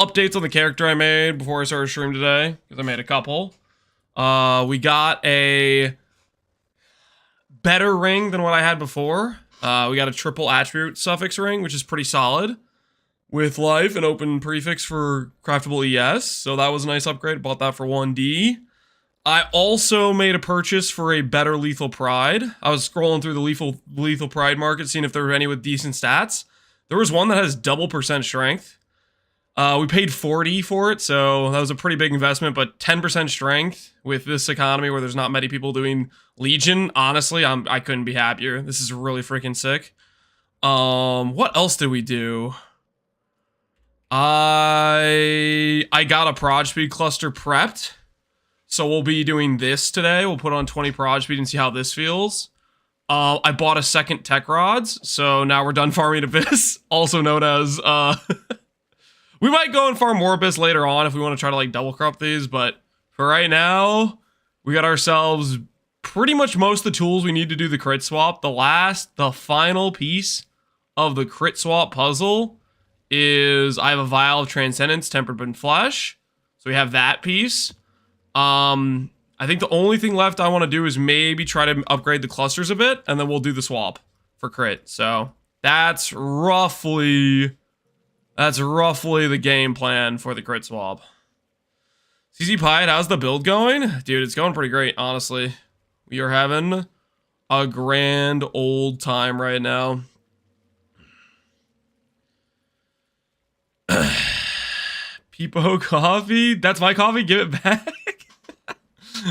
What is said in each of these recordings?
updates on the character I made before I started stream today, because I made a couple. We got a better ring than what I had before. We got a triple attribute suffix ring, which is pretty solid, with life and open prefix for craftable ES. So that was a nice upgrade. Bought that for 1D. I also made a purchase for a better Lethal Pride. I was scrolling through the Lethal Pride market, seeing if there were any with decent stats. There was one that has double % strength. We paid 40 for it, so that was a pretty big investment, but 10% strength with this economy where there's not many people doing Legion, honestly, I couldn't be happier. This is really freaking sick. What else did we do? I got a proj speed cluster prepped, so we'll be doing this today. We'll put on 20 proj speed and see how this feels. I bought a second tech rods, so now we're done farming Abyss, also known as, we might go and farm more Abyss later on if we want to try to like double crop these, but for right now, we got ourselves pretty much most of the tools we need to do the crit swap. The final piece of the crit swap puzzle is I have a vial of Transcendence tempered in flesh, so we have that piece. I think the only thing left I want to do is maybe try to upgrade the clusters a bit, and then we'll do the swap for crit. So that's roughly the game plan for the crit swap. CZ Pied, how's the build going? Dude, it's going pretty great, honestly. We are having a grand old time right now. Peepo coffee? That's my coffee? Give it back?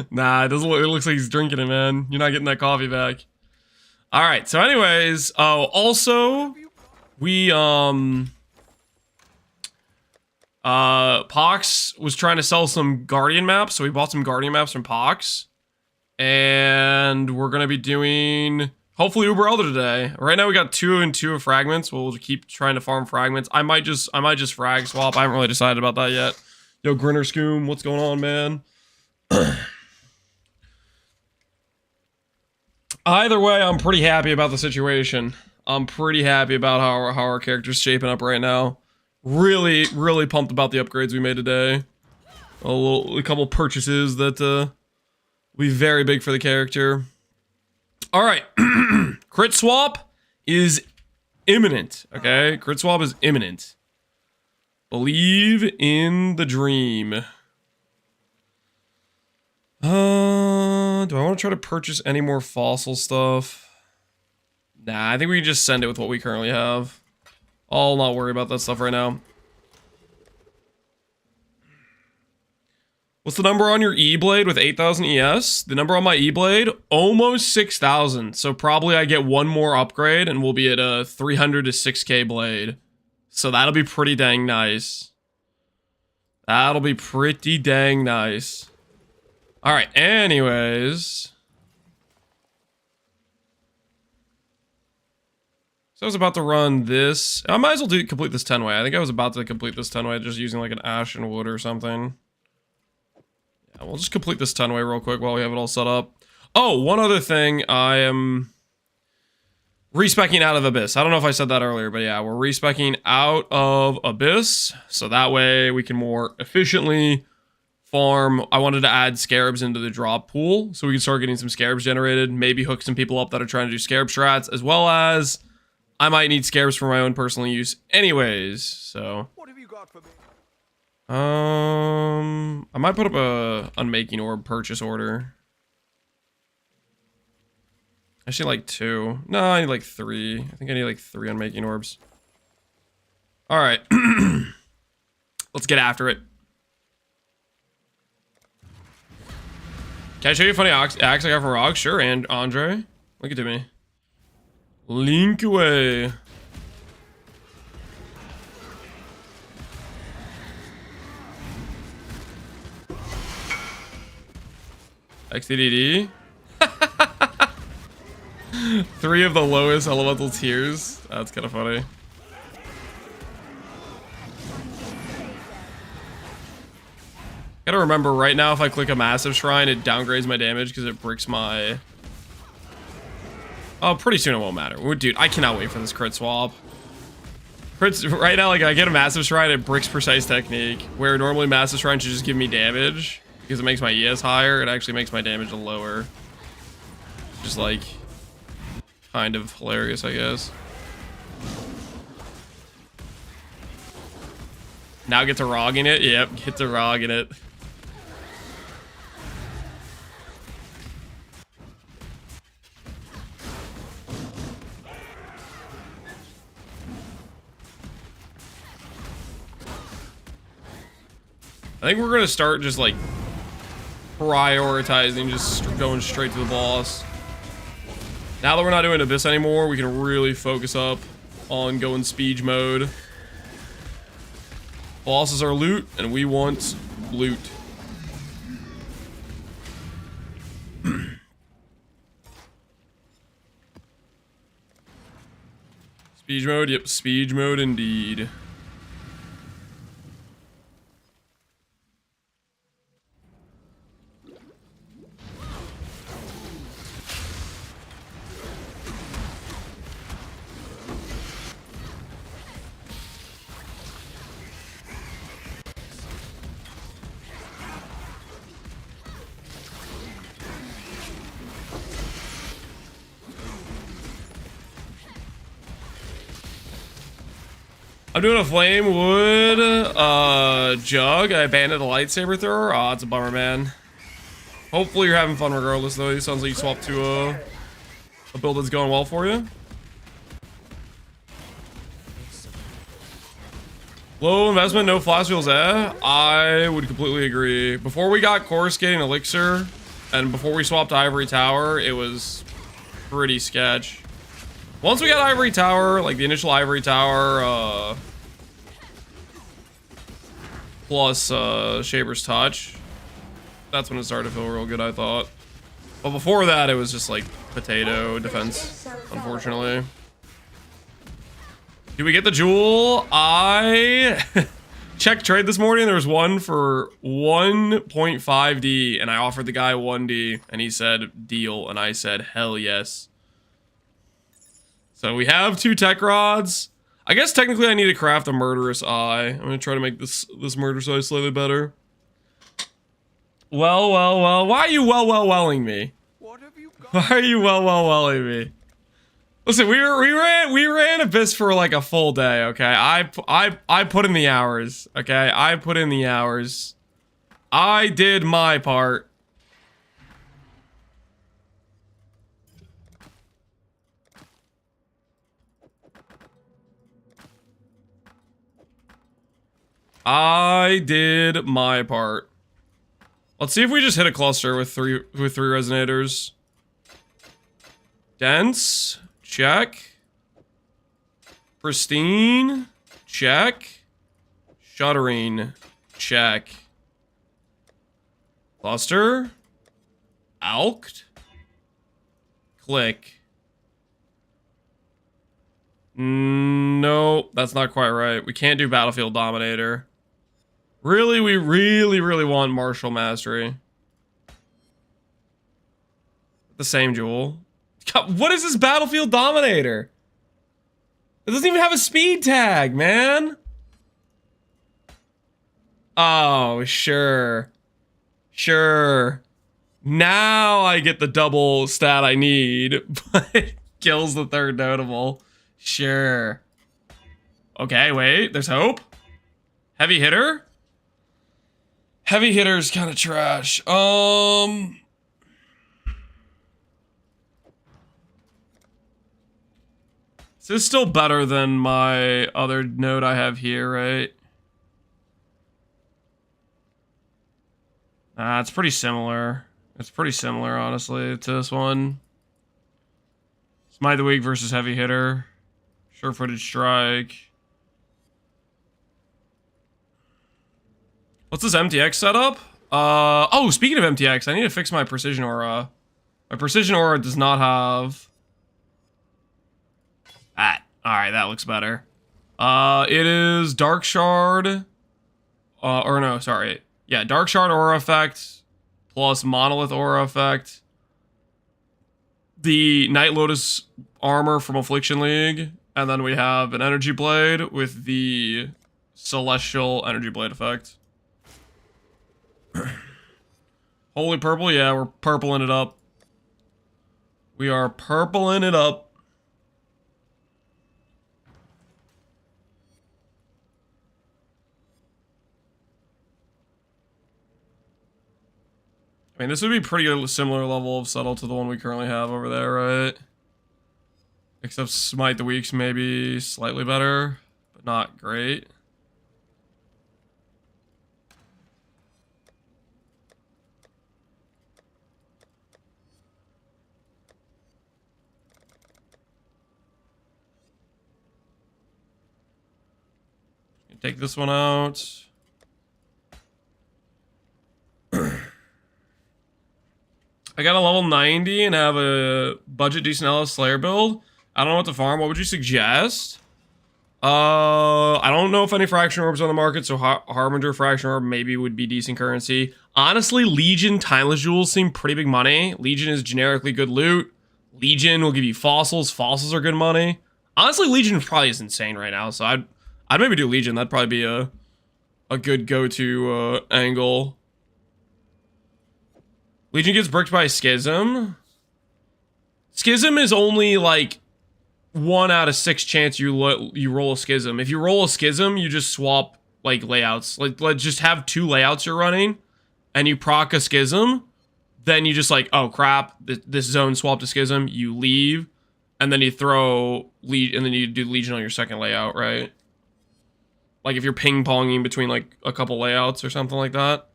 Nah, it doesn't look, it looks like he's drinking it, man. You're not getting that coffee back. Alright, so anyways, also, we, Pohx was trying to sell some Guardian maps, so we bought some Guardian maps from Pohx. And we're gonna be doing, hopefully, Uber Elder today. Right now we got 2 and 2 of fragments. We'll keep trying to farm fragments. I might just frag swap. I haven't really decided about that yet. Yo, Grinner Scoom, what's going on, man? Either way, I'm pretty happy about the situation. I'm pretty happy about how our character's shaping up right now. Really, really pumped about the upgrades we made today. A couple purchases that will be very big for the character. All right, crit swap is imminent. Okay, crit swap is imminent. Believe in the dream. Do I want to try to purchase any more fossil stuff? Nah, I think we can just send it with what we currently have. I'll not worry about that stuff right now. What's the number on your E-Blade with 8,000 ES? The number on my E-Blade? Almost 6,000. So probably I get one more upgrade and we'll be at a 300 to 6k blade. So that'll be pretty dang nice. That'll be pretty dang nice. Alright, anyways. So I was about to run this. I might as well complete this 10-way. I think I was about to complete this 10-way just using like an ash and wood or something. Yeah, we'll just complete this 10-way real quick while we have it all set up. Oh, one other thing. I am respecking out of Abyss. I don't know if I said that earlier, but yeah, we're respecking out of Abyss. So that way we can more efficiently farm. I wanted to add scarabs into the drop pool so we can start getting some scarabs generated. Maybe hook some people up that are trying to do scarab strats, as well as I might need scarabs for my own personal use anyways, so. What have you got for me? I might put up a unmaking orb purchase order. I should like 2. No, I need like 3. I think I need like 3 unmaking orbs. Alright. Let's get after it. Can I show you a funny axe I got from Rog? Sure, and Andre. Look at me. Link away. XDDD. 3 of the lowest elemental tiers. That's kind of funny. Gotta remember, right now if I click a massive shrine, it downgrades my damage because it bricks my... Oh, pretty soon it won't matter. Dude, I cannot wait for this crit swap. Right now, like, I get a Massive Shrine at Brick's Precise Technique, where normally Massive Shrine should just give me damage, because it makes my ES higher, it actually makes my damage lower. Just, like, kind of hilarious, I guess. Now get to rogging it? Yep, get to rogging it. I think we're gonna start just like prioritizing, just going straight to the boss. Now that we're not doing Abyss anymore, we can really focus up on going speed mode. Bosses are loot, and we want loot. Speed mode, yep, speed mode indeed. I'm doing a flame wood jug. I abandoned a lightsaber thrower. Oh, it's a bummer, man. Hopefully you're having fun regardless, though. It sounds like you swapped to a build that's going well for you. Low investment, no flash wheels, eh? I would completely agree. Before we got Coruscate and Elixir, and before we swapped to Ivory Tower, it was pretty sketch. Once we got Ivory Tower, like the initial Ivory Tower, plus Shaper's Touch, that's when it started to feel real good, I thought. But before that, it was just like potato defense, unfortunately. Did we get the jewel? I checked trade this morning. There was one for 1.5D, and I offered the guy 1D, and he said deal, and I said hell yes. So we have 2 tech rods. I guess technically I need to craft a murderous eye. I'm gonna try to make this murderous eye slightly better. Well. Why are you welling me? What have you got? Why are you welling me? Listen, we ran Abyss for like a full day. Okay, I put in the hours. Okay, I put in the hours. I did my part. I did my part. Let's see if we just hit a cluster with three resonators. Dense, check. Pristine, check. Shuddering, check. Cluster. Alked. Click. No, that's not quite right. We can't do Battlefield Dominator. Really, we really want Martial Mastery. The same jewel. God, what is this Battlefield Dominator? It doesn't even have a speed tag, man. Oh, sure. Sure. Now I get the double stat I need, but it kills the third notable. Sure. Okay, wait, there's hope. Heavy hitter? Heavy hitter's kind of trash. This is still better than my other node I have here, right? It's pretty similar. It's pretty similar, honestly, to this one. Smite the Weak versus Heavy Hitter. Sure-footed strike. What's this MTX setup? Oh, speaking of MTX, I need to fix my Precision Aura. My Precision Aura does not have that. Alright, that looks better. It is Dark Shard. Or no, sorry. Yeah, Dark Shard Aura effect plus Monolith Aura effect. The Night Lotus armor from Affliction League And then we have an energy blade with the celestial energy blade effect. Holy purple, yeah, we're purpling it up. We are purpling it up. I mean, this would be pretty similar level of subtle to the one we currently have over there, right? Except Smite the Weak's maybe slightly better, but not great. Take this one out. I got a level 90 and have a budget decent LS Slayer build. I don't know what to farm. What would you suggest? I don't know if any Fraction Orbs on the market, so Harbinger Fraction Orb maybe would be decent currency. Honestly, Legion Timeless Jewels seem pretty big money. Legion is generically good loot. Legion will give you fossils. Fossils are good money. Honestly, Legion probably is insane right now, so I'd maybe do Legion. That'd probably be a good go-to angle. Legion gets bricked by Schism. Schism is only like 1 out of 6 chance you roll a Schism. If you roll a Schism, you just swap like layouts. Like let's just have 2 layouts you're running, and you proc a Schism. Then you just like, oh crap, this zone swapped to Schism. You leave, and then you throw and then you do Legion on your second layout, right? Like if you're ping ponging between like a couple layouts or something like that.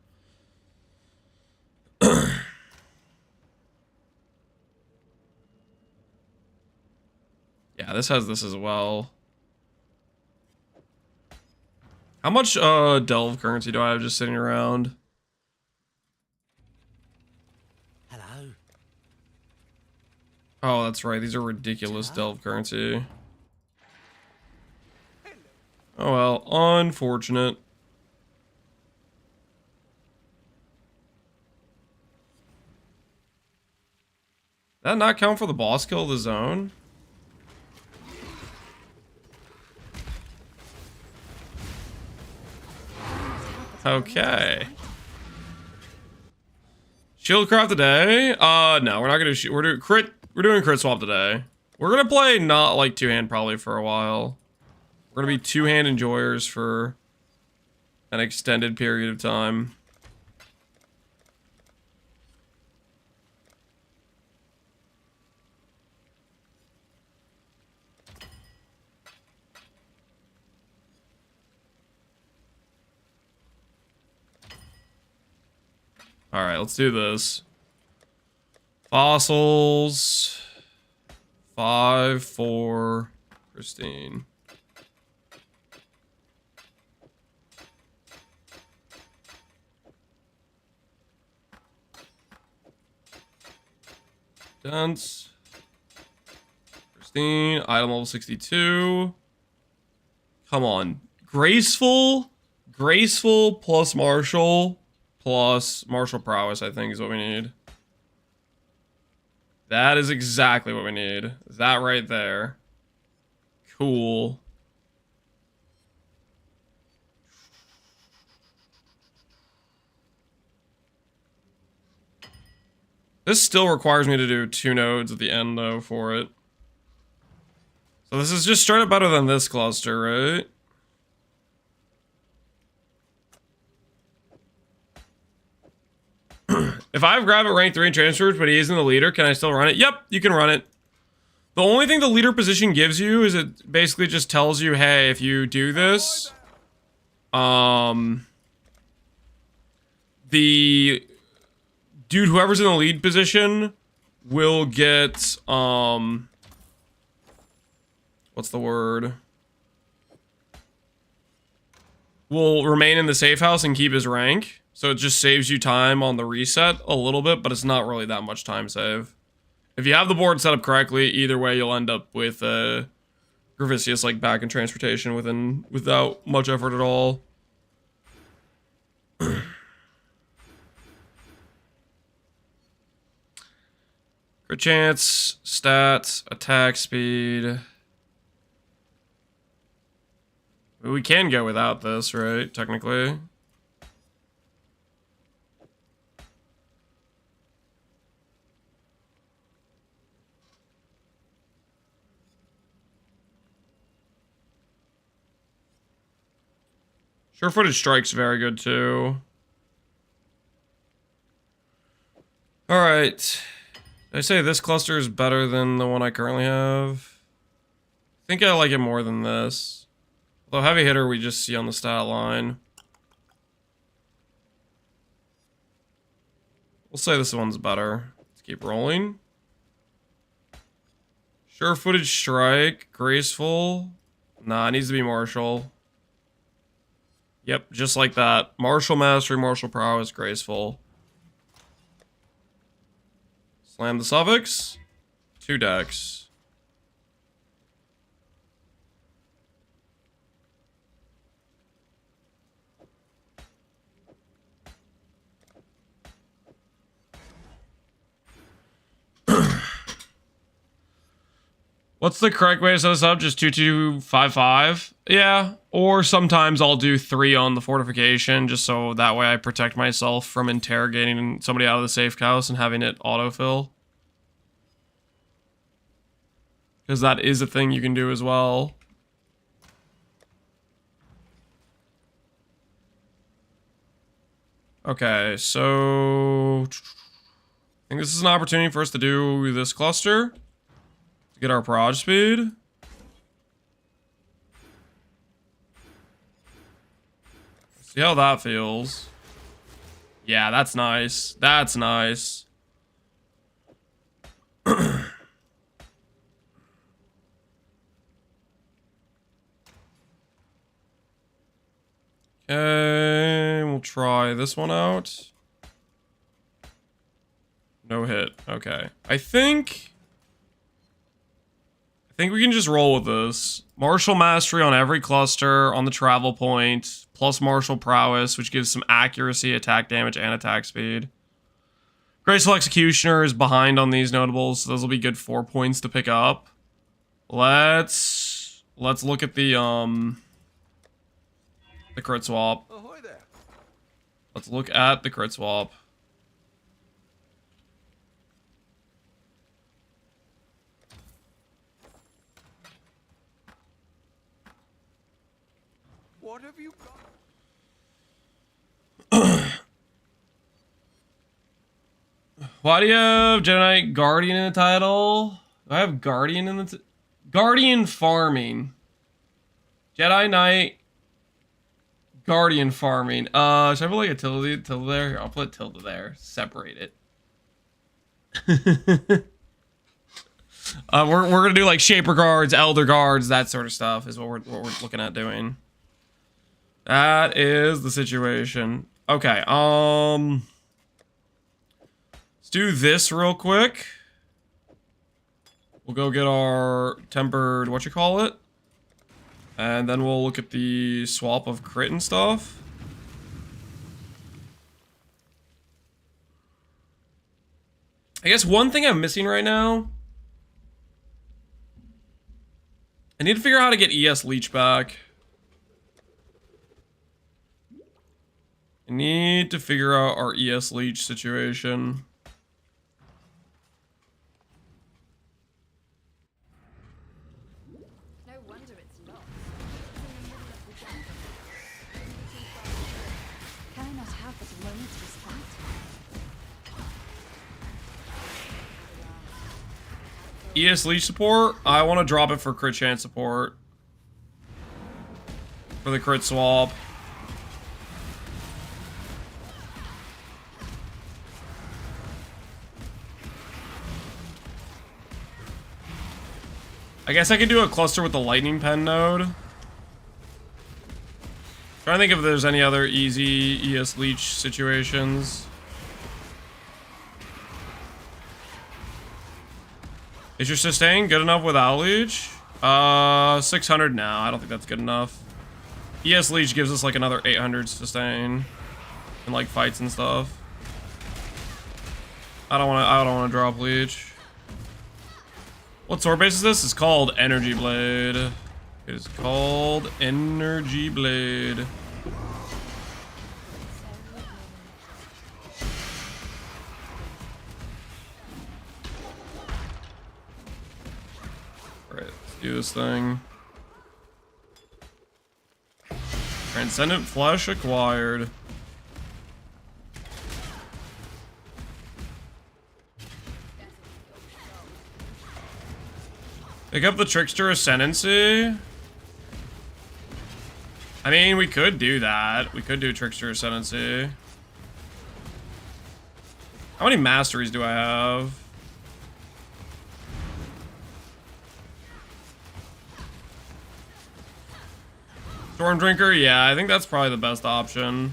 Yeah, this has this as well. How much delve currency do I have just sitting around? Hello. Oh, that's right. These are ridiculous delve currency. Oh well, unfortunate. Did that not count for the boss kill of the zone? Okay. Shieldcraft today? No, we're not gonna shoot. We're doing crit swap today. We're gonna play not like 2-hand probably for a while. We're gonna be 2-hand enjoyers for an extended period of time. All right, let's do this. Fossils. 5, 4, pristine. Dense. Pristine. Item level 62. Come on. Graceful. Graceful plus martial. Plus martial prowess, I think, is what we need. That is exactly what we need. That right there. Cool. This still requires me to do 2 nodes at the end, though, for it. So this is just straight up better than this cluster, right? If I have grab at rank 3 and transfers, but he isn't the leader, can I still run it? Yep, you can run it. The only thing the leader position gives you is it basically just tells you, hey, if you do this, the dude, whoever's in the lead position will get, what's the word? Will remain in the safe house and keep his rank. So it just saves you time on the reset a little bit, but it's not really that much time save. If you have the board set up correctly, either way you'll end up with Gravicius like back in transportation without much effort at all. Crit chance, stats, attack speed. We can go without this, right? Technically. Sure-footed strike's very good too. Alright. I say this cluster is better than the one I currently have. I think I like it more than this. Although heavy hitter we just see on the stat line. We'll say this one's better. Let's keep rolling. Sure-footed strike. Graceful. Nah, it needs to be martial. Yep, just like that. Martial mastery, martial prowess, graceful. Slam the suffix. 2 decks. What's the correct way to set this up? Just 2255? Yeah. Or sometimes I'll do 3 on the fortification, just so that way I protect myself from interrogating somebody out of the safe house and having it autofill. Because that is a thing you can do as well. Okay, so I think this is an opportunity for us to do this cluster. To get our proj speed. See how that feels. Yeah, that's nice. That's nice. Okay, we'll try this one out. No hit. Okay. I think we can just roll with this. Martial mastery on every cluster on the travel point, plus martial prowess, which gives some accuracy, attack damage, and attack speed. Graceful Executioner is behind on these notables, so those will be good 4 points to pick up. Let's look at the crit swap. Ahoy there. Let's look at the crit swap. What have you got? Why do you have Jedi Guardian in the title? Do I have Guardian in the Guardian farming? Jedi Knight. Guardian farming. Should I put like a tilde there? I'll put tilde there. Separate it. We're gonna do like Shaper Guards, Elder Guards, that sort of stuff is what we're looking at doing. That is the situation. Okay, let's do this real quick. We'll go get our tempered, and then we'll look at the swap of crit and stuff. I guess one thing I'm missing right now, I need to figure out how to get ES Leech back. I need to figure out our ES Leech situation. No wonder it's lost. Can I not have but a moment's respite? ES Leech support? I want to drop it for crit chance support. For the crit swap. I guess I could do a cluster with the lightning pen node. Trying to think if there's any other easy ES Leech situations. Is your sustain good enough without Leech? 600 now. I don't think that's good enough. ES Leech gives us like another 800 sustain in like fights and stuff. I don't want to drop Leech. What sword base is this? It's called Energy Blade. It is called Energy Blade. Alright, let's do this thing. Transcendent Flesh acquired. Pick up the Trickster Ascendancy. I mean, we could do that. We could do Trickster Ascendancy. How many masteries do I have? Stormdrinker? Yeah, I think that's probably the best option.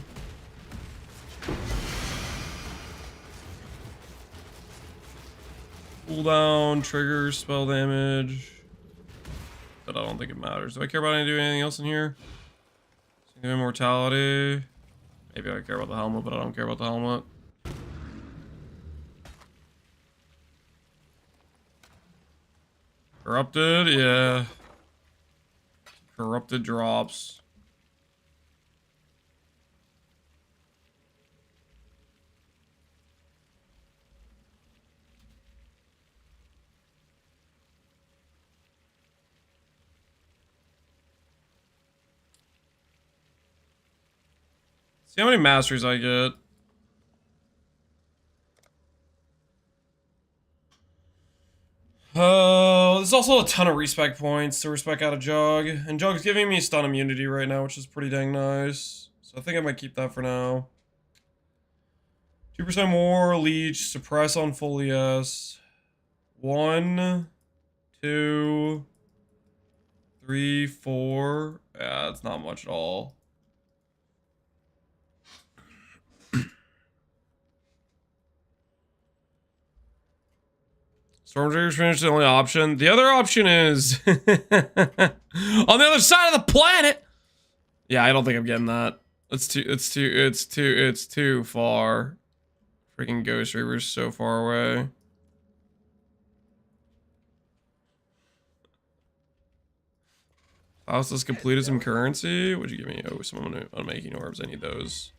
Cooldown, trigger, spell damage. But I don't think it matters. Do I care about anything else in here? Immortality. Maybe I care about the helmet, but I don't care about the helmet. Corrupted, yeah. Corrupted drops. See how many masteries I get. There's also a ton of respec points to respec out of Jug. And Jug's giving me stun immunity right now, which is pretty dang nice. So I think I might keep that for now. 2% more, Leech, suppress on full ES. 1, 2, 3, 4. Yeah, that's not much at all. Stormtrooper's finished the only option. The other option is on the other side of the planet. Yeah, I don't think I'm getting that. It's too far. Freaking Ghost Reaper's so far away. Faustus completed some currency. What'd you give me? Oh, some unmaking orbs. I need those.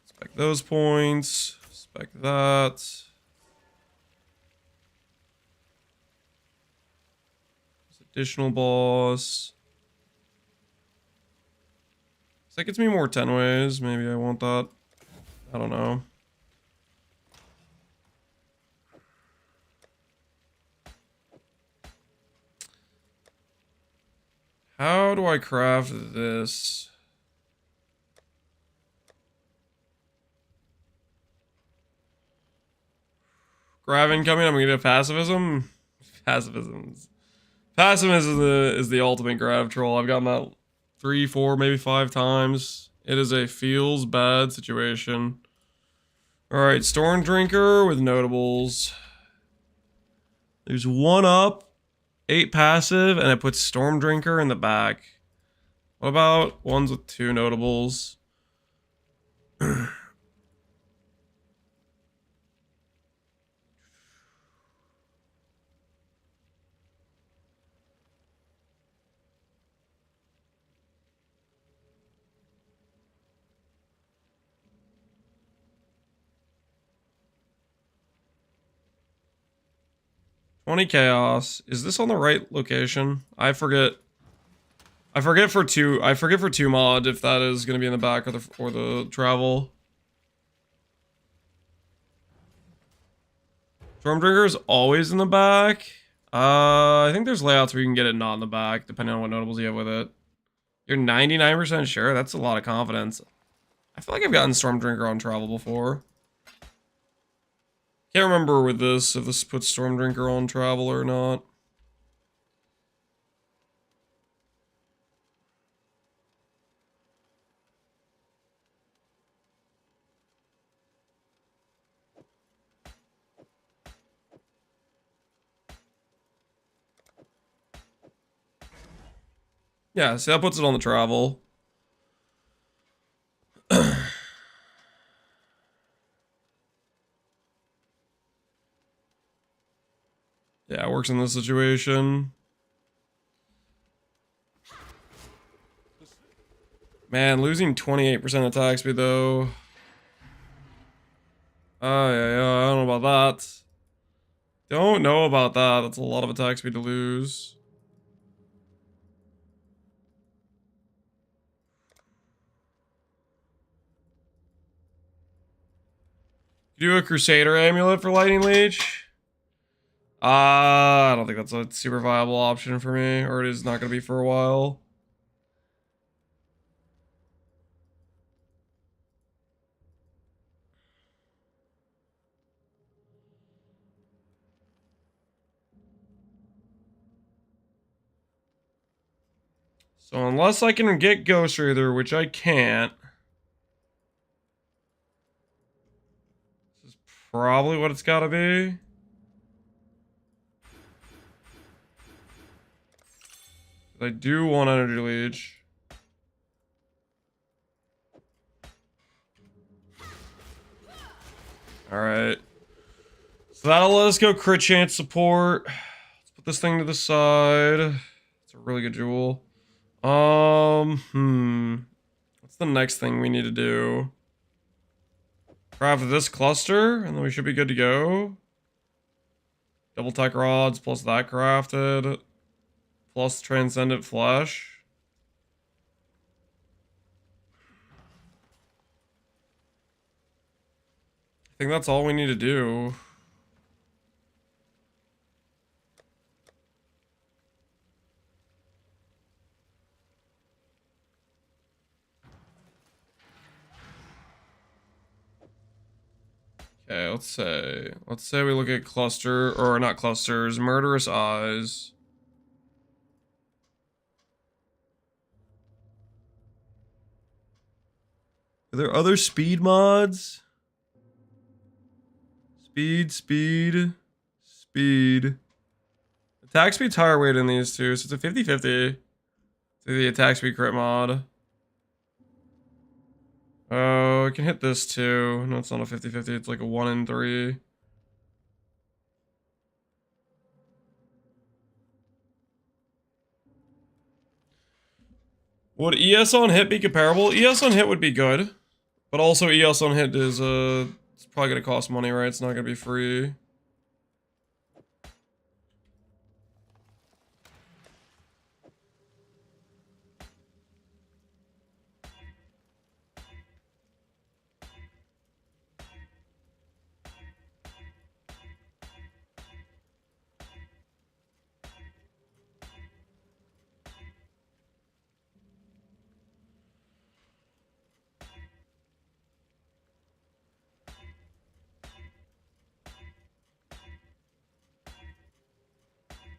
Spec those points. Spec that. Additional boss. So that gets me more 10 ways. Maybe I want that. I don't know. How do I craft this? Grav incoming, I'm gonna get passivism. Pacifism is the ultimate grav troll. I've gotten that 3, 4, maybe 5 times. It is a feels bad situation. Alright, Stormdrinker with notables. There's 1 up, 8 passive, and it puts Stormdrinker in the back. What about ones with 2 notables? 20 chaos. Is this on the right location? I forget. I forget for 2 mod if that is going to be in the back or the travel. Stormdrinker is always in the back. I think there's layouts where you can get it not in the back, depending on what notables you have with it. You're 99% sure? That's a lot of confidence. I feel like I've gotten Stormdrinker on travel before. Can't remember with this, if this puts Stormdrinker on travel or not. Yeah, see, that puts it on the travel. Yeah, it works in this situation. Man, losing 28% attack speed though. Oh yeah, I don't know about that. Don't know about that. That's a lot of attack speed to lose. Do a Crusader amulet for Lightning Leech? I don't think that's a super viable option for me, or it is not going to be for a while. So unless I can get Ghost Raider, which I can't, this is probably what it's got to be. I do want Energy Leech. Alright. So that'll let us go crit chance support. Let's put this thing to the side. It's a really good jewel. What's the next thing we need to do? Craft this cluster, and then we should be good to go. Double tech rods plus that crafted. Plus transcendent flesh. I think that's all we need to do. Okay, let's say we look at cluster, or not clusters, murderous eyes. Are there other speed mods? Speed. Attack speed's higher weight in these two, so it's a 50-50. The attack speed crit mod. Oh, I can hit this too. No, it's not a 50-50, it's like a 1 in 3. Would ES on hit be comparable? ES on hit would be good. But also ES on hit is it's probably gonna cost money, right? It's not gonna be free.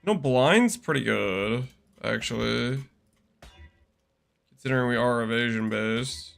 No, blind's pretty good, actually. Considering we are evasion based.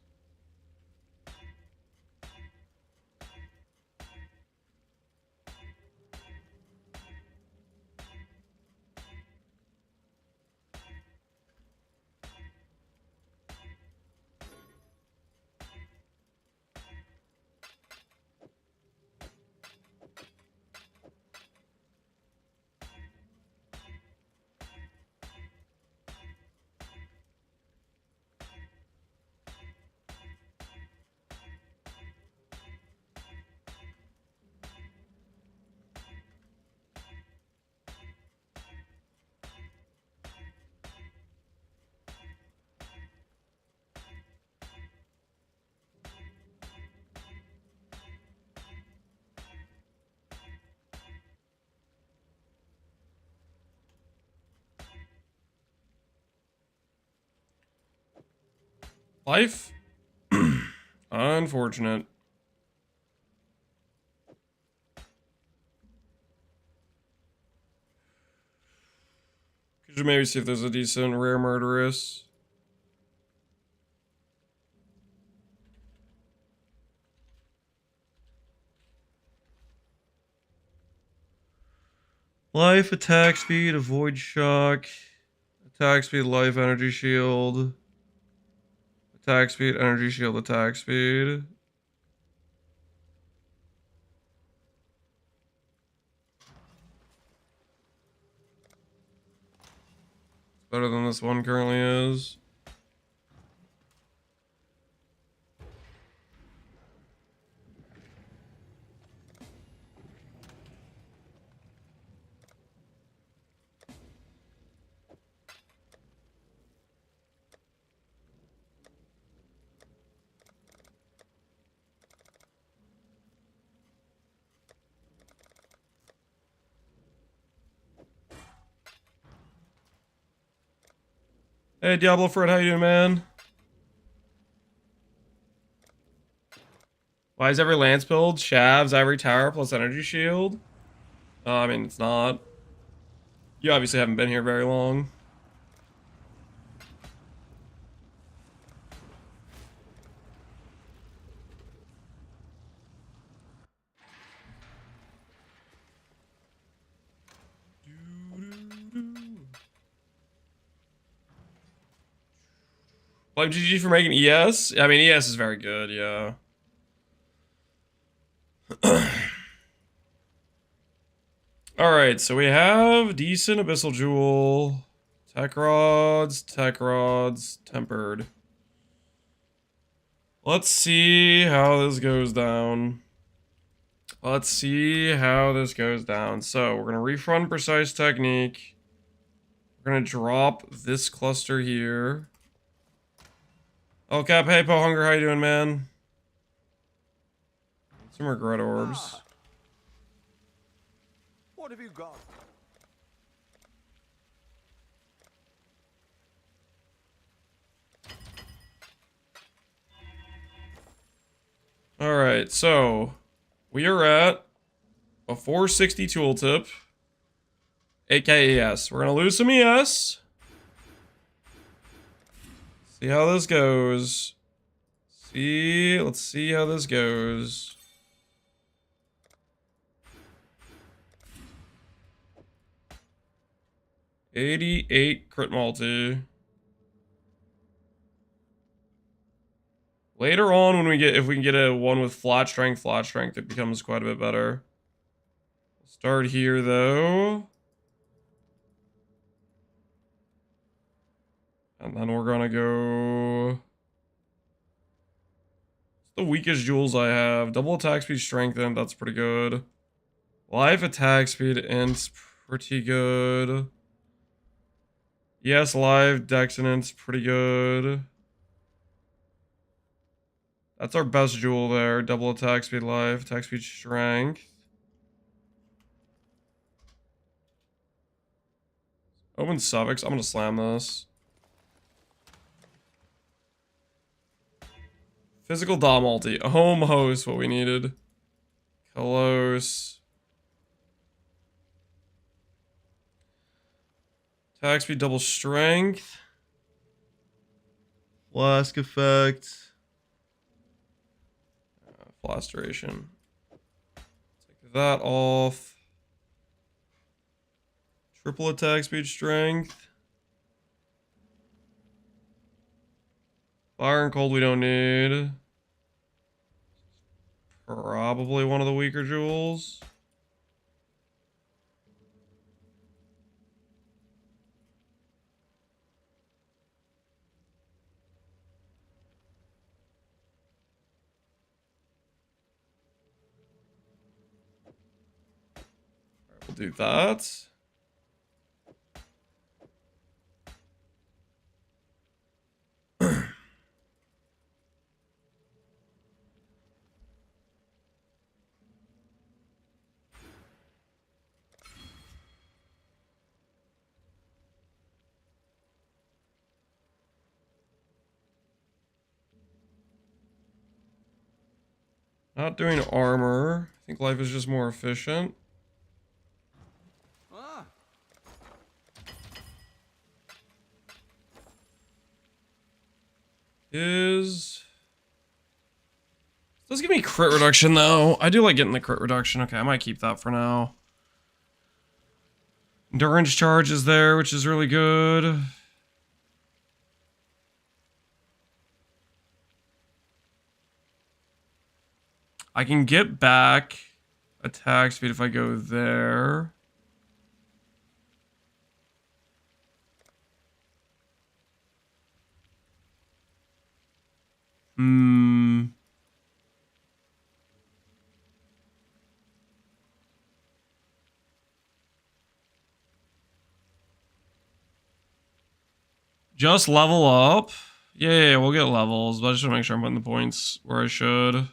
Life? Unfortunate. Could you maybe see if there's a decent rare murderous? Life, attack speed, avoid shock. Attack speed, life, energy shield. Attack speed, energy shield, attack speed. Better than this one currently is. Hey, Diablo Fred, how you doing, man? Why is every lance build shavs every tower plus energy shield? I mean, it's not. You obviously haven't been here very long. Blame GG for making ES? I mean, ES is very good, yeah. Alright, so we have decent Abyssal Jewel, Tech Rods, Tempered. Let's see how this goes down. So, we're going to refund Precise Technique. We're going to drop this cluster here. El Cap, hey, Po Hunger, how you doing, man? Some regret orbs. What have you got? Alright, so we are at a 460 tooltip, aka ES. We're gonna lose some ES. See how this goes. Let's see how this goes. $88 crit multi. Later on, if we can get a one with flat strength, it becomes quite a bit better. Start here though. And then we're gonna go. It's the weakest jewels I have. Double attack speed strengthened, that's pretty good. Life attack speed int's pretty good. Yes, live dexinance pretty good. That's our best jewel there. Double attack speed, life, attack speed, strength. Open suffix. I'm gonna slam this. Physical Dom multi. Home host, what we needed. Close. Attack speed, double strength. Flask effect. Blast duration. Take that off. Triple attack speed strength. Fire and cold we don't need. Probably one of the weaker jewels. We'll do that. Not doing armor. I think life is just more efficient. Does give me crit reduction though. I do like getting the crit reduction. Okay, I might keep that for now. Endurance charge is there, which is really good. I can get back attack speed if I go there. Hmm. Just level up? Yeah, we'll get levels, but I just want to make sure I'm putting the points where I should.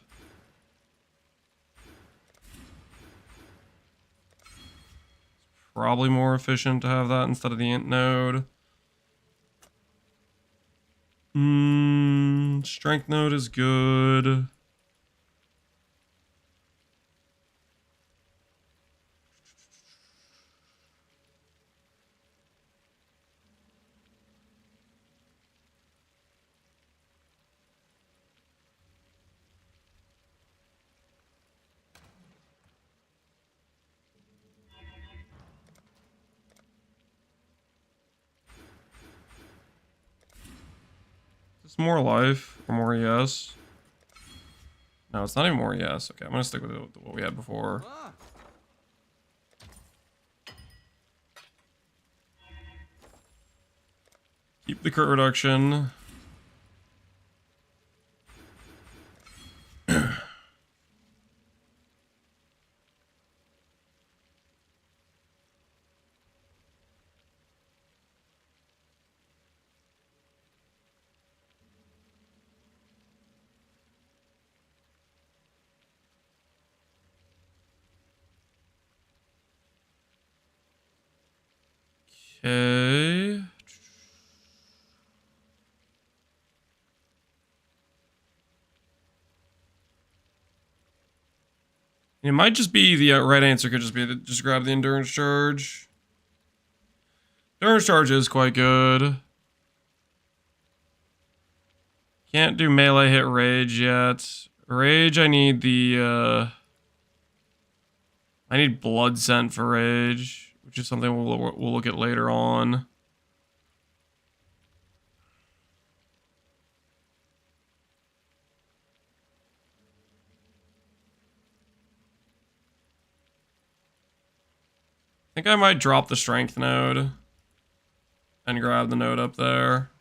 Probably more efficient to have that instead of the int node. Strength node is good. Is this more life or more ES? No, it's not even more ES. Okay, I'm gonna stick with what we had before. Keep the crit reduction. Okay. It might just be the right answer. Could just be just grab the endurance charge. Endurance charge is quite good. Can't do melee hit rage yet. Rage, I need the I need blood scent for rage, which is something we'll look at later on. I think I might drop the strength node and grab the node up there.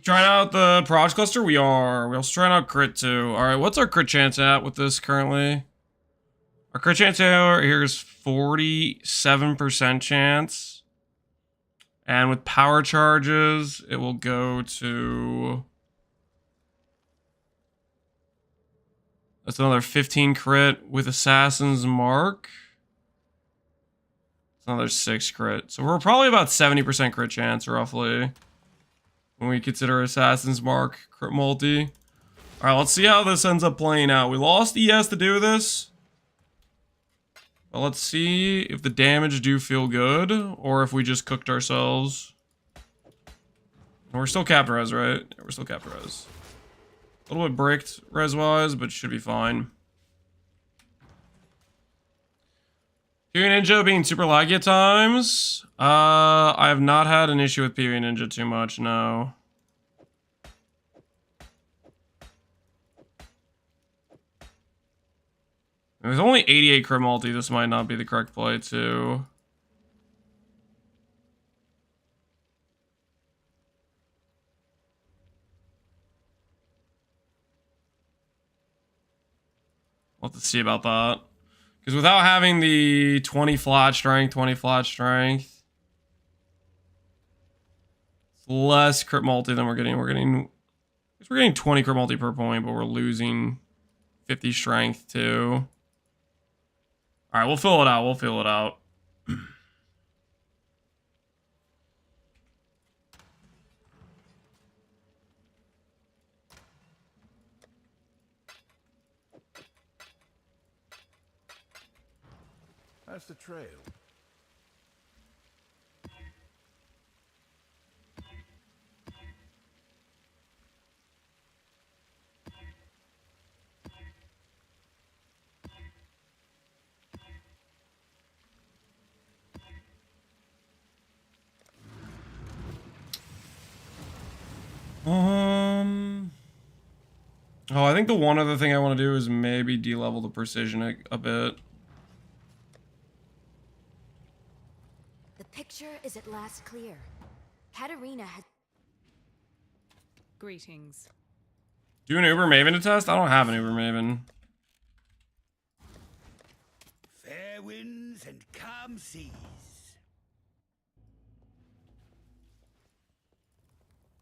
Trying out the Pohx cluster? We are. We're also trying out crit too. Alright, what's our crit chance at with this currently? Our crit chance here is 47% chance. And with power charges, it will go to... That's another 15 crit with Assassin's Mark. It's another 6 crit. So we're probably about 70% crit chance, roughly. When we consider Assassin's Mark crit multi. Alright, let's see how this ends up playing out. We lost ES to do this. But let's see if the damage do feel good, or if we just cooked ourselves. We're still capped res, right? Yeah, we're still capped res. A little bit bricked res-wise, but should be fine. PvE Ninja being super laggy at times. I have not had an issue with PvE Ninja too much, no. There's only 88 crit multi. This might not be the correct play, too. We'll have to see about that. Because without having the 20 flat strength, it's less crit multi than we're getting. We're getting 20 crit multi per point, but we're losing 50 strength, too. Alright, we'll fill it out. We'll fill it out. How's the trail? Oh, I think the one other thing I want to do is maybe de-level the precision a bit. The picture is at last clear. Katarina has... Greetings. Do an Uber Maven to test? I don't have an Uber Maven. Fair winds and calm seas.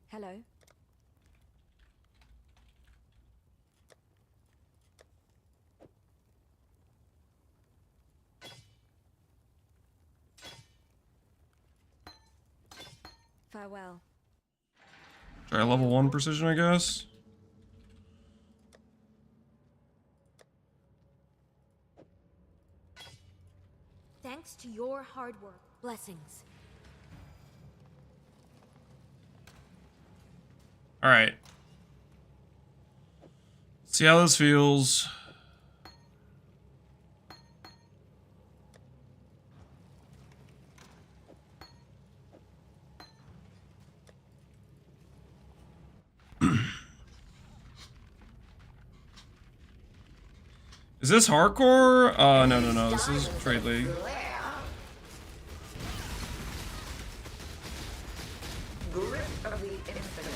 Hello? Farewell. Try level 1 precision, I guess. Thanks to your hard work. Blessings. Alright. See how this feels. Is this hardcore? No. This is Trade League. Grip of the infinite.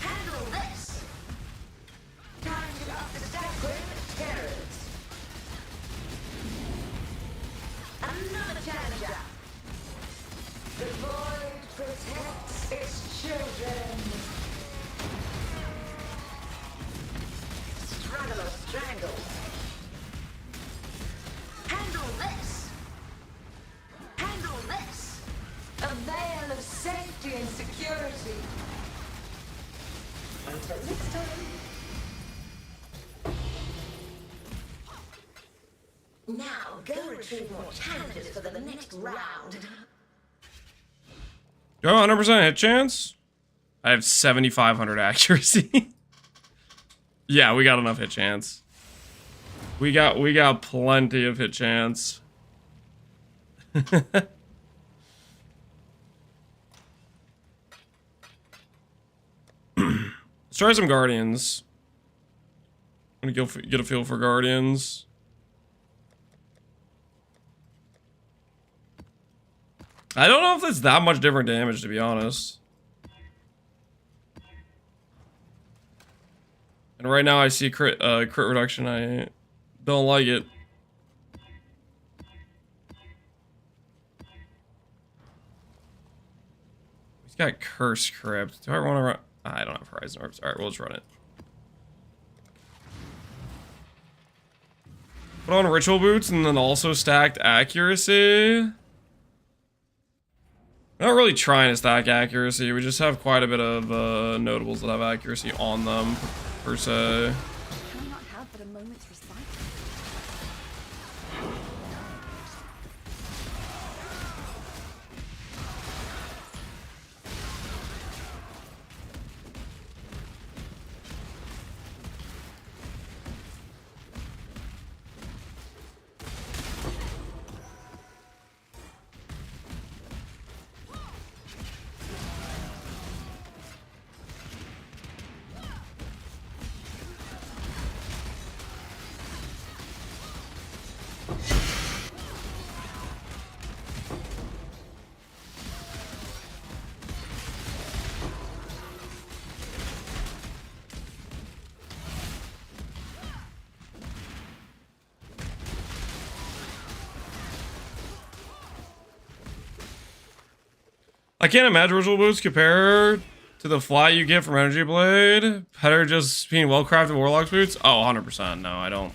Handle this! Time to get off the sacred terrors. Another challenger. The void protects its children. Struggle or strangle. Handle this! Handle this! A veil of safety and security. Until next time. Now, go retrieve more challenges for the next round. Go 100% hit chance? I have 7,500 accuracy. Yeah, we got enough hit chance. We got plenty of hit chance. Let's try some Guardians. I'm gonna get a feel for Guardians. I don't know if that's that much different damage, to be honest. And right now I see crit reduction. I don't like it. He's got Curse Crypt. Do I want to run? I don't have Horizon Orbs. Alright, we'll just run it. Put on Ritual Boots and then also stacked Accuracy. Not really trying to stack accuracy, we just have quite a bit of notables that have accuracy on them, per se. Cannot have but a moment's respite. I can't imagine Ritual Boots compare to the fly you get from Energy Blade. Better just being well-crafted Warlock's Boots. Oh, 100%. No, I don't.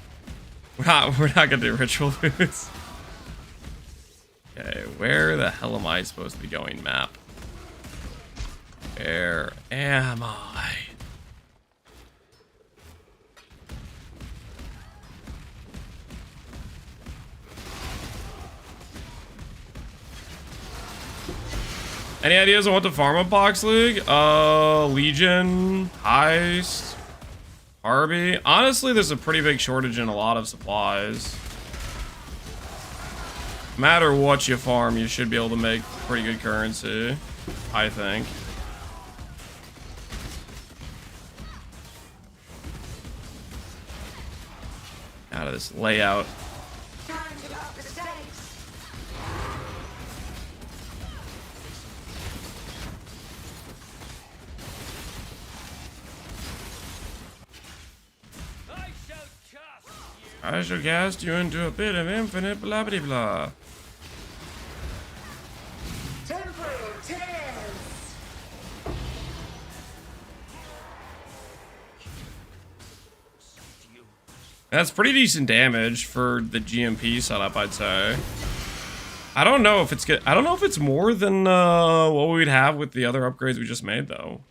We're not gonna do Ritual Boots. Okay, where the hell am I supposed to be going, map? Where am I? Any ideas on what to farm on Pohx League? Legion, Heist, Harvey. Honestly, there's a pretty big shortage in a lot of supplies. No matter what you farm, you should be able to make pretty good currency, I think. Out of this layout. Time to go up the stakes. I shall cast you into a pit of infinite blah blah blah. Temporal tears. That's pretty decent damage for the GMP setup, I'd say. I don't know if it's good. I don't know if it's more than what we'd have with the other upgrades we just made, though.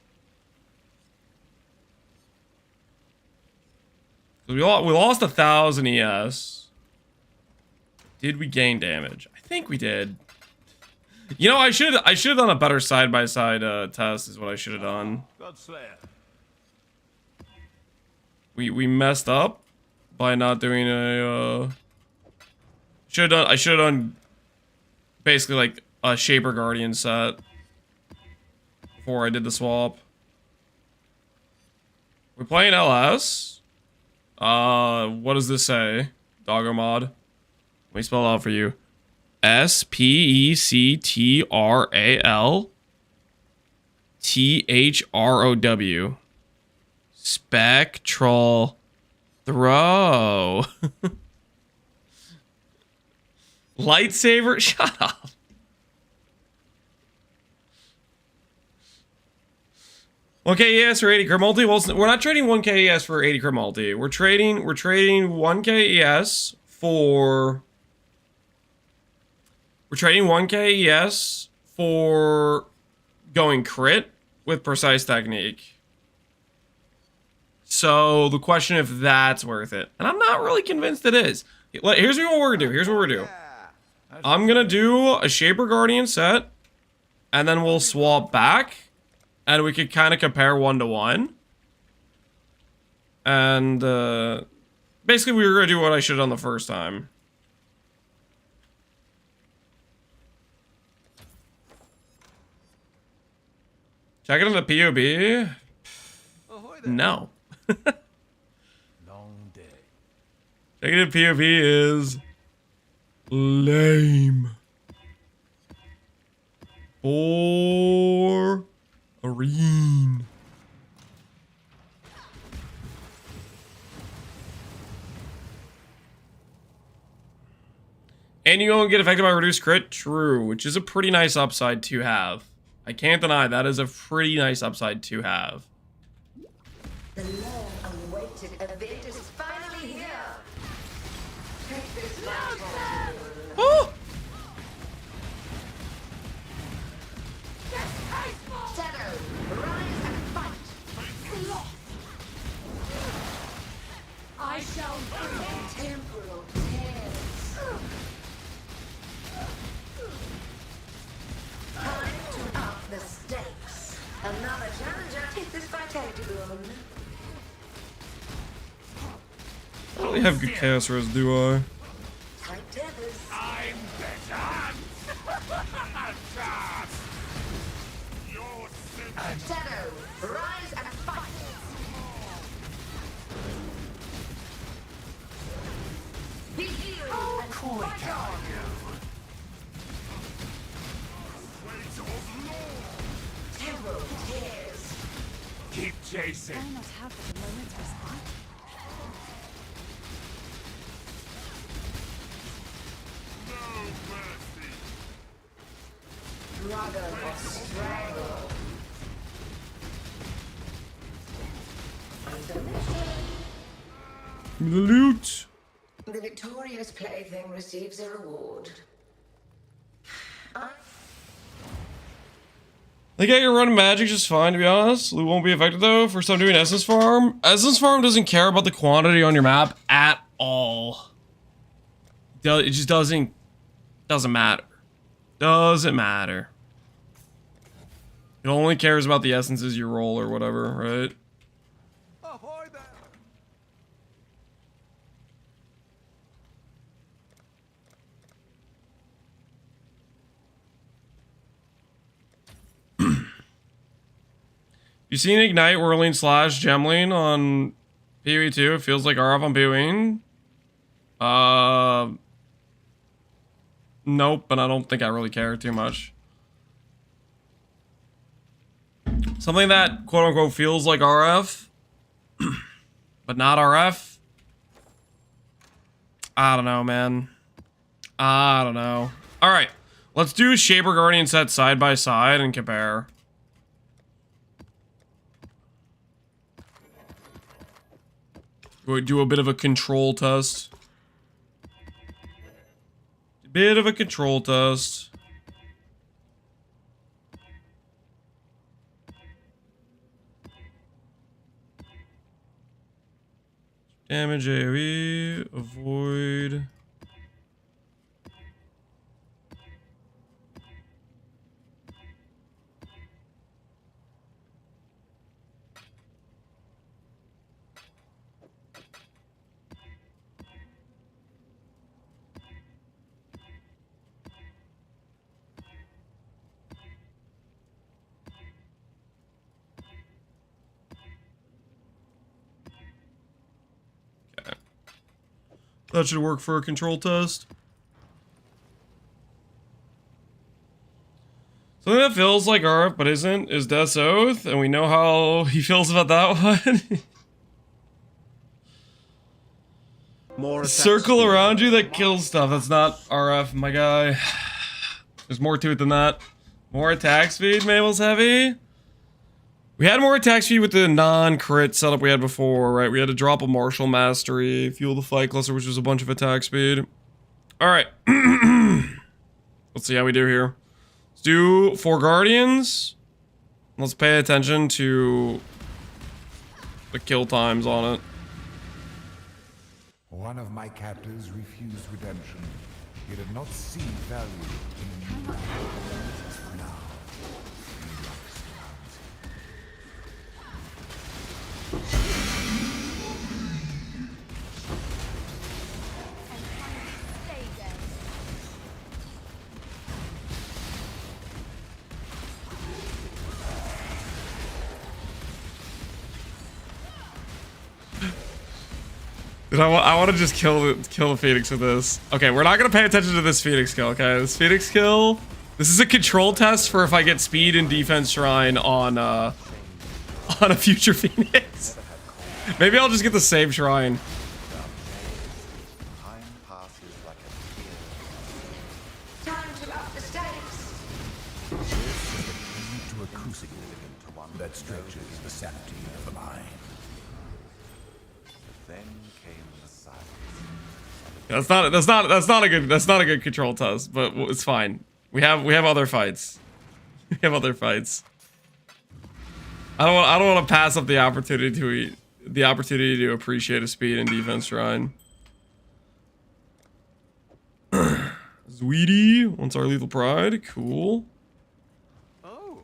We lost 1,000 ES. Did we gain damage? I think we did. You know, I should have done a better side-by-side test. Is what I should have done. We messed up by not doing a. I should have done basically like a Shaper Guardian set before I did the swap. We're playing LS. What does this say? Doggo mod. Let me spell it out for you. Spectral Throw. Spectral Throw. Lightsaber? Shut up. Okay, yes, for 80 crit multi. Well, we're not trading 1k ES for 80 crit multi. We're trading 1k ES for. We're trading 1k ES for going crit with precise technique. So the question if that's worth it, and I'm not really convinced it is. Here's what we're gonna do. Here's what we're gonna do. I'm gonna do a Shaper Guardian set, and then we'll swap back. And we could kind of compare 1-to-1. And, basically we were going to do what I should have done the first time. Check it on the POB? No. Long day. Checking the POB is lame. Boring. And you won't get affected by reduced crit? True, which is a pretty nice upside to have. I can't deny that is a pretty nice upside to have. The long-awaited event is finally here. Take this back. Oh! Shadow, rise and fight. I shall bring temporal tears. Time to up the stakes. Another challenger. Take this vitality balloon. I don't really have good chaos res, do I? Tight tethers. I'm better. Your Shadow, rise and fight. Be healed and fight on. Temporal tears. Keep chasing. I not have the moment to respond. No mercy. Drago of strangle. Give me the loot. The victorious plaything receives a reward. They get your run magic just fine, to be honest. Loot won't be affected, though, for some doing Essence Farm. Essence Farm doesn't care about the quantity on your map at all. It just doesn't matter. Doesn't matter. It only cares about the essences you roll or whatever, right? Ahoy there! You seen Ignite, Whirling Slash, Gemling on PoE 2? It feels like RF on PoE. Nope, but I don't think I really care too much. Something that quote unquote feels like RF, but not RF. I don't know, man. I don't know. All right, let's do Shaper Guardian set side by side and compare. We'll do a bit of a control test. Bit of a control test. Damage AoE, avoid. That should work for a control test. Something that feels like RF but isn't is Death's Oath, and we know how he feels about that one. More Circle around you that kills stuff. That's not RF, my guy. There's more to it than that. More attack speed, Mabel's heavy. We had more attack speed with the non-crit setup we had before, right? We had to drop a Martial Mastery, fuel the Fight Cluster, which was a bunch of attack speed. Alright. Let's see how we do here. Let's do 4 Guardians. Let's pay attention to the kill times on it. One of my captors refused redemption. He did not see value in now. Dude, I want to just kill the Phoenix with this. Okay, we're not gonna pay attention to this Phoenix kill. Okay, this Phoenix kill. This is a control test for if I get speed and defense shrine on a future Phoenix. Maybe I'll just get the same shrine. Time to up the stakes. To a crucible that stretches the sanity of the mind. Then came the silence. That's not a good control test, but it's fine. We have other fights. We have other fights. I don't want to pass up the opportunity to appreciate a speed and defense shrine. Sweetie wants our lethal pride. Cool. Oh.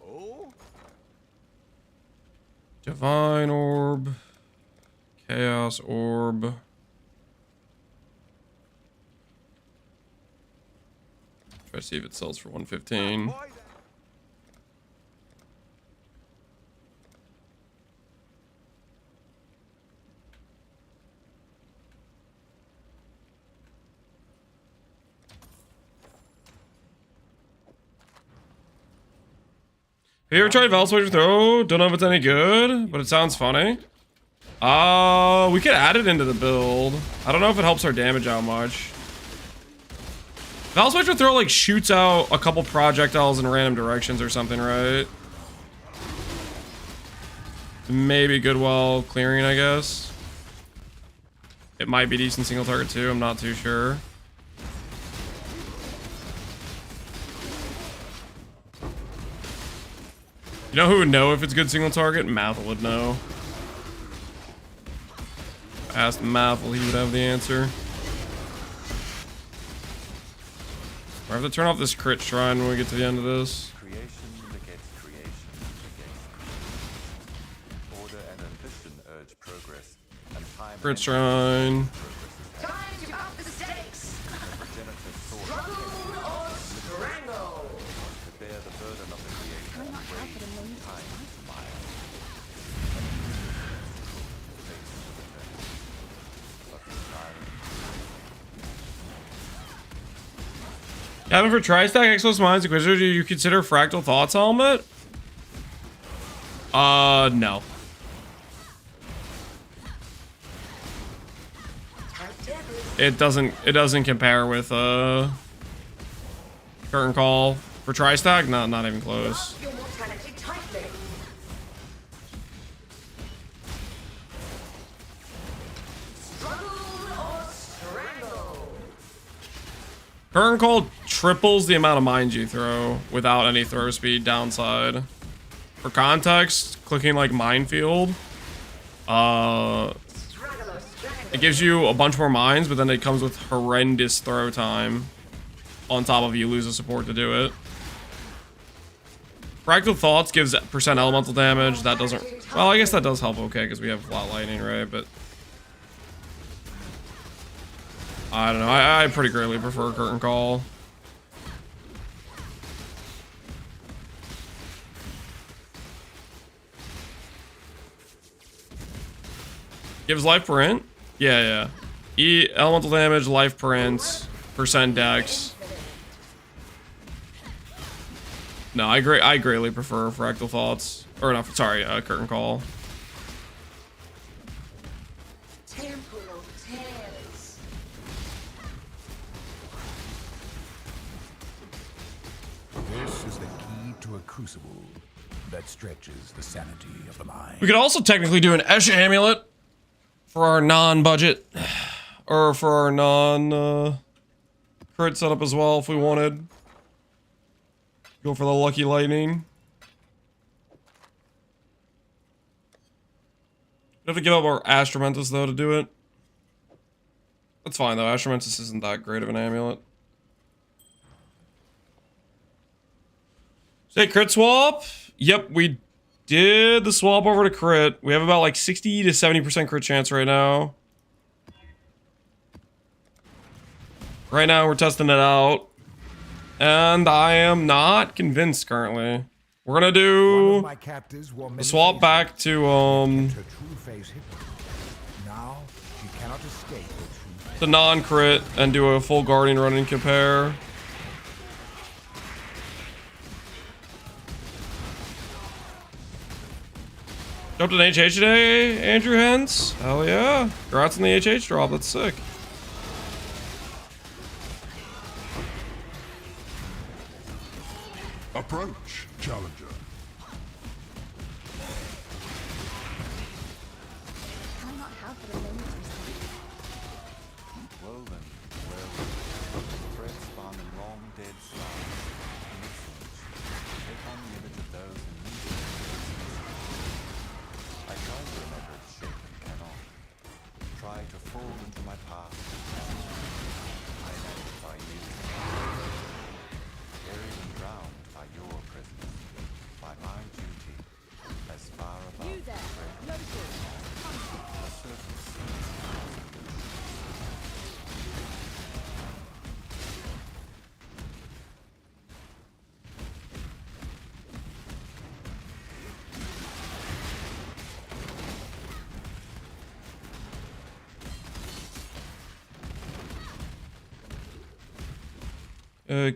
Oh. Divine Orb. Chaos Orb. Try to see if it sells for 115. Ahoy there. Have you ever tried Vaal Switcher Throw? Don't know if it's any good, but it sounds funny. We could add it into the build. I don't know if it helps our damage out much. Vaal Switcher Throw like shoots out a couple projectiles in random directions or something, right? Maybe good while clearing, I guess. It might be decent single target too, I'm not too sure. You know who would know if it's good single target? Mathel would know. Ask Mathel, he would have the answer. I have to turn off this crit shrine when we get to the end of this. Creation begets creation begets creation. Order and ambition urge progress, and time Crit shrine. Time to up the stakes. regenerative thought Struggle or strangle. to bear the burden of the creation and wage time smile. Face to the fence, but the silence. Having for Tri-Stack, Exos Minds, Inquisitor, do you consider Fractal Thoughts helmet? No. It doesn't compare with Curtain Call. For Tri-Stack? No, not even close. Your mortality tightly. Struggle or strangle. Curtain Call triples the amount of mines you throw without any throw speed downside. For context, clicking like Minefield, Struggle or strangle. it gives you a bunch more mines, but then it comes with horrendous throw time on top of you lose a support to do it. Fractal Thoughts gives percent elemental damage. That doesn't... Well, I guess that does help okay, because we have Flat Lightning, right? But... I don't know. I pretty greatly prefer Curtain Call. Gives life per int? Yeah. Elemental damage, life per int, percent dex. No, I greatly prefer Fractal Thoughts. Or no, sorry, Curtain Call. Temporal tears. This is the key to a crucible that stretches the sanity of the mind. We could also technically do an Esha Amulet for our non-budget. Or for our non-crit setup as well if we wanted. Go for the Lucky Lightning. We have to give up our Astromentus though to do it. That's fine though, Astromentus isn't that great of an amulet. Say crit swap? Yep, we did the swap over to crit. We have about like 60 to 70% crit chance right now. Right now we're testing it out. And I am not convinced currently. We're gonna do the swap back to the non-crit and do a full Guardian run and compare. Jumped an HH today, Andrew Hens? Hell yeah. Congrats on the HH drop, that's sick. Approach, challenger. Can I not have the moment to Woven, thread spun in long dead stars. Take on the image of those in need. I try to remember its shape and cannot. Try to fall into my path. I magnify you. Buried and drowned by your presence, by my duty, as far above You there, local. the surface.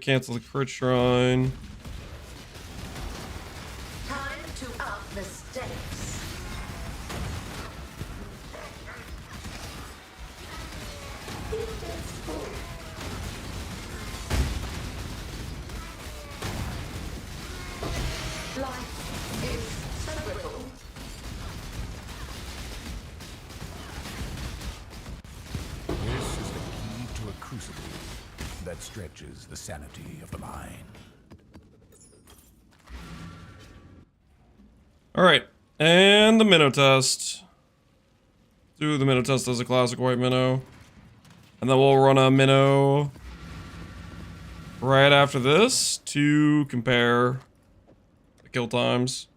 Cancel the crit shrine. Time to up the stakes. Invincible. Life is so brittle. This is the key to a crucible that stretches the sanity of the mind. Alright, and the minnow test. Do the minnow test as a classic white minnow. And then we'll run a minnow right after this to compare the kill times.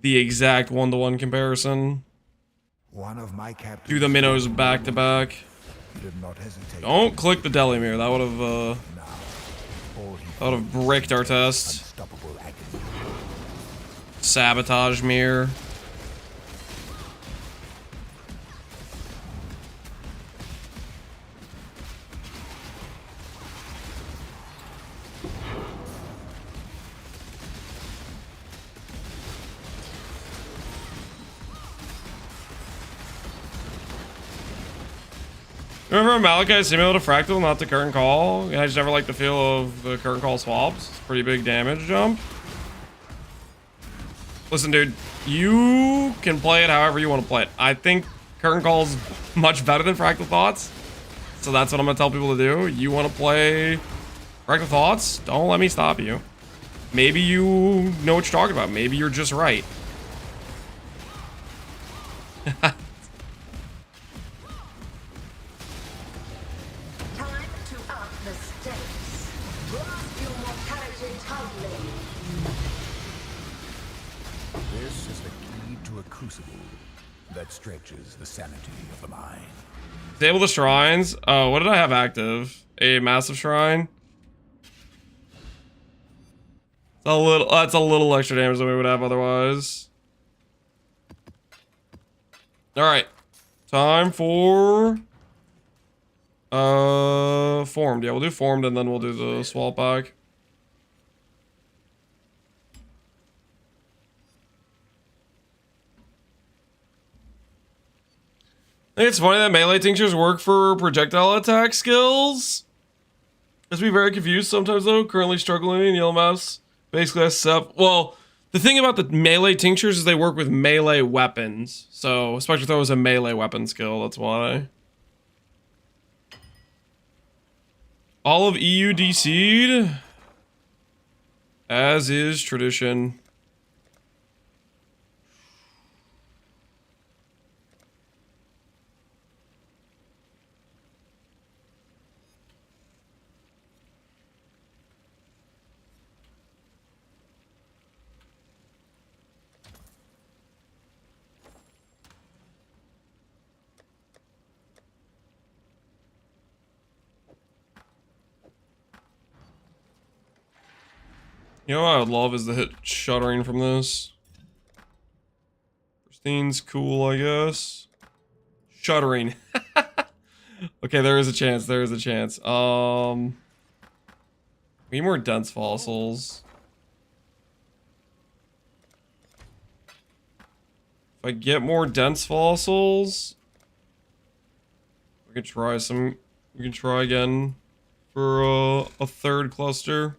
The exact 1-to-1 comparison. One of my captains. Do the minnows back to back. Did not hesitate. Don't click the deli mirror. That would have bricked our test. Unstoppable agony. Sabotage mirror. Remember Malachi simulated a fractal, not the current call? I just never liked the feel of the current call swaps. It's a pretty big damage jump. Listen, dude, you can play it however you want to play it. I think current call is much better than Fractal Thoughts. So that's what I'm going to tell people to do. You want to play Fractal Thoughts? Don't let me stop you. Maybe you know what you're talking about. Maybe you're just right. This is the key to a crucible that stretches the sanity of the mind. Disable the shrines. Oh, what did I have active? A massive shrine. That's a little extra damage than we would have otherwise. All right, time for formed. Yeah, we'll do formed and then we'll do the swap back. I think it's funny that melee tinctures work for projectile attack skills. Just be very confused sometimes though. Currently struggling in yellow mouse. Basically, that's up. Well, the thing about the melee tinctures is they work with melee weapons. So, Spectre Throw is a melee weapon skill. That's why. All of EU DC'd. As is tradition. You know what I would love is the hit Shuddering from this. Pristine's cool, I guess. Shuddering. Okay, there is a chance. There is a chance. We need more dense fossils. If I get more dense fossils, we can try some. We can try again for a third cluster.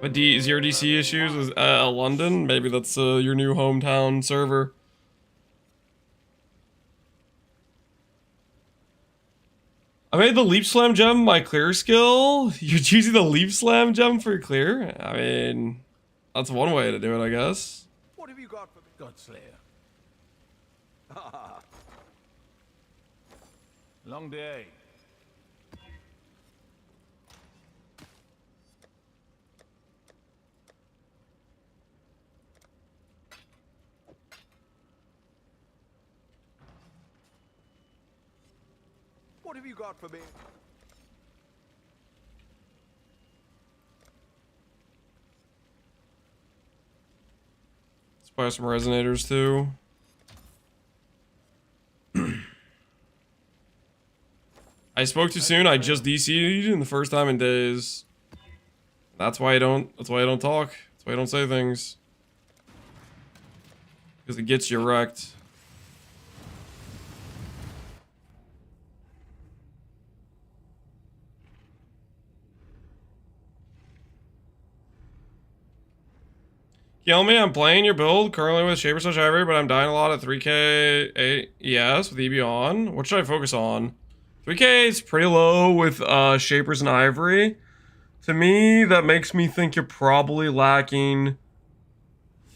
But zero DC issues with London? Maybe that's your new hometown server. I made the Leech Slam gem my clear skill. You're choosing the Leech Slam gem for clear? I mean, that's one way to do it, I guess. What have you got for me? Godslayer. Long day. What have you got for me? Let's buy some resonators too. I spoke too soon. I just DC'd in the first time in days. That's why I don't. That's why I don't talk. That's why I don't say things. Because it gets you wrecked. Kill me, I'm playing your build currently with Shaper Slash Ivory, but I'm dying a lot at 3k ES with EB on. What should I focus on? 3K is pretty low with Shapers and Ivory. To me, that makes me think you're probably lacking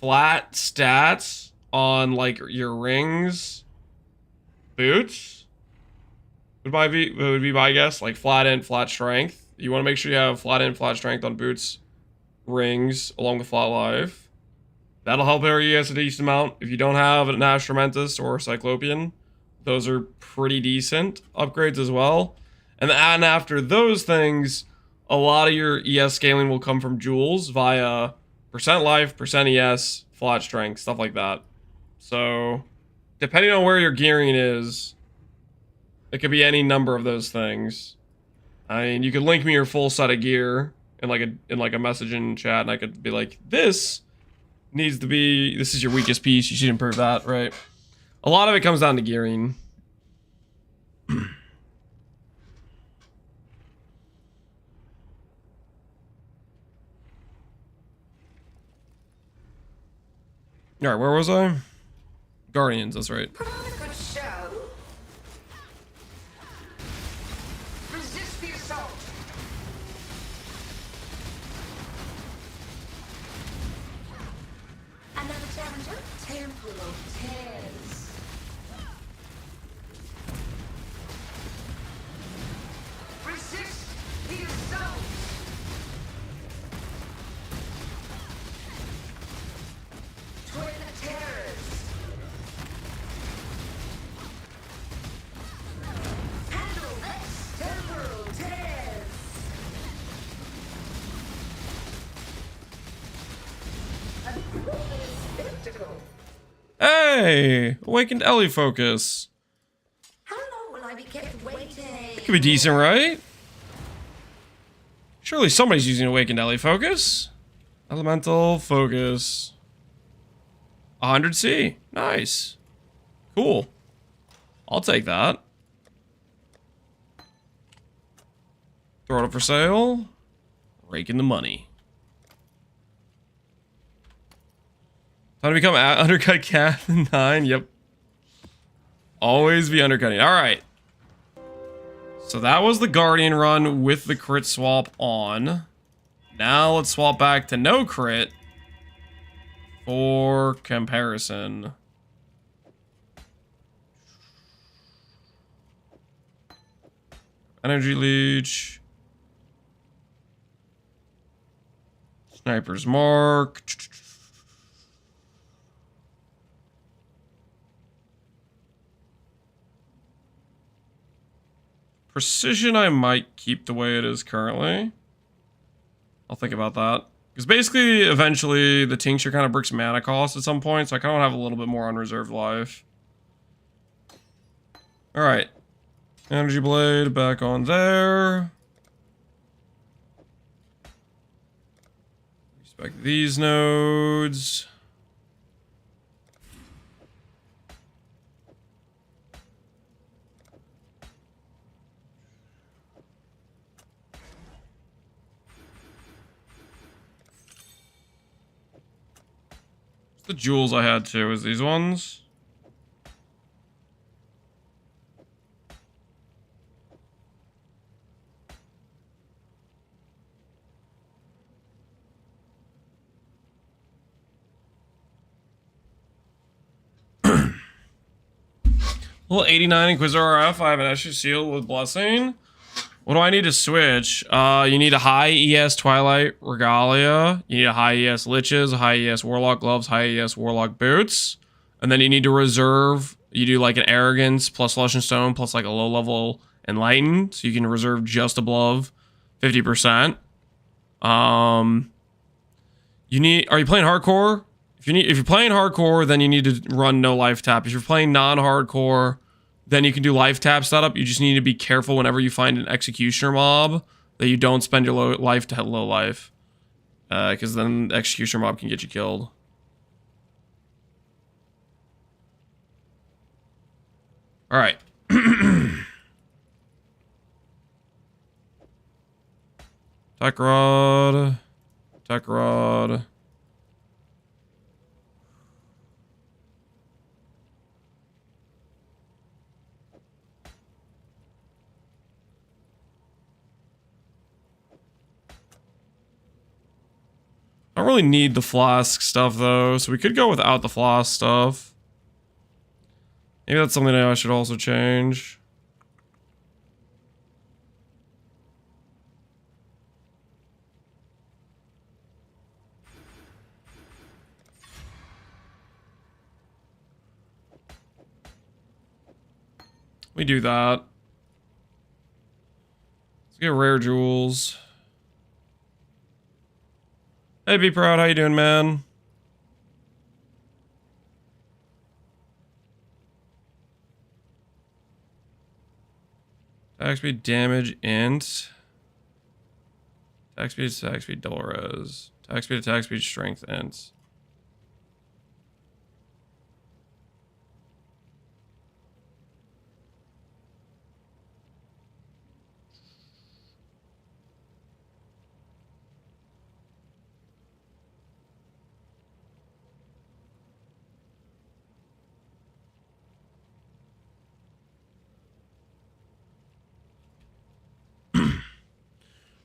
flat stats on like your rings, boots. Would be my guess, like flat int, flat strength. You want to make sure you have flat int, flat strength on boots, rings, along with flat life. That'll help area ES a decent amount. If you don't have an Astromentus or a Cyclopean, those are pretty decent upgrades as well. And after those things, a lot of your ES scaling will come from jewels via percent life, percent ES, flat strength, stuff like that. So, depending on where your gearing is, it could be any number of those things. I mean, you could link me your full set of gear in like a message in chat, and I could be like, this is your weakest piece. You should improve that, right? A lot of it comes down to gearing. Alright, where was I? Guardians, that's right. Put on a good show. Resist the assault. Another challenger? Temple of Tears. Resist the assault. Twin terrors. Handle this temporal tears. A glorious spectacle. Hey! Awakened Ellie focus. How long will I be kept waiting? Could be decent, right? Surely somebody's using Awakened Ellie focus. Elemental focus. 100C. Nice. Cool. I'll take that. Throw it up for sale. Raking the money. Time to become undercut cat 9. Yep. Always be undercutting. Alright. So that was the Guardian run with the crit swap on. Now let's swap back to no crit for comparison. Energy Leech. Sniper's Mark. Precision I might keep the way it is currently. I'll think about that. Because basically, eventually, the Tincture kind of bricks mana cost at some point, so I kind of want to have a little bit more unreserved life. Alright. Energy Blade back on there. Respect these nodes. The jewels I had too is these ones. Little 89 Inquisitor RF. I have an Escher Seal with Blessing. What do I need to switch? You need a high ES Twilight Regalia. You need a high ES Liches, a high ES Warlock Gloves, high ES Warlock Boots. And then you need to reserve, you do like an Arrogance plus Flesh and Stone plus like a low level Enlighten. So you can reserve just above 50%. Are you playing hardcore? If you're playing hardcore, then you need to run no life tap. If you're playing non-hardcore, then you can do life tap setup. You just need to be careful whenever you find an executioner mob that you don't spend your low life to low life. Because then the executioner mob can get you killed. Alright. Tech Rod. Tech Rod. I don't really need the flask stuff though, so we could go without the flask stuff. Maybe that's something that I should also change. We do that. Let's get rare jewels. Hey, Be Proud, how you doing, man? Attack speed, damage, int. Attack speed, double res. Attack speed, strength, int.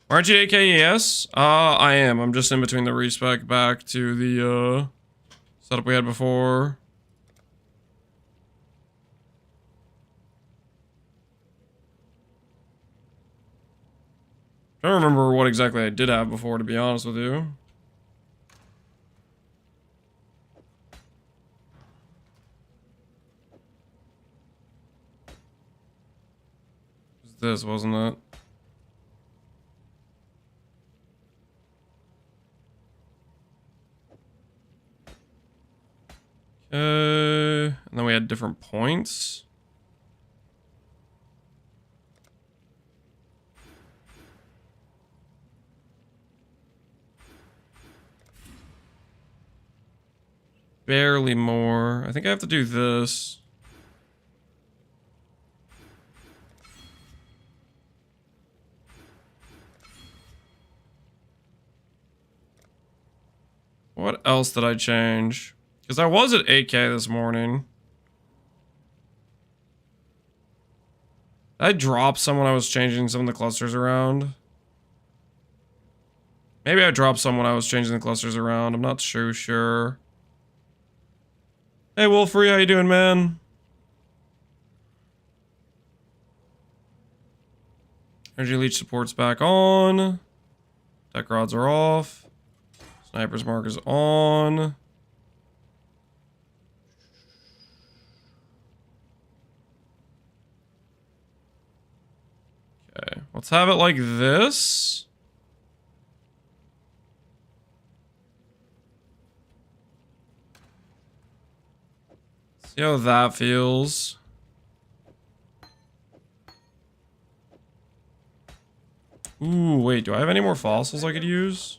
Aren't you AKES? I am. I'm just in between the respec back to the setup we had before. I don't remember what exactly I did have before, to be honest with you. It was this, wasn't it? And then we had different points. Barely more. I think I have to do this. What else did I change? Because I was at 8K this morning. Did I drop some when I was changing some of the clusters around? Maybe I dropped some when I was changing the clusters around. I'm not so sure. Hey, Wolfrey, how you doing, man? Energy Leech support's back on. Tech rods are off. Sniper's mark is on. Okay, let's have it like this. See how that feels. Ooh, wait, do I have any more fossils I could use?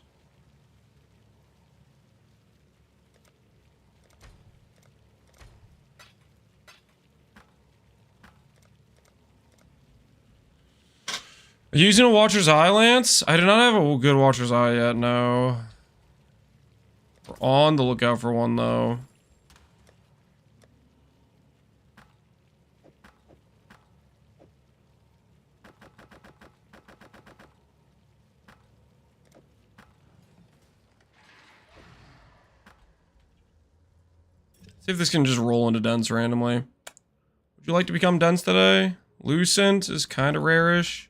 Are you using a Watcher's Eye, Lance? I do not have a good Watcher's Eye yet, no. We're on the lookout for one, though. See if this can just roll into dense randomly. Would you like to become dense today? Lucent is kind of rare-ish.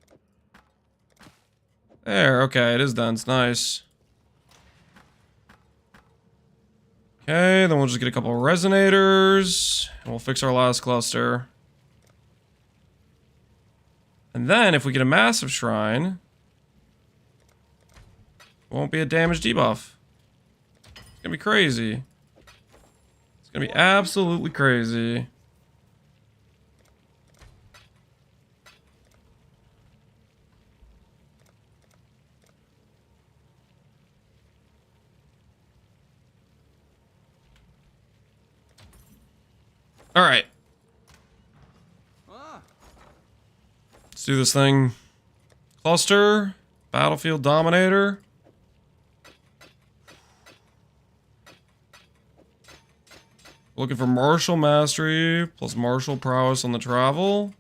There, okay, it is dense. Nice. Okay, then we'll just get a couple of resonators, and we'll fix our last cluster. And then, if we get a massive shrine, it won't be a damage debuff. It's gonna be crazy. It's gonna be absolutely crazy. All right. Let's do this thing. Cluster, Battlefield Dominator. Looking for martial mastery plus martial prowess on the travel.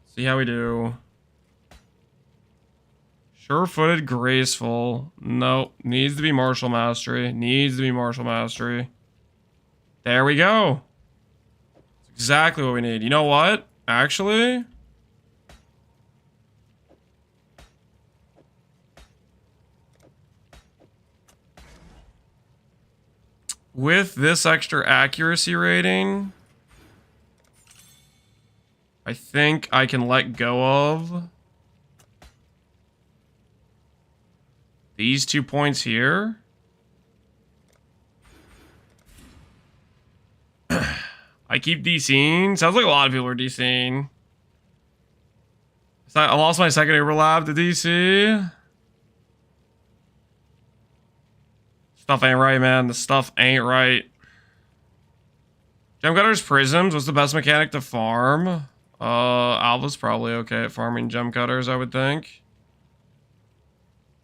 See how we do. Sure-footed, graceful. Nope. Needs to be martial mastery. Needs to be martial mastery. There we go. That's exactly what we need. You know what? Actually, with this extra accuracy rating, I think I can let go of these 2 points here. I keep DCing. Sounds like a lot of people are DCing. I lost my second overlap to DC. Stuff ain't right, man. The stuff ain't right. Gem cutters, prisms. What's the best mechanic to farm? Alva's probably okay at farming gem cutters, I would think.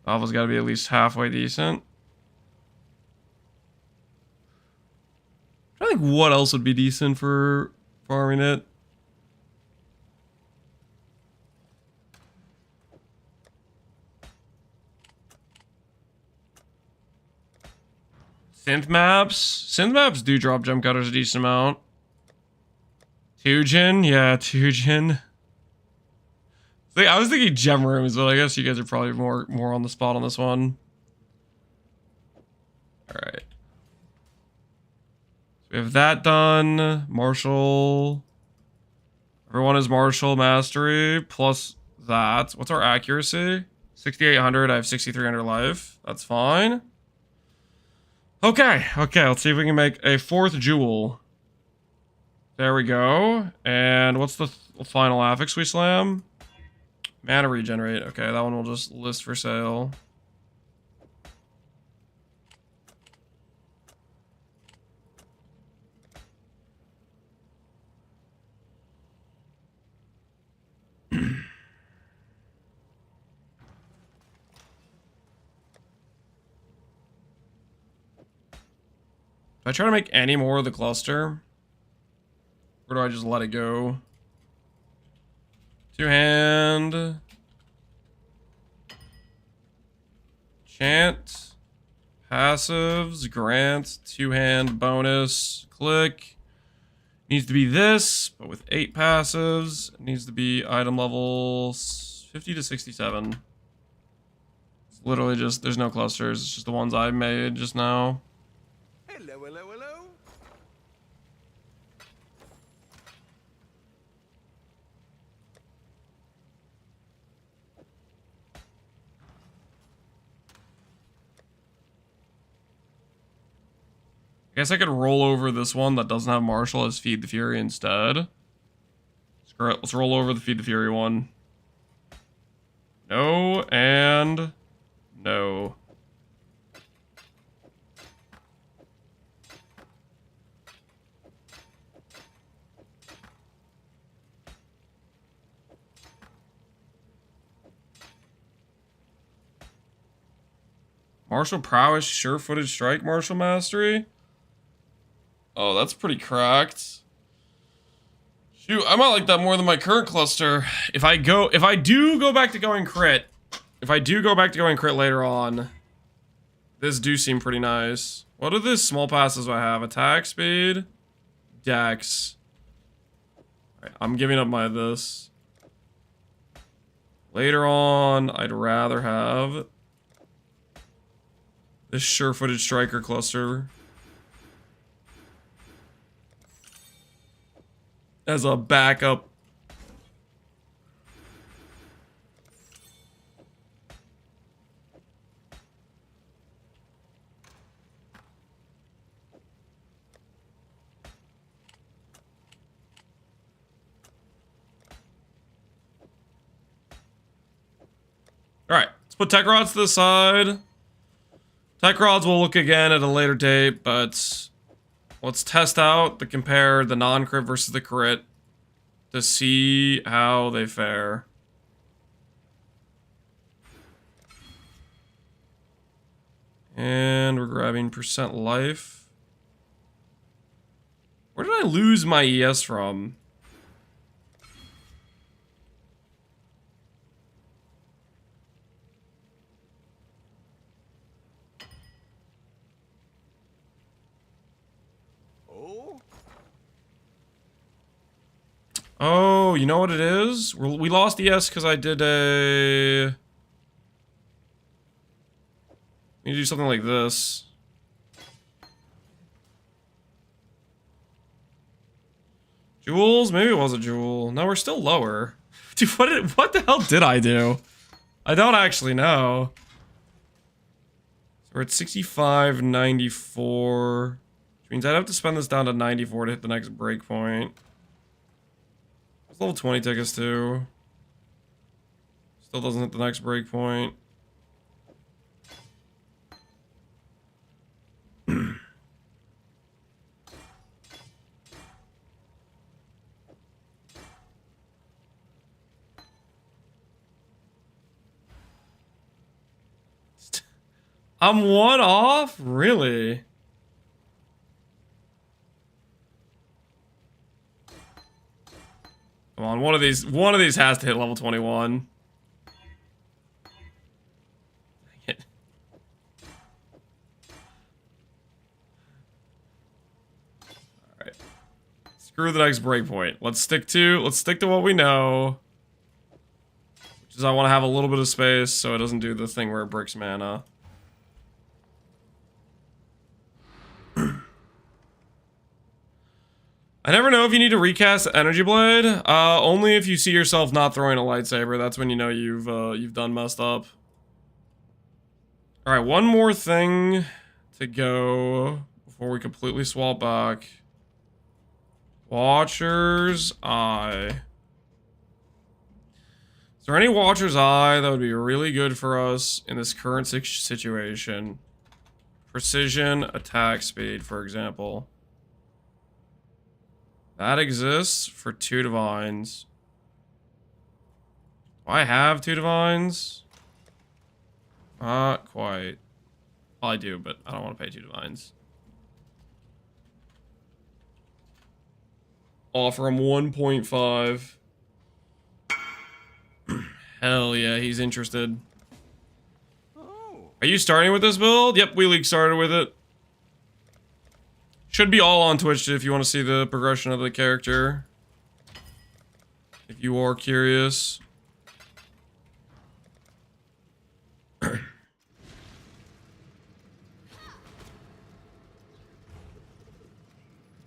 Alva's got to be at least halfway decent. I think what else would be decent for farming it. Synth maps. Synth maps do drop gem cutters a decent amount. Tujin, yeah, Tujin. I was thinking gem rooms, but I guess you guys are probably more on the spot on this one. All right. So we have that done. Martial. Everyone is martial mastery plus that. What's our accuracy? 6,800. I have 6,300 life. That's fine. Okay. Let's see if we can make a 4th jewel. There we go. And what's the final affix we slam? Mana regenerate. Okay, that one will just list for sale. Do I try to make any more of the cluster? Or do I just let it go? 2-hand. Chant. Passives. Grant. 2-hand bonus. Click. Needs to be this, but with 8 passives. It needs to be item levels 50 to 67. It's literally just, there's no clusters. It's just the ones I made just now. Hello, hello, hello. I guess I could roll over this one that doesn't have Marshall as Feed the Fury instead. Screw it. Let's roll over the Feed the Fury one. No, and no. Martial prowess, sure-footed strike, martial mastery. Oh, that's pretty cracked. Shoot, I might like that more than my current cluster. If I do go back to going crit later on, this do seem pretty nice. What are the small passes I have? Attack speed, dex. Alright, I'm giving up my this. Later on, I'd rather have this sure-footed striker cluster as a backup. Alright, let's put tech rods to the side. Tech rods will look again at a later date, but let's test out compare the non-crit versus the crit to see how they fare. And we're grabbing percent life. Where did I lose my ES from? Oh, you know what it is? We lost ES because I did a... We need to do something like this. Jewels? Maybe it was a jewel. No, we're still lower. Dude, what the hell did I do? I don't actually know. So we're at 65, 94. Which means I'd have to spend this down to 94 to hit the next breakpoint. It's level 20 take us to. Still doesn't hit the next breakpoint. I'm one off? Really? Come on, one of these has to hit level 21. Dang it. Alright. Screw the next breakpoint. Let's stick to what we know. Which is I want to have a little bit of space so it doesn't do the thing where it breaks mana. I never know if you need to recast Energy Blade. Only if you see yourself not throwing a lightsaber. That's when you know you've done messed up. All right, one more thing to go before we completely swap back. Watcher's Eye. Is there any Watcher's Eye that would be really good for us in this current situation? Precision, attack speed, for example. That exists for 2 divines. Do I have 2 divines? Not quite. Well, I do, but I don't want to pay 2 divines. Offer him 1.5. Hell yeah, he's interested. Are you starting with this build? Yep, we started with it. Should be all on Twitch if you want to see the progression of the character. If you are curious.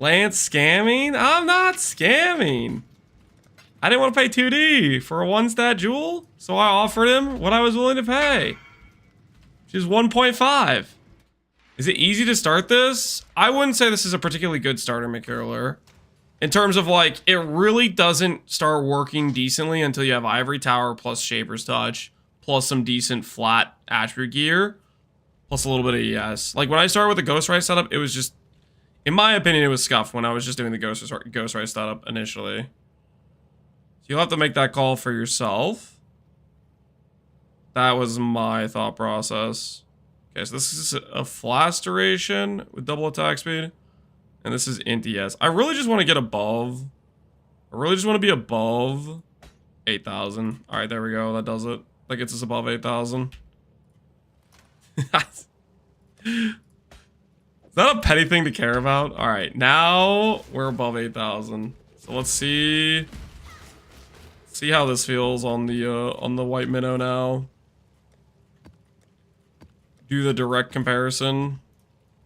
Lance scamming? I'm not scamming. I didn't want to pay 2D for a 1-stat jewel, so I offered him what I was willing to pay. Which is 1.5. Is it easy to start this? I wouldn't say this is a particularly good starter Mikurler. In terms of like, it really doesn't start working decently until you have Ivory Tower plus Shaper's Touch, plus some decent flat attribute gear, plus a little bit of ES. Like when I started with the Ghostwrite setup, it was just, in my opinion, it was scuffed when I was just doing the Ghostwrite setup initially. So you'll have to make that call for yourself. That was my thought process. Okay, so this is a flash duration with double attack speed. And this is int ES. I really just want to get above. I really just want to be above 8,000. Alright, there we go. That does it. That gets us above 8,000. Is that a petty thing to care about? Alright, now we're above 8,000. So let's see. See how this feels on the white minnow now. Do the direct comparison.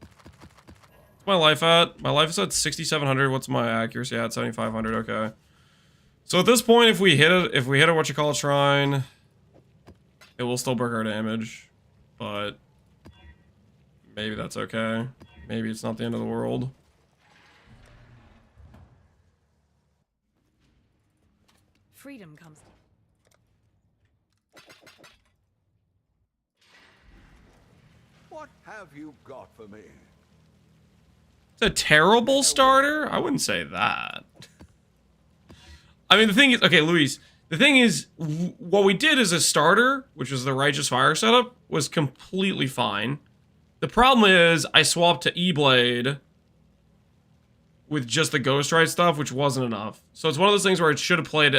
What's my life at? My life is at 6,700. What's my accuracy at? 7,500. Okay. So at this point, if we hit a shrine, it will still break our damage, but maybe that's okay. Maybe it's not the end of the world. Freedom comes. What have you got for me? It's a terrible starter? I wouldn't say that. I mean, the thing is, okay, Luis, the thing is, what we did as a starter, which was the Righteous Fire setup, was completely fine. The problem is, I swapped to E-Blade with just the Ghostwrite stuff, which wasn't enough. So it's one of those things where I should have played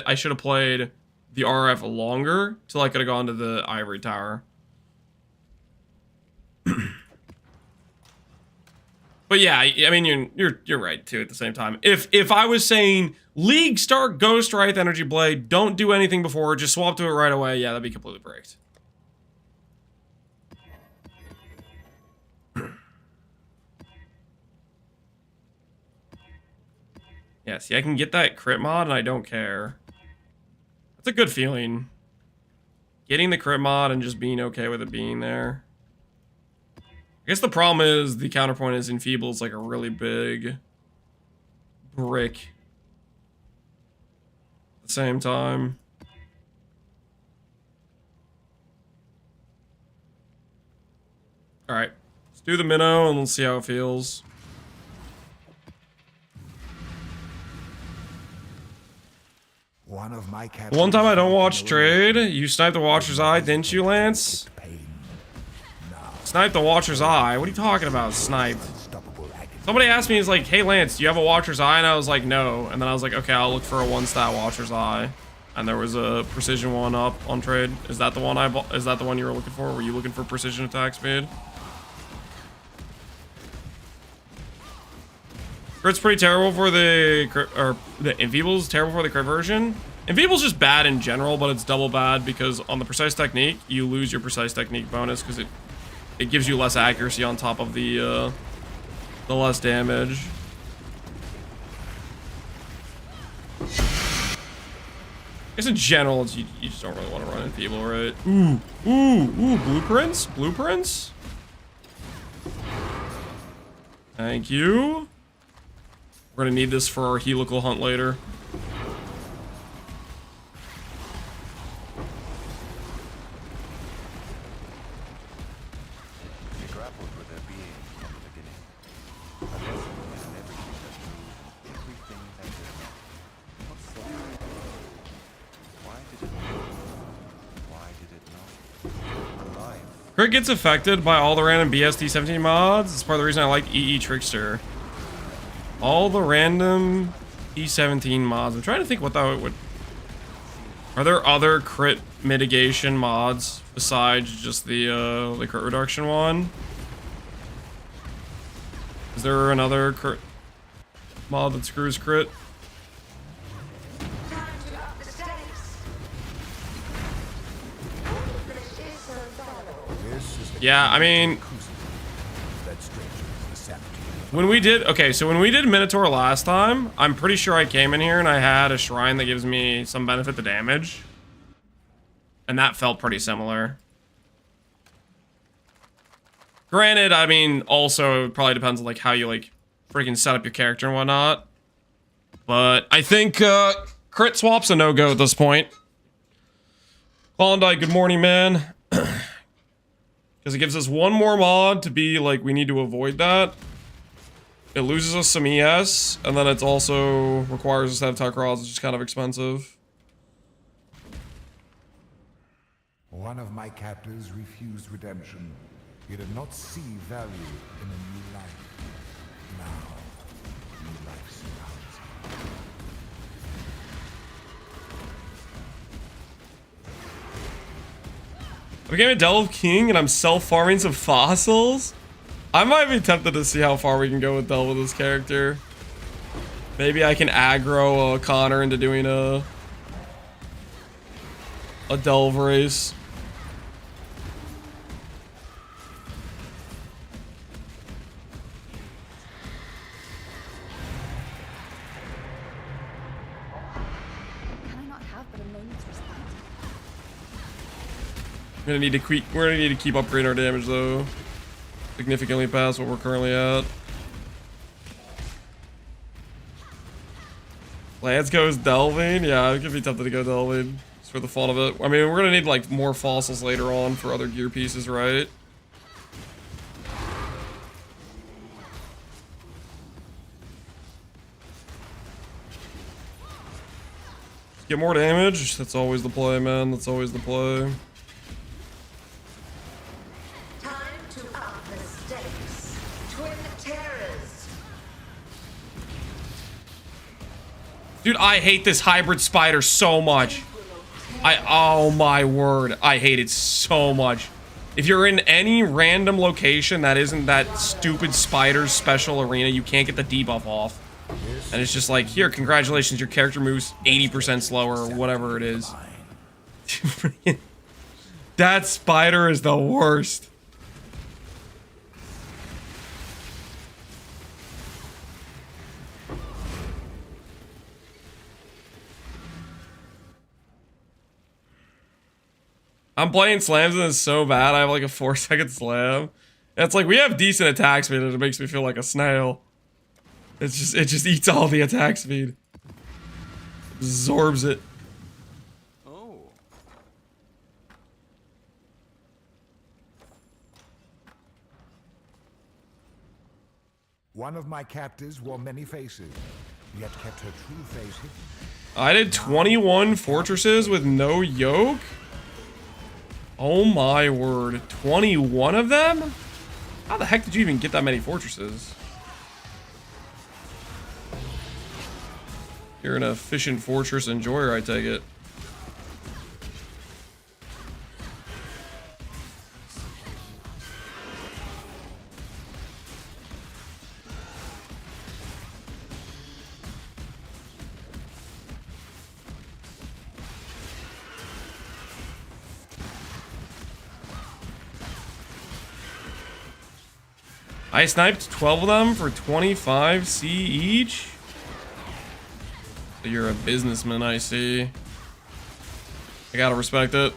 the RF longer till I could have gone to the Ivory Tower. But yeah, I mean, you're right too. At the same time, if I was saying League start Ghost Wraith Energy Blade, don't do anything before, just swap to it right away. Yeah, that'd be completely bricked. Yeah, see, I can get that crit mod and I don't care. That's a good feeling. Getting the crit mod and just being okay with it being there. I guess the problem is the counterpoint is Enfeeble's like a really big brick. At the same time. Alright. Let's do the minnow and let's see how it feels. One time I don't watch trade. You sniped the Watcher's Eye, didn't you, Lance? Sniped the Watcher's Eye? What are you talking about, sniped? Somebody asked me, he's like, hey Lance, do you have a Watcher's Eye? And I was like, no. And then I was like, okay, I'll look for a 1-stat Watcher's Eye. And there was a precision one up on trade. Is that the one I bought? Is that the one you were looking for? Were you looking for precision attack speed? Crit's pretty terrible for the crit, or the Enfeeble's terrible for the crit version. Enfeeble's just bad in general, but it's double bad because on the precise technique, you lose your precise technique bonus because it gives you less accuracy on top of the less damage. I guess in general, it's, you just don't really want to run Enfeeble, right? Ooh, blueprints? Blueprints? Thank you. We're gonna need this for our helical hunt later. They grappled with their being from the beginning. A lesson in everything that moved, everything that did not. What's so hard? Why did it move? Why did it not? Alive. Crit gets affected by all the random BSD17 mods. It's part of the reason I like EE Trickster. All the random E17 mods. I'm trying to think what that would... Are there other crit mitigation mods besides just the crit reduction one? Is there another crit mod that screws crit? Time to up the stakes. Finish is unfollow. Yeah, I mean... When we did, okay, so when we did Minotaur last time, I'm pretty sure I came in here and I had a shrine that gives me some benefit to damage. And that felt pretty similar. Granted, I mean, also, it probably depends on, like, how you, like, freaking set up your character and whatnot. But I think, crit swap's a no-go at this point. Klondike, good morning, man. Because it gives us one more mod to be, like, we need to avoid that. It loses us some ES, and then it also requires us to have tech rods, which is kind of expensive. One of my captors refused redemption. He did not see value in a new life. Now, new life surrounds him. I became a Delve King, and I'm self-farming some fossils? I might be tempted to see how far we can go with Delve with this character. Maybe I can aggro Connor into doing a Delve race. Can I not have but a moment's respite? We're gonna need to keep upgrading our damage though. Significantly past what we're currently at. Lance goes delving? Yeah, I could be tempted to go delving. Just for the fun of it. I mean, we're gonna need like more fossils later on for other gear pieces, right? Get more damage. That's always the play, man. That's always the play. Dude, I hate this hybrid spider so much. Oh my word. I hate it so much. If you're in any random location that isn't that stupid spider's special arena, you can't get the debuff off. And it's just like, here, congratulations, your character moves 80% slower or whatever it is. That spider is the worst. I'm playing slams and it's so bad. I have like a 4-second slam. And it's like we have decent attack speed and it makes me feel like a snail. It just eats all the attack speed. Absorbs it. Oh. One of my captives wore many faces, yet kept her true face hidden. I did 21 fortresses with no yoke? Oh my word. 21 of them? How the heck did you even get that many fortresses? You're an efficient fortress enjoyer, I take it. I sniped 12 of them for 25 C each. So you're a businessman, I see. I gotta respect it.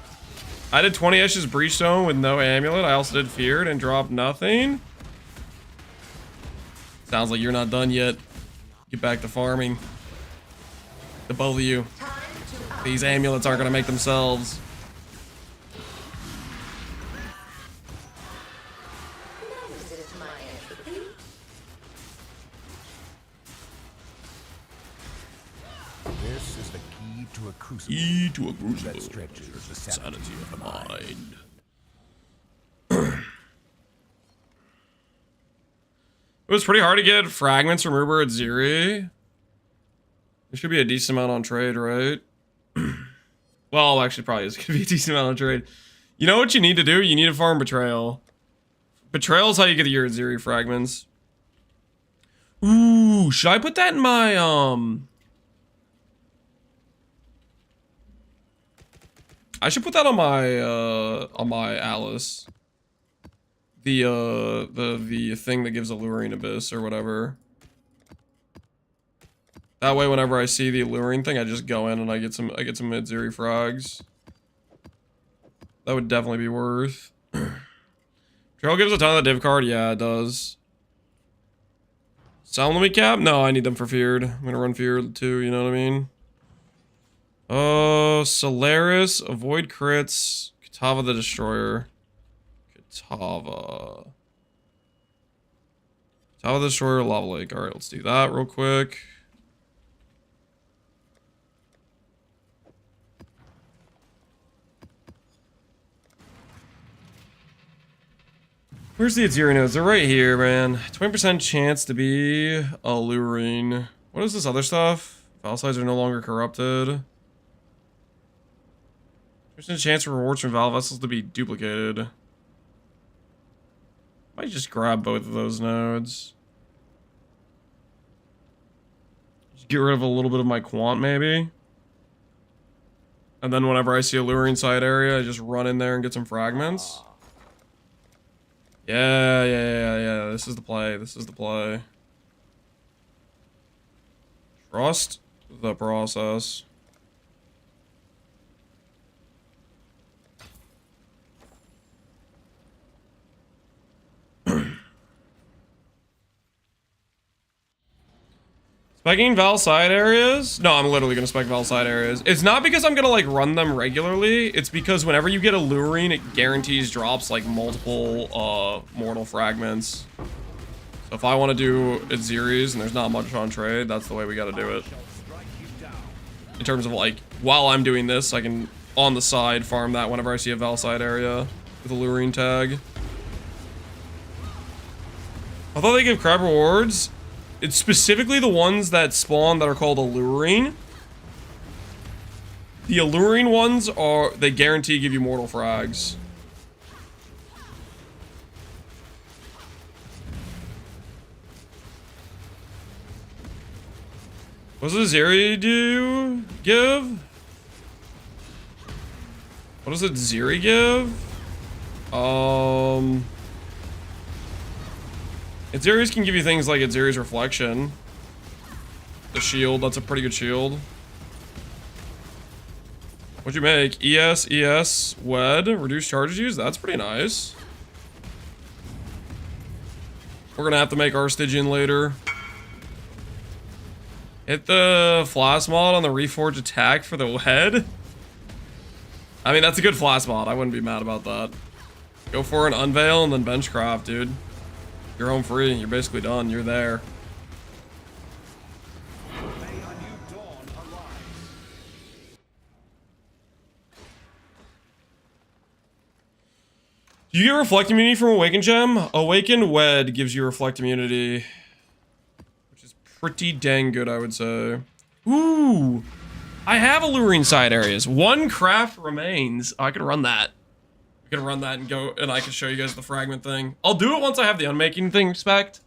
I did 20 Ashes Breachstone with no amulet. I also did Feared and dropped nothing. Sounds like you're not done yet. Get back to farming. The both of you. These amulets aren't gonna make themselves. This is the key to a crucible. Key to a crucible that stretches the sanity of the mind. It was pretty hard to get fragments from Uber at Ziri. There should be a decent amount on trade, right? Well, actually, probably is gonna be a decent amount on trade. You know what you need to do? You need to farm Betrayal. Betrayal is how you get your Ziri fragments. Ooh, should I put that in my I should put that on my Alice. The thing that gives Alluring Abyss or whatever. That way, whenever I see the Alluring thing, I just go in and I get some mid-Ziri frags. That would definitely be worth. Trail gives a ton of the div card. Yeah, it does. Sound Limit Cap? No, I need them for Feared. I'm gonna run Feared too. You know what I mean? Solaris, avoid crits, Katava the Destroyer. Katava the Destroyer, Lava Lake. Alright, let's do that real quick. Where's the Aziri nodes? They're right here, man. 20% chance to be Alluring. What is this other stuff? Vaal sides are no longer corrupted. 20% chance for rewards from Vaal vessels to be duplicated. Might just grab both of those nodes. Just get rid of a little bit of my quant, maybe. And then whenever I see a Alluring side area, I just run in there and get some fragments. Yeah. This is the play. This is the play. Trust the process. Specking Vaal side areas? No, I'm literally gonna spec Vaal side areas. It's not because I'm gonna like run them regularly. It's because whenever you get Alluring, it guarantees drops like multiple mortal fragments. So if I want to do Aziri's and there's not much on trade, that's the way we gotta do it. In terms of like, while I'm doing this, I can on the side farm that whenever I see a Vaal side area with Alluring tag. Although they give crab rewards, it's specifically the ones that spawn that are called Alluring. The Alluring ones are, they guarantee give you mortal frags. What does Ziri do? Give? What does it Ziri give? Its Ziri's can give you things like its Ziri's reflection. The shield, that's a pretty good shield. What'd you make? ES, WED, reduce charges used? That's pretty nice. We're gonna have to make our Stygian later. Hit the Flask mod on the Reforge attack for the WED. I mean, that's a good Flask mod. I wouldn't be mad about that. Go for an Unveil and then Benchcraft, dude. You're home free. You're basically done. You're there. Do you get Reflect Immunity from Awakened Gem? Awakened WED gives you Reflect Immunity. Which is pretty dang good, I would say. Ooh! I have Alluring side areas. One craft remains. Oh, I could run that. I could run that and go, and I can show you guys the fragment thing. I'll do it once I have the unmaking thing spec'd.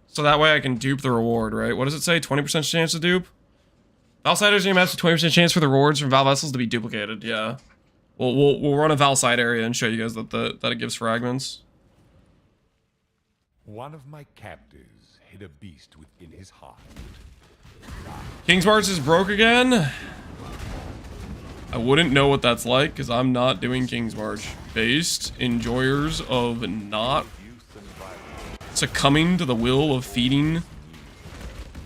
So that way I can dupe the reward, right? What does it say? 20% chance to dupe? Vaal side areas maps a 20% chance for the rewards from Vaal vessels to be duplicated, yeah. We'll run a Vaal side area and show you guys that that it gives fragments. One of my captives hid a beast within his heart. King's March is broke again? I wouldn't know what that's like because I'm not doing King's March. Based enjoyers of not succumbing to the will of feeding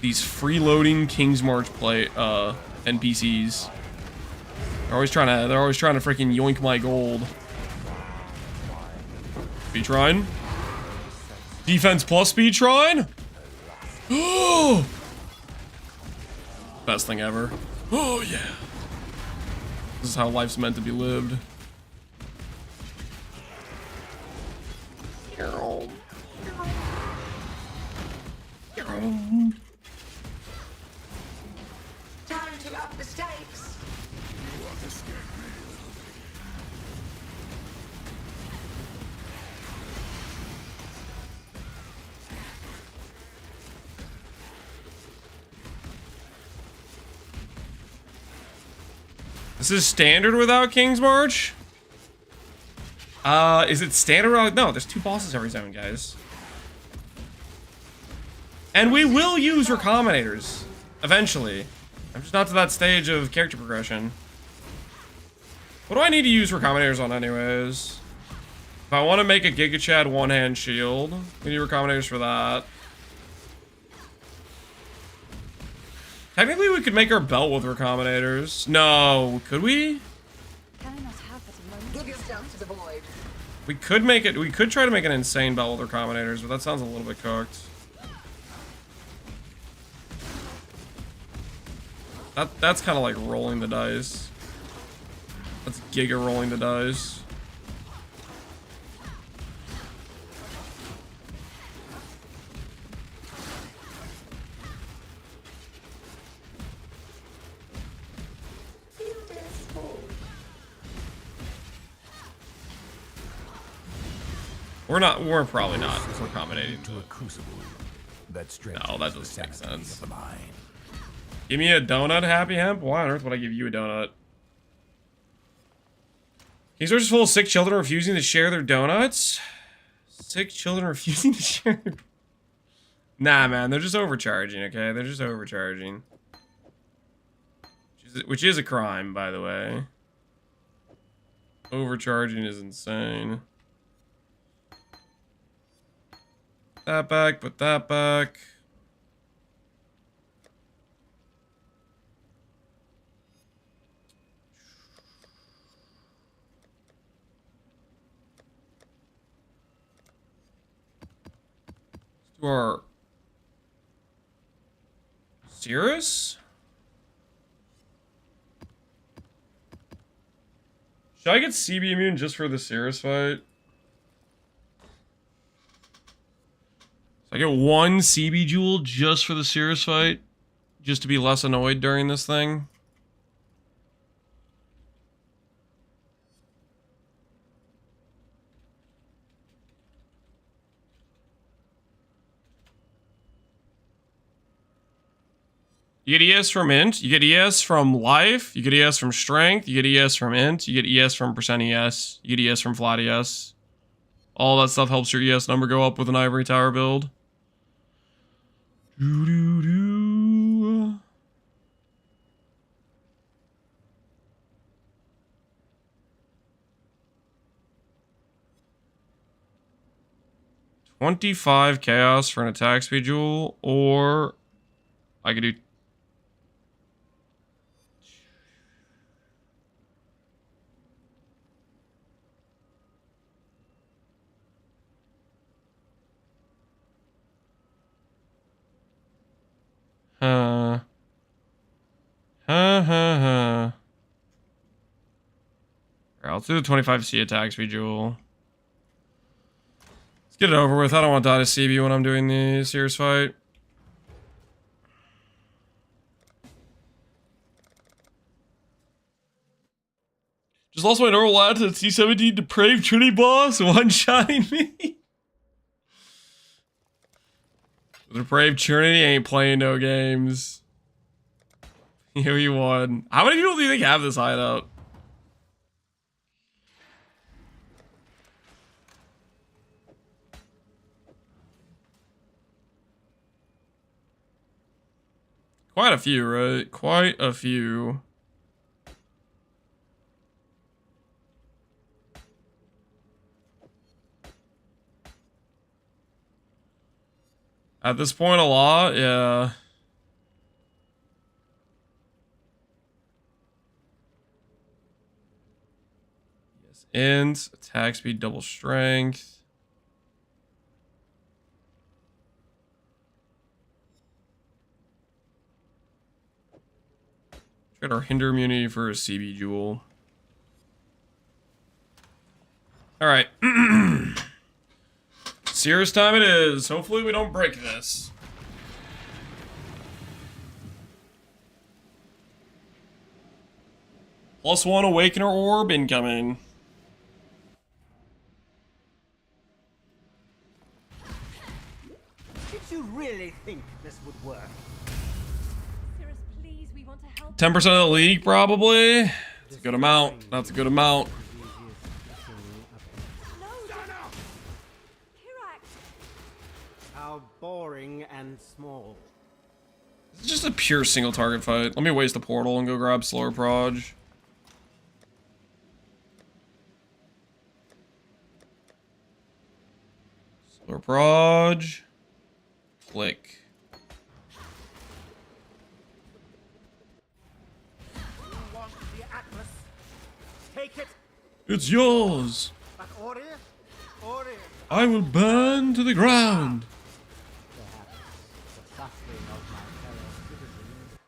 these freeloading King's March NPCs. They're always trying to freaking yoink my gold. Speed Shrine. Defense plus Speed Shrine. Oh, best thing ever. Oh yeah. This is how life's meant to be lived. Time to up the stakes. This is standard without King's March? Is it standard without? No, there's 2 bosses every zone, guys. And we will use Recombinators eventually. I'm just not to that stage of character progression. What do I need to use Recombinators on anyways? If I want to make a Giga Chad one-hand shield, we need Recombinators for that. Technically, we could make our belt with Recombinators. No, could we? Can I not have but a moment? Give yourself to the void. We could make it. We could try to make an insane belt with Recombinators, but that sounds a little bit cooked. That's kind of like rolling the dice. That's Giga rolling the dice. We're probably not accommodating To a crucible that stretches No, that the doesn't make sanity sense. of the mind. Give me a donut, Happy Hemp? Why on earth would I give you a donut? King's March is full of sick children refusing to share their donuts? Sick children refusing to share their... Nah, man, they're just overcharging, okay? They're just overcharging. Which is a crime, by the way. Overcharging is insane. That back, put that back. Let's do our Sirius? Should I get CB immune just for the Sirius fight? So I get 1 CB jewel just for the Sirius fight? Just to be less annoyed during this thing? You get ES from int, you get ES from life, you get ES from strength, you get ES from int, you get ES from percent ES, you get ES from flat ES. All that stuff helps your ES number go up with an ivory tower build. Doo-doo-doo. $25 chaos for an attack speed jewel, or I could do Alright, let's do the 25C attack speed jewel. Let's get it over with. I don't want to die to CB when I'm doing the Sirius fight. Just lost my normal lad to the T17 Depraved Trinity boss, one-shotting me. The Depraved Trinity ain't playing no games. Here you won. How many people do you think have this hideout? Quite a few, right? Quite a few. At this point, a lot, yeah. Yes, int, attack speed, double strength. Got our hinder immunity for a CB jewel. Alright. Serious time it is. Hopefully we don't break this. +1 Awakener Orb incoming. Did you really think this would work? Sirius, please, we want to help. 10% of the league, probably. That's a good amount. That's a good amount. How boring and small. It's just a pure single target fight. Let me waste the portal and go grab slower proj. Slower proj. Click. You want the Atlas? Take it. It's yours. But Ori? I will burn to the ground. Perhaps the suffering of my fellow citizens.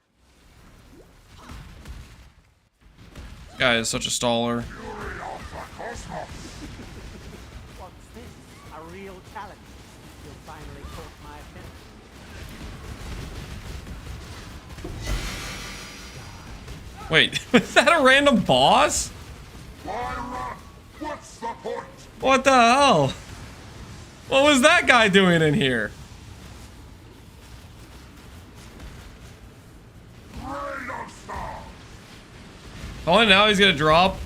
This guy is such a staller. What's this? A real challenge. You finally caught my attention. Wait, was that a random boss? What's the point? What the hell? What was that guy doing in here? Oh, now he's gonna drop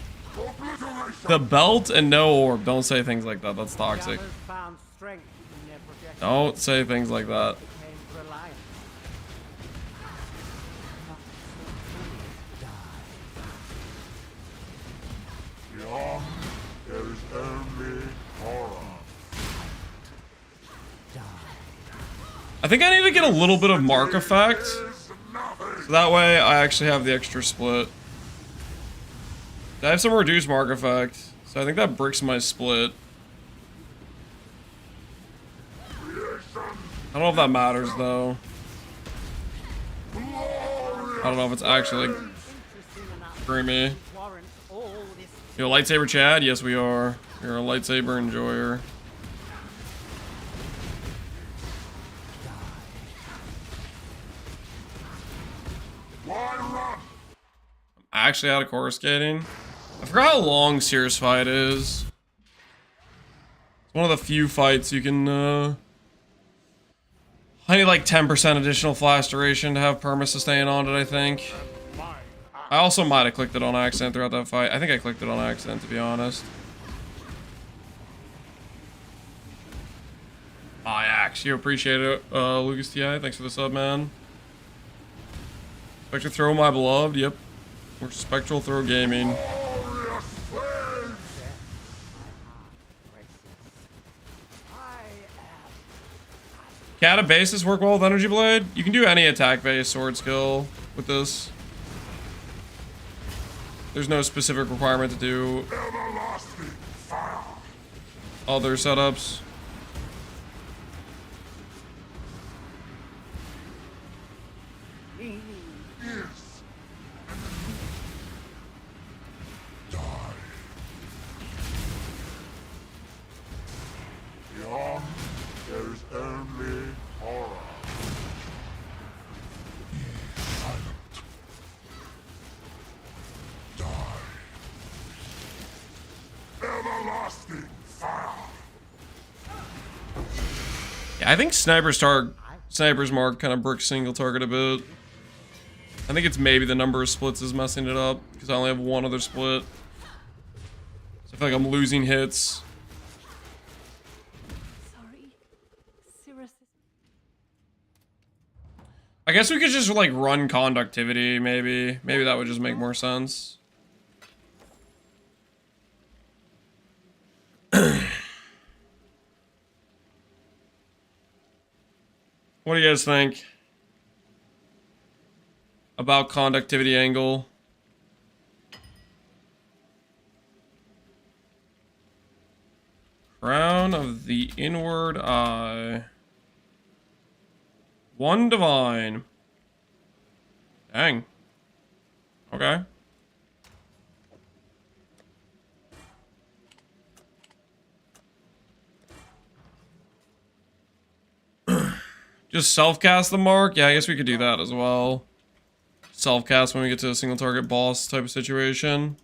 the belt and no orb. Don't say things like that. That's toxic. Others found strength in their projections. Don't say things like that. Became reliant. Beyond, there is only horror. I think I need to get a little bit of mark effect. So that way I actually have the extra split. I have some reduced mark effect. So I think that bricks my split. I don't know if that matters though. I don't know if it's actually screwing me. Warrant all this. Yo, lightsaber Chad? Yes, we are. You're a lightsaber enjoyer. I'm actually out of coruscating. I forgot how long Sirius fight is. It's one of the few fights you can I need like 10% additional flash duration to have perma sustain on it, I think. I also might have clicked it on accident throughout that fight. I think I clicked it on accident, to be honest. Axe, you appreciate it, Lucas TI. Thanks for the sub, man. Spectral Throw, my beloved. Yep. We're Spectral Throw Gaming. Kata bases work well with Energy Blade. You can do any attack based sword skill with this. There's no specific requirement to do other setups. There's only horror. Die. Everlasting fire. Yeah, I think Sniper's Mark kind of bricks single target a bit. I think it's maybe the number of splits is messing it up because I only have one other split. So I feel like I'm losing hits. Sorry. Sirius. I guess we could just like run conductivity, maybe. Maybe that would just make more sense. What do you guys think about conductivity angle? Crown of the Inward Eye. One divine. Dang. Okay. Just self-cast the mark? Yeah, I guess we could do that as well. Self-cast when we get to a single target boss type of situation.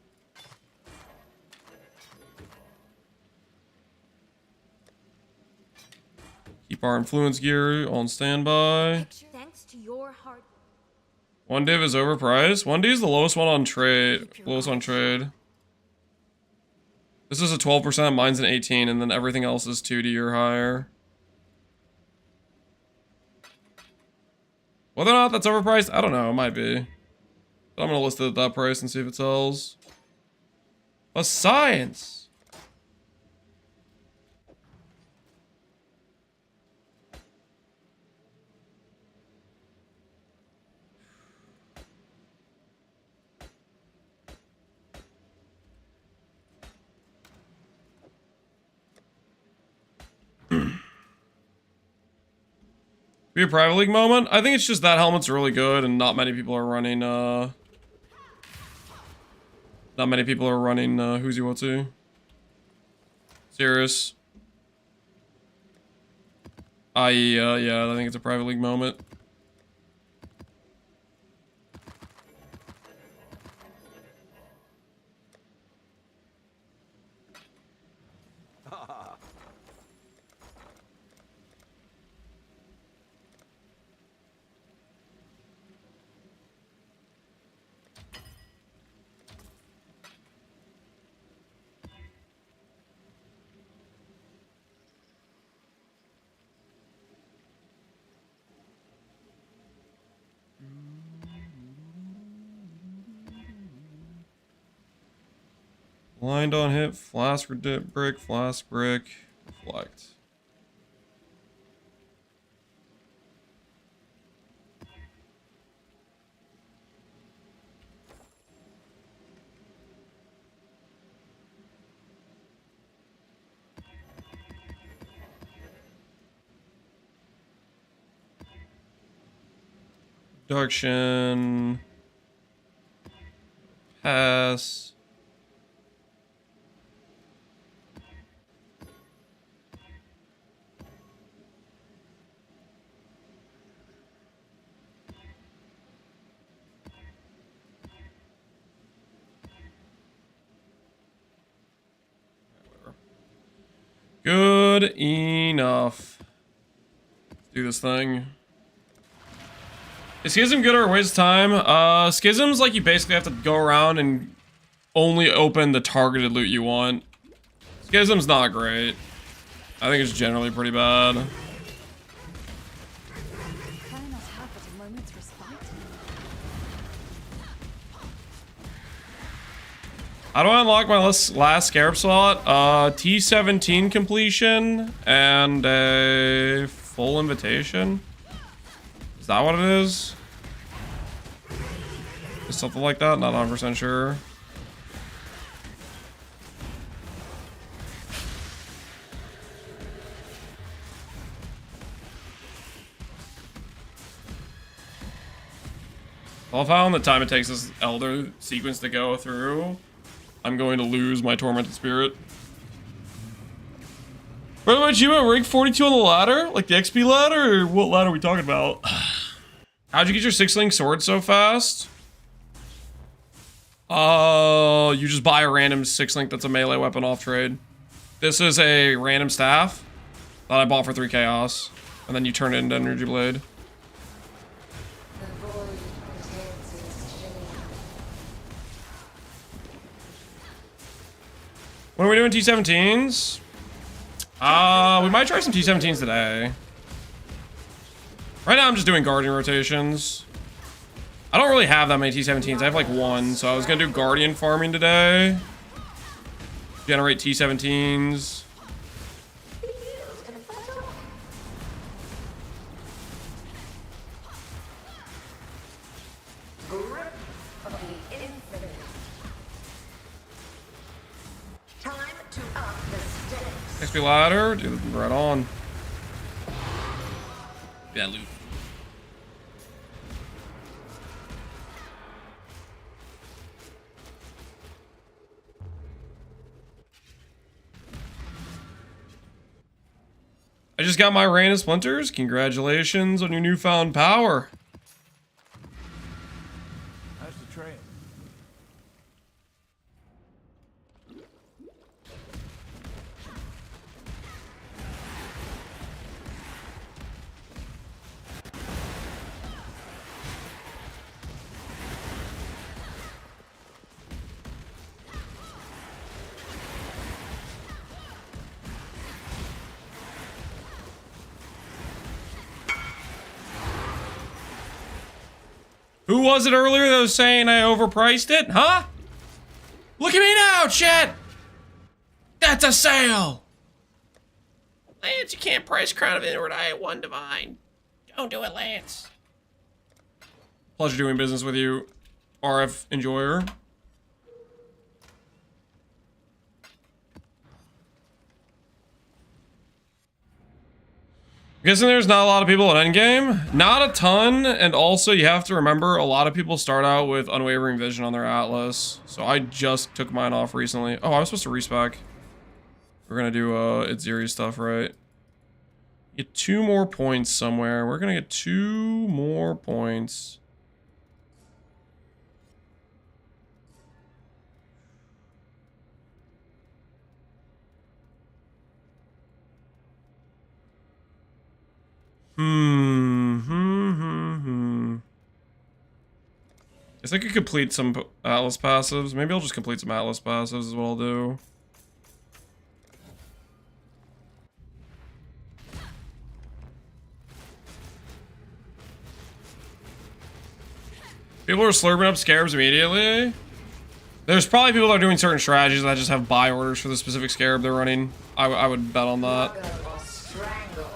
Keep our influence gear on standby. Thanks to your hard. One div is overpriced. One div is the lowest one on trade. Lowest on trade. This is a 12%, mine's an 18, and then everything else is 2D or higher. Whether or not that's overpriced, I don't know. It might be. But I'm gonna list it at that price and see if it sells. A science. Be a private league moment? I think it's just that helmet's really good and not many people are running, who's you want to? Sirius. Yeah, I think it's a private league moment. Blind on hit, flask brick, flask brick, reflect. Production. Pass. Good enough. Do this thing. Is Schism good or a waste of time? Schism's like you basically have to go around and only open the targeted loot you want. Schism's not great. I think it's generally pretty bad. Can I not have but a moment's respite? How do I unlock my last scarab slot? T17 completion and a full invitation. Is that what it is? Is something like that? Not 100% sure. I love how on the time it takes this Elder sequence to go through, I'm going to lose my Tormented Spirit. What about you at rank 42 on the ladder? Like the XP ladder? Or what ladder are we talking about? How'd you get your 6-link sword so fast? You just buy a random 6-link that's a melee weapon off trade. This is a random staff that I bought for 3 chaos. And then you turn it into Energy Blade. The void contains its chilling. When are we doing T17s? We might try some T17s today. Right now I'm just doing Guardian rotations. I don't really have that many T17s. I have like 1, so I was gonna do Guardian farming today. Generate T17s. Grip of the infinite. Time to up the stakes. XP ladder, dude, right on. Yeah, loot. I just got my Rain of Splinters. Congratulations on your newfound power. How's the train? Who was it earlier that was saying I overpriced it? Huh? Look at me now, chat! That's a sale! Lance, you can't price Crown of Inward Eye at 1 divine. Don't do it, Lance. Pleasure doing business with you, RF enjoyer. I'm guessing there's not a lot of people at Endgame. Not a ton, and also you have to remember a lot of people start out with Unwavering Vision on their Atlas. So I just took mine off recently. Oh, I was supposed to respec. We're gonna do it's Sirius stuff, right? Get 2 more points somewhere. We're gonna get 2 more points. Guess I could complete some Atlas passives. Maybe I'll just complete some Atlas passives is what I'll do. People are slurping up scarabs immediately. There's probably people that are doing certain strategies that just have buy orders for the specific scarab they're running. I would bet on that. Or strangle.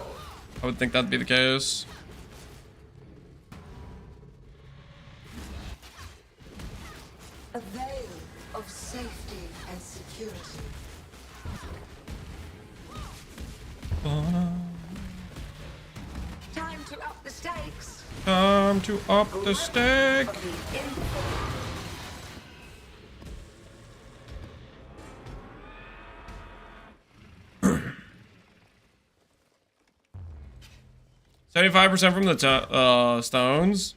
I would think that'd be the case. A veil of safety and security. Time to up the stakes. Time to up the stake. Of the infinite. 75% from the stones.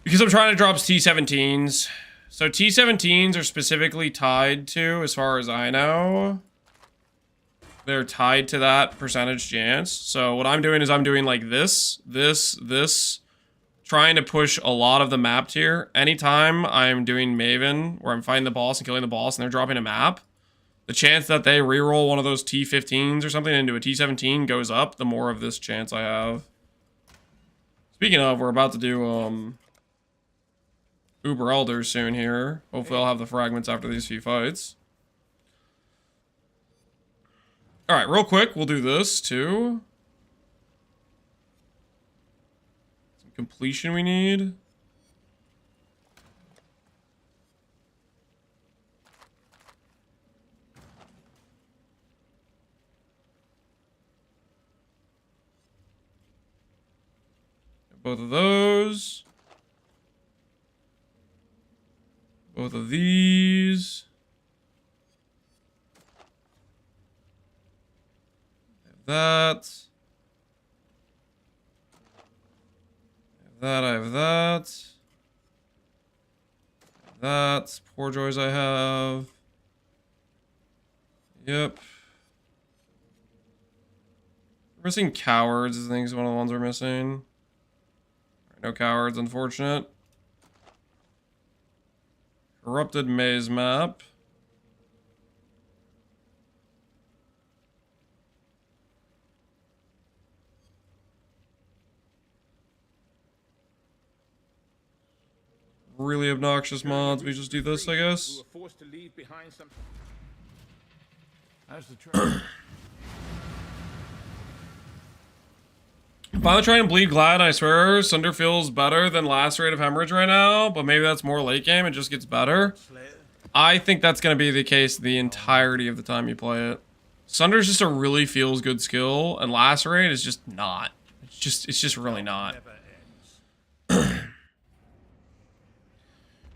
Because I'm trying to drop T17s. So T17s are specifically tied to, as far as I know, they're tied to that percentage chance. So what I'm doing is I'm doing like this, trying to push a lot of the map tier. Anytime I'm doing Maven, where I'm fighting the boss and killing the boss and they're dropping a map, the chance that they reroll one of those T15s or something into a T17 goes up, the more of this chance I have. Speaking of, we're about to do Uber Elders soon here. Hopefully I'll have the fragments after these few fights. Alright, real quick, we'll do this too. Some completion we need. Both of those. Both of these. That. I have that. That. Poor joys I have. Yep. We're missing cowards, I think is one of the ones we're missing. No cowards, unfortunate. Corrupted maze map. Really obnoxious mods. We just do this, I guess. Finally trying to bleed glad, I swear. Sunder feels better than last rate of hemorrhage right now, but maybe that's more late game. It just gets better. I think that's going to be the case the entirety of the time you play it. Sunder's just a really feels good skill, and lacerate is just not. It's just really not.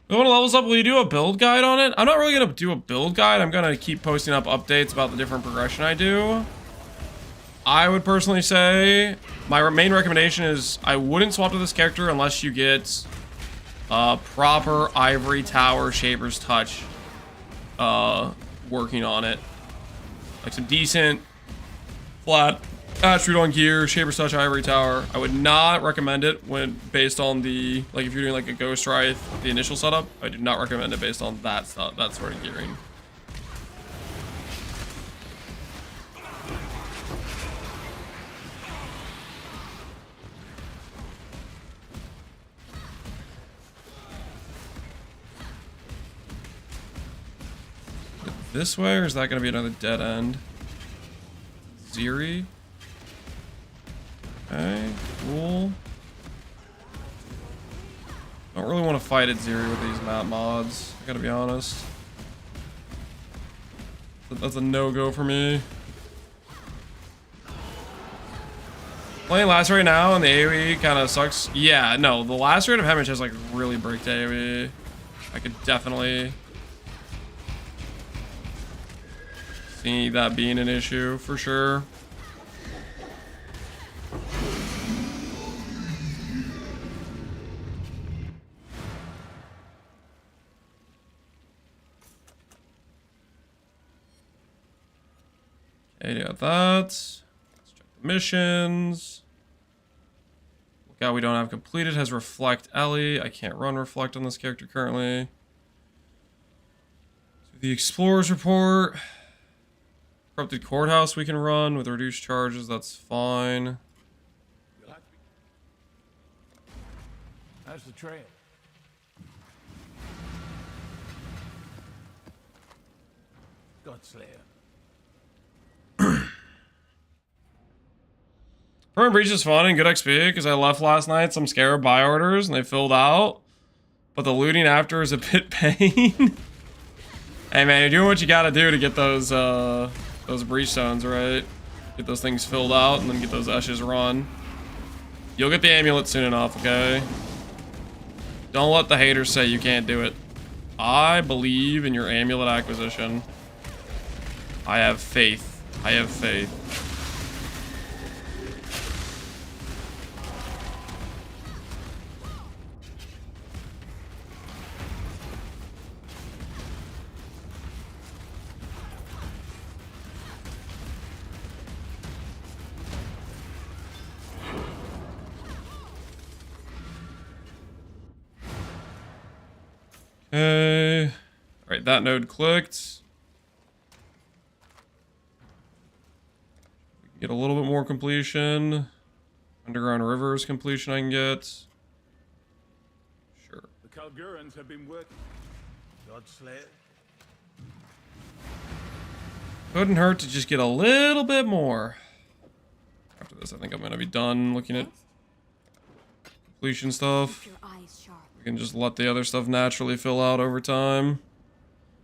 You want to levels up? Will you do a build guide on it? I'm not really going to do a build guide. I'm going to keep posting up updates about the different progression I do. I would personally say my main recommendation is I wouldn't swap to this character unless you get proper Ivory Tower Shaper's Touch working on it. Like some decent flat attribute on gear, Shaper's Touch, Ivory Tower. I would not recommend it when based on the, like if you're doing like a Ghost Wraith, the initial setup. I do not recommend it based on that stuff, that sort of gearing. This way, or is that going to be another dead end? Ziri. Okay, cool. Don't really want to fight at Ziri with these map mods, I gotta be honest. That's a no-go for me. Playing Lacerate now and the AoE kind of sucks. Yeah, no, the Lacerate of Hemorrhage has like really bricked AoE. I could definitely see that being an issue for sure. Okay, got that. Let's check the missions. Look out, we don't have completed. Has Reflect Ellie. I can't run Reflect on this character currently. So the Explorer's Report. Corrupted Courthouse we can run with reduced charges, that's fine. How's the trail? Godslayer. Permanent Breach is fun and good XP because I left last night some Scarab buy orders and they filled out. But the looting after is a bit pain. Hey man, you're doing what you gotta do to get those breach zones, right? Get those things filled out and then get those Eshes run. You'll get the amulet soon enough, okay? Don't let the haters say you can't do it. I believe in your amulet acquisition. I have faith. I have faith. Okay. Alright, that node clicked. We can get a little bit more completion. Underground rivers completion I can get. Sure. The Kalgurans have been working. Godslayer. Couldn't hurt to just get a little bit more. After this, I think I'm gonna be done looking at completion stuff. Keep your eyes sharp. We can just let the other stuff naturally fill out over time.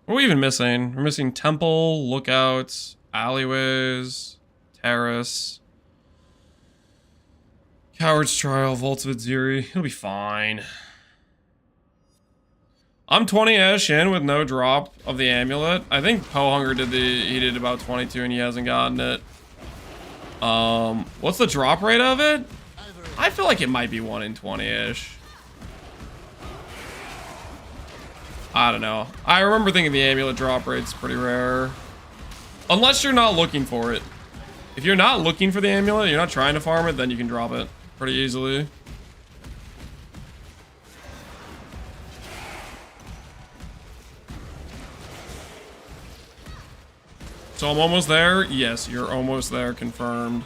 What are we even missing? We're missing temple, lookouts, alleyways, terrace, Coward's Trial, Vaults of Ziri. It'll be fine. I'm 20-ish in with no drop of the amulet. I think Pohunger did about 22 and he hasn't gotten it. What's the drop rate of it? I feel like it might be 1 in 20-ish. I don't know. I remember thinking the amulet drop rate's pretty rare. Unless you're not looking for it. If you're not looking for the amulet, you're not trying to farm it, then you can drop it pretty easily. So I'm almost there? Yes, you're almost there, confirmed.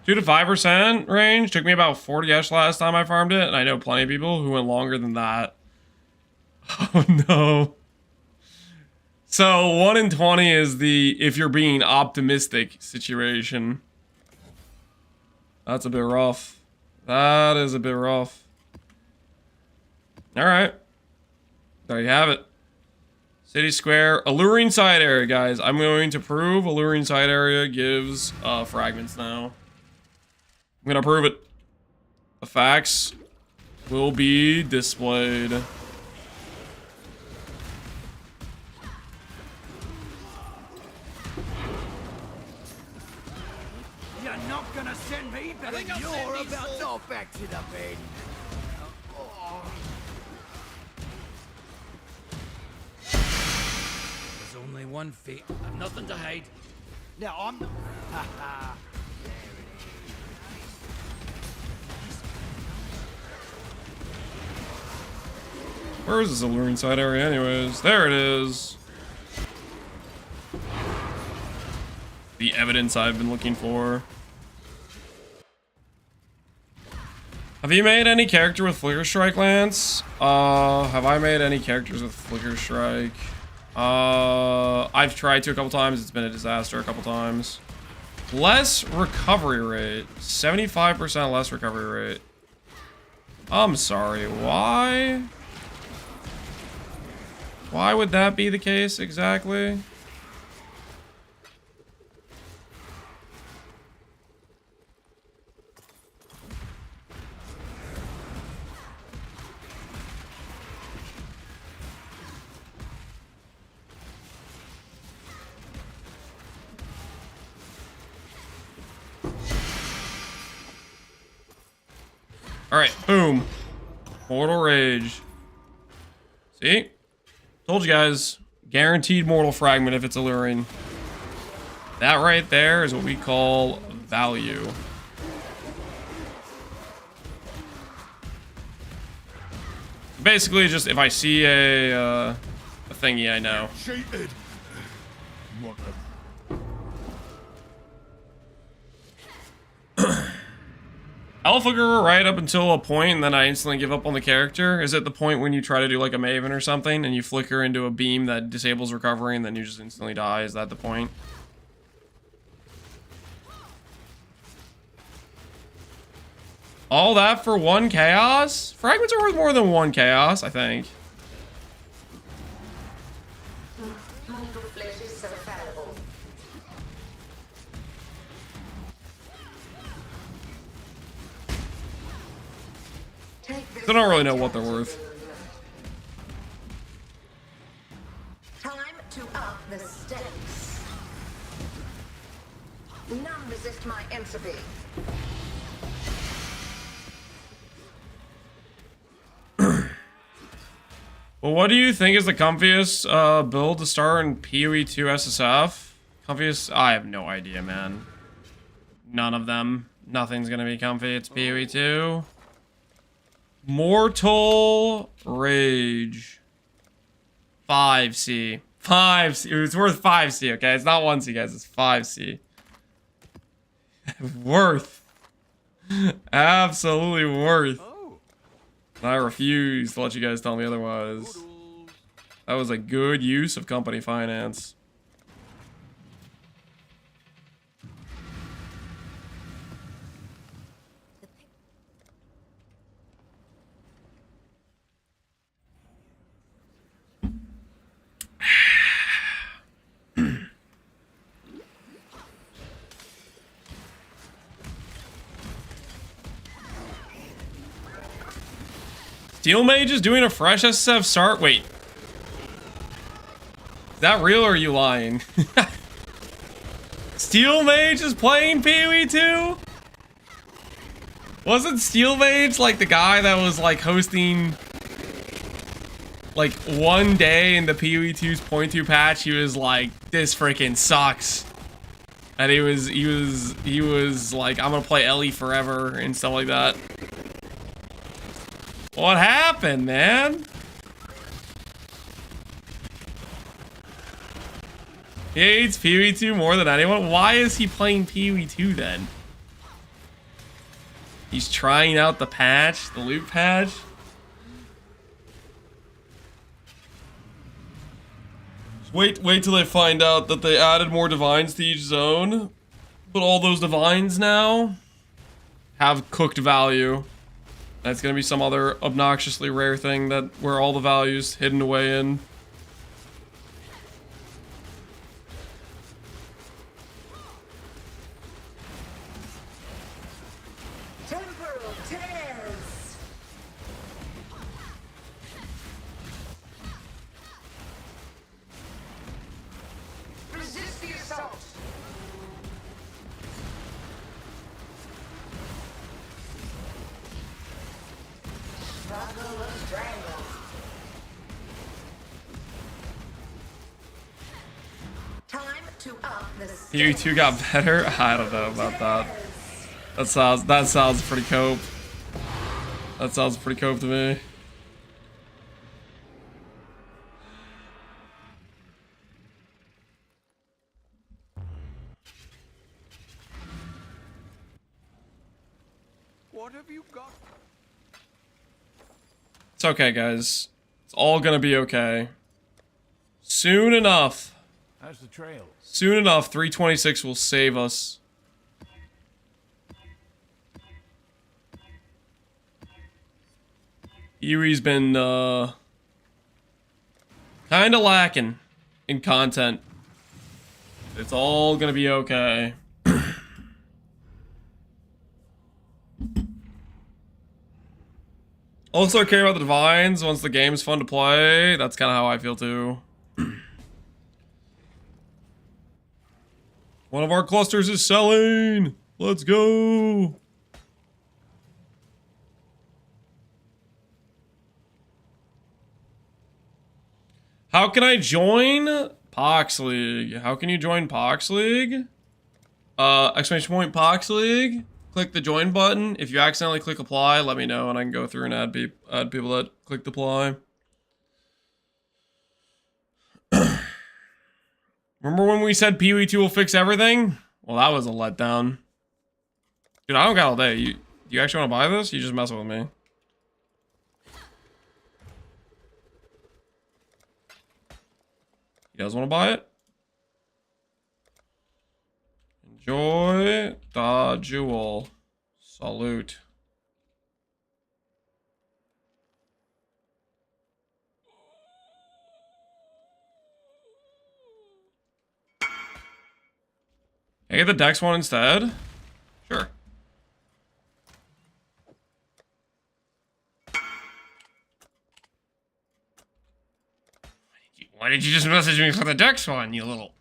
Two to 5% range. Took me about 40-ish last time I farmed it, and I know plenty of people who went longer than that. Oh no. So 1 in 20 is the if you're being optimistic situation. That's a bit rough. That is a bit rough. Alright. There you have it. City Square. Alluring side area, guys. I'm going to prove Alluring side area gives fragments now. I'm gonna prove it. The facts will be displayed. You're not gonna send me, but you're about to back to the bed. There's only one fate. I've nothing to hide. Now I'm the... Where is this Alluring side area anyways? There it is. The evidence I've been looking for. Have you made any character with Flicker Strike, Lance? Have I made any characters with Flicker Strike? I've tried to a couple times. It's been a disaster a couple times. Less recovery rate. 75% less recovery rate. I'm sorry, why? Why would that be the case exactly? All right, boom. Mortal Rage. See? Told you guys, guaranteed mortal fragment if it's alluring. That right there is what we call value. Basically, just if I see a thingy, I know. Cheated. I'll flicker right up until a point, and then I instantly give up on the character. Is it the point when you try to do like a Maven or something, and you flicker into a beam that disables recovery, and then you just instantly die? Is that the point? All that for 1 chaos? Fragments are worth more than 1 chaos, I think. I don't really know what they're worth. Time to up the stakes. None resist my entropy. Well, what do you think is the comfiest build to start in PoE 2 SSF? Comfiest? I have no idea, man. None of them. Nothing's gonna be comfy. It's PoE 2. Mortal Rage. 5C. 5C. It's worth 5C, okay? It's not 1C, guys. It's 5C. Worth. Absolutely worth. I refuse to let you guys tell me otherwise. That was a good use of company finance. Steel Mage is doing a fresh SSF start? Wait. Is that real or are you lying? Steel Mage is playing PoE 2? Wasn't Steel Mage like the guy that was like hosting like one day in the PoE 2's .2 patch? He was like, this freaking sucks. And he was like, I'm gonna play Ellie forever and stuff like that. What happened, man? He hates PoE 2 more than anyone? Why is he playing PoE 2 then? He's trying out the patch, the loot patch. Wait till they find out that they added more divines to each zone. But all those divines now have cooked value. That's gonna be some other obnoxiously rare thing that where all the value's hidden away in. Temporal tears. Resist the assault. Time to up the PoE 2 got better? I don't know about that. That sounds pretty cope. That sounds pretty cope to me. What have you got? It's okay, guys. It's all gonna be okay. Soon enough. How's the trail? Soon enough, 326 will save us. Yui's been, kinda lacking in content. It's all gonna be okay. Also care about the divines once the game's fun to play. That's kind of how I feel too. One of our clusters is selling. Let's go. How can I join Pohx League? How can you join Pohx League? Exclamation point Pohx League. Click the join button. If you accidentally click apply, let me know and I can go through and add people that clicked apply. Remember when we said PoE 2 will fix everything? Well, that was a letdown. Dude, I don't got all day. You actually want to buy this? You just messing with me. You guys want to buy it? Enjoy the jewel. Salute. Can I get the Dex one instead? Sure. Why did you just message me for the next one, you little...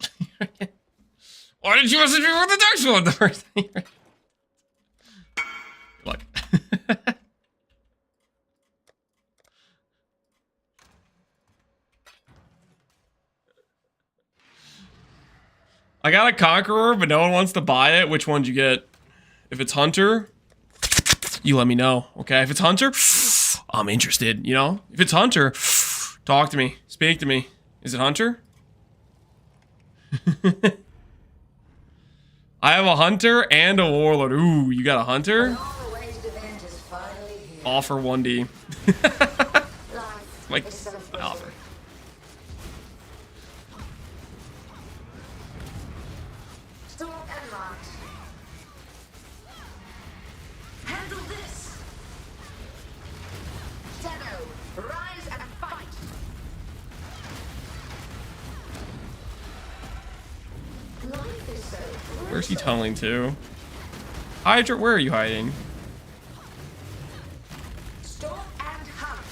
Why did you message me for the next one the first thing? Look. I got a Conqueror, but no one wants to buy it. Which one do you get? If it's Hunter, you let me know, okay? If it's Hunter, I'm interested, you know? If it's Hunter, talk to me. Speak to me. Is it Hunter? I have a Hunter and a Warlord. Ooh, you got a Hunter? Offer 1D. Like, offer. Handle this. Shadow, rise and fight. Life is so Where's he tunneling to? Hydra, where are you hiding? Storm and hunt.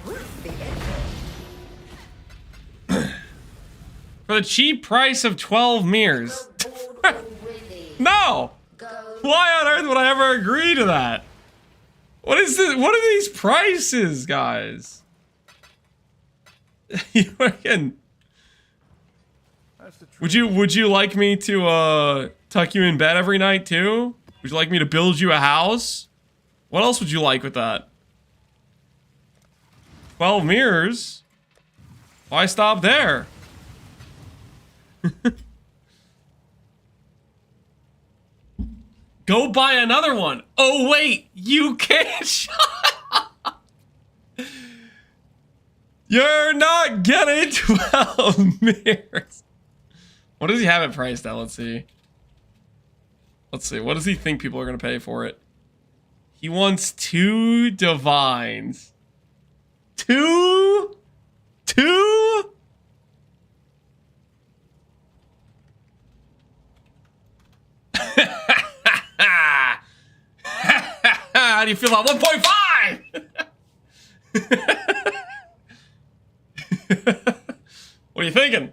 With the echo. For the cheap price of 12 mirrors. No! Why on earth would I ever agree to that? What is this? What are these prices, guys? You fucking... Would you like me to tuck you in bed every night too? Would you like me to build you a house? What else would you like with that? 12 mirrors? Why stop there? Go buy another one. Oh wait, you can't. Shut up. You're not getting 12 mirrors. What does he have it priced at? Let's see. Let's see. What does he think people are gonna pay for it? He wants 2 divines. 2? How do you feel about 1.5? What are you thinking?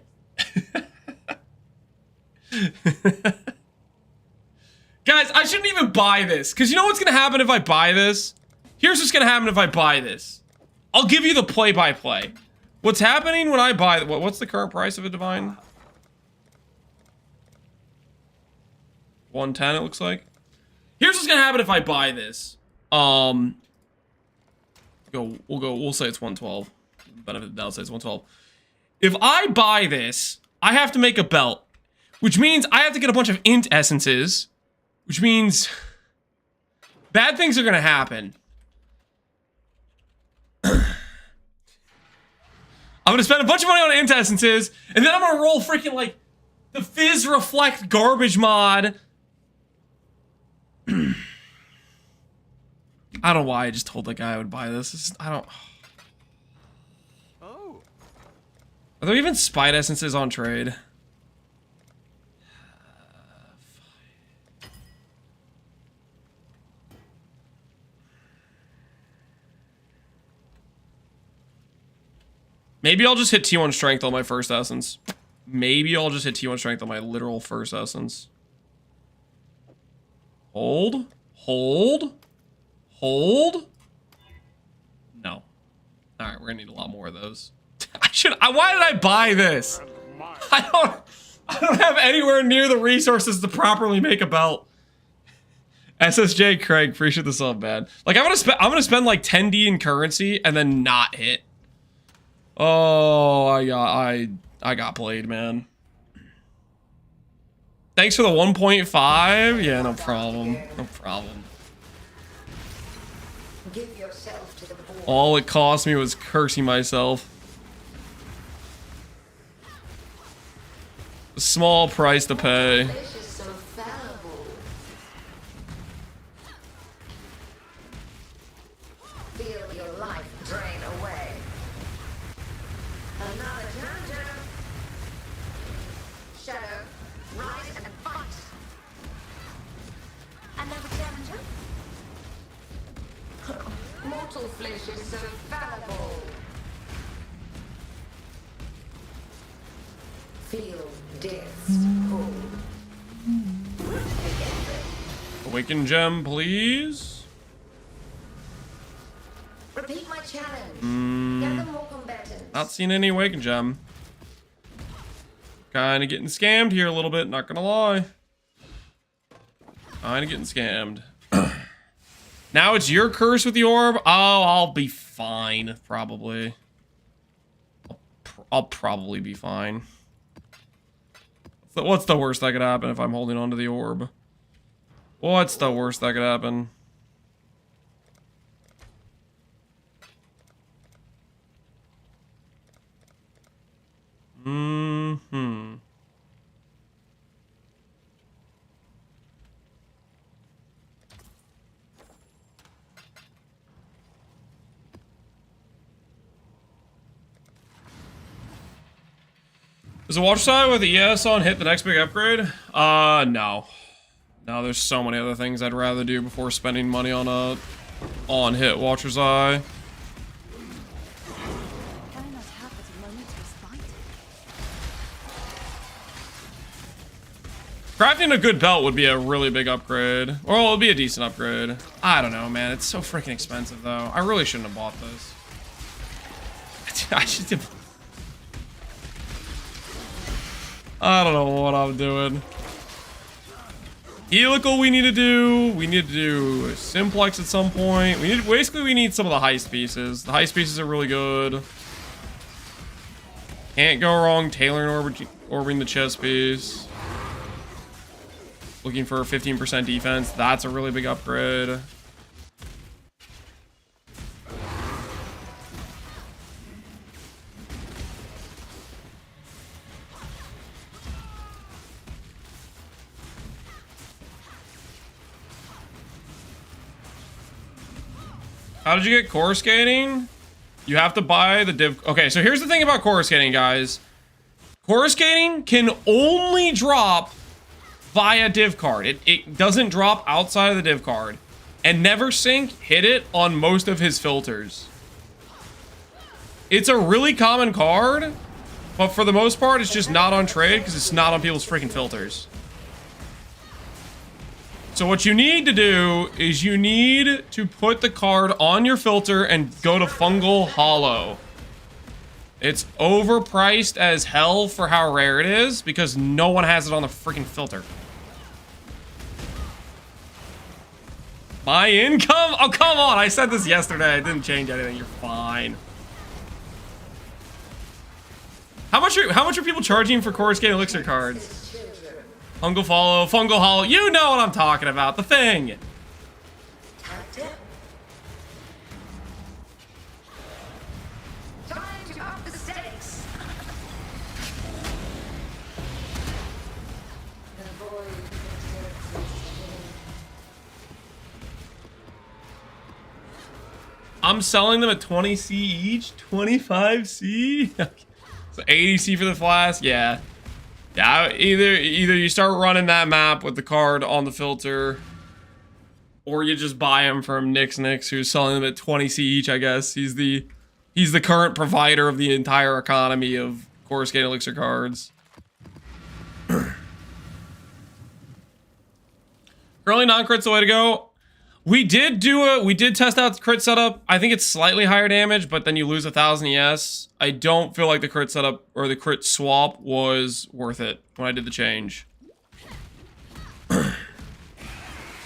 Guys, I shouldn't even buy this, because you know what's gonna happen if I buy this? Here's what's gonna happen if I buy this. I'll give you the play-by-play. What's happening when I buy... What's the current price of a divine? 110, it looks like. Here's what's gonna happen if I buy this. We'll say it's 112. Benefit of the doubt, say it's 112. If I buy this, I have to make a belt, which means I have to get a bunch of int essences, which means bad things are gonna happen. I'm gonna spend a bunch of money on int essences, and then I'm gonna roll freaking like the Fizz Reflect garbage mod. I don't know why I just told that guy I would buy this. I don't. Oh. Are there even Spite Essences on trade? Maybe I'll just hit T1 Strength on my first Essence. Maybe I'll just hit T1 Strength on my literal first Essence. Hold. Hold. Hold. No. Alright, we're gonna need a lot more of those. Why did I buy this? I don't have anywhere near the resources to properly make a belt. SSJ Craig, appreciate the sub, man. Like I'm gonna spend like 10D in currency and then not hit. Oh, I got played, man. Thanks for the 1.5. Yeah, no problem. No problem. Give yourself to the board. All it cost me was cursing myself. A small price to pay. This is so fallible. Feel your life drain away. Another challenger. Shadow, rise and fight. Another challenger? Little flesh is so fallible. Feel death's pull. Awaken gem, please. Repeat my challenge. Gather more combatants. Not seeing any awaken gem. Kinda getting scammed here a little bit, not gonna lie. Kinda getting scammed. Now it's your curse with the orb? Oh, I'll be fine, probably. I'll probably be fine. So what's the worst that could happen if I'm holding onto the orb? What's the worst that could happen? Mm-hmm. Does the Watcher side with the ES on hit the next big upgrade? No. No, there's so many other things I'd rather do before spending money on a on-hit Watcher's Eye. Can I not have but a moment's respite? Crafting a good belt would be a really big upgrade. Or it would be a decent upgrade. I don't know, man. It's so freaking expensive, though. I really shouldn't have bought this. I should have... I don't know what I'm doing. Helical we need to do. We need to do Simplex at some point. Basically we need some of the heist pieces. The heist pieces are really good. Can't go wrong tailoring orbiting the chest piece. Looking for a 15% defense. That's a really big upgrade. How did you get core skating? You have to buy the div. Okay, so here's the thing about core skating, guys. Core skating can only drop via div card. It doesn't drop outside of the div card. And Neversink hit it on most of his filters. It's a really common card, but for the most part, it's just not on trade because it's not on people's freaking filters. So what you need to do is you need to put the card on your filter and go to Fungal Hollow. It's overpriced as hell for how rare it is because no one has it on the freaking filter. My income? Oh, come on. I said this yesterday. I didn't change anything. You're fine. How much are people charging for Core Skate Elixir cards? Fungal Follow, Fungal Hollow. You know what I'm talking about. The thing. Time to up the stakes. I'm selling them at 20C each. 25C. So 80C for the flask. Yeah. Yeah, either you start running that map with the card on the filter, or you just buy them from Nix, who's selling them at 20C each, I guess. He's the current provider of the entire economy of Core Skate Elixir cards. Currently non-crit's the way to go. We did test out the crit setup. I think it's slightly higher damage, but then you lose 1,000 ES. I don't feel like the crit setup or the crit swap was worth it when I did the change.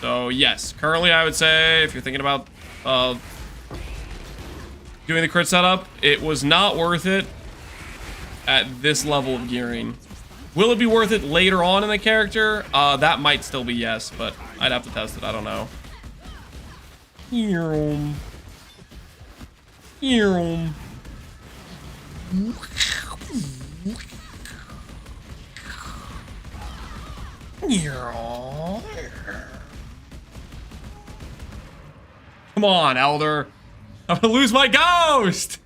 So yes, currently I would say if you're thinking about doing the crit setup, it was not worth it at this level of gearing. Will it be worth it later on in the character? That might still be yes, but I'd have to test it. I don't know. Come on, Elder. I'm gonna lose my ghost!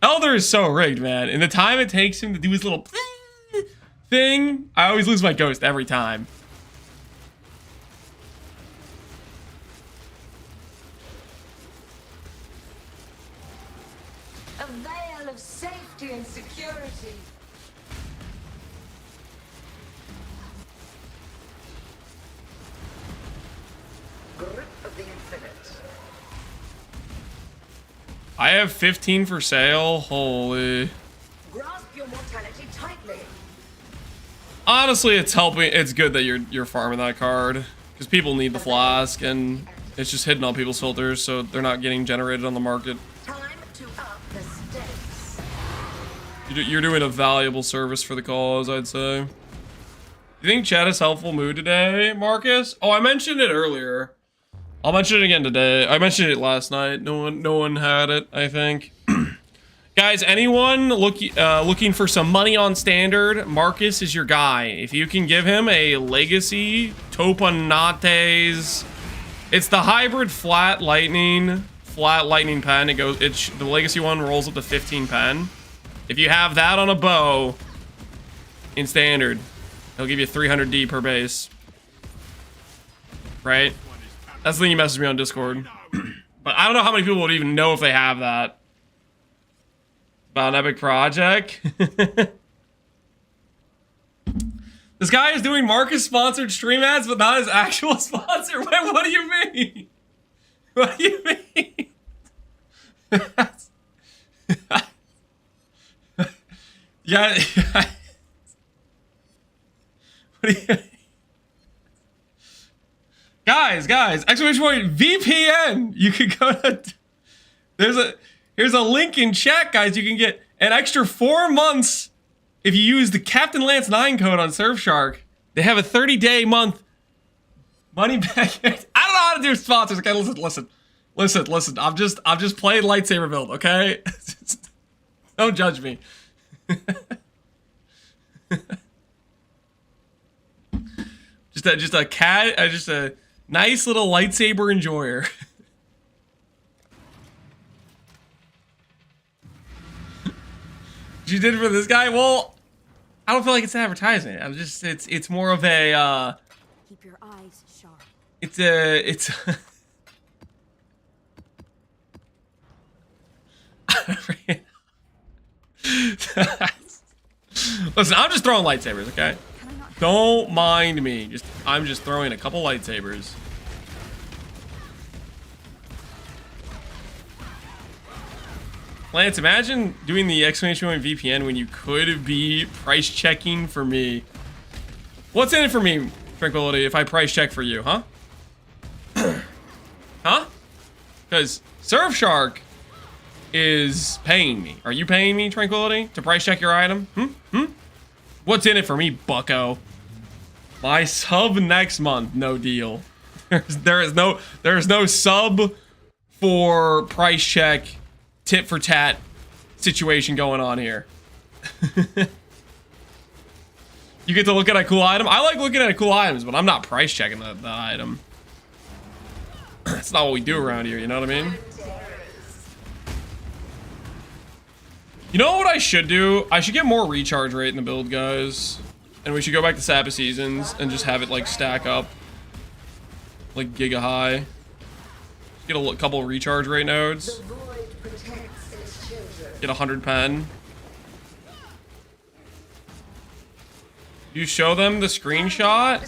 Elder is so rigged, man. In the time it takes him to do his little thing, I always lose my ghost every time. I have 15 for sale. Holy. Grasp your mortality tightly. Honestly, it's helping. It's good that you're farming that card because people need the flask, and it's just hidden on people's filters, so they're not getting generated on the market. Time to up the stakes. You're doing a valuable service for the cause, I'd say. You think chat is helpful mood today, Marcus? Oh, I mentioned it earlier. I'll mention it again today. I mentioned it last night. No one had it, I think. Guys, anyone looking for some money on standard, Marcus is your guy. If you can give him a legacy Topanates, it's the hybrid flat lightning pen. The legacy one rolls up to 15 pen. If you have that on a bow in standard, he'll give you 300D per base. Right? That's the thing you messaged me on Discord. But I don't know how many people would even know if they have that. About an epic project. This guy is doing Marcus sponsored stream ads, but not his actual sponsor. Wait, what do you mean? What do you mean? Yeah. What do you mean? Guys, exclamation point VPN. You could go to here's a link in chat, guys. You can get an extra 4 months if you use the Captain Lance 9 code on Surfshark. They have a 30-day month money back. I don't know how to do sponsors. Okay, listen. I'm just playing lightsaber build, okay? Don't judge me. just a nice little lightsaber enjoyer. You did it for this guy? Well, I don't feel like it's advertising. It's more of a Keep your eyes sharp. It's Listen, I'm just throwing lightsabers, okay? Don't mind me. I'm just throwing a couple lightsabers. Lance, imagine doing the exclamation point VPN when you could be price checking for me. What's in it for me, Tranquility, if I price check for you, huh? Huh? Because Surfshark is paying me. Are you paying me, Tranquility, to price check your item? What's in it for me, bucko? My sub next month, no deal. There is no sub for price check tit for tat situation going on here. You get to look at a cool item. I like looking at cool items, but I'm not price checking the item. That's not what we do around here, you know what I mean? You know what I should do? I should get more recharge rate in the build, guys. And we should go back to Sap of Seasons and just have it like stack up. Like giga high. Get a couple of recharge rate nodes. Get 100 pen. You show them the screenshot?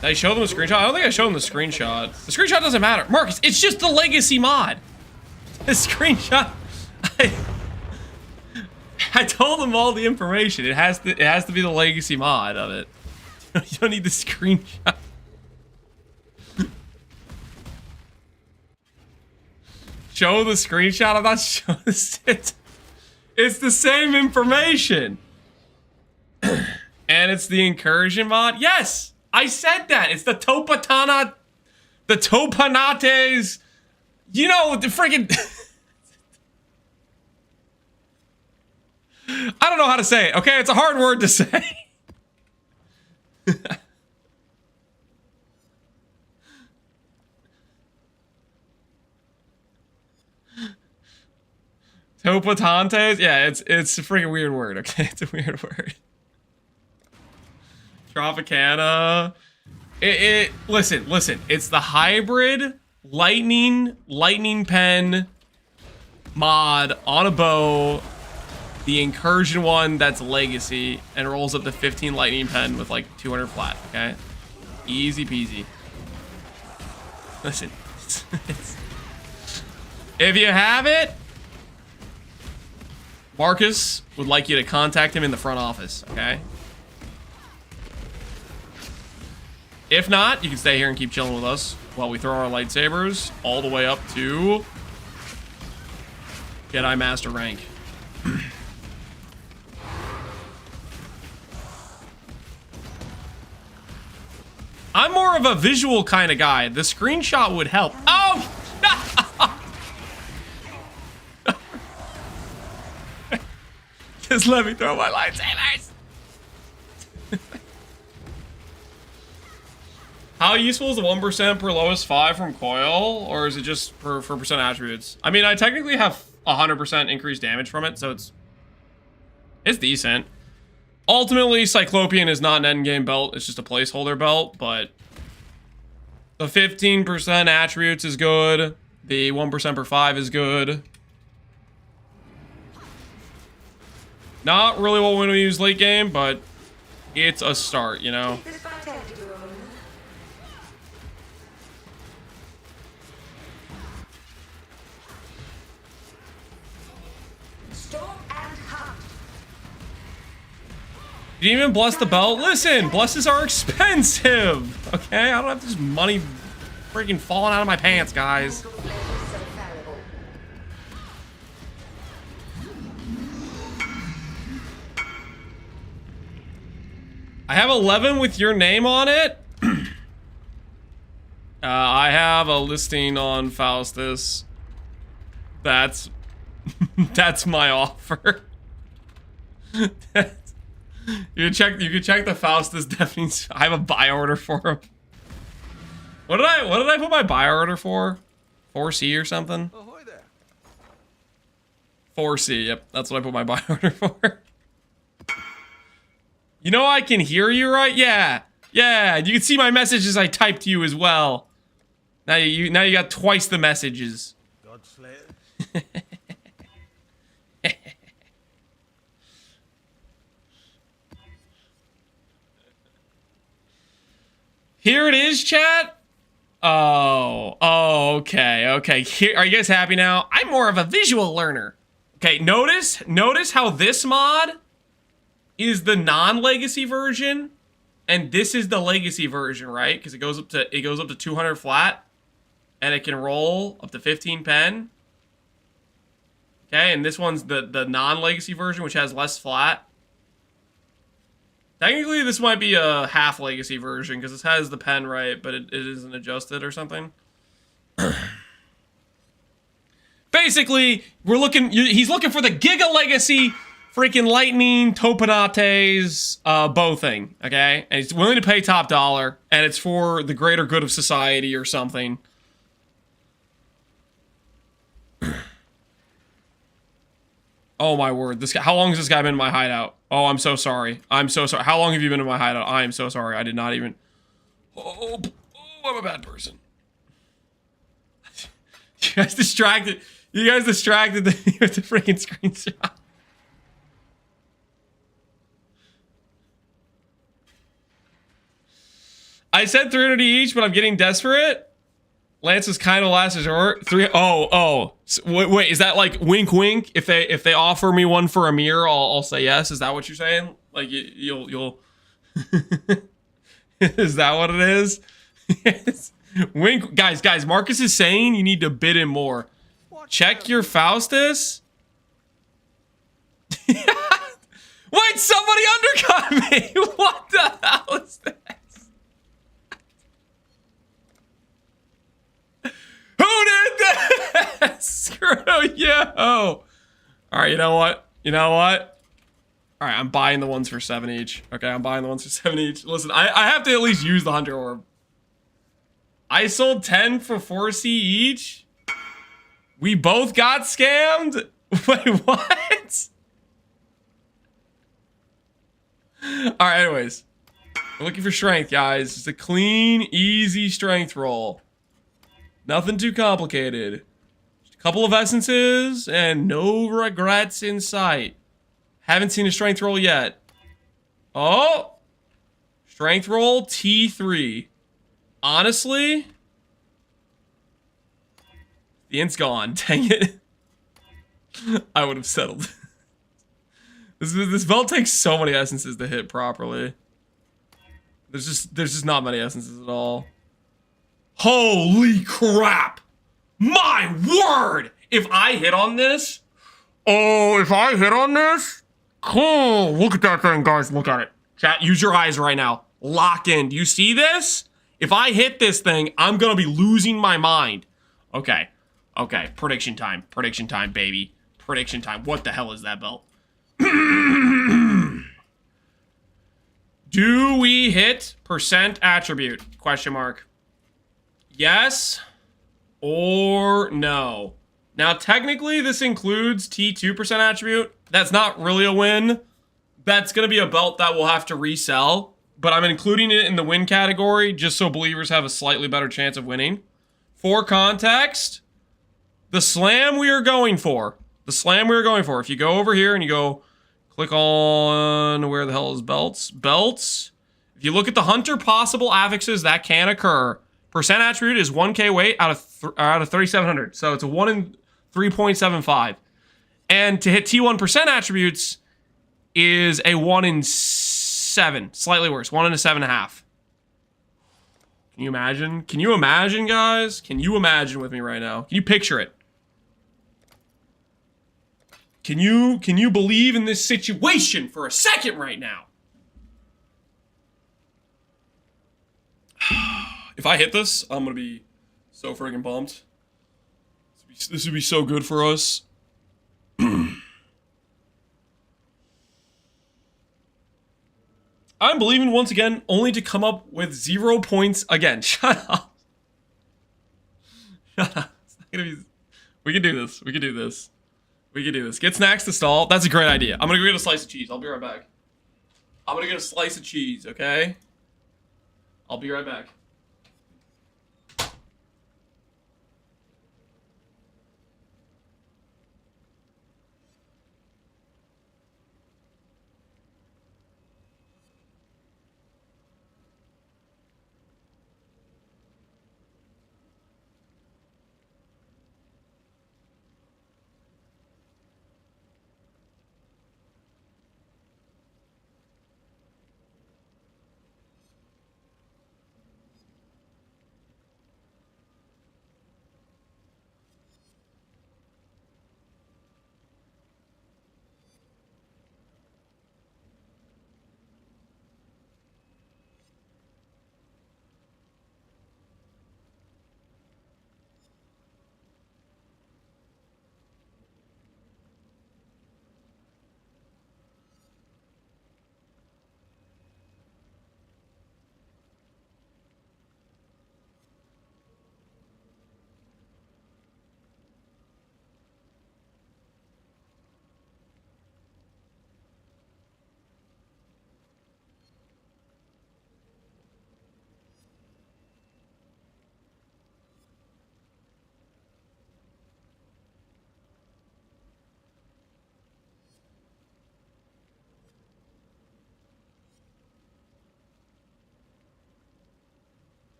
Did I show them the screenshot? I don't think I showed them the screenshot. The screenshot doesn't matter. Marcus, it's just the legacy mod. The screenshot. I told them all the information. It has to be the legacy mod of it. You don't need the screenshot. Show the screenshot. I'm not showing this. It's the same information. And it's the incursion mod. Yes, I said that. It's the Topanates. You know, the freaking. I don't know how to say it. Okay, it's a hard word to say. Topatantes? Yeah, it's a freaking weird word, okay? It's a weird word. Tropicana. Listen. It's the hybrid lightning pen mod on a bow. The incursion one that's legacy and rolls up to 15 lightning pen with like 200 flat, okay? Easy peasy. Listen, If you have it, Marcus would like you to contact him in the front office, okay? If not, you can stay here and keep chilling with us while we throw our lightsabers all the way up to Jedi Master rank. I'm more of a visual kind of guy. The screenshot would help. Oh! Just let me throw my lightsabers. How useful is the 1% per lowest 5 from coil? Or is it just for percent attributes? I mean, I technically have 100% increased damage from it, so it's decent. Ultimately, Cyclopean is not an endgame belt. It's just a placeholder belt, but the 15% attributes is good. The 1% per 5 is good. Not really what we're going to use late game, but it's a start, you know? You didn't even bless the belt? Listen, blesses are expensive, okay? I don't have this money freaking falling out of my pants, guys. I have 11 with your name on it. I have a listing on Faustus. That's my offer. You can check the Faustus definitely. I have a buy order for him. What did I put my buy order for? 4C or something? Ahoy there. 4C, yep. That's what I put my buy order for. You know I can hear you, right? Yeah. Yeah, you can see my messages I typed to you as well. Now you got twice the messages. God Slayer. Here it is, chat. Oh, okay. Here, are you guys happy now? I'm more of a visual learner. Okay, notice how this mod is the non-legacy version, and this is the legacy version, right? Because it goes up to 200 flat, and it can roll up to 15 pen. Okay, and this one's the non-legacy version, which has less flat. Technically, this might be a half legacy version because this has the pen right, but it isn't adjusted or something. Basically, he's looking for the Giga Legacy freaking Lightning Topinates bow thing, okay? And he's willing to pay top dollar, and it's for the greater good of society or something. Oh my word, this guy, how long has this guy been in my hideout? Oh, I'm so sorry. I'm so sorry. How long have you been in my hideout? I am so sorry. I did not even... Oh, I'm a bad person. You guys distracted me with the freaking screenshot. I said 300 each, but I'm getting desperate. Lance is kind of last resort. Wait, is that like wink, wink? If they offer me one for a mirror, I'll say yes. Is that what you're saying? Like you'll is that what it is? Yes. Wink, guys. Marcus is saying you need to bid him more. Check your Faustus. Wait, somebody undercut me. What the hell is that? Who did that? Screw you. All right, you know what? All right, I'm buying the ones for 7 each. Okay, I'm buying the ones for 7 each. Listen, I have to at least use the Hunter Orb. I sold 10 for 4C each. We both got scammed? Wait, what? All right, anyways. We're looking for strength, guys. Just a clean, easy strength roll. Nothing too complicated. Just a couple of essences and no regrets in sight. Haven't seen a strength roll yet. Oh! Strength roll T3. Honestly, The int's gone. Dang it. I would have settled. This belt takes so many essences to hit properly. There's just not many essences at all. Holy crap! My word! If I hit on this, cool. Look at that thing, guys. Look at it. Chat, use your eyes right now. Lock in. Do you see this? If I hit this thing, I'm gonna be losing my mind. Okay. Okay. Prediction time. Prediction time, baby. Prediction time. What the hell is that belt? Do we hit percent attribute? Question mark. Yes or no? Now, technically, this includes T2% attribute. That's not really a win. That's going to be a belt that we'll have to resell. But I'm including it in the win category just so believers have a slightly better chance of winning. For context, the slam we are going for. If you go over here and you go click on where the hell is belts? Belts. If you look at the hunter possible affixes that can occur, percent attribute is 1k weight out of 3,700. So it's a 1 in 3.75. And to hit T1% attributes is a 1 in 7. Slightly worse. 1 in a 7.5. Can you imagine? Can you imagine, guys? Can you imagine with me right now? Can you picture it? Can you believe in this situation for a second right now? If I hit this, I'm gonna be so friggin' pumped. This would be so good for us. I'm believing once again, only to come up with 0 points again. Shut up. Shut up. It's not gonna be... We can do this. We can do this. We can do this. Get snacks to stall. That's a great idea. I'm gonna go get a slice of cheese. I'll be right back. I'm gonna get a slice of cheese, okay? I'll be right back.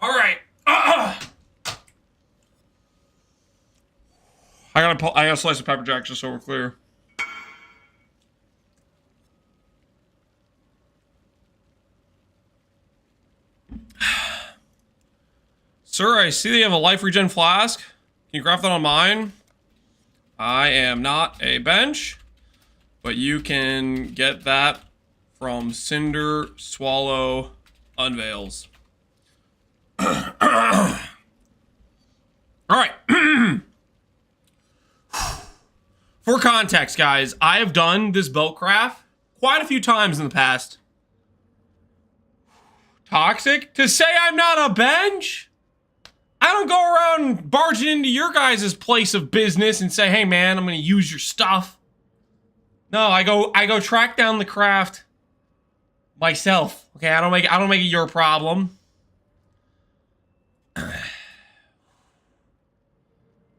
All right. I gotta slice of pepper jack just so we're clear. Sir, I see that you have a life regen flask. Can you craft that on mine? I am not a bench, but you can get that from Cinder Swallow Unveils. All right. For context, guys, I have done this belt craft quite a few times in the past. Toxic? To say I'm not a bench? I don't go around barging into your guys' place of business and say, hey man, I'm gonna use your stuff. No, I go track down the craft myself. Okay, I don't make it your problem.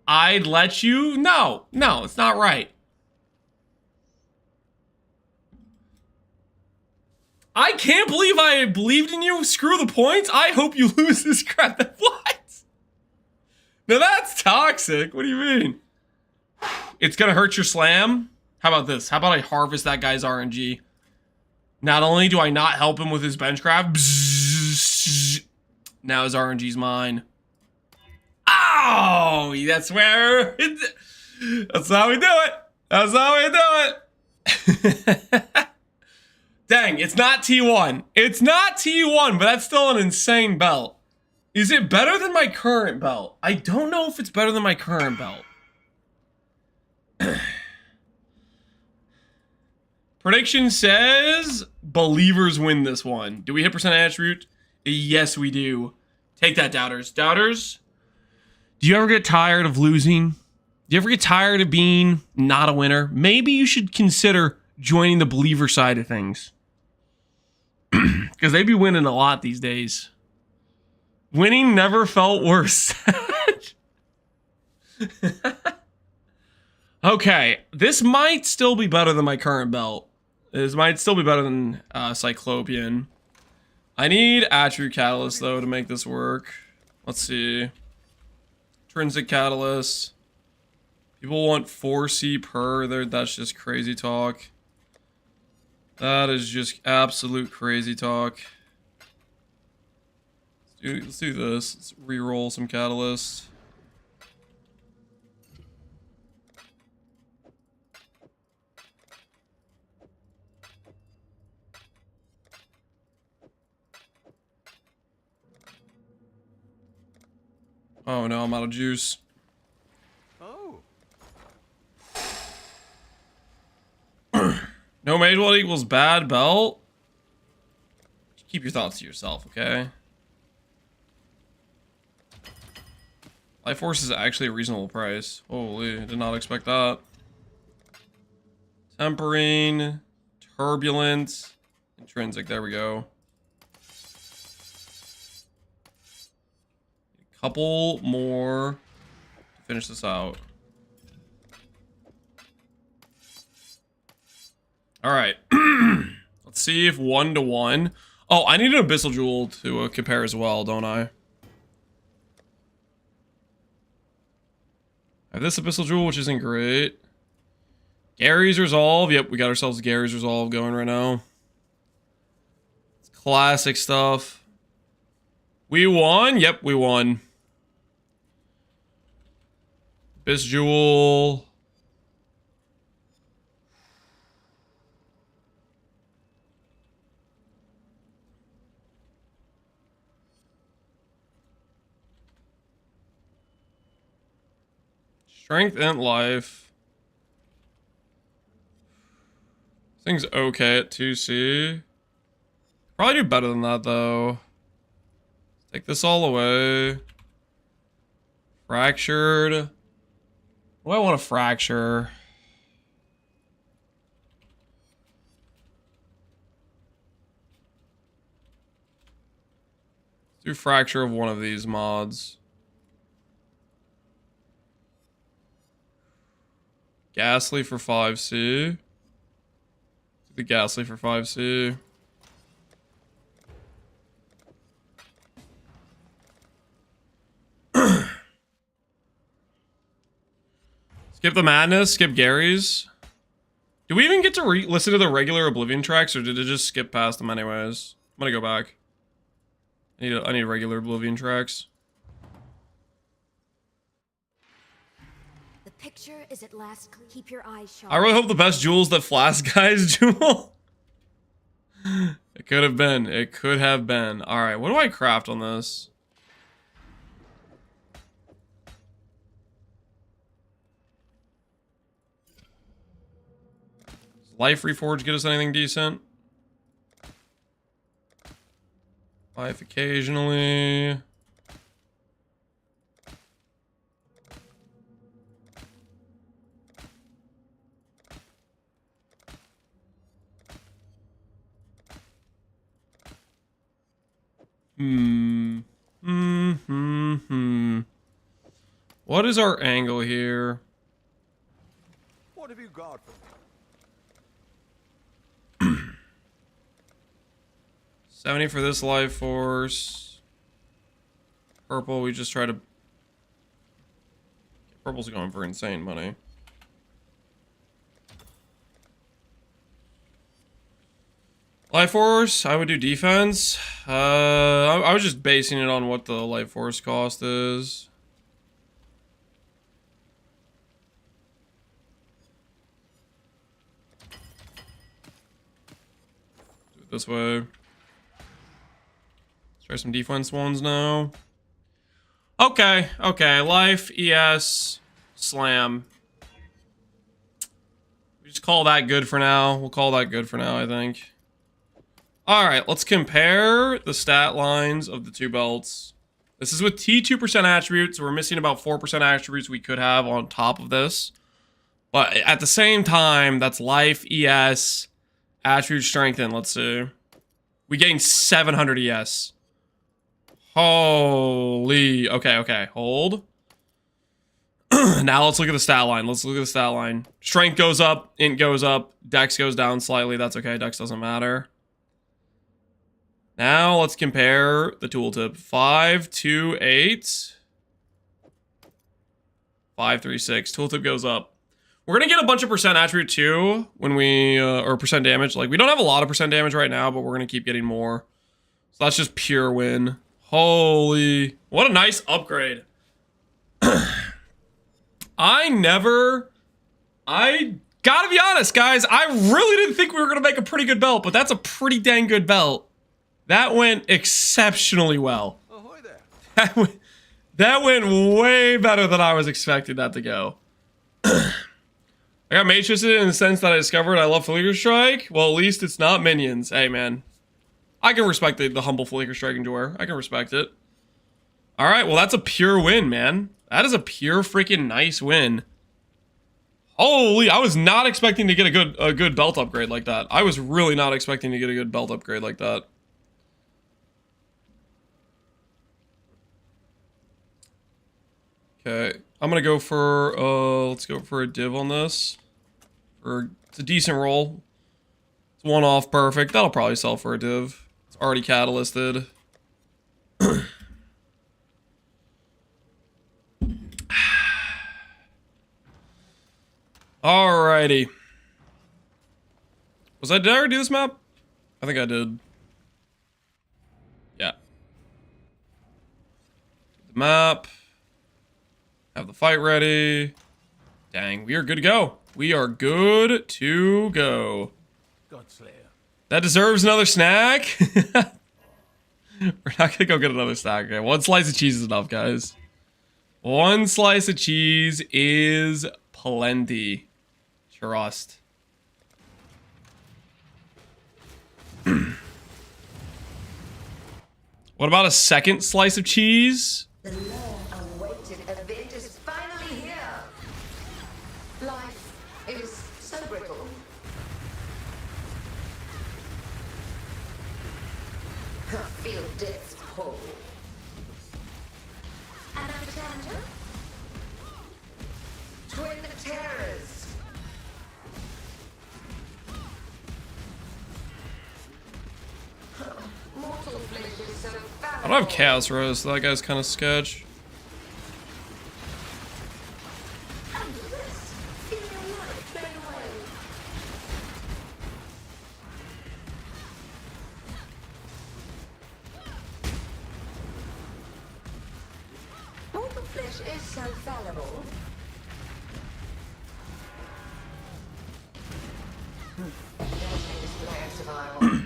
I'd let you? No, it's not right. I can't believe I believed in you. Screw the points. I hope you lose this crap. What? Now that's toxic. What do you mean? It's gonna hurt your slam? How about this? How about I harvest that guy's RNG? Not only do I not help him with his benchcraft, now his RNG's mine. Oh, that's where that's how we do it. That's how we do it. Dang, it's not T1. It's not T1, but that's still an insane belt. Is it better than my current belt? I don't know if it's better than my current belt. Prediction says believers win this one. Do we hit percent attribute? Yes, we do. Take that, doubters. Doubters, do you ever get tired of losing? Do you ever get tired of being not a winner? Maybe you should consider joining the believer side of things. Because they be winning a lot these days. Winning never felt worse. Okay, this might still be better than my current belt. This might still be better than Cyclopean. I need Attribute Catalyst, though, to make this work. Let's see. Intrinsic Catalyst. People want 4C per. That's just crazy talk. That is just absolute crazy talk. Let's do this. Let's re-roll some Catalyst. Oh no, I'm out of juice. Oh. No mage weld equals bad belt? Keep your thoughts to yourself, okay? Life Force is actually a reasonable price. Holy, did not expect that. Tempering, Turbulence, Intrinsic, there we go. A couple more to finish this out. Alright. Let's see if 1-to-1. Oh, I need an Abyssal Jewel to compare as well, don't I? I have this Abyssal Jewel, which isn't great. Gary's Resolve. Yep, we got ourselves Gary's Resolve going right now. It's classic stuff. We won? Yep, we won. Abyss Jewel. Strength and life. Thing's okay at 2C. Probably do better than that though. Take this all away. Fractured. What do I want to fracture? Let's do fracture of one of these mods. Ghastly for 5C. The Ghastly for 5C. Skip the Madness, skip Gary's. Do we even get to listen to the regular Oblivion tracks, or did it just skip past them anyways? I'm gonna go back. I need regular Oblivion tracks. picture is at last clear. Keep your eyes sharp. I really hope the best jewel's the Flask Guy's jewel. It could have been. It could have been. Alright, what do I craft on this? Does Life Reforge get us anything decent? Life occasionally. What is our angle here? What have you got for me? 70 for this life force. Purple, we just try to... Purple's going for insane money. Life force, I would do defense. I was just basing it on what the life force cost is. Do it this way. Let's try some defense ones now. Okay, okay. Life, ES, slam. We just call that good for now. We'll call that good for now, I think. Alright, let's compare the stat lines of the two belts. This is with T2% attributes. We're missing about 4% attributes we could have on top of this. But at the same time, that's life, ES, attribute strengthen. Let's see. We gain 700 ES. Holy. Okay, okay. Hold. Now let's look at the stat line. Let's look at the stat line. Strength goes up. Int goes up. Dex goes down slightly. That's okay. Dex doesn't matter. Now let's compare the tooltip. 5, 2, 8. 5, 3, 6. Tooltip goes up. We're gonna get a bunch of percent attribute too when we or percent damage. Like we don't have a lot of percent damage right now, but we're gonna keep getting more. So that's just pure win. Holy, what a nice upgrade. I gotta be honest, guys. I really didn't think we were gonna make a pretty good belt, but that's a pretty dang good belt. That went exceptionally well. Ahoy there. That went way better than I was expecting that to go. I got mage twisted in the sense that I discovered I love Fleeker Strike. Well, at least it's not minions. Hey, man. I can respect the humble Fleeker Strike enjoyer. I can respect it. Alright, well, that's a pure win, man. That is a pure freaking nice win. Holy, I was not expecting to get a good belt upgrade like that. I was really not expecting to get a good belt upgrade like that. Okay, I'm gonna go for, let's go for a div on this. It's a decent roll. It's one off, perfect. That'll probably sell for a div. It's already catalysted. Alrighty. Did I already do this map? I think I did. Yeah. The map. Have the fight ready. Dang, we are good to go. We are good to go. Godslayer. That deserves another snack. We're not gonna go get another snack. Okay, one slice of cheese is enough, guys. One slice of cheese is plenty. Trust. What about a second slice of cheese? The long-awaited event is finally here. Life is so brittle. Feel death's pull. An Alexander? Twin terrors. Mortal flesh is so foul. I don't have Chaos Rose, so that guy's kind of sketch. And this, feel your life burn away. Mortal flesh is so fallible. versatile.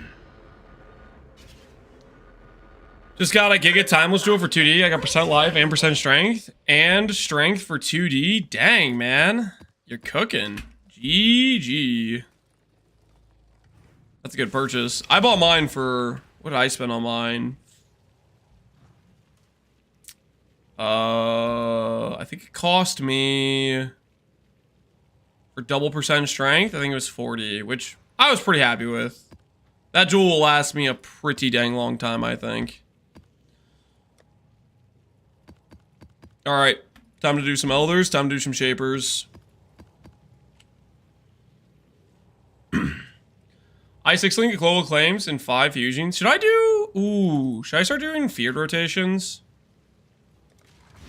Just got a Giga Timeless Jewel for 2D. I got percent life and percent strength. And strength for 2D. Dang, man. You're cooking. GG. That's a good purchase. I bought mine for... What did I spend on mine? I think it cost me... For double percent strength, I think it was 40, which I was pretty happy with. That jewel will last me a pretty dang long time, I think. Alright, time to do some elders, time to do some shapers. I6 Link global claims and 5 fusions. Should I do... Ooh, should I start doing feared rotations?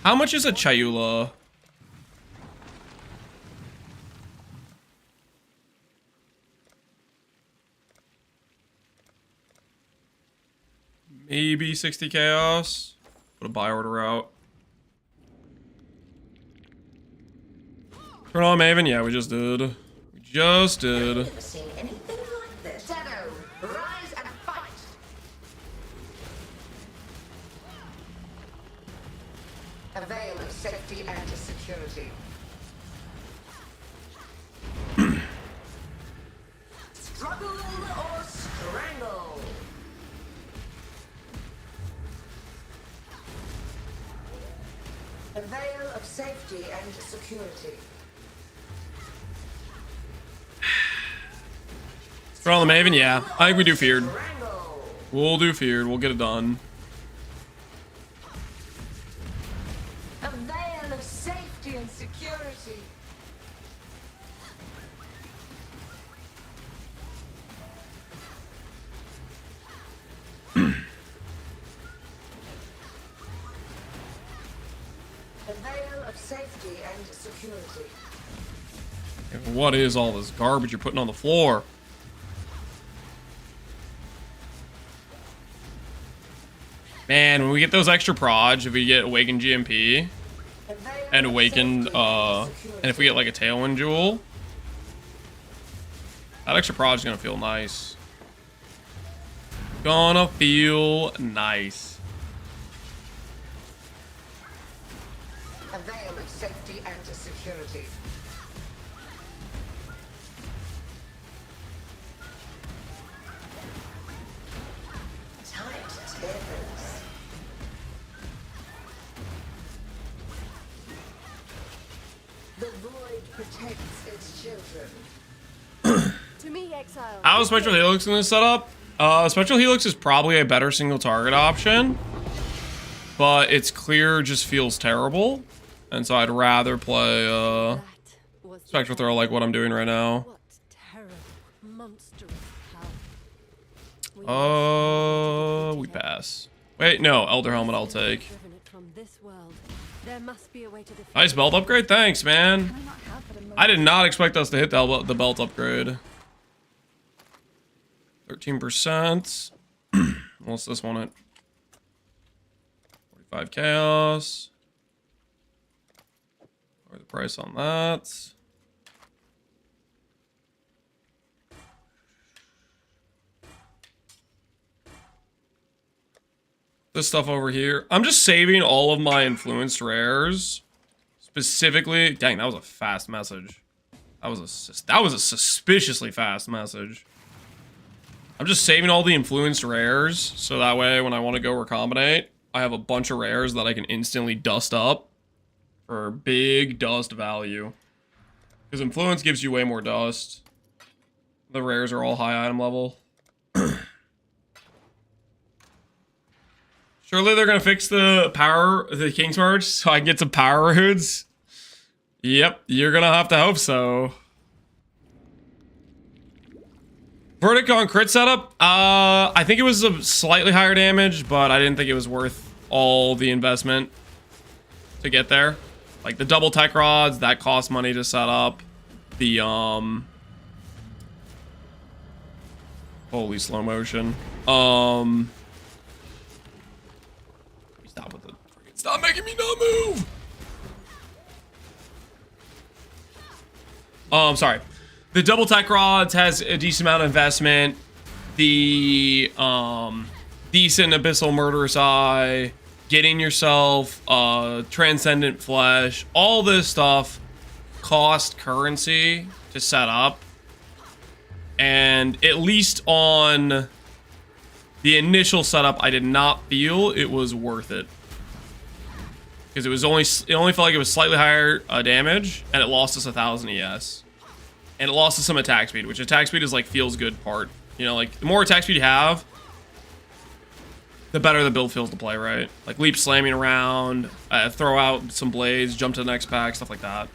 How much is a Chayula? Maybe 60 chaos. Put a buy order out. Turn on Maven? Yeah, we just did. We just did. I've never seen anything like this. Shadow, rise and fight. A veil of safety and security. Struggle or strangle. A veil of safety and security. Turn on the Maven? Yeah. I think we do feared. We'll do feared. We'll get it done. A veil of safety and security. A veil of safety and security. What is all this garbage you're putting on the floor? Man, when we get those extra proj, if we get Awakened GMP and Awakened, and if we get like a Tailwind Jewel, that extra proj is gonna feel nice. Gonna feel nice. A veil of safety and security. Tight tables. The void protects its children. To me, Exile. How is Spectral Helix in this setup? Spectral Helix is probably a better single target option, but its clear just feels terrible, and so I'd rather play Spectral Throw like what I'm doing right now. What terrible, monstrous power. We pass. Wait, no, Elder Helmet I'll take. Driven it from this world. There must be a way to defeat Nice belt upgrade, thanks, man. Can I not have but a moment? I did not expect us to hit the belt upgrade. 13%. What's this one at? 45 chaos. Lower the price on that. This stuff over here. I'm just saving all of my influenced rares. Specifically, dang, that was a fast message. That was a suspiciously fast message. I'm just saving all the influenced rares, so that way when I want to go recombinate, I have a bunch of rares that I can instantly dust up for big dust value. Because influence gives you way more dust. The rares are all high item level. Surely they're gonna fix the King's March so I can get some power hoods. Yep, you're gonna have to hope so. Verdict on crit setup. I think it was a slightly higher damage, but I didn't think it was worth all the investment to get there. Like the double tech rods, that cost money to set up. The holy slow motion. Stop with it. Stop making me not move. Sorry. The double tech rods has a decent amount of investment. the decent abyssal murderous eye, getting yourself transcendent flesh, all this stuff cost currency to set up. And at least on the initial setup, I did not feel it was worth it. Because it only felt like it was slightly higher damage, and it lost us 1,000 ES. And it lost us some attack speed, which attack speed is like feels good part. You know, like the more attack speed you have, the better the build feels to play, right? Like Leech slamming around, throw out some blades, jump to the next pack, stuff like that.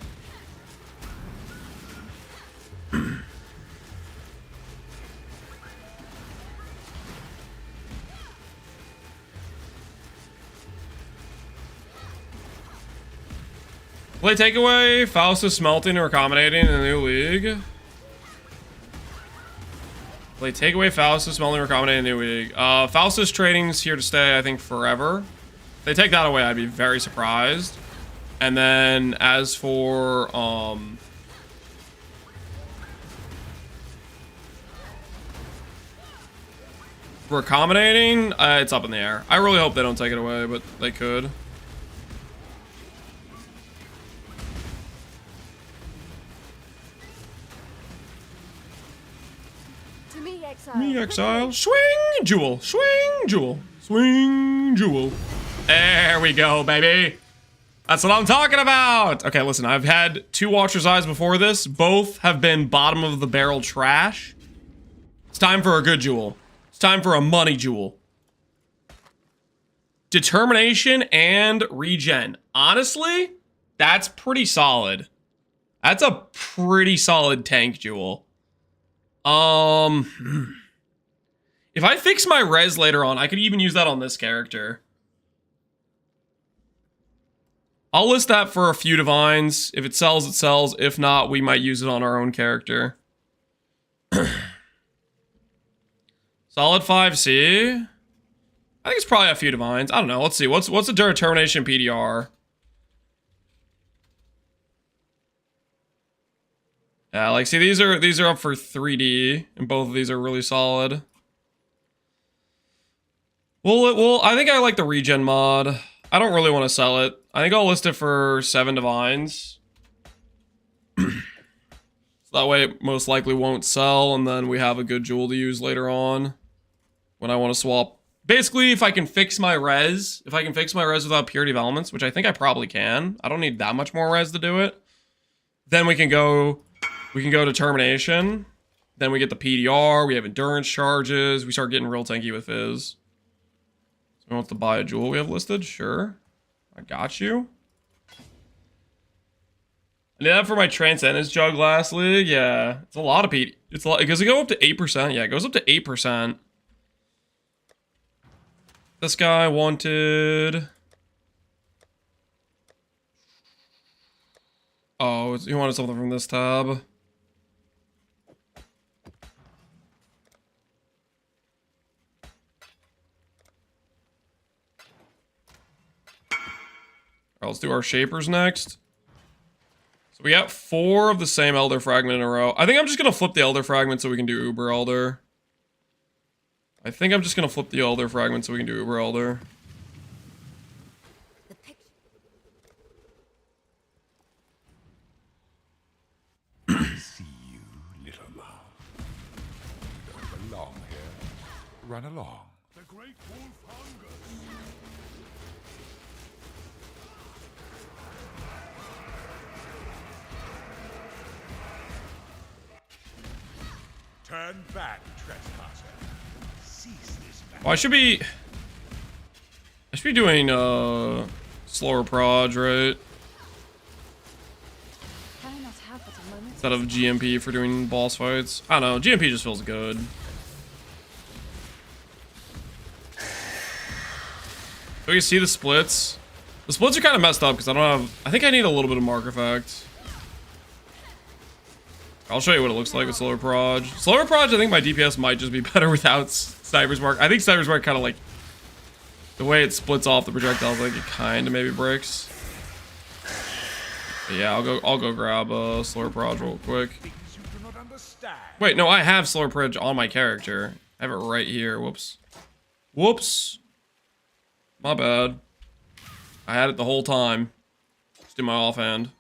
Play takeaway, Faustus smelting or accommodating in the new league. Play takeaway, Faustus smelting or accommodating in the new league. Faustus trading's here to stay, I think, forever. If they take that away, I'd be very surprised. And then as for accommodating, it's up in the air. I really hope they don't take it away, but they could. Me Exile. Swing Jewel. Swing Jewel. Swing Jewel. There we go, baby. That's what I'm talking about. Okay, listen, I've had 2 Watcher's Eyes before this. Both have been bottom of the barrel trash. It's time for a good jewel. It's time for a money jewel. Determination and regen. Honestly, that's pretty solid. That's a pretty solid tank jewel. If I fix my res later on, I could even use that on this character. I'll list that for a few divines. If it sells, it sells. If not, we might use it on our own character. Solid 5C. I think it's probably a few divines. I don't know. Let's see. What's the determination PDR? Yeah, like, see, these are up for 3D, and both of these are really solid. Well, I think I like the regen mod. I don't really want to sell it. I think I'll list it for 7 divines. So that way it most likely won't sell, and then we have a good jewel to use later on when I want to swap. Basically, if I can fix my res without purity of elements, which I think I probably can. I don't need that much more res to do it. Then we can go determination. Then we get the PDR. We have endurance charges. We start getting real tanky with Fizz. So we want to buy a jewel we have listed? Sure. I got you. I did that for my Transcendence Jug last league. Yeah. It's a lot of PD. It's a lot. Does it go up to 8%? Yeah, it goes up to 8%. This guy wanted... Oh, he wanted something from this tab. Alright, let's do our Shapers next. So we got 4 of the same Elder Fragment in a row. I think I'm just going to flip the Elder Fragment so we can do Uber Elder. I think I'm just going to flip the Elder Fragment so we can do Uber Elder. I see you, little mouse. You don't belong here. Run along. The great wolf hungers. Turn back, trespasser. Cease this battle. Well, I should be doing slower proj, right? Instead of GMP for doing boss fights. I don't know, GMP just feels good. So you see the splits. The splits are kind of messed up because I don't have... I think I need a little bit of mark effect. I'll show you what it looks like with slower proj. Slower proj, I think my DPS might just be better without Sniper's Mark. I think Sniper's Mark kind of like... The way it splits off the projectiles, like it kind of maybe breaks. But yeah, I'll go grab slower proj real quick. Wait, no, I have slower proj on my character. I have it right here. Whoops. Whoops. My bad. I had it the whole time. Just in my offhand.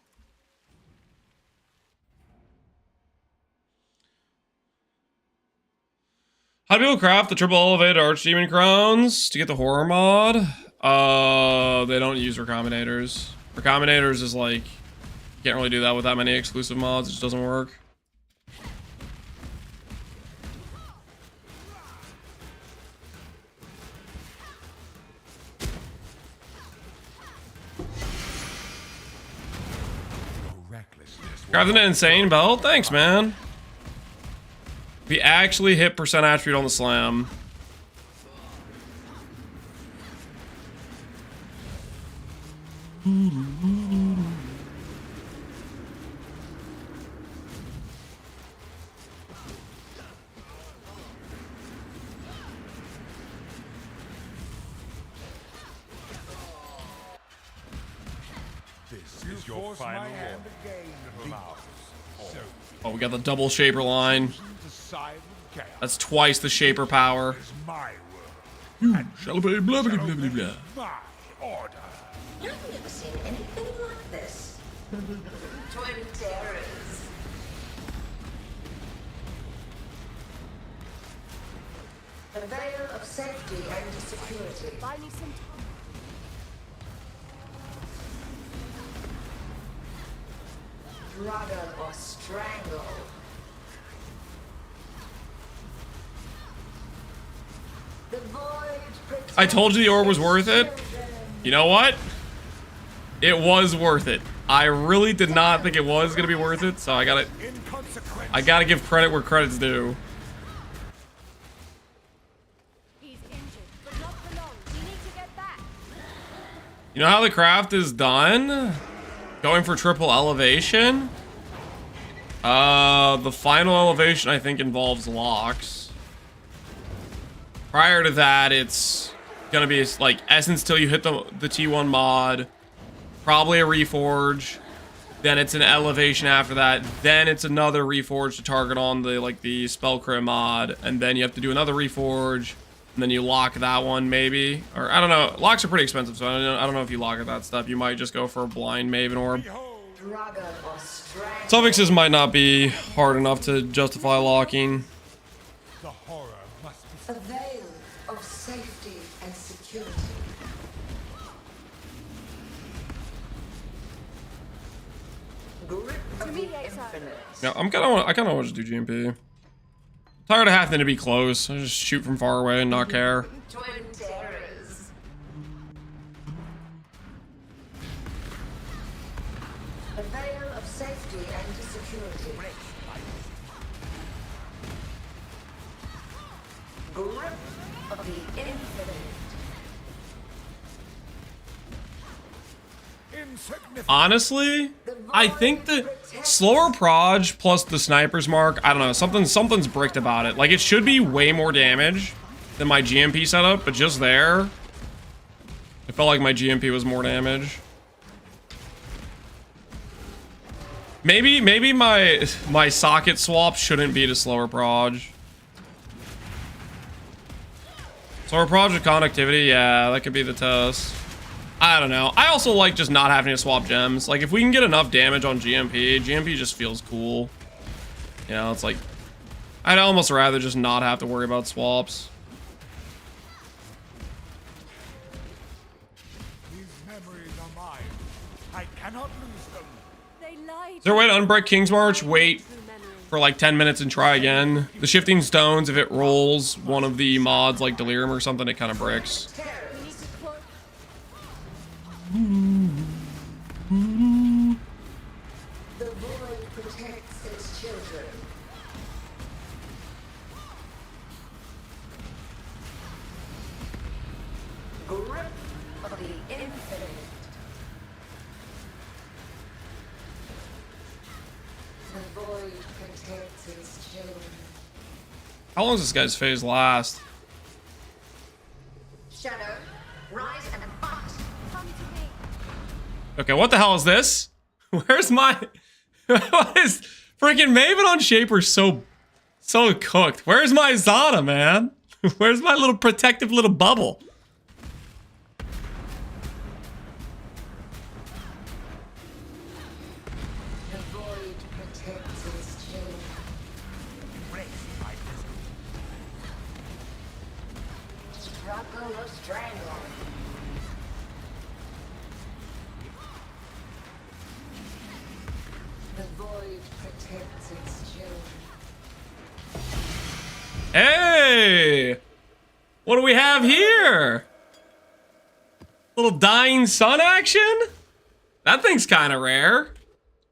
How do people craft the triple elevated Archdemon crowns to get the horror mod? They don't use Recombinators. Recombinators is like, you can't really do that with that many exclusive mods. It just doesn't work. Crafting an insane belt? Thanks, man. We actually hit percent attribute on the slam. This is your final warning. Oh, we got the double shaper line. That's twice the shaper power. Shall we blah, blah, blah, blah, blah. My order. I've never seen anything like this. Twin terrors. A veil of safety and security. Buy me some time. Throttle or strangle. The void protects I told you the orb was worth it. children. You know what? It was worth it. I really did not think it was gonna be worth it, so I gotta give credit where credit's due. He's injured, but not for long. We need to get back. You know how the craft is done? Going for triple elevation? The final elevation I think involves locks. Prior to that, it's gonna be like essence till you hit the T1 mod, probably a reforge, then it's an elevation after that, then it's another reforge to target on the spell crit mod, and then you have to do another reforge, and then you lock that one maybe, or I don't know. Locks are pretty expensive, so I don't know if you lock at that stuff. You might just go for a blind Maven orb. Throttle or strangle. Suffixes might not be hard enough to justify locking. The horror must be A veil of safety and security. Grip of the infinite. Yeah, I kind of want to do GMP. Tired of having to be close. I just shoot from far away and not care. Twin terrors. A veil of safety and security. Grip of the infinite. Honestly, I think the slower proj plus the sniper's mark, I don't know, something's bricked about it. Like, it should be way more damage than my GMP setup, but just there, it felt like my GMP was more damage. Maybe my socket swap shouldn't be to slower proj. Slower proj with conductivity, yeah, that could be the test. I don't know. I also like just not having to swap gems. Like, if we can get enough damage on GMP, GMP just feels cool. You know, it's like, I'd almost rather just not have to worry about swaps. These memories are mine. I cannot lose them. They lied. Is there a way to unbreak King's March? Wait for like 10 minutes and try again. The shifting stones, if it rolls one of the mods like Delirium or something, it kind of bricks. We need to close. The void protects its children. Grip of the infinite. The void protects its children. How long does this guy's phase last? Shadow, rise and fight. Come to me. Okay, what the hell is this? Where's my... What is... Freaking Maven on Shaper so So cooked. Where's my Zana, man? Where's my little protective little bubble? The void protects its children. Embrace my wisdom. Struggle or strangle. The void protects its children. Hey! What do we have here? Little dying sun action? That thing's kind of rare.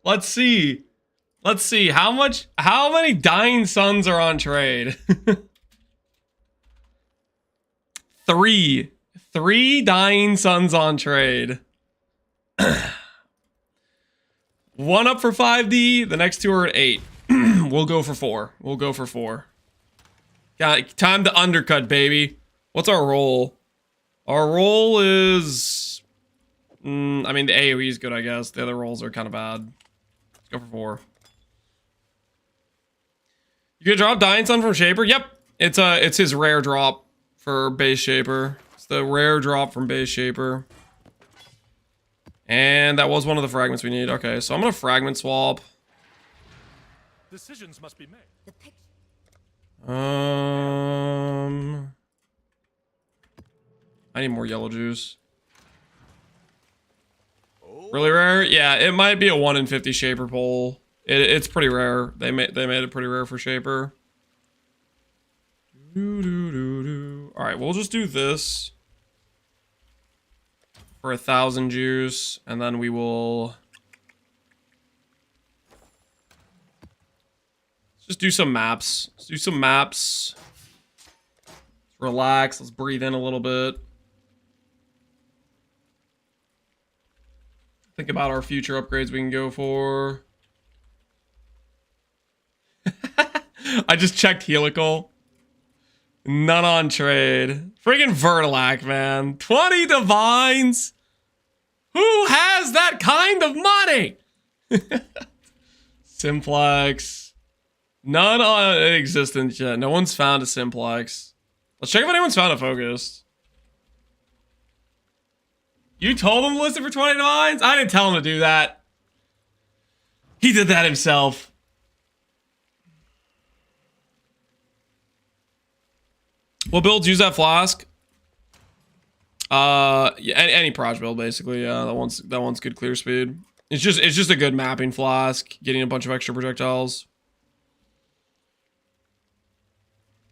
Let's see. Let's see how many dying suns are on trade. 3 dying suns on trade. One up for 5D, the next 2 are at 8. We'll go for 4. We'll go for 4. Got time to undercut, baby. What's our roll? Our roll is... I mean, the AoE is good, I guess. The other rolls are kind of bad. Let's go for 4. You gonna drop Dying Sun from Shaper? Yep. It's his rare drop for base Shaper. It's the rare drop from base Shaper. And that was one of the fragments we need. Okay, so I'm gonna fragment swap. Decisions must be made. The picture. I need more yellow juice. Really rare? Yeah, it might be a 1 in 50 Shaper pull. It's pretty rare. They made it pretty rare for Shaper. All right, we'll just do this for 1,000 juice, and then we will just do some maps. Let's do some maps. Let's relax. Let's breathe in a little bit. Think about our future upgrades we can go for. I just checked Helical. None on trade. Friggin' Vertilac, man. 20 divines. Who has that kind of money? Simplex. None on existence yet. No one's found a Simplex. Let's check if anyone's found a Focused. You told him to list it for 20 divines? I didn't tell him to do that. He did that himself. What builds use that flask? Yeah, any proj build basically. Yeah, that one's good clear speed. It's just a good mapping flask, getting a bunch of extra projectiles.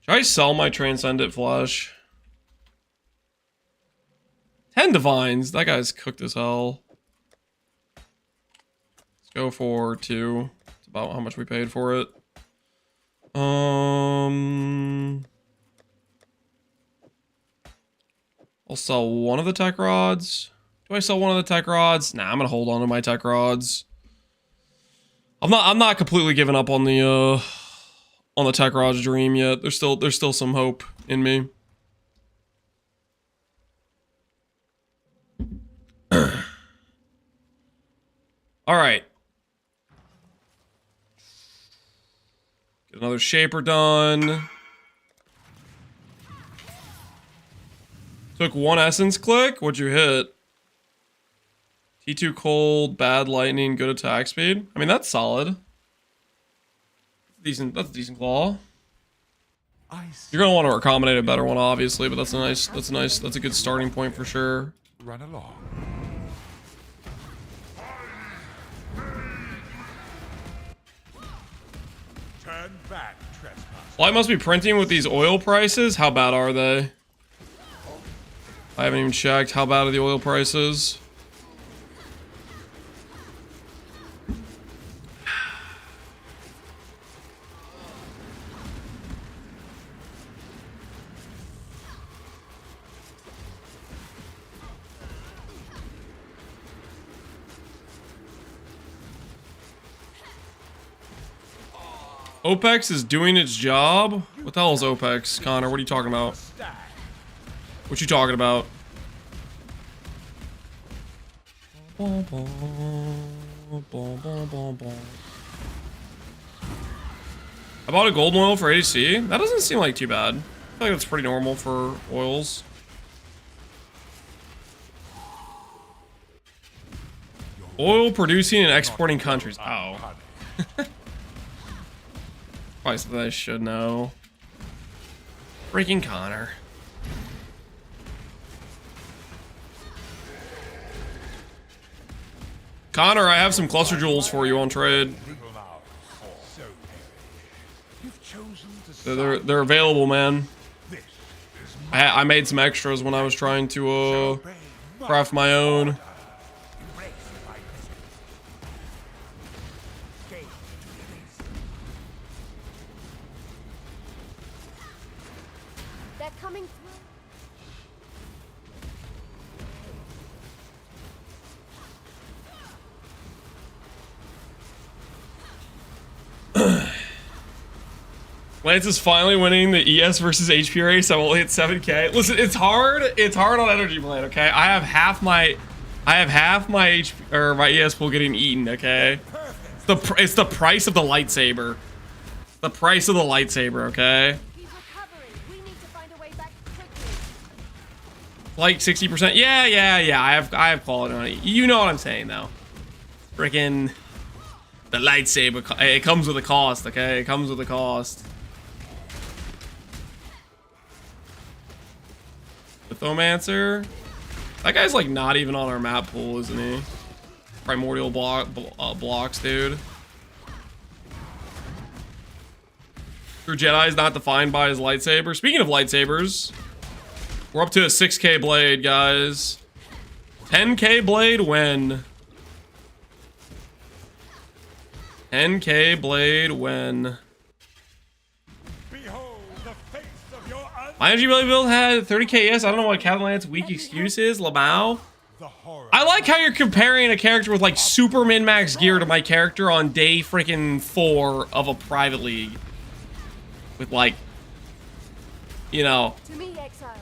Should I sell my Transcendent Flesh? 10 divines. That guy's cooked as hell. Let's go for 2. It's about how much we paid for it. I'll sell one of the tech rods. Do I sell one of the tech rods? Nah, I'm gonna hold on to my tech rods. I'm not completely giving up on the tech rods dream yet. There's still some hope in me. All right. Get another Shaper done. Took 1 essence click. What'd you hit? T2 cold, bad lightning, good attack speed. I mean, that's solid. Decent. That's a decent claw. You're gonna want to accommodate a better one, obviously, but that's a good starting point for sure. Run along. Turn back, trespass. Well, I must be printing with these oil prices. How bad are they? I haven't even checked. How bad are the oil prices? OPEX is doing its job? What the hell is OPEX, Connor? What are you talking about? What you talking about? I bought a golden oil for ADC. That doesn't seem like too bad. I feel like that's pretty normal for oils. Oil producing and exporting countries. Oh. Probably something I should know. Freaking Connor. Connor, I have some cluster jewels for you on trade. They're available, man. I made some extras when I was trying to craft my own. They're coming through. Lance is finally winning the ES versus HP race. I'm only at 7K. Listen, it's hard. It's hard on Energy Blade, okay? I have half my HP or my ES pool getting eaten, okay? It's the price of the lightsaber. The price of the lightsaber, okay? He's recovering. We need to find a way back quickly. Like 60%. Yeah. I have quality on it. You know what I'm saying, though. Freaking the lightsaber. It comes with a cost, okay? It comes with a cost. Lithomancer. That guy's like not even on our map pool, isn't he? Primordial blocks, dude. True Jedi is not defined by his lightsaber. Speaking of lightsabers, we're up to a 6K blade, guys. 10K blade when? 10K blade when? My energy blade build had 30K ES. I don't know what Catalan's weak excuse is. Lamau. I like how you're comparing a character with like super min-max gear to my character on day freaking 4 of a private league. With like, you know, To me, Exile.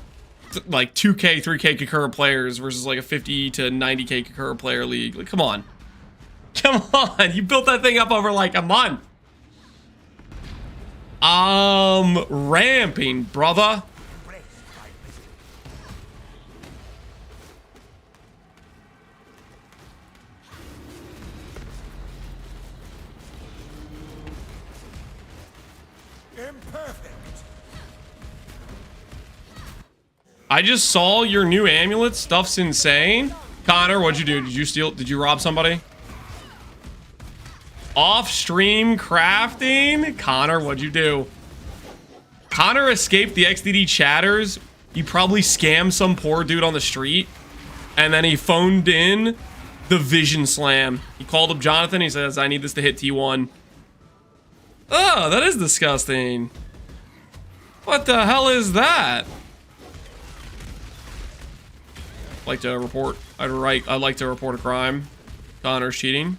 like 2K, 3K Conqueror players versus like a 50 to 90K Conqueror player league. Like, come on. Come on. You built that thing up over like a month. Ramping, brother. I just saw your new amulet. Stuff's insane. Connor, what'd you do? Did you steal? Did you rob somebody? Off-stream crafting? Connor, what'd you do? Connor escaped the XDD chatters. He probably scammed some poor dude on the street. And then he phoned in the Vision Slam. He called up Jonathan. He says, I need this to hit T1. Oh, that is disgusting. What the hell is that? Like to report. I'd like to report a crime. Connor's cheating.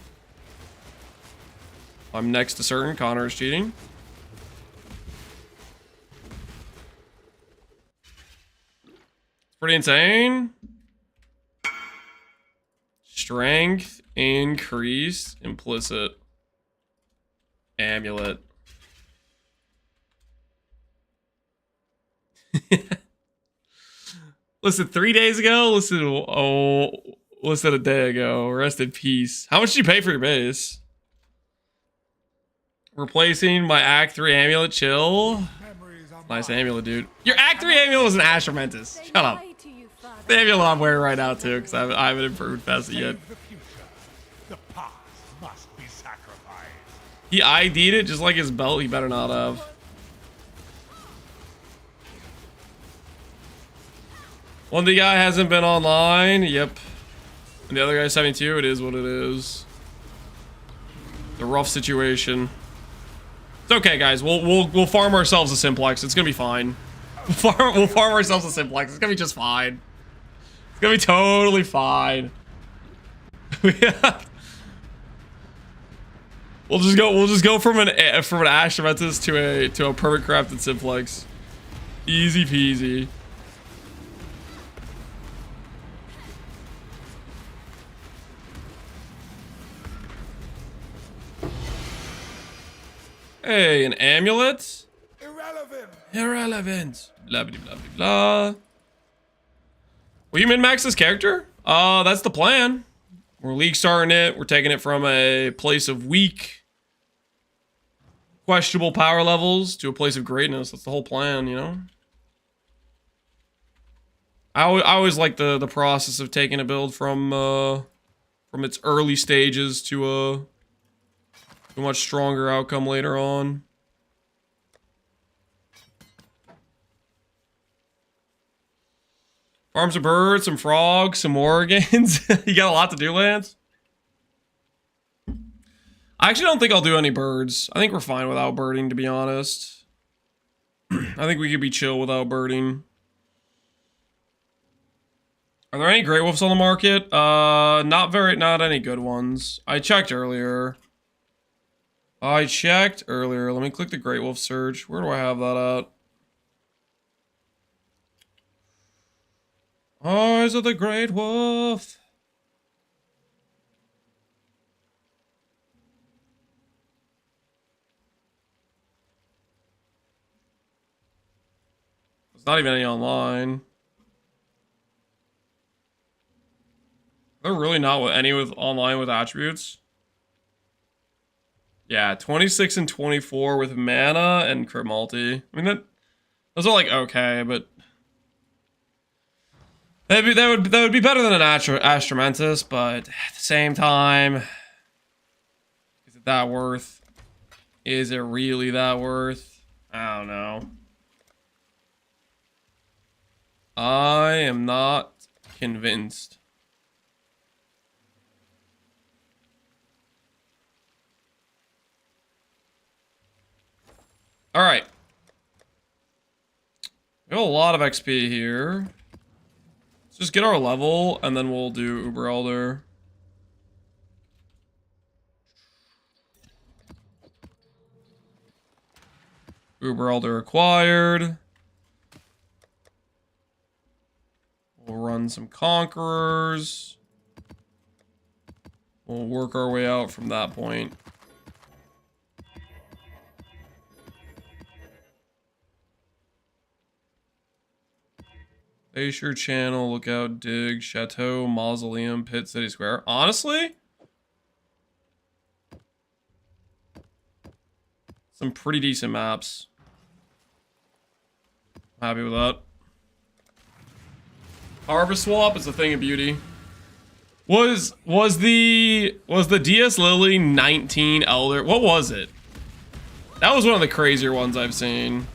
I'm next to certain Connor's cheating. It's pretty insane. Strength increased. Implicit. Amulet. Listen, 3 days ago. Listen, a day ago. Rest in peace. How much did you pay for your base? Replacing my Act 3 amulet. Chill. Nice amulet, dude. Your Act 3 amulet was an Astromentus. Shut up. The amulet I'm wearing right now, too, because I haven't improved past it yet. He ID'd it just like his belt. He better not have. One the guy hasn't been online. Yep. And the other guy's 72. It is what it is. It's a rough situation. It's okay, guys. We'll farm ourselves a simplex. It's gonna be fine. We'll farm ourselves a simplex. It's gonna be just fine. It's gonna be totally fine. We'll just go from an Astromentus to a perfect crafted simplex. Easy peasy. Hey, an amulet? Irrelevant. Irrelevant. Blah, blah, blah, blah, blah. Will you min-max this character? That's the plan. We're league starting it. We're taking it from a place of weak, questionable power levels to a place of greatness. That's the whole plan, you know? I always like the process of taking a build from its early stages to a much stronger outcome later on. Farm some birds, some frogs, some Morgans. You got a lot to do, Lance? I actually don't think I'll do any birds. I think we're fine without birding, to be honest. I think we could be chill without birding. Are there any Grey Wolves on the market? Not any good ones. I checked earlier. Let me click the Grey Wolf search. Where do I have that at? Eyes of the Great Wolf. There's not even any online. They're really not with any with online with attributes. Yeah, 26 and 24 with mana and crit multi. I mean those are like okay, but that would be better than an Astromantis, but at the same time, is it that worth? Is it really that worth? I don't know. I am not convinced. All right. We have a lot of XP here. Let's just get our level, and then we'll do Uber Elder. Uber Elder acquired. We'll run some Conquerors. We'll work our way out from that point. Glacier Channel, Lookout, Dig, Chateau, Mausoleum, Pit, City Square. Honestly, some pretty decent maps. I'm happy with that. Harvest Swap is a thing of beauty. Was the DS Lily 19 Elder? What was it? That was one of the crazier ones I've seen.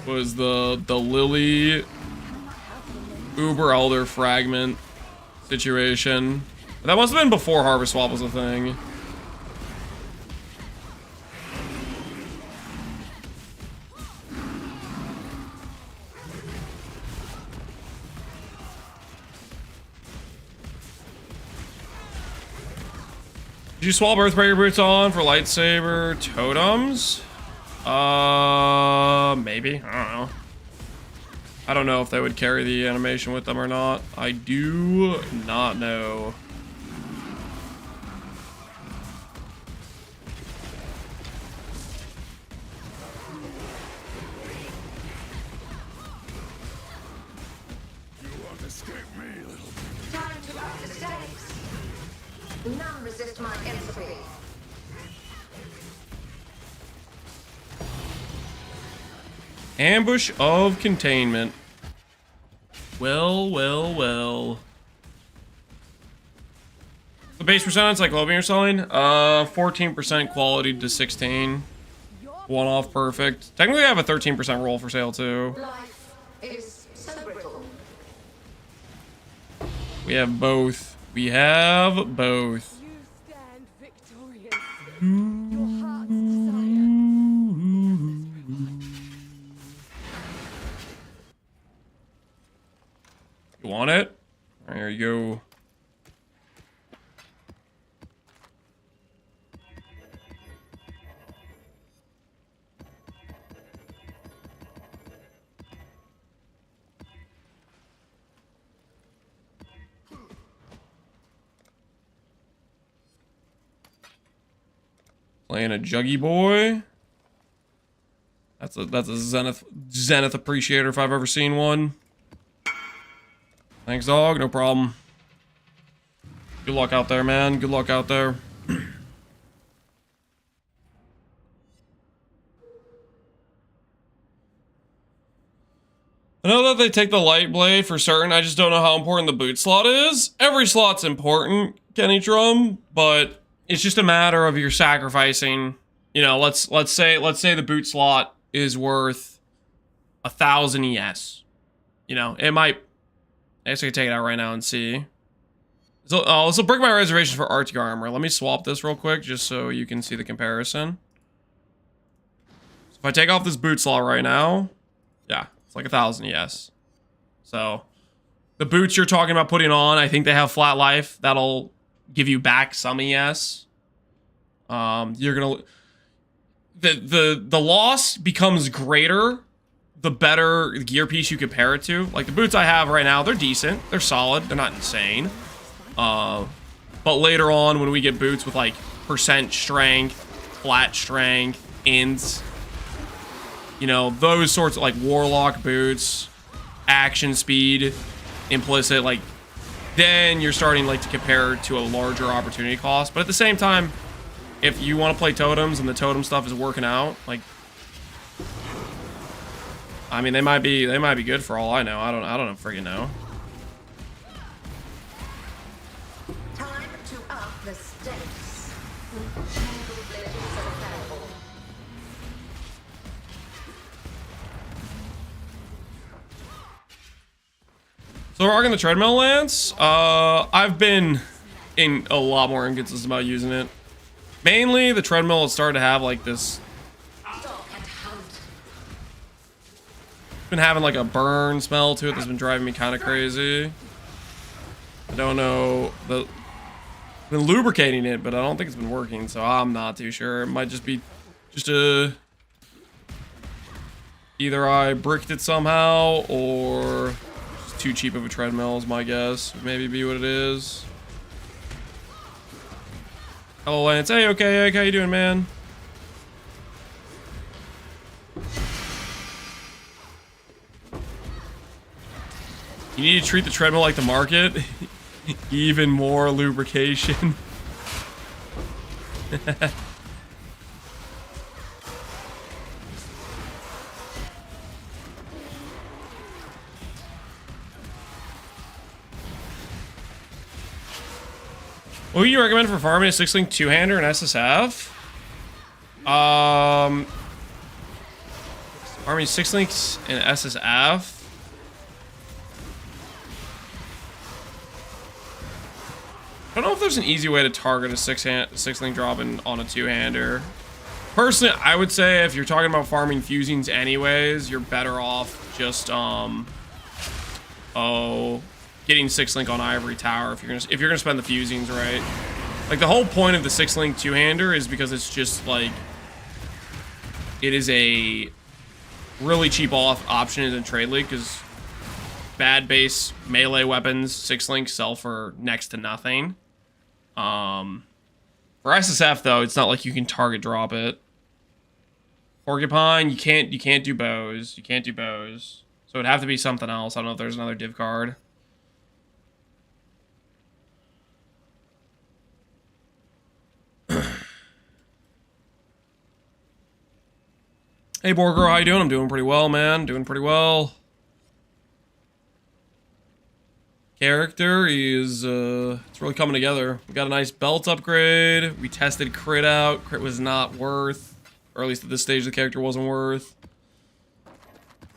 Was the Lily Uber Elder fragment situation. That must have been before Harvest Swap was a thing. Did you swap Earthbreaker boots on for lightsaber totems? Maybe. I don't know. I don't know if they would carry the animation with them or not. I do not know. You won't escape me, little. Time to up the stakes. None resist my entropy. Ambush of Containment. Well. The base percentage, like Lobian you're selling? 14% quality to 16. One off perfect. Technically I have a 13% roll for sale too. Life is so brittle. We have both. We have both. You stand victorious. Your heart's desire. You want it? There you go. Playing a Juggy Boy. That's a Zenith appreciator if I've ever seen one. Thanks, dog. No problem. Good luck out there, man. Good luck out there. I know that they take the light blade for certain. I just don't know how important the boot slot is. Every slot's important, Kenny Drum, but it's just a matter of you're sacrificing. You know, let's say the boot slot is worth 1,000 ES. You know, it might. I guess I can take it out right now and see. So, this will break my reservation for RT armor. Let me swap this real quick just so you can see the comparison. So if I take off this boot slot right now, yeah, it's like 1,000 ES. So the boots you're talking about putting on, I think they have flat life. That'll give you back some ES. You're gonna the loss becomes greater the better gear piece you compare it to. Like the boots I have right now, they're decent, they're solid, they're not insane. But later on when we get boots with like percent strength, flat strength, ints, you know, those sorts of like warlock boots, action speed, implicit, like then you're starting like to compare to a larger opportunity cost. But at the same time, if you want to play totems and the totem stuff is working out, like I mean they might be good for all I know. I don't freaking know. Time to up the stakes. So we're rocking the treadmill lance. I've been in a lot more inconsistent about using it. Mainly the treadmill has started to have like this. Been having like a burn smell to it that's been driving me kind of crazy. I don't know. Been lubricating it, but I don't think it's been working, so I'm not too sure. It might just be either I bricked it somehow or it's too cheap of a treadmill is my guess. Maybe be what it is. Hello, Lance. Hey, okay, how you doing, man? You need to treat the treadmill like the market. Even more lubrication. What do you recommend for farming a 6-link 2-hander and SSF? Farming 6 links and SSF. I don't know if there's an easy way to target a 6-link drop on a 2-hander. Personally, I would say if you're talking about farming fusings anyways, you're better off just getting 6-link on Ivory Tower if you're gonna spend the fusings right. Like the whole point of the 6-link 2-hander is because it's just like it is a really cheap option in the trade league because bad base melee weapons 6-link sell for next to nothing. For SSF though, it's not like you can target drop it. Porcupine, you can't do bows. You can't do bows. So it'd have to be something else. I don't know if there's another div card. Hey Borger, how you doing? I'm doing pretty well, man. Doing pretty well. Character is it's really coming together. We got a nice belt upgrade. We tested crit out. Crit was not worth, or at least at this stage the character wasn't worth.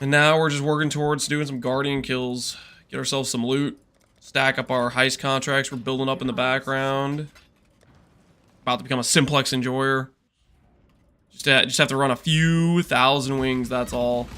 And now we're just working towards doing some guardian kills. Get ourselves some loot. Stack up our heist contracts we're building up in the background. About to become a simplex enjoyer. Just have to run a few thousand wings, that's all.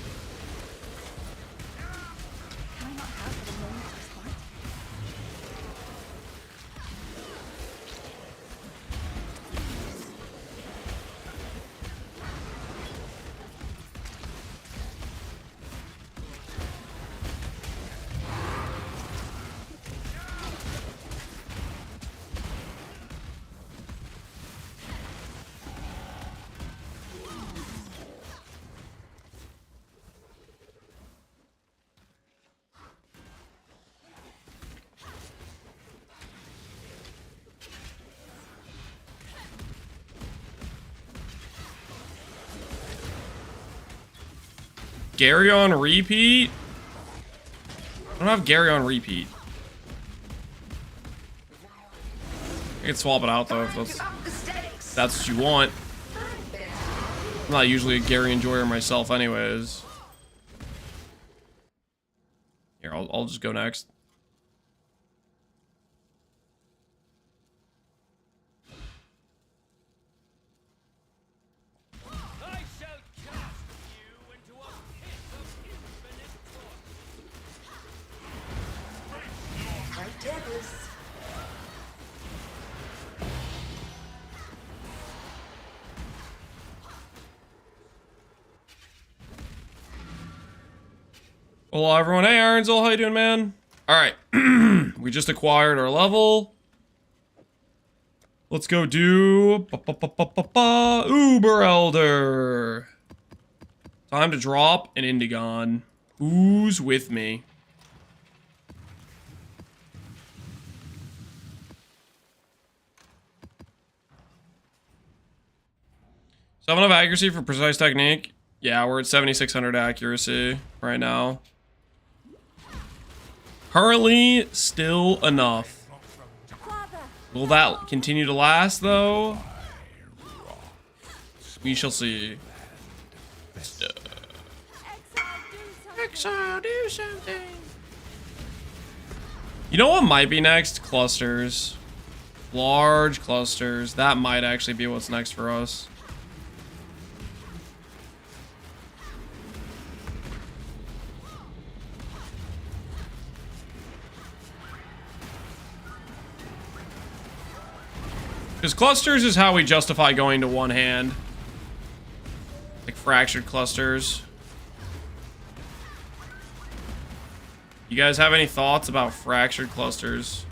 Gary on repeat? I don't have Gary on repeat. I can swap it out though if that's what you want. I'm not usually a Gary enjoyer myself anyways. Here, I'll just go next. Hello everyone, hey Ironsol, how you doing, man? Alright, we just acquired our level. Let's go do Uber Elder. Time to drop an Indigon. Who's with me? So enough accuracy for precise technique. Yeah, we're at 7,600 accuracy right now. Currently, still enough. Will that continue to last, though? We shall see. Exile, do something. You know what might be next? Clusters. Large clusters. That might actually be what's next for us. Because clusters is how we justify going to one hand. Like fractured clusters. You guys have any thoughts about fractured clusters?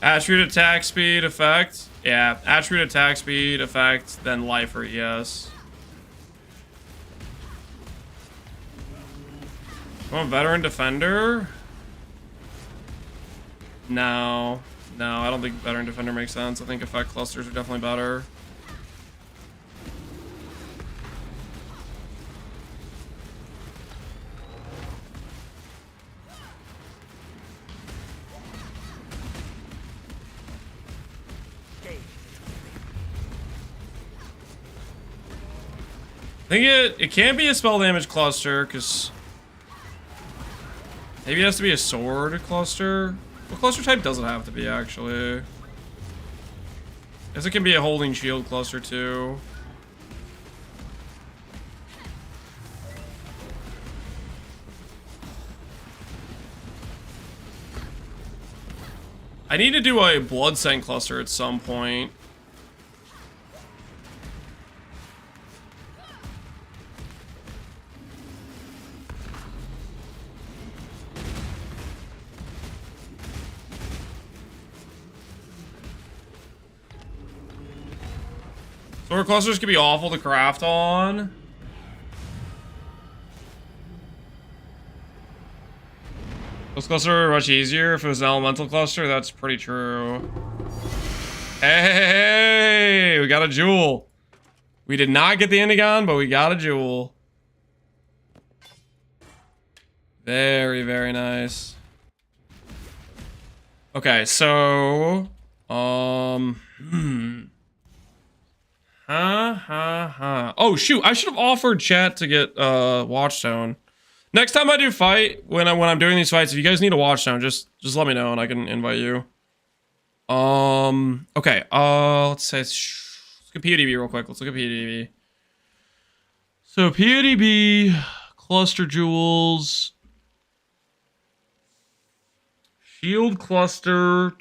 Attribute attack speed effect. Yeah, attribute attack speed effect, then lifer, yes. Want veteran defender? No. No, I don't think veteran defender makes sense. I think effect clusters are definitely better. I think it can't be a spell damage cluster, because maybe it has to be a sword cluster. What cluster type does it have to be, actually? I guess it can be a holding shield cluster, too. I need to do a blood scent cluster at some point. Sword clusters can be awful to craft on. Those clusters are much easier if it was an elemental cluster. That's pretty true. Hey, we got a jewel. We did not get the Indigon, but we got a jewel. Very, very nice. Okay, so oh shoot, I should have offered chat to get Watchstone. Next time I do fight, when I'm doing these fights, if you guys need a Watchstone, just let me know and I can invite you. Okay, let's say let's look at PODB real quick. Let's look at PODB. So PADB, cluster jewels, shield cluster.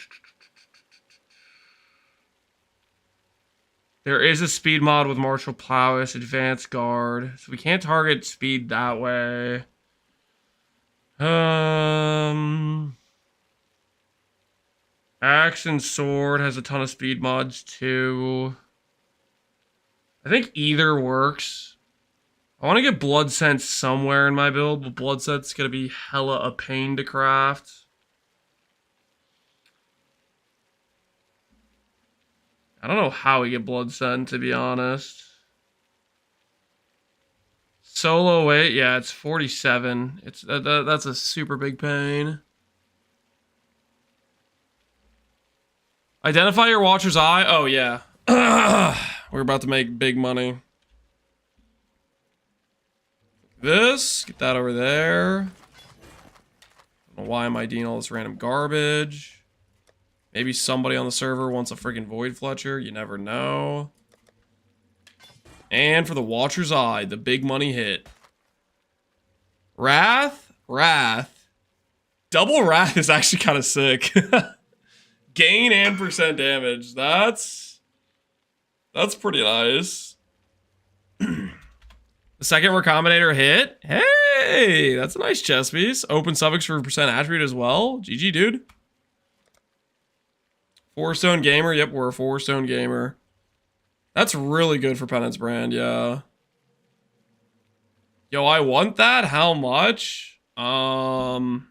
There is a speed mod with martial prowess, advanced guard, so we can't target speed that way. Axe and sword has a ton of speed mods too. I think either works. I want to get blood sense somewhere in my build, but blood sense gonna be hella a pain to craft. I don't know how we get blood scent, to be honest. Solo weight, yeah, it's 47. It's that's a super big pain. Identify your watcher's eye. Oh yeah, we're about to make big money. This, get that over there. I don't know why am I doing all this random garbage. Maybe somebody on the server wants a freaking Void Fletcher. You never know. And for the Watcher's Eye, the big money hit. Wrath? Wrath. Double Wrath is actually kind of sick. Gain and percent damage. That's pretty nice. The second Recombinator hit. Hey, that's a nice chess piece. Open suffix for percent attribute as well. GG, dude. 4-stone gamer. Yep, we're a 4-stone gamer. That's really good for Penance Brand, yeah. Yo, I want that? How much? I mean,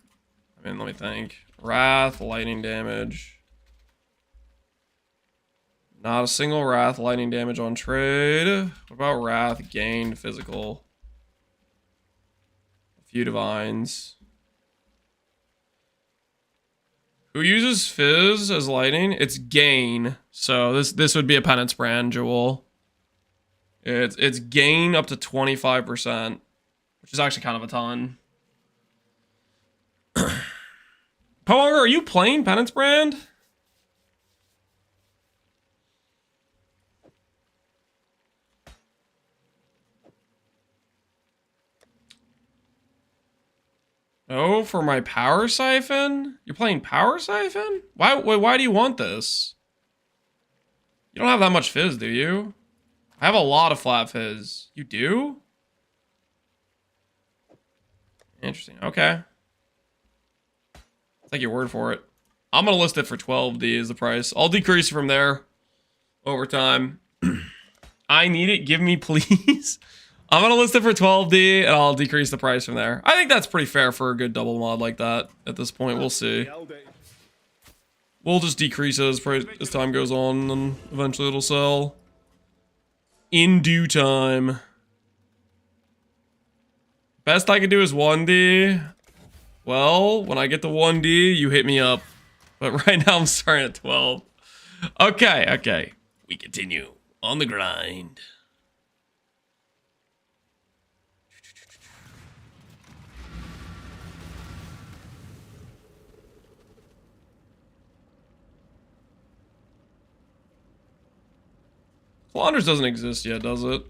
let me think. Wrath, lightning damage. Not a single Wrath lightning damage on trade. What about Wrath gained physical? A few divines. Who uses Fizz as lightning? It's gain. So this would be a Penance Brand jewel. It's gain up to 25%, which is actually kind of a ton. Pohx, are you playing Penance Brand? Oh, for my Power Siphon? You're playing Power Siphon? Why do you want this? You don't have that much Fizz, do you? I have a lot of flat Fizz. You do? Interesting. Okay. I'll take your word for it. I'm going to list it for 12D is the price. I'll decrease from there over time. I need it. Give me, please. I'm going to list it for 12D, and I'll decrease the price from there. I think that's pretty fair for a good double mod like that at this point. We'll see. We'll just decrease it as time goes on, and eventually it'll sell. In due time. Best I can do is 1D. Well, when I get to 1D, you hit me up. But right now I'm starting at 12. Okay. We continue on the grind. Flanders doesn't exist yet, does it?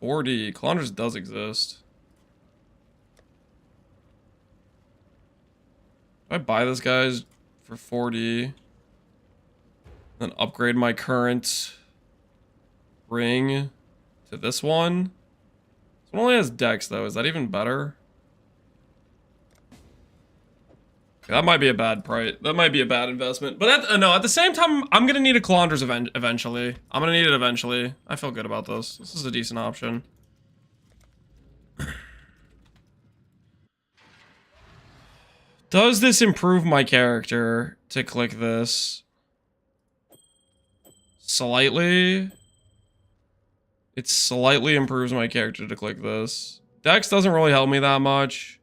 $4D. Flanders does exist. If I buy this guy's for $4D, then upgrade my current ring to this one. This one only has Dex though. Is that even better? That might be a bad price. That might be a bad investment. But no, at the same time, I'm going to need a Calanders eventually. I'm going to need it eventually. I feel good about this. This is a decent option. Does this improve my character to click this? Slightly. It slightly improves my character to click this. Dex doesn't really help me that much.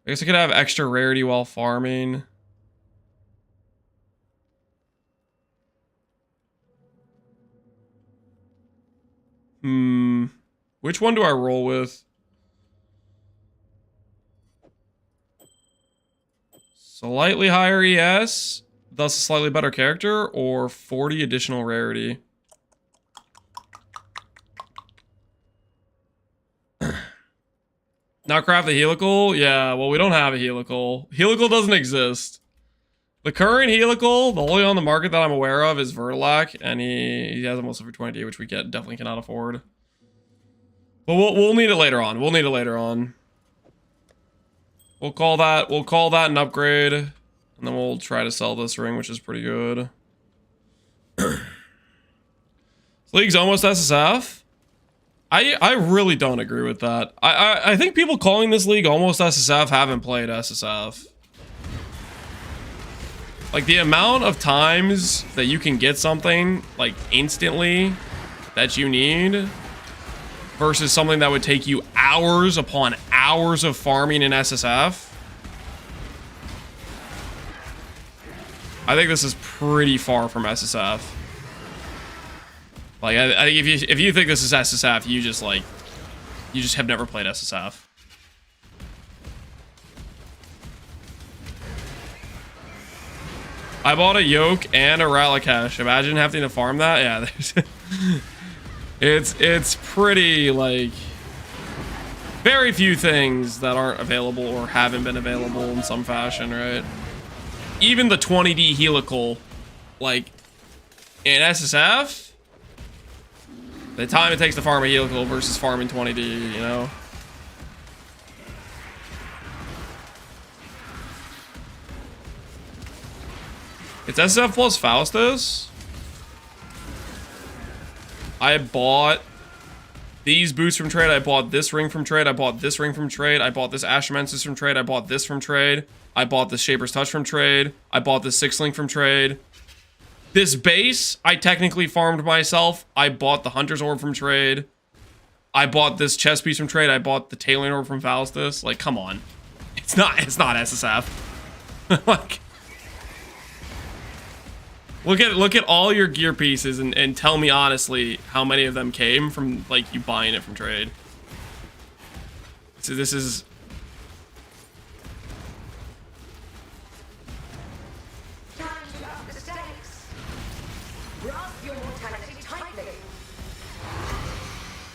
I guess I could have extra rarity while farming. Which one do I roll with? Slightly higher ES. thus a slightly better character, or 40 additional rarity. Now craft the helical? Yeah, well, we don't have a helical. Helical doesn't exist. The current helical, the only on the market that I'm aware of, is Vertilac, and he has almost over 20D, which we definitely cannot afford. But we'll need it later on. We'll need it later on. We'll call that an upgrade, and then we'll try to sell this ring, which is pretty good. This league's almost SSF. I really don't agree with that. I think people calling this league almost SSF haven't played SSF. Like, the amount of times that you can get something, like, instantly that you need versus something that would take you hours upon hours of farming in SSF. I think this is pretty far from SSF. Like, I think if you think this is SSF, you just have never played SSF. I bought a yoke and a Ralakesh. Imagine having to farm that. Yeah, it's pretty, like, very few things that aren't available or haven't been available in some fashion, right? Even the 20D helical, like, in SSF, the time it takes to farm a helical versus farming 20D, you know? It's SF plus Faustus. I bought these boots from trade. I bought this ring from trade. I bought this ring from trade. I bought this Ascendancy from trade. I bought this from trade. I bought this Shaper's Touch from trade. I bought this Six Link from trade. This base, I technically farmed myself. I bought the Hunter's Orb from trade. I bought this chest piece from trade. I bought the Tailoring Orb from Faustus. Like, come on. It's not SSF. Like, look at all your gear pieces and tell me honestly how many of them came from, like, you buying it from trade. So this is... Time to up the stakes. Grasp your mortality tightly.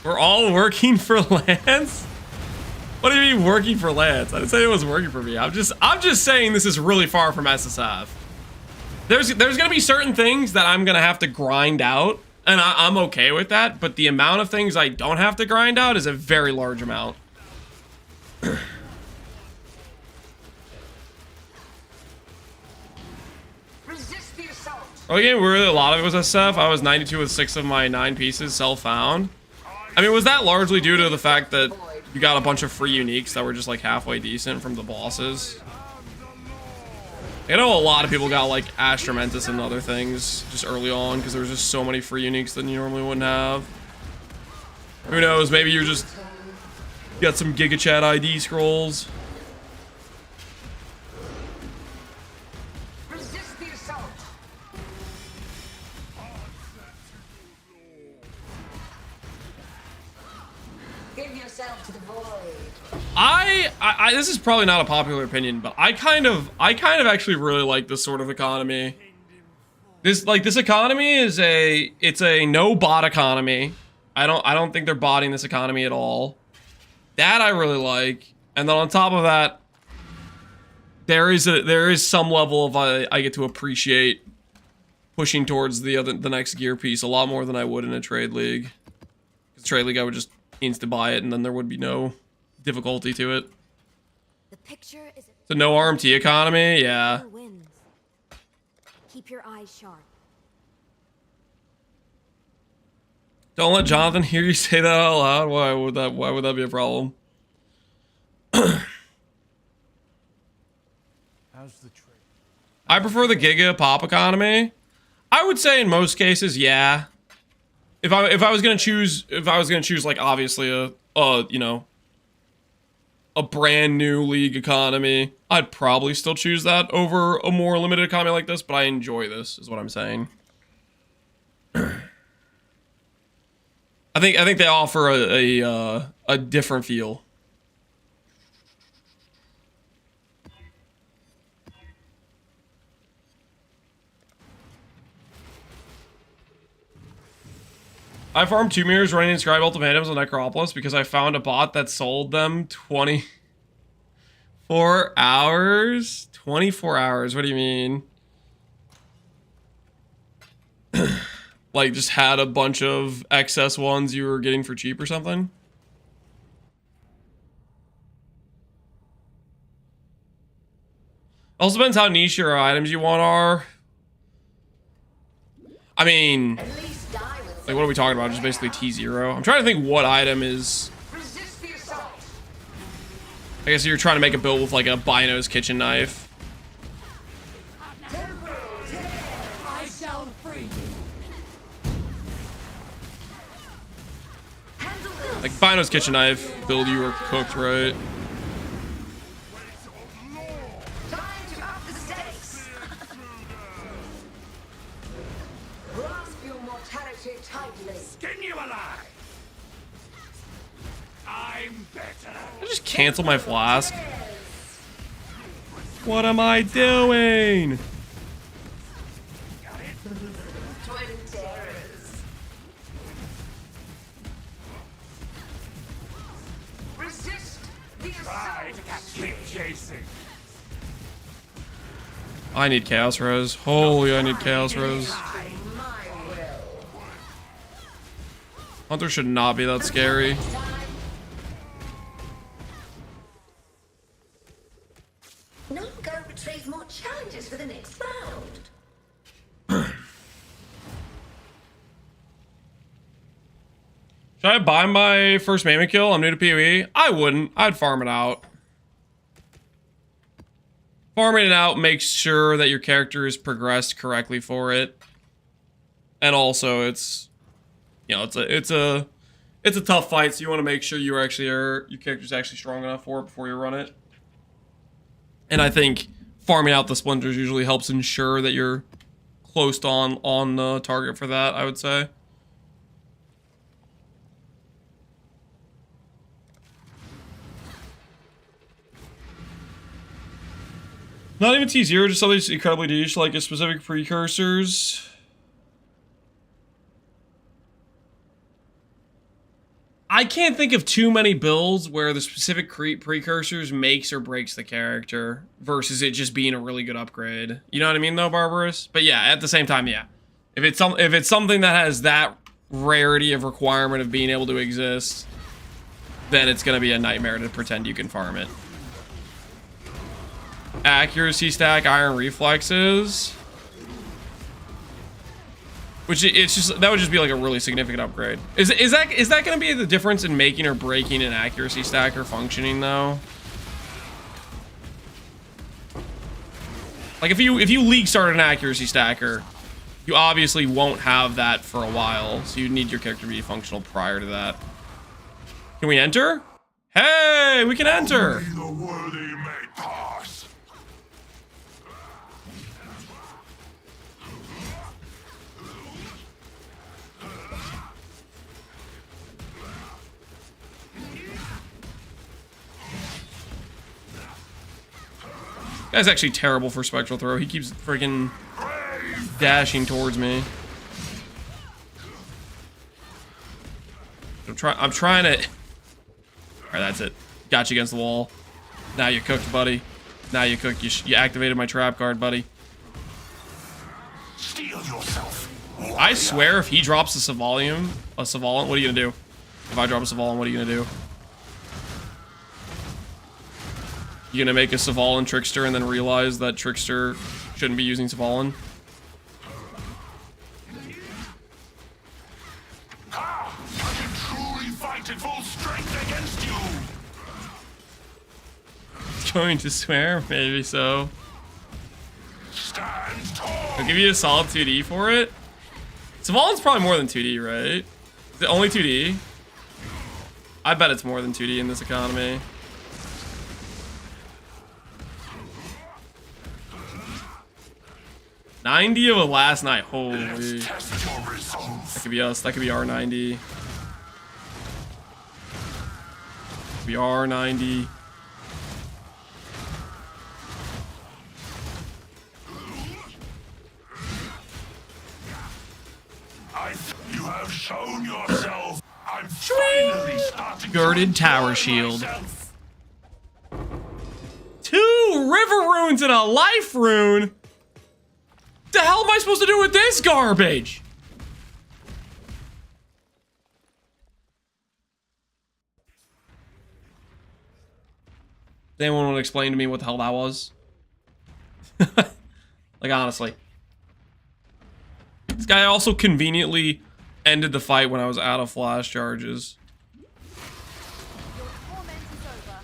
We're all working for Lance? What do you mean working for Lance? I didn't say it was working for me. I'm just saying this is really far from SSF. There's gonna be certain things that I'm gonna have to grind out, and I'm okay with that, but the amount of things I don't have to grind out is a very large amount. Resist the assault. Okay, really, a lot of it was SF. I was 92 with 6 of my 9 pieces self-found. I mean, was that largely due to the fact that you got a bunch of free uniques that were just, like, halfway decent from the bosses? I know a lot of people got, like, Astramentus and other things just early on because there was just so many free uniques that you normally wouldn't have. Who knows, maybe you're just got some Giga Chat ID scrolls. Resist the assault. Give yourself to the void. This is probably not a popular opinion, but I kind of actually really like this sort of economy. This economy is it's a no bot economy. I don't think they're botting this economy at all. That I really like. And then on top of that, there is some level of I get to appreciate pushing towards the next gear piece a lot more than I would in a trade league. Because trade league I would just insta buy it and then there would be no difficulty to it. The picture is So no RMT economy, yeah. wins. Keep your eyes sharp. Don't let Jonathan hear you say that out loud. Why would that be a problem? How's the trade? I prefer the Giga Pop economy. I would say in most cases, yeah. If I was gonna choose like obviously you know, a brand new league economy, I'd probably still choose that over a more limited economy like this, but I enjoy this, is what I'm saying. I think they offer a different feel. I farmed 2 mirrors running inscribed ultimatums on Necropolis because I found a bot that sold them 24 hours? 24 hours, what do you mean? Like, just had a bunch of excess ones you were getting for cheap or something? Also depends how niche your items you want are. I mean, At least die with like, what are we talking about? Just basically T0. I'm trying to think what item is... resist the assault. I guess you're trying to make a build with, like, a Bino's kitchen knife. I shall free. Like, Bino's kitchen knife build, you were cooked, right? Time to up the stakes. Grasp your mortality tightly. Skin you alive. I'm better. I just cancel my flask. What am I doing? Twin terrors. Resist the Try assault. to catch me chasing. I need Chaos Rose. Holy, I need Chaos Rose. By my will. Hunter should not be that scary. Now go retrieve more challenges for the next round. Should I buy my first Mammoth kill? I'm new to PoE. I wouldn't. I'd farm it out. Farming it out makes sure that your character is progressed correctly for it. And also it's, you know, it's a tough fight, so you want to make sure you actually your character's actually strong enough for it before you run it. And I think farming out the splinters usually helps ensure that you're close to on the target for that, I would say. Not even T0, just something incredibly niche, like a specific precursors. I can't think of too many builds where the specific precursors makes or breaks the character versus it just being a really good upgrade. You know what I mean, though, Barbarous? But yeah, at the same time, yeah. If it's something that has that rarity of requirement of being able to exist, then it's gonna be a nightmare to pretend you can farm it. Accuracy stack, iron reflexes, which it's just that would just be like a really significant upgrade. Is that going to be the difference in making or breaking an accuracy stacker functioning though? Like if you league started an accuracy stacker, you obviously won't have that for a while, so you need your character to be functional prior to that. Can we enter? Hey, we can enter. The worthy may pass. Guy's actually terrible for spectral throw. He keeps freaking dashing towards me. I'm trying to. All right, that's it. Got you against the wall. Now you cooked, buddy. Now you cooked. You activated my trap card, buddy. Steel yourself. I swear, if he drops a Savalian, what are you gonna do? If I drop a Savalian, what are you gonna do? You gonna make a Savalian Trickster and then realize that Trickster shouldn't be using Savalian? I can truly fight at full strength against you. Going to swear? Maybe so. Stand tall. I'll give you a solid 2D for it. Savalian's probably more than 2D, right? Is it only 2D? I bet it's more than 2D in this economy. $90 of a last night. Holy. Test your results. That could be us. That could be R90. Could be R90. You have shown your Girded tower shield. 2 river runes and a life rune? The hell am I supposed to do with this garbage? Does anyone want to explain to me what the hell that was? Like, honestly. This guy also conveniently ended the fight when I was out of flash charges. Your torment is over.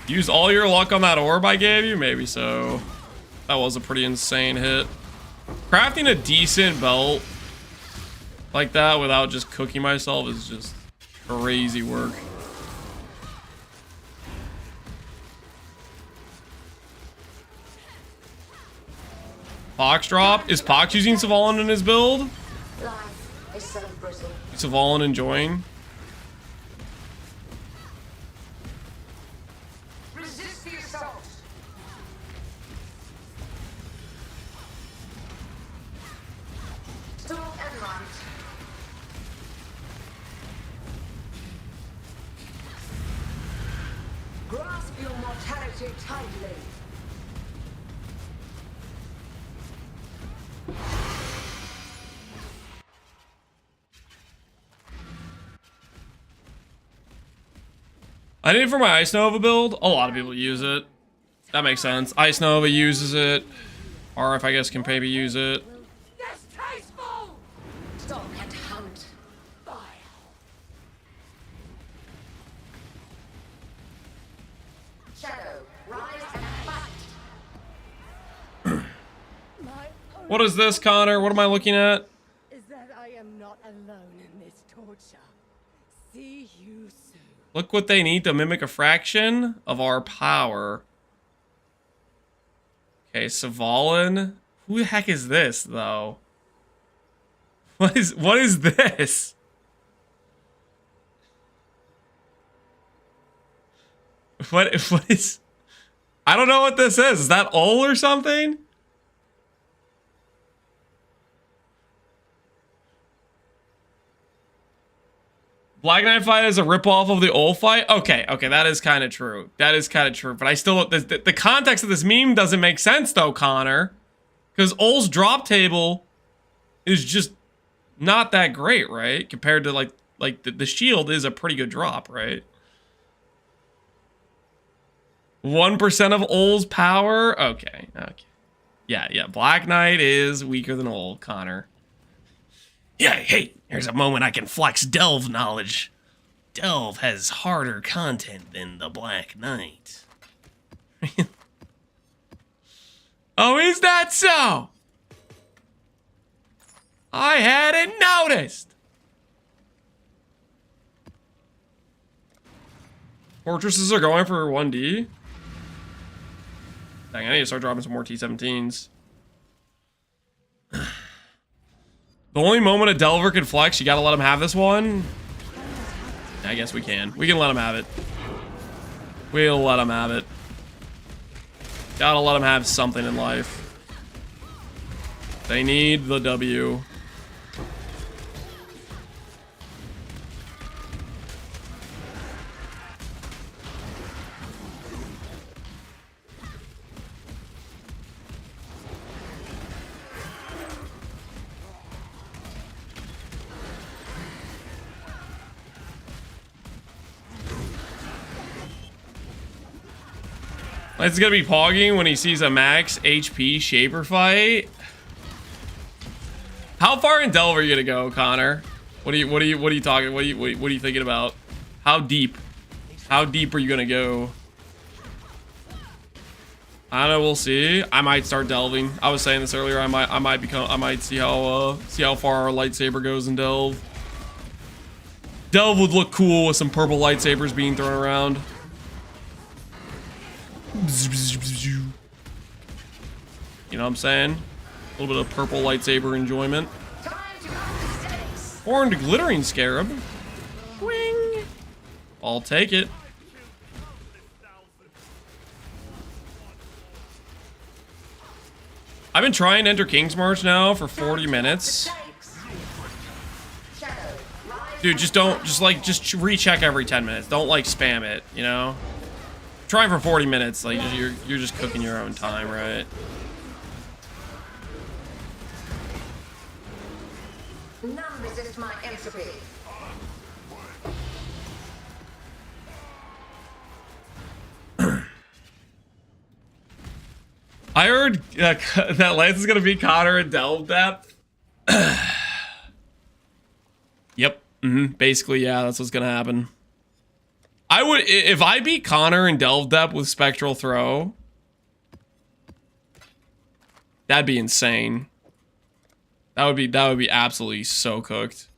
Use all your luck on that orb I gave you? Maybe so. That was a pretty insane hit. Crafting a decent belt like that without just cooking myself is just crazy work. Pohx drop? Is Pohx using Savalan in his build? Life is so brittle. Savalan enjoying? Resist the assault. Storm and light. Grasp your mortality tightly. I need it for my Ice Nova build. A lot of people use it. That makes sense. Ice Nova uses it. RF, I guess, can maybe use it. Distasteful! Stalk and hunt. Shadow, rise and fight. What is this, Connor? What am I looking at? Is that I am not alone in this torture. See you soon. Look what they need to mimic a fraction of our power. Okay, Savalan. Who the heck is this, though? What is this? What is... I don't know what this is. Is that Ol or something? Black Knight fight is a ripoff of the Ol fight? Okay, that is kind of true. That is kind of true. But I still... The context of this meme doesn't make sense, though, Connor. Because Ol's drop table is just not that great, right? Compared to, like the shield is a pretty good drop, right? 1% of Ol's power? Okay. Yeah. Black Knight is weaker than Ol, Connor. Yeah, hey, here's a moment I can flex Delve knowledge. Delve has harder content than the Black Knight. Oh, is that so? I hadn't noticed. Fortresses are going for 1D. Dang, I need to start dropping some more T-17s. The only moment a Delver can flex, you gotta let him have this one. I guess we can. We can let him have it. We'll let him have it. Gotta let him have something in life. They need the W. It's gonna be pogging when he sees a max HP Shaper fight. How far in Delve are you gonna go, Connor? What are you talking? What are you thinking about? How deep? How deep are you gonna go? I don't know. We'll see. I might start delving. I was saying this earlier. I might see how far our lightsaber goes in Delve. Delve would look cool with some purple lightsabers being thrown around. You know what I'm saying? A little bit of purple lightsaber enjoyment. Horned glittering scarab. Wing. I'll take it. I've been trying to enter King's March now for 40 minutes. Dude, just recheck every 10 minutes. Don't like spam it, you know? Trying for 40 minutes, like you're just cooking your own time, right? None resist my entropy. I heard that Lance is gonna be Connor in Delve Depth. Yep. Basically, yeah, that's what's gonna happen. I would, if I beat Connor in Delve Depth with Spectral Throw, that'd be insane. That would be absolutely so cooked.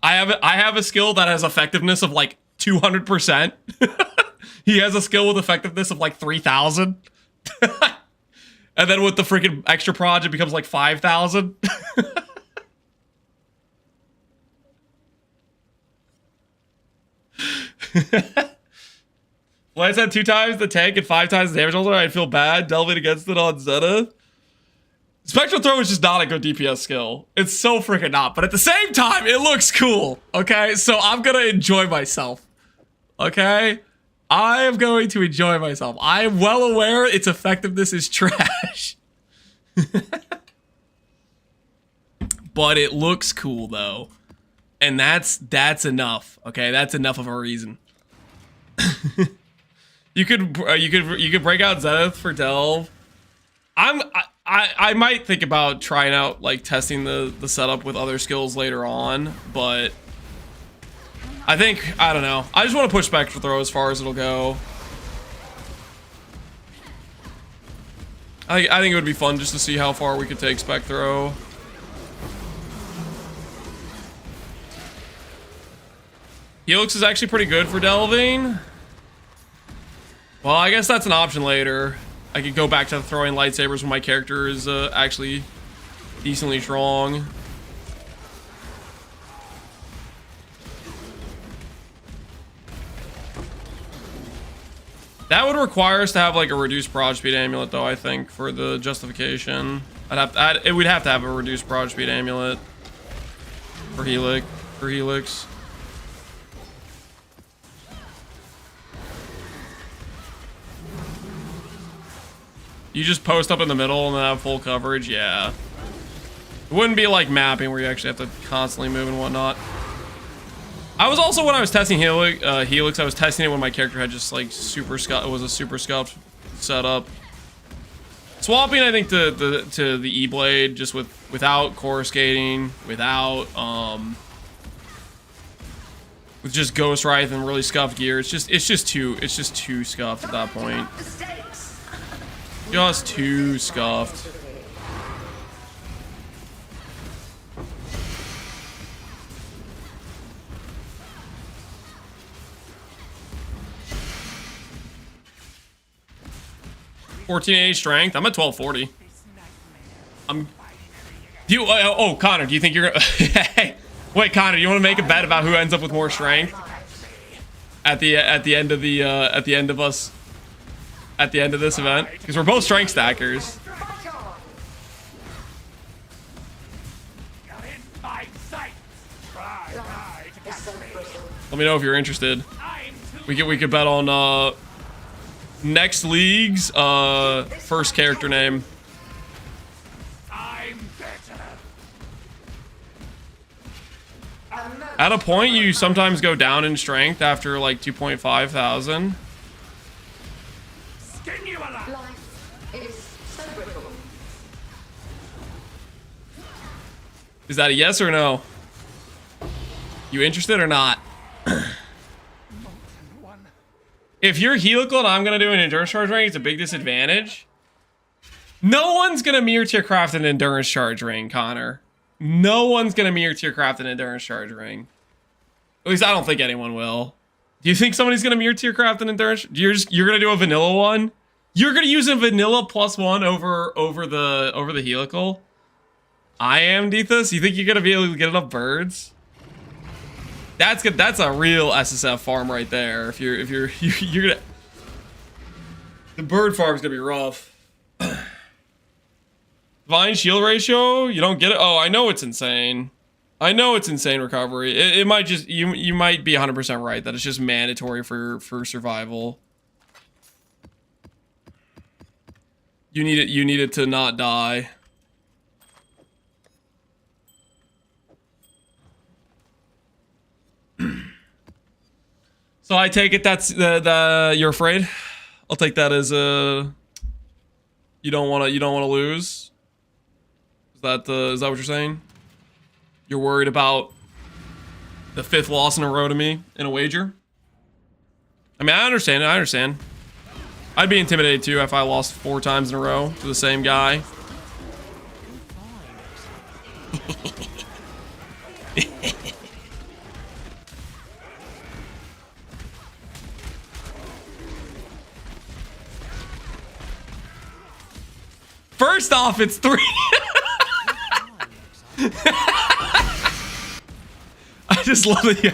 I have a skill that has effectiveness of like 200%. He has a skill with effectiveness of like 3,000. And then with the freaking extra proj, it becomes like 5,000. Lance had 2 times the tank and 5 times the damage also. I'd feel bad delving against it on Zeta. Spectral Throw is just not a good DPS skill. It's so freaking not. But at the same time, it looks cool. Okay? So I'm going to enjoy myself. Okay? I am going to enjoy myself. I am well aware its effectiveness is trash. But it looks cool though. And that's enough. Okay? That's enough of a reason. You could break out Zenith for Delve. I might think about trying out like testing the setup with other skills later on, but I don't know. I just want to push Spectral Throw as far as it'll go. I think it would be fun just to see how far we could take Spectro. Helix is actually pretty good for delving. Well, I guess that's an option later. I could go back to throwing lightsabers when my character is actually decently strong. That would require us to have like a reduced proj speed amulet though, I think, for the justification. It would have to have a reduced proj speed amulet for Helix. You just post up in the middle and then have full coverage, yeah. It wouldn't be like mapping where you actually have to constantly move and whatnot. I was also, when I was testing Helix, I was testing it when my character had just like it was a super scuffed setup. Swapping, I think, to the E-Blade just without coruscating, without with just Ghost Wraith and really scuffed gear. It's just too scuffed at that point. Just too scuffed. $1480 strength. I'm at 1240. Oh, Connor, do you think you're hey, wait, Connor, do you want to make a bet about who ends up with more strength at the end of this event? Because we're both strength stackers. Let me know if you're interested. We could bet on next league's first character name. At a point, you sometimes go down in strength after like 2.5 thousand. Is that a yes or no? You interested or not? If you're helical and I'm gonna do an endurance charge ring, it's a big disadvantage. No one's gonna mirror tier craft an endurance charge ring, Connor. No one's gonna mirror tier craft an endurance charge ring. At least I don't think anyone will. Do you think somebody's gonna mirror tier craft an endurance? You're gonna do a vanilla one? You're gonna use a vanilla +1 over the helical? I am, Dethus. You think you're gonna be able to get enough birds? That's good. That's a real SSF farm right there. If you're gonna, the bird farm's gonna be rough. The Divine shield ratio? You don't get it? Oh, I know it's insane. I know it's insane recovery. It might just, you might be 100% right that it's just mandatory for survival. You need it to not die. So I take it that's the you're afraid? I'll take that as a you don't want to lose. Is that what you're saying? You're worried about the 5th loss in a row to me in a wager? I mean, I understand. I'd be intimidated too if I lost 4 times in a row to the same guy. First off, it's 3. I just love that you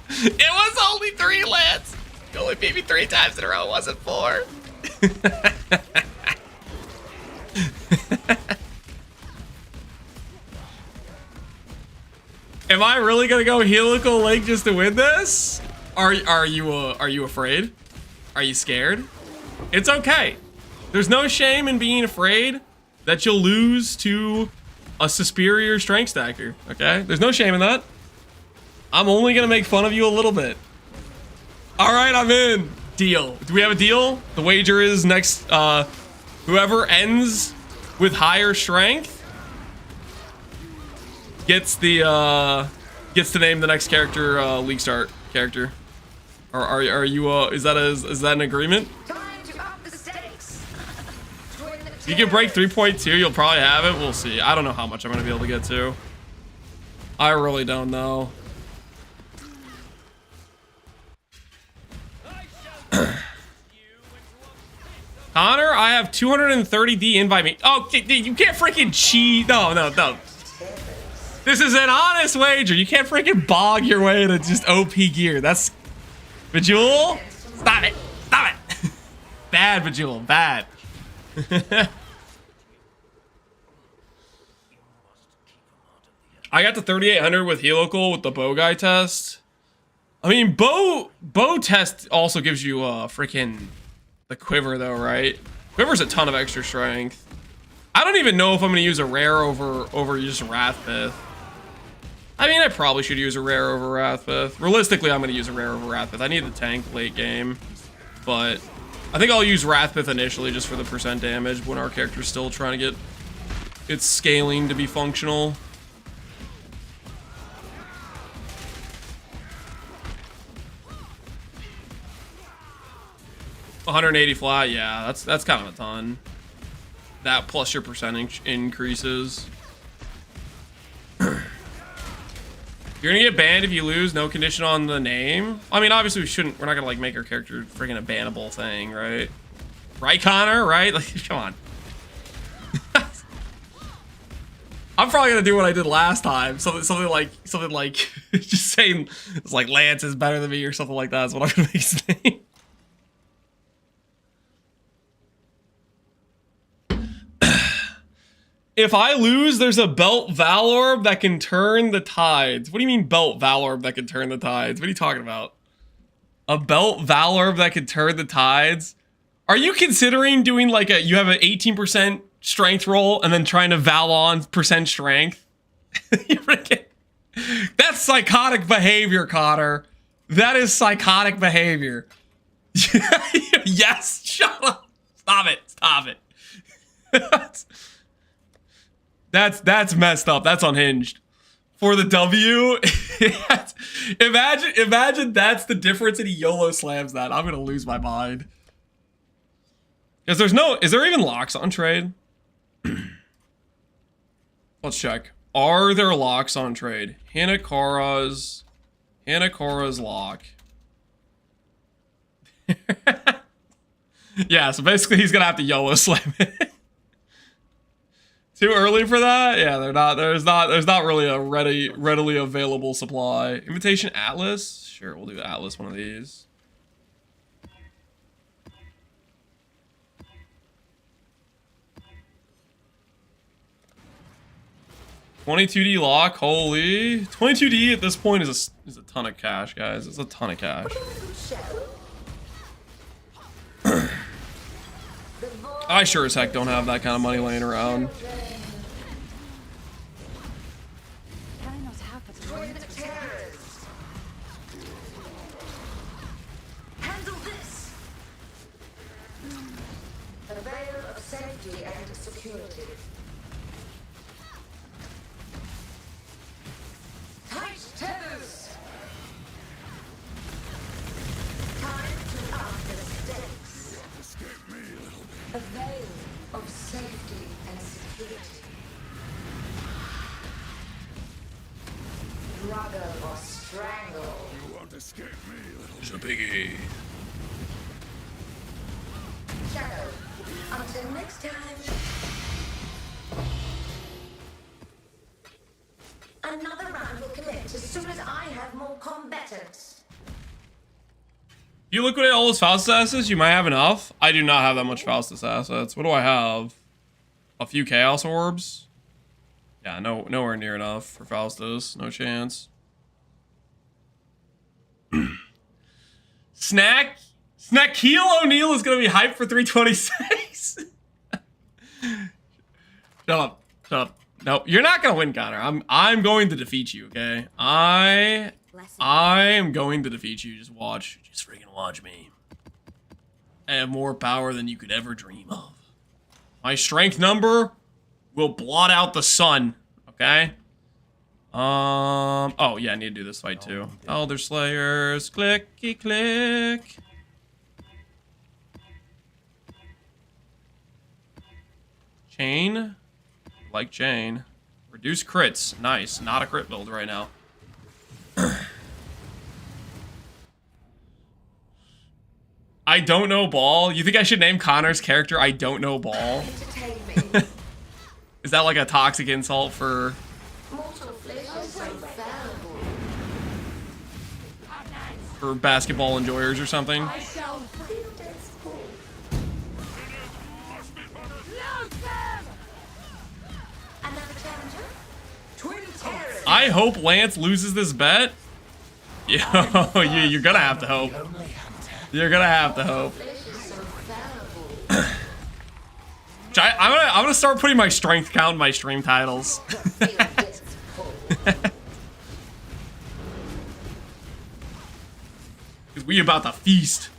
it was only 3, Lance. You only beat me 3 times in a row. It wasn't 4. Am I really gonna go helical link just to win this? Are you afraid? Are you scared? It's okay. There's no shame in being afraid that you'll lose to a superior strength stacker, okay? There's no shame in that. I'm only gonna make fun of you a little bit. All right, I'm in. Deal. Do we have a deal? The wager is next, whoever ends with higher strength gets to name the next character, League Start character. Or are you, is that an agreement? You can break 3.2, you'll probably have it. We'll see. I don't know how much I'm going to be able to get to. I really don't know. Connor, I have 230D invite me. Oh, you can't freaking cheat. No. This is an honest wager. You can't freaking bog your way to just OP gear. That's... Bejewel? Stop it. Bad, Bejewel. Bad. I got the 3800 with helical with the bow guy test. I mean, bow test also gives you freaking the quiver though, right? Quiver's a ton of extra strength. I don't even know if I'm gonna use a rare over just Wrathpith. I mean, I probably should use a rare over Wrathpith. Realistically, I'm gonna use a rare over Wrathpith. I need the tank late game, but I think I'll use Wrathpith initially just for the percent damage when our character's still trying to get its scaling to be functional. $180 flat, yeah, that's kind of a ton. That plus your percentage increases. You're gonna get banned if you lose, no condition on the name. I mean, obviously we're not gonna like make our character freaking a bannable thing, right? Right, Connor? Right? Like, come on. I'm probably gonna do what I did last time. Something like just saying it's like Lance is better than me or something like that is what I'm gonna make his name. If I lose, there's a belt Vaal orb that can turn the tides. What do you mean belt Vaal orb that can turn the tides? What are you talking about? A belt Vaal orb that can turn the tides? Are you considering doing like you have an 18% strength roll and then trying to Vaal on percent strength? That's psychotic behavior, Connor. That is psychotic behavior. Yes, shut up. Stop it. That's messed up. That's unhinged. For the W, imagine that's the difference and he YOLO slams that. I'm gonna lose my mind. Because is there even locks on trade? Let's check. Are there locks on trade? Hanakara's lock. Yeah, so basically he's gonna have to YOLO slam it. Too early for that? Yeah, there's not really a readily available supply. Invitation Atlas? Sure, we'll do Atlas one of these. 22D lock, holy. 22D at this point is a ton of cash, guys. It's a ton of cash. I sure as heck don't have that kind of money laying around. Can I not have but a Destroy moment's the respite? terrorists. Handle this. A veil of safety and security. Tight tethers. Time to up the stakes. A veil of safety and security. Struggle or strangle. It's a biggie. Shadow. Until next time. Another round will commence as soon as I have more combatants. You liquidate all those Faustus assets, you might have enough. I do not have that much Faustus assets. What do I have? A few Chaos Orbs? Yeah, nowhere near enough for Faustus. No chance. Snackeel O'Neal is gonna be hyped for 326. Shut up. Nope, you're not gonna win, Connor. I'm going to defeat you, okay? I am going to defeat you. Just watch. Just freaking watch me. I have more power than you could ever dream of. My strength number will blot out the sun, okay? Oh yeah, I need to do this fight too. Elder Slayers, clicky click. Chain, like chain. Reduce crits, nice. Not a crit build right now. I don't know ball. You think I should name Connor's character I don't know ball? Entertain me. Is that like a toxic insult for? Mortal flesh is so fallible. For basketball enjoyers or something? I shall feel death's call. Another challenger? Twin terrorists. I hope Lance loses this bet. Yo, you're gonna have to hope. You're gonna have to hope. Flesh is so fallible. I'm gonna start putting my strength count in my stream titles. Feel death's call. Cause we about to feast.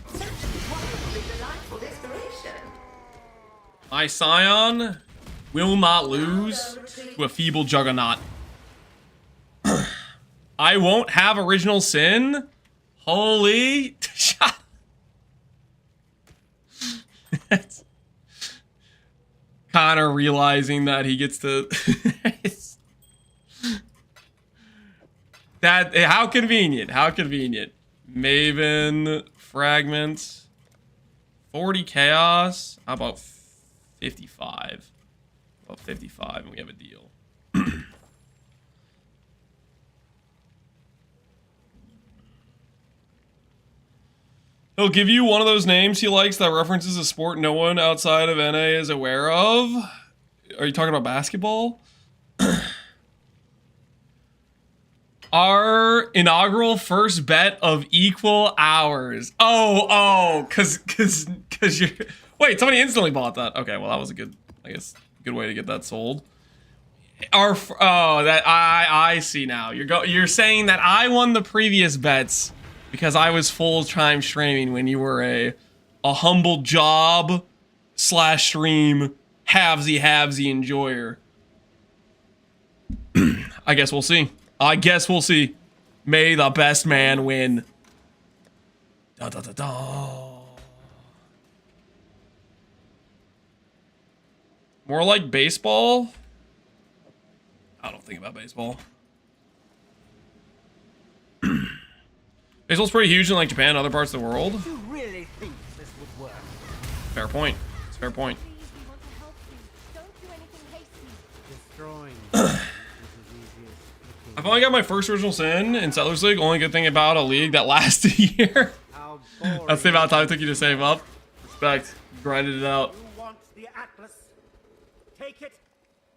Such wonderfully delightful desperation. My Scion will not lose to a feeble juggernaut. I won't have original sin. Holy shot. Connor realizing that he gets to that how convenient. Maven fragment 40 chaos. How about 55? About 55 and we have a deal. He'll give you one of those names he likes that references a sport no one outside of NA is aware of. Are you talking about basketball? Our inaugural first bet of equal hours. Cause you're. Wait, somebody instantly bought that. Okay, well that was a good, I guess, good way to get that sold. I see now. You're saying that I won the previous bets because I was full-time streaming when you were a humble job / stream halvesy enjoyer. I guess we'll see. May the best man win. Da da da da. More like baseball? I don't think about baseball. Baseball's pretty huge in like Japan and other parts of the world. You really think this would work? Fair point. It's a fair point. Please, we want to help you. Don't do anything hasty. Destroying this is easiest. I've only got my first original sin in Settlers League. Only good thing about a league that lasted a year. How boring. That's the amount of time it took you to save up. Respect. Grinded it out. You want the Atlas? Take it.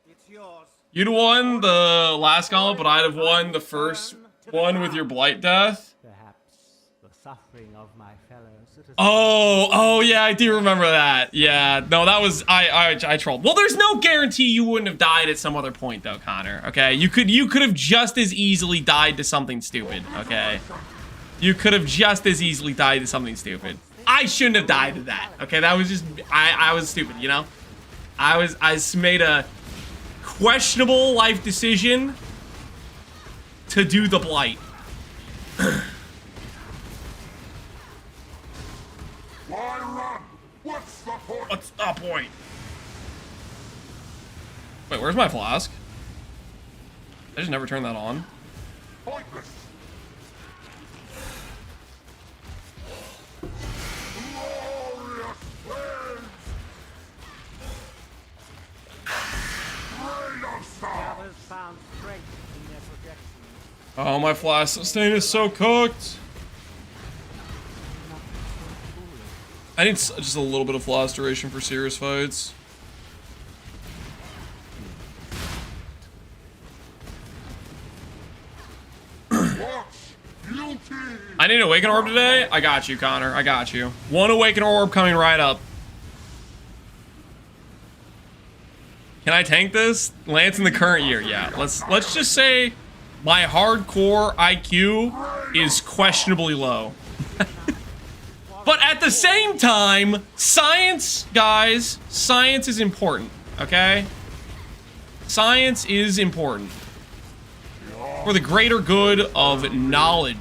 It's yours. You'd won the last gauntlet, but I'd have won the first one with your blight death. Perhaps the suffering of my fellow citizens. Oh yeah, I do remember that. Yeah, no, that was I trolled. Well, there's no guarantee you wouldn't have died at some other point though, Connor. Okay, you could have just as easily died to something stupid. Okay, you could have just as easily died to something stupid. I shouldn't have died to that. Okay, that was just I was stupid. You know, I made a questionable life decision to do the blight. Why run? What's the point? What's the point? Wait, where's my flask? I just never turned that on. Pointless. Glorious flames. Rain of stars. Others found strength in their projections. Oh, my flask sustain is so cooked. I need just a little bit of flask duration for Sirius fights. I need an Awaken Orb today? I got you, Connor. I got you. One Awaken Orb coming right up. Can I tank this? Lance in the current year, yeah. Let's just say my hardcore IQ is questionably low. But at the same time, science, guys, science is important, okay? Science is important. For the greater good of knowledge.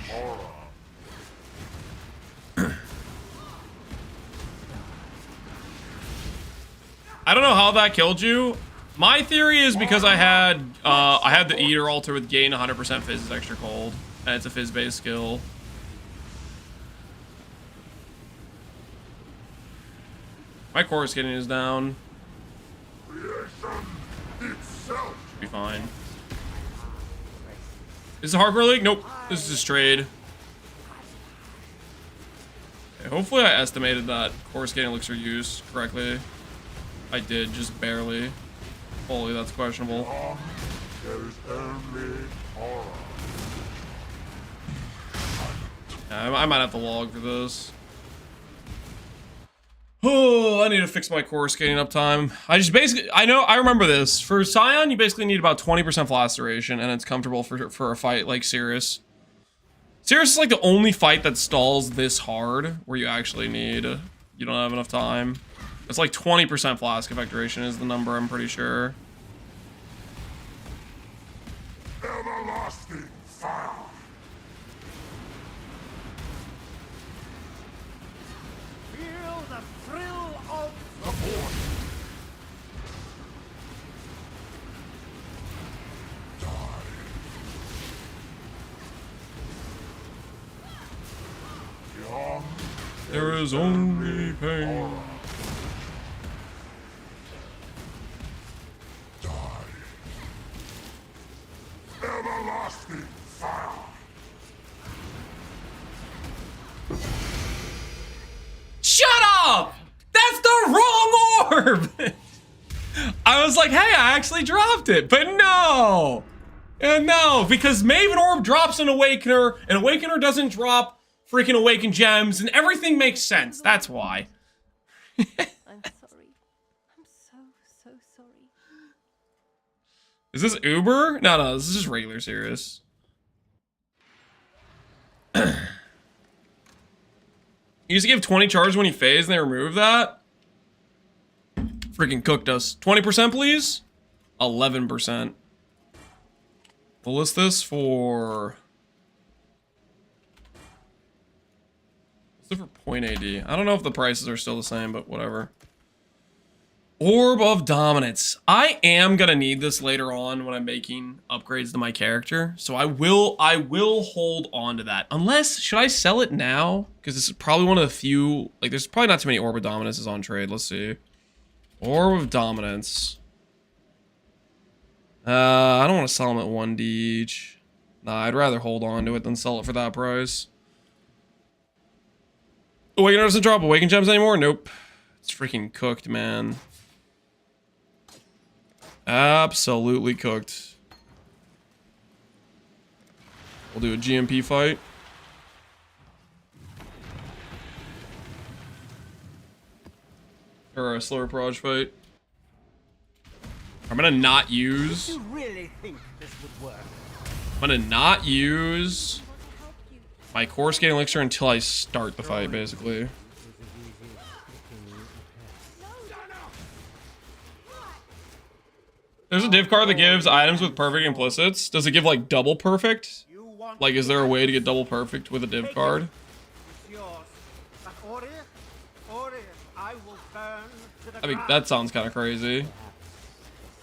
I don't know how that killed you. My theory is because I had the Eater altar with gain 100% Fizz is extra cold, and it's a Fizz-based skill. My chorus getting is down. Should be fine. Is it hardcore league? Nope. This is just trade. Okay, hopefully I estimated that chorus getting elixir use correctly. I did, just barely. Holy, that's questionable. There's only horror. Yeah, I might have to log for this. Oh, I need to fix my core skating uptime. I remember this. For Scion, you basically need about 20% flash duration, and it's comfortable for a fight like Sirius. Sirius is like the only fight that stalls this hard, where you actually need, you don't have enough time. It's like 20% flask effect duration is the number, I'm pretty sure. Everlasting fire. Feel the thrill of The Force. Die. There is only pain. Everlasting fire. Shut up! That's the wrong orb! I was like, hey, I actually dropped it, but no! No, because Maven Orb drops an Awakener, and Awakener doesn't drop freaking Awakened Gems, and everything makes sense. That's why. I'm sorry. I'm so sorry. Is this Uber? No, this is just regular Sirius. You used to give 20 charge when he phased and they removed that? Freaking cooked us. 20% please? 11%. We'll list this for... Let's do for 0.AD. I don't know if the prices are still the same, but whatever. Orb of Dominance. I am gonna need this later on when I'm making upgrades to my character. So I will hold on to that. Unless, should I sell it now? Because this is probably one of the few, like there's probably not too many Orb of Dominances on trade. Let's see. Orb of Dominance. I don't want to sell them at 1D each. Nah, I'd rather hold on to it than sell it for that price. Awakener doesn't drop Awakened Gems anymore? Nope. It's freaking cooked, man. Absolutely cooked. We'll do a GMP fight. Or a slower proj fight. I'm gonna not use. You really think this would work? I'm gonna not use my core scaling elixir until I start the fight, basically. There's a div card that gives items with perfect implicits. Does it give like double perfect? Like, is there a way to get double perfect with a div card? It's yours. But Ori, I will burn to the I mean, ground. that sounds kind of crazy. The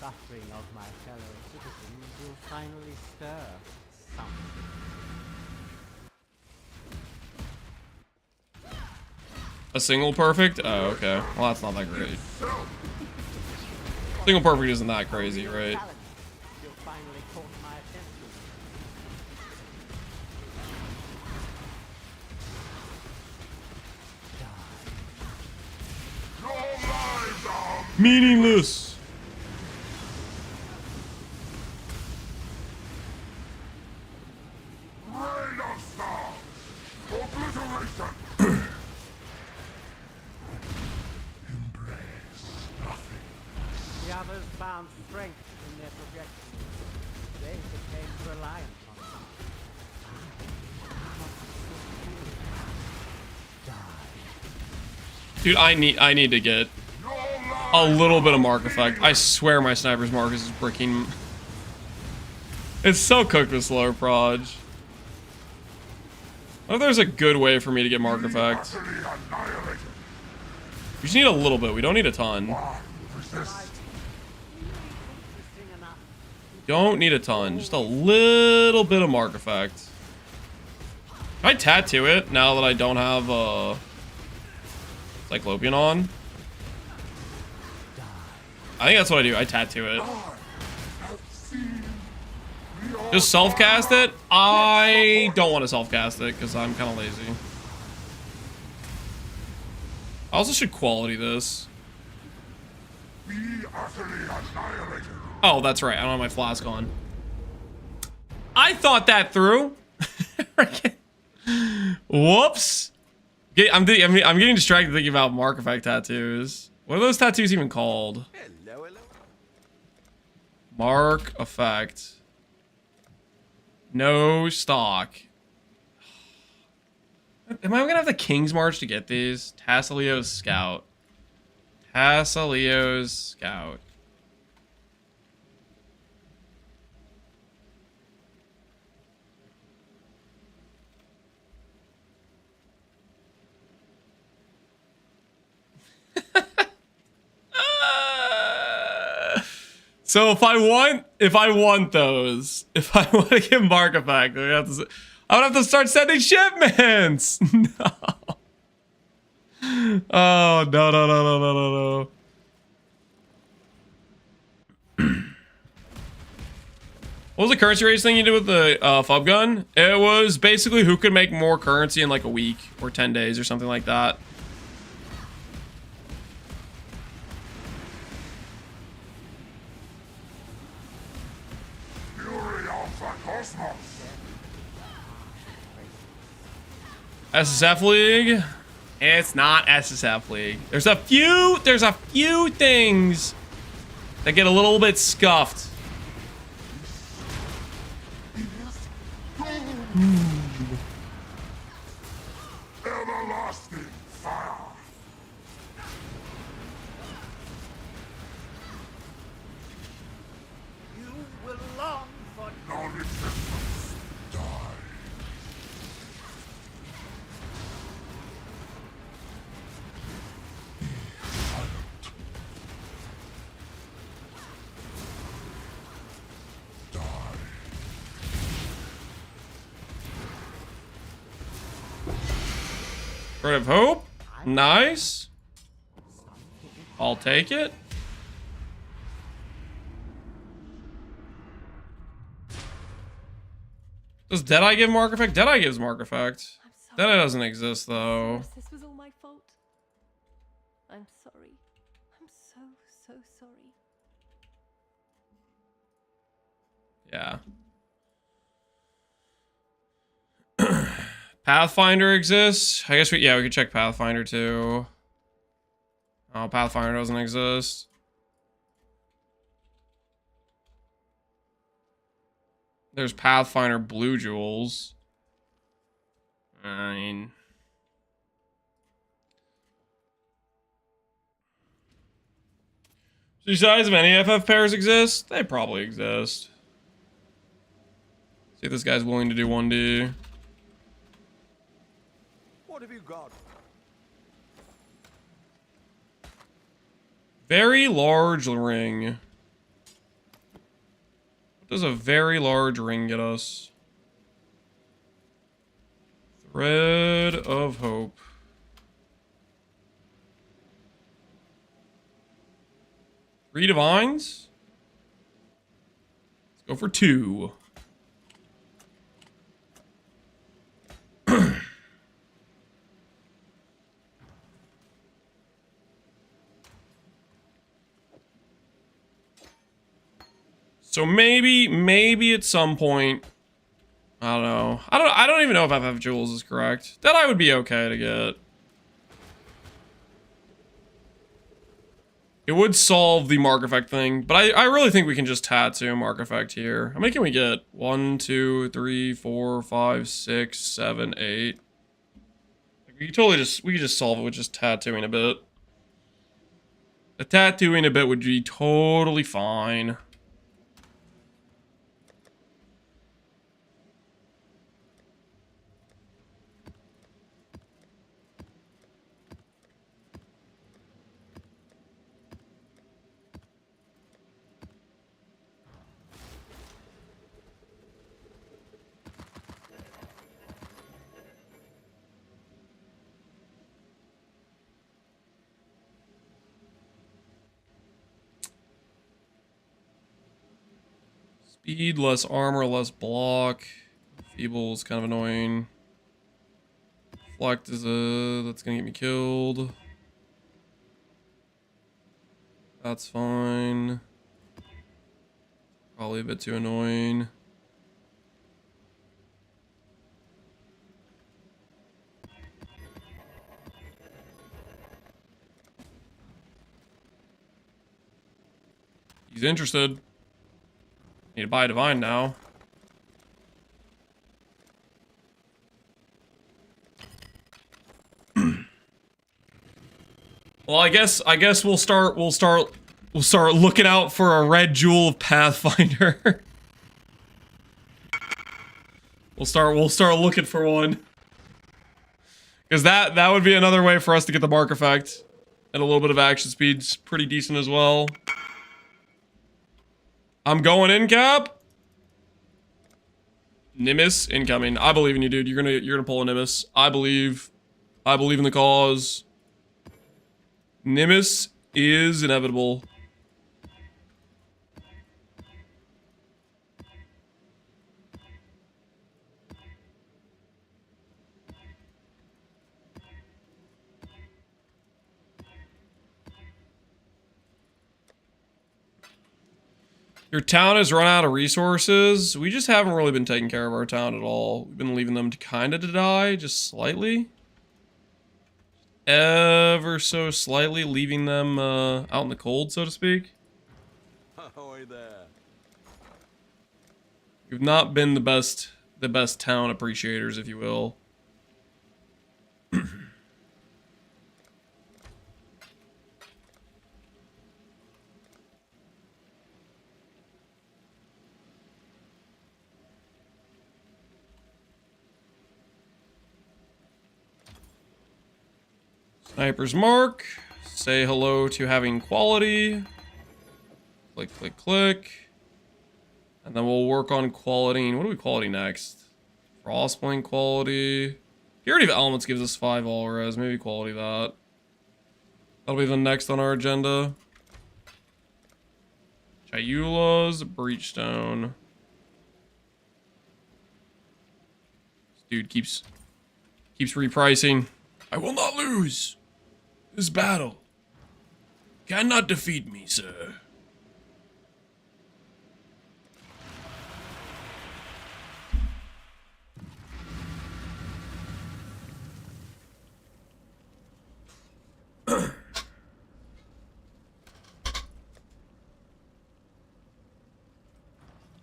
suffering of my fellow citizens will finally stir something. A single perfect? Oh, okay. Well, that's not that great. Single perfect isn't that crazy, right? You'll finally caught my attention. Meaningless. The others found strength in their projections. They became reliant on them. Dude, I need to get a little bit of mark effect. I swear my sniper's Marcus is bricking. It's so cooked with slower proj. What if there's a good way for me to get mark effect? We just need a little bit. We don't need a ton. Don't need a ton. Just a little bit of mark effect. Can I tattoo it now that I don't have Cyclopean on? I think that's what I do. I tattoo it. Just self-cast it? I don't want to self-cast it because I'm kind of lazy. I also should quality this. Oh, that's right. I don't have my flask on. I thought that through. Whoops. I'm getting distracted thinking about mark effect tattoos. What are those tattoos even called? Hello. Mark effect. No stock. Am I gonna have the King's March to get these? Tassilios Scout. Tassilios Scout. So if I want those, if I want to get mark effect, I would have to start sending shipments. No. Oh no. What was the currency race thing you did with the FUB gun? It was basically who could make more currency in like a week or 10 days or something like that. SSF League? It's not SSF League. There's a few things that get a little bit scuffed. Everlasting fire. You will long for Non-existence. Die. Bird of Hope. Nice. I'll take it. Does Deadeye give mark effect? Deadeye gives mark effect. Deadeye doesn't exist though. This was all my fault. I'm sorry. I'm so, so sorry. Yeah. Pathfinder exists? I guess we could check Pathfinder too. Oh, Pathfinder doesn't exist. There's Pathfinder Blue Jewels. I mean... Besides, if any FF pairs exist, they probably exist. See if this guy's willing to do 1D. What have you got? Very large ring. What does a very large ring get us? Thread of Hope. Three divines? Let's go for 2. So maybe at some point, I don't know. I don't even know if FF Jewels is correct. That I would be okay to get. It would solve the Mark Effect thing, but I really think we can just tattoo Mark Effect here. How many can we get? 1, 2, 3, 4, 5, 6, 7, 8. We could just solve it with just tattooing a bit. A tattooing a bit would be totally fine. Speed, less armor, less block. Feeble is kind of annoying. Reflect is that's gonna get me killed. That's fine. Probably a bit too annoying. He's interested. Need to buy a divine now. Well, I guess we'll start looking out for a red jewel of Pathfinder. We'll start looking for one. Cuz that would be another way for us to get the Mark Effect, and a little bit of action speed's pretty decent as well. I'm going in, Cap. Nimbus incoming. I believe in you, dude. You're gonna pull a Nimbus. I believe in the cause. Nimbus is inevitable. Your town has run out of resources. We just haven't really been taking care of our town at all. We've been leaving them to kind of to die, just slightly. Ever so slightly leaving them out in the cold, so to speak. Ahoy there. We've not been the best town appreciators, if you will. Sniper's Mark. Say hello to having quality. Click, click, click. And then we'll work on quality. What do we quality next? Frostblink quality. Purity of Elements gives us 5 all res. Maybe quality that. That'll be the next on our agenda. Chayula's Breachstone. This dude keeps repricing. I will not lose this battle. Cannot defeat me, sir.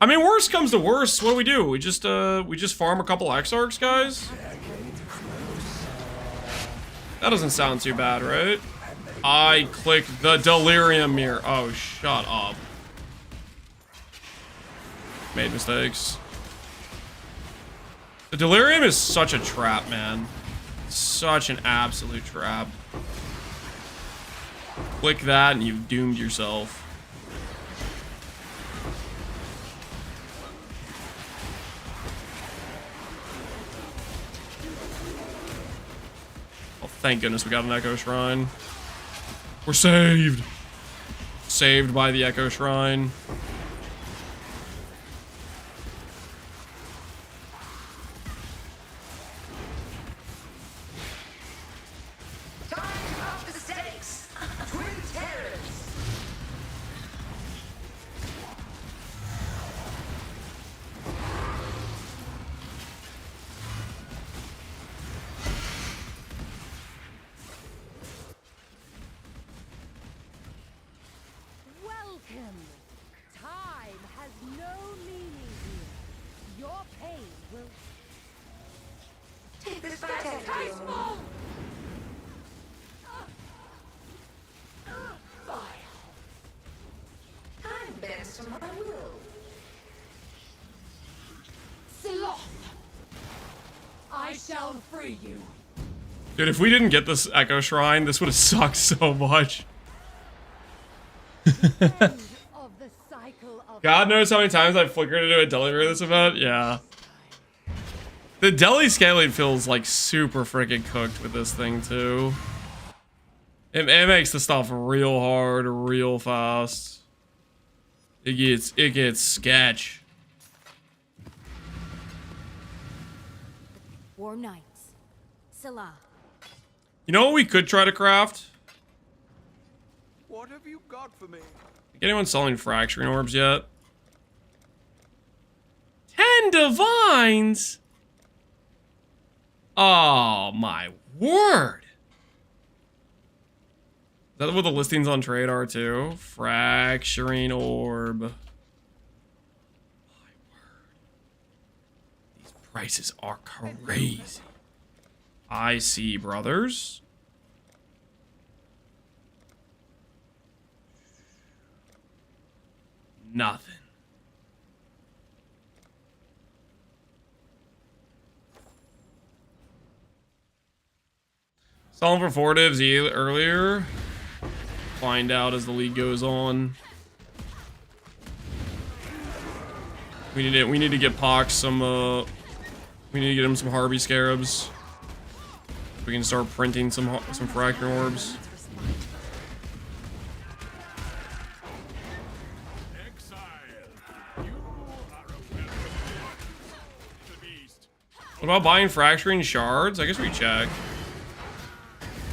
I mean, worst comes to worst, what do? We just farm a couple Exarchs, guys? That doesn't sound too bad, right? I clicked the delirium mirror. Oh, shut up. Made mistakes. The delirium is such a trap, man. Such an absolute trap. Click that and you've doomed yourself. Oh, thank goodness we got an Echo Shrine. We're saved. Saved by the Echo Shrine. Time up the stakes. Twin terrors. Welcome. Time has no meaning here. Your pain will. Take this back at you. Vile. Time bends to my will. Sloth. I shall free you. Dude, if we didn't get this Echo Shrine, this would have sucked so much. End of the cycle of God knows how many times I've flickered into a deli for this event. Yeah. The deli scaling feels like super freaking cooked with this thing too. It makes the stuff real hard, real fast. It gets sketch. War Knights. Salah. You know what we could try to craft? What have you got for me? Anyone selling fracturing orbs yet? 10 divines? Oh my word. Is that what the listings on trade are too? Fracturing orb. My word. These prices are crazy. I see, brothers. Nothing. Selling for 4 divs earlier. Find out as the league goes on. We need to get Pohx some we need to get him some Harvey Scarabs. We can start printing some fracture orbs. Exile. You are a welcome to the beast. What about buying fracturing shards? I guess we check.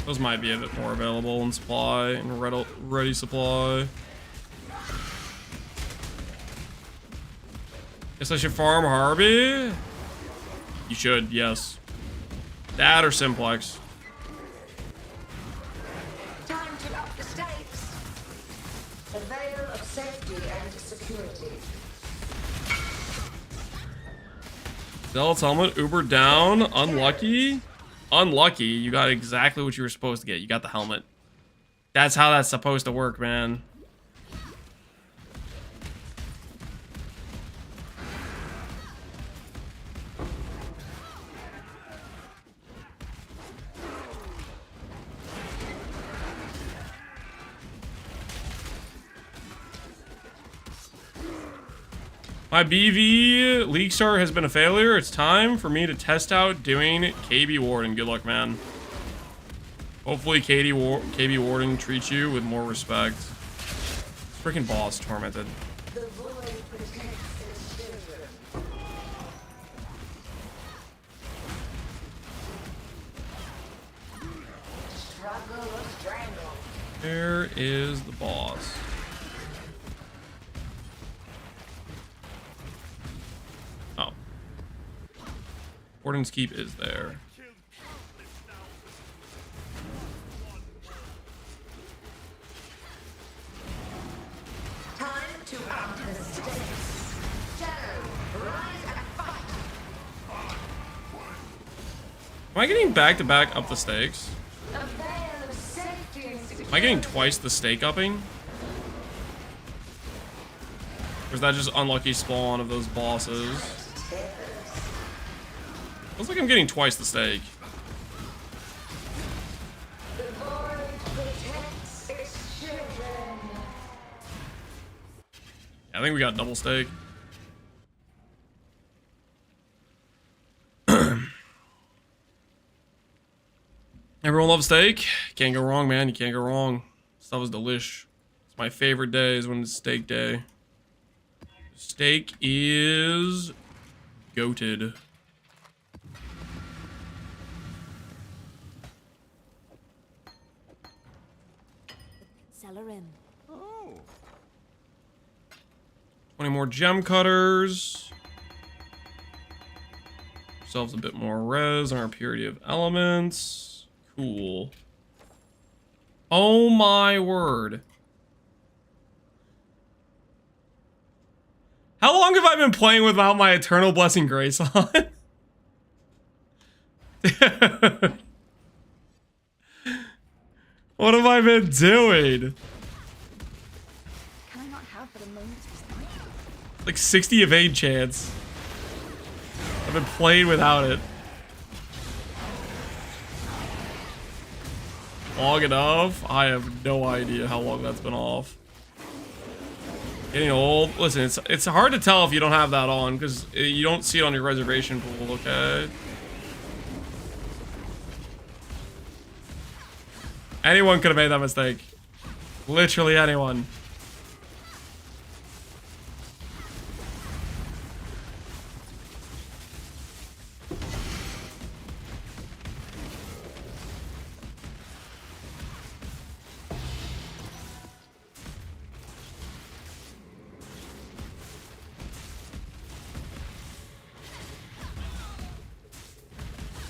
Those might be a bit more available in supply and ready supply. Guess I should farm Harvey. You should, yes. That or Simplex. Time to up the stakes. A veil of safety and security. Zealot's helmet, Uber down, unlucky. Unlucky, you got exactly what you were supposed to get. You got the helmet. That's how that's supposed to work, man. My BV League Start has been a failure. It's time for me to test out doing KB Warden. Good luck, man. Hopefully KB Warden treats you with more respect. Freaking boss tormented. The void protects its children. Struggle or strangle. Where is the boss? Oh. Warden's Keep is there. Time to up the stakes. Shadow, rise and fight. Am I getting back-to-back up the stakes? A veil of safety and security. Am I getting twice the stake upping? Or is that just unlucky spawn of those bosses? Looks like I'm getting twice the stake. The void protects its children. I think we got double stake. Everyone loves steak. Can't go wrong, man. You can't go wrong. Stuff is delish. It's my favorite day is when it's steak day. Steak is goated. Cellar in. Oh. 20 more gem cutters. Ourselves a bit more res on our purity of elements. Cool. Oh my word. How long have I been playing without my Eternal Blessing Grace on? What have I been doing? Can I not have but a moment's respite? Like 60 evade chance. I've been playing without it. Long enough? I have no idea how long that's been off. Getting old. Listen, it's hard to tell if you don't have that on because you don't see it on your reservation pool, okay? Anyone could have made that mistake. Literally anyone.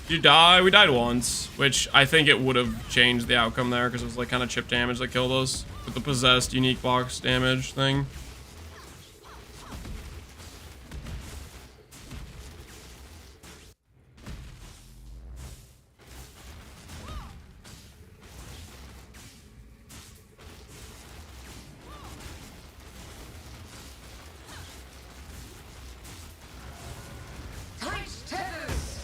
You die? We died once, which I think it would have changed the outcome there because it was like kind of chip damage that killed us with the possessed unique box damage thing. Tight tethers.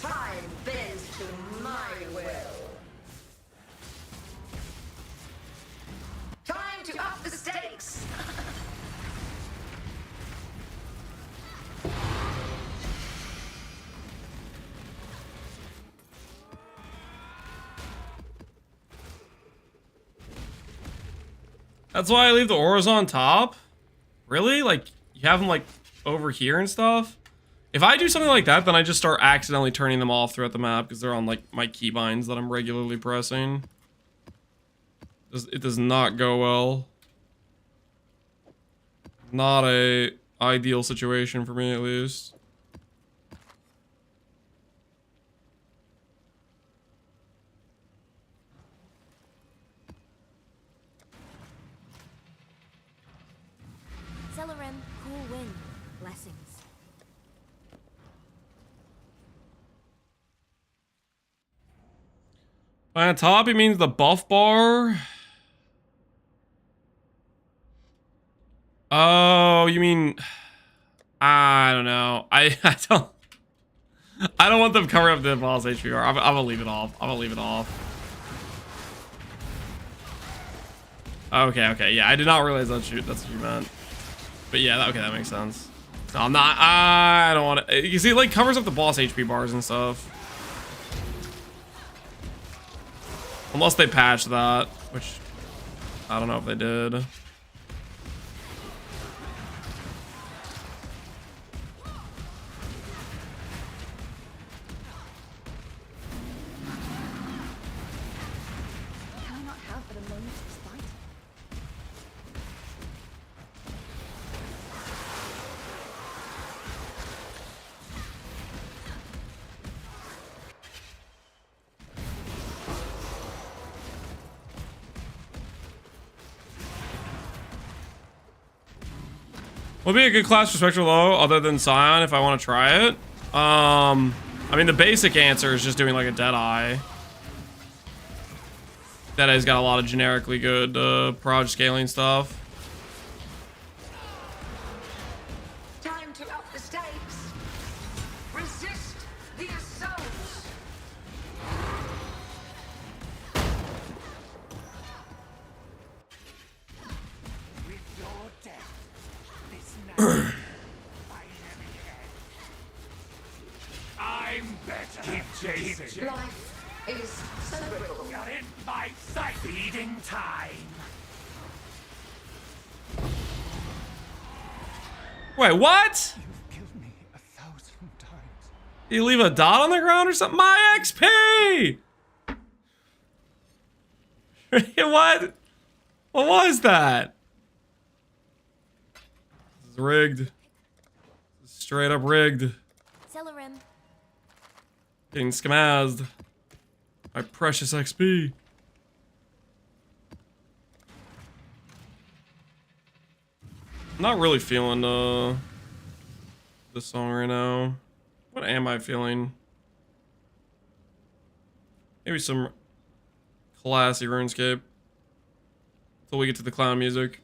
Time bends to my will. Time to up the stakes. That's why I leave the auras on top? Really? Like, you have them, like, over here and stuff? If I do something like that, then I just start accidentally turning them off throughout the map because they're on, like, my keybinds that I'm regularly pressing. It does not go well. Not a ideal situation for me, at least. Celerin, cool wind. Blessings. By on top, it means the buff bar. Oh, you mean... I don't know. I don't want them covering up the boss HP bar. I'm gonna leave it off. I'm gonna leave it off. Okay, yeah. I did not realize that's what you meant. But yeah, okay, that makes sense. No, I'm not. I don't want to. You see, it like covers up the boss HP bars and stuff. Unless they patched that, which I don't know if they did. Would be a good class for Spectral Low other than Scion if I want to try it. I mean, the basic answer is just doing like a Deadeye. Deadeye's got a lot of generically good proj scaling stuff. Time to up the stakes. Resist the assault. With your death, this night, my enemy end. I'm better. Keep chasing. Life is so brittle. You're in my sight. Feeding time. Wait, what? You've killed me 1,000 times. You leave a dot on the ground or something? My XP! What? What was that? This is rigged. This is straight up rigged. Celerim. Getting skamazed. My precious XP. I'm not really feeling this song right now. What am I feeling? Maybe some classy RuneScape. Until we get to the clown music.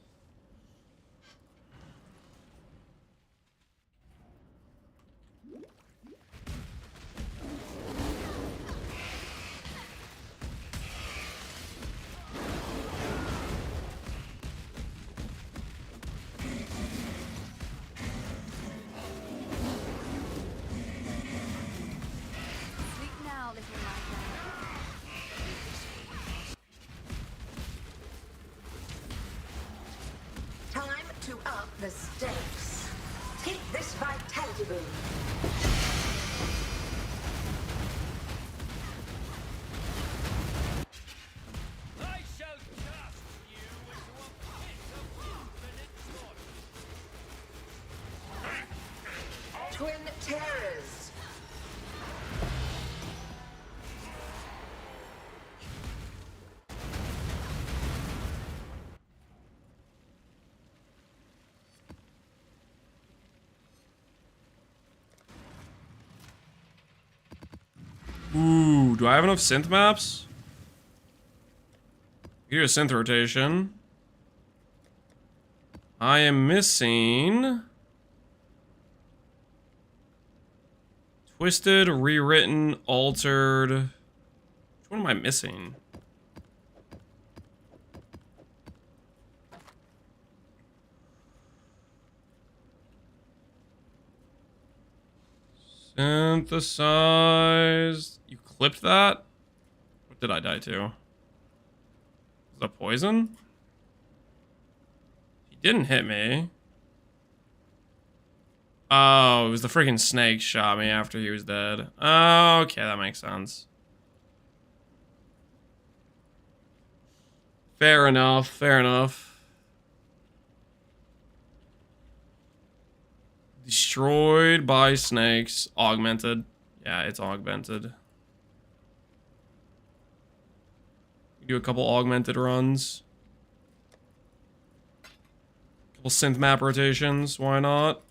Sleep now, little nightmare. Time to up the stakes. Hit this vitality boom. I shall cast you into a pit of infinite slaughter. Twin terrors. Ooh, do I have enough synth maps? Do a synth rotation. I am missing twisted, rewritten, altered. Which one am I missing? Synthesized. You clipped that? What did I die to? Is that poison? He didn't hit me. Oh, it was the freaking snake shot me after he was dead. Oh, okay, that makes sense. Fair enough, fair enough. Destroyed by snakes. Augmented. Yeah, it's augmented. Do a couple augmented runs. Couple synth map rotations. Why not?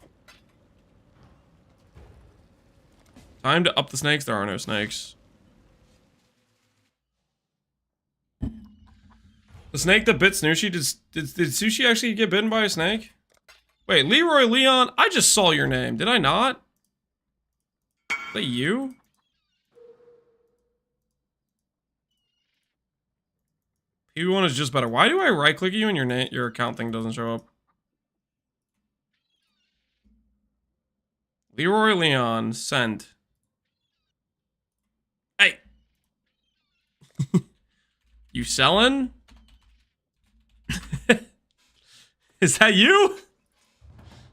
Time to up the snakes. There are no snakes. The snake that bit Snooshi? Did Sushi actually get bitten by a snake? Wait, Leroy Leon, I just saw your name. Did I not? Is that you? P1 is just better. Why do I right click you and your account thing doesn't show up? Leroy Leon, send. Hey. You selling? Is that you?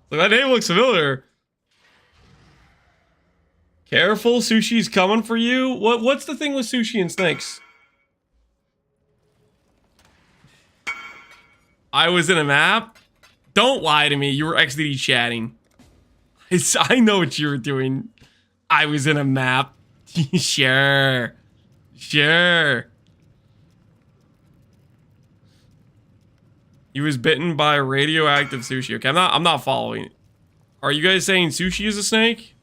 Look, that name looks familiar. Careful, Sushi's coming for you. What's the thing with sushi and snakes? I was in a map. Don't lie to me. You were XDD chatting. I know what you were doing. I was in a map. Sure. Sure. He was bitten by radioactive sushi. Okay, I'm not following. Are you guys saying sushi is a snake?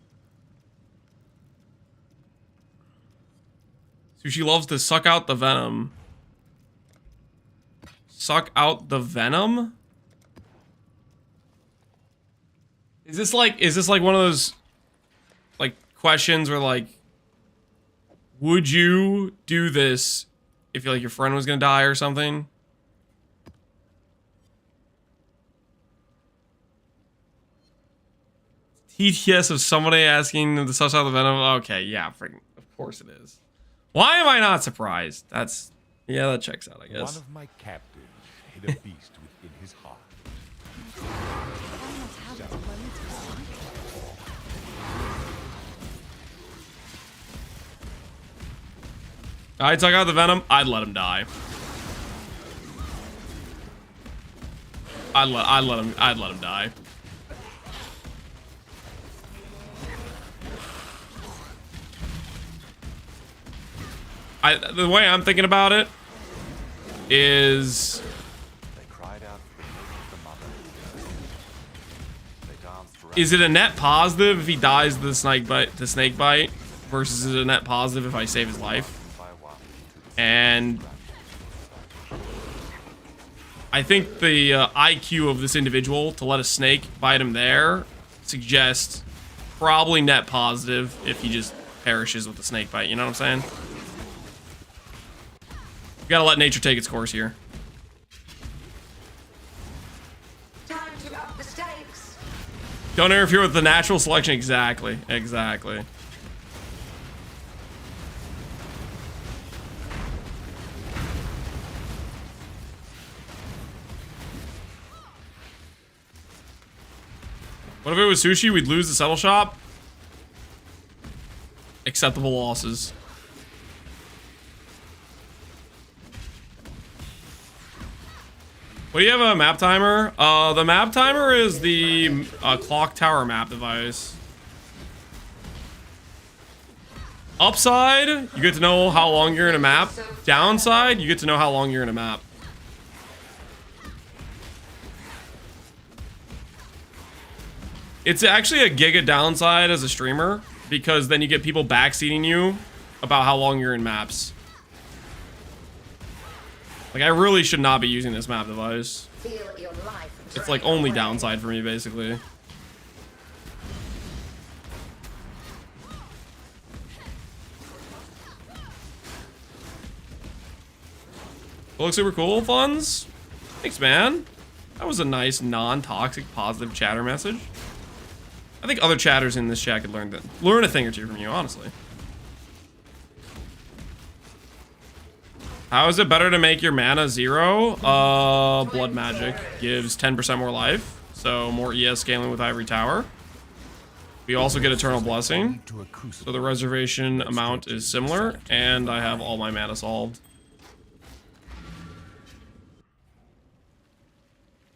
Sushi loves to suck out the venom. Suck out the venom? Is this like one of those like questions where like, would you do this if like your friend was gonna die or something? TTS of somebody asking them to suss out the venom. Okay, yeah, freaking, of course it is. Why am I not surprised? Yeah, that checks out, I guess. One of my captives hid a beast within his heart. I took out the venom. I'd let him die. I'd let him die. The way I'm thinking about it is They cried out for the milk of the mother. They danced around. it a net positive if he dies to the snake bite versus is it a net positive if I save his life? And I think the IQ of this individual to let a snake bite him there suggests probably net positive if he just perishes with the snake bite. You know what I'm saying? You gotta let nature take its course here. Time to up the stakes. Don't interfere with the natural selection. Exactly. Exactly. What if it was sushi? We'd lose the settle shop. Acceptable losses. What do you have a map timer? The map timer is the clock tower map device. Upside, you get to know how long you're in a map. Downside, you get to know how long you're in a map. It's actually a giga downside as a streamer because then you get people backseating you about how long you're in maps. Like, I really should not be using this map device. Feel your life. It's like only downside for me, basically. Looks super cool, Funds. Thanks, man. That was a nice, non-toxic, positive chatter message. I think other chatters in this chat could learn a thing or two from you, honestly. How is it better to make your mana 0? Blood magic gives 10% more life, so more ES scaling with Ivory Tower. We also get Eternal Blessing, so the reservation amount is similar, and I have all my mana solved.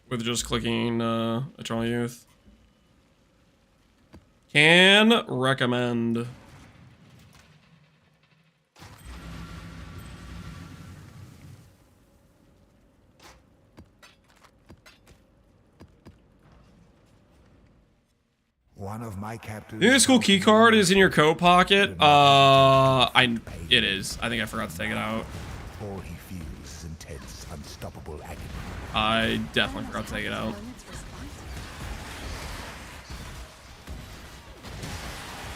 With just clicking Eternal Youth. Can recommend. One of my captives. You think the school key card is in your coat pocket? It is. I think I forgot to take it out. All he feels is intense, unstoppable agony. I definitely forgot to take it out.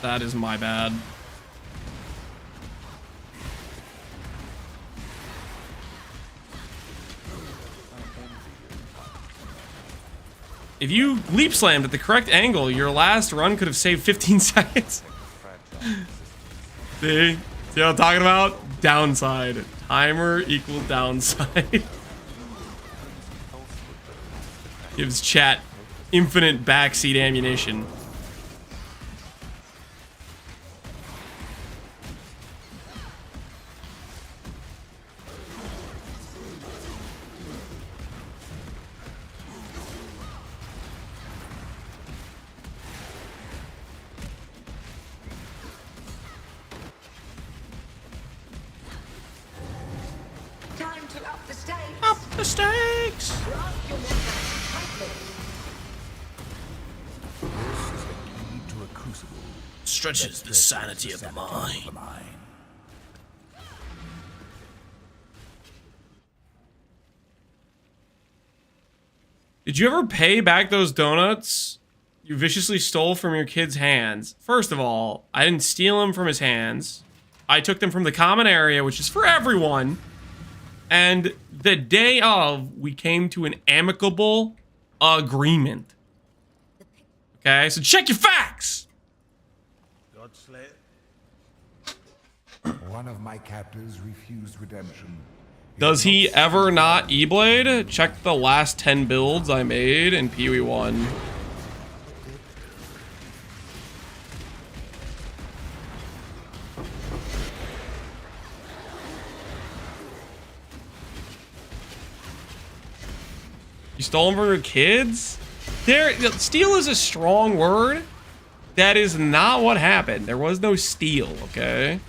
That is my bad. If you leap slammed at the correct angle, your last run could have saved 15 seconds. See what I'm talking about? Downside. Timer equal downside. Gives chat infinite backseat ammunition. Time to up the stakes. Up Mistakes. Grasp your weapons tightly. This is the key to a crucible. Stretches the sanity of the mind. Did you ever pay back those donuts you viciously stole from your kid's hands? First of all, I didn't steal them from his hands. I took them from the common area, which is for everyone. And the day of, we came to an amicable agreement. Okay, so check your facts! One of my captors refused redemption. Does he ever not E-Blade? Check the last 10 builds I made in Pee Wee 1. You stole them from your kids? Steal is a strong word. That is not what happened. There was no steal, okay?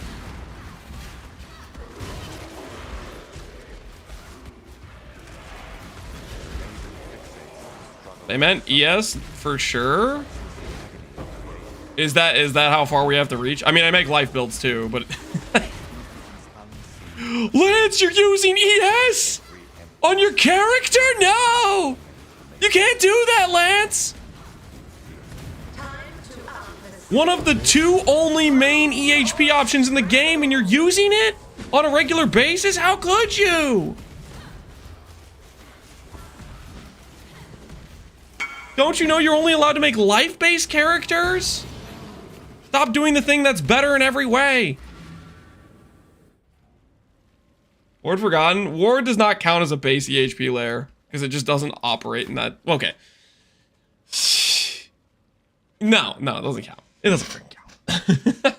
They meant ES for sure. Is that how far we have to reach? I mean, I make life builds too, but Lance, you're using ES on your character? No, you can't do that, Lance. One of the 2 only main EHP options in the game, and you're using it on a regular basis? How could you? Don't you know you're only allowed to make life-based characters? Stop doing the thing that's better in every way. Ward Forgotten. Ward does not count as a base EHP layer because it just doesn't operate in that. Okay. No, it doesn't count. It doesn't freaking count.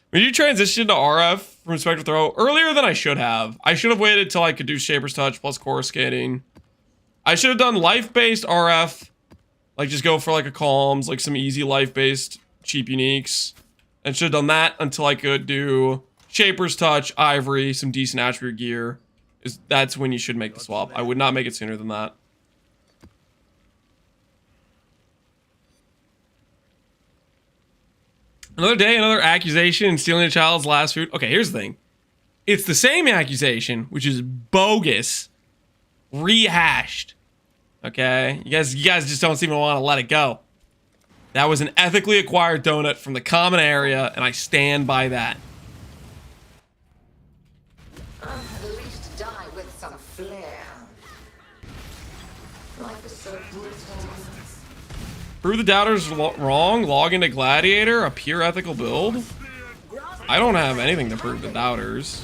When you transition to RF from Spectral Throw earlier than I should have. I should have waited till I could do Shaper's Touch plus Core Skating. I should have done life-based RF. Like, just go for, like, a Calms, like, some easy life-based cheap uniques. And should have done that until I could do Shaper's Touch, Ivory, some decent attribute gear. That's when you should make the swap. I would not make it sooner than that. Another day, another accusation, stealing a child's last food. Okay, here's the thing. It's the same accusation, which is bogus, rehashed. Okay, you guys just don't seem to want to let it go. That was an ethically acquired donut from the common area, and I stand by that. At least die with some flair. Life is so brutal. Prove the doubters wrong, log into Gladiator, a pure ethical build. I don't have anything to prove the doubters.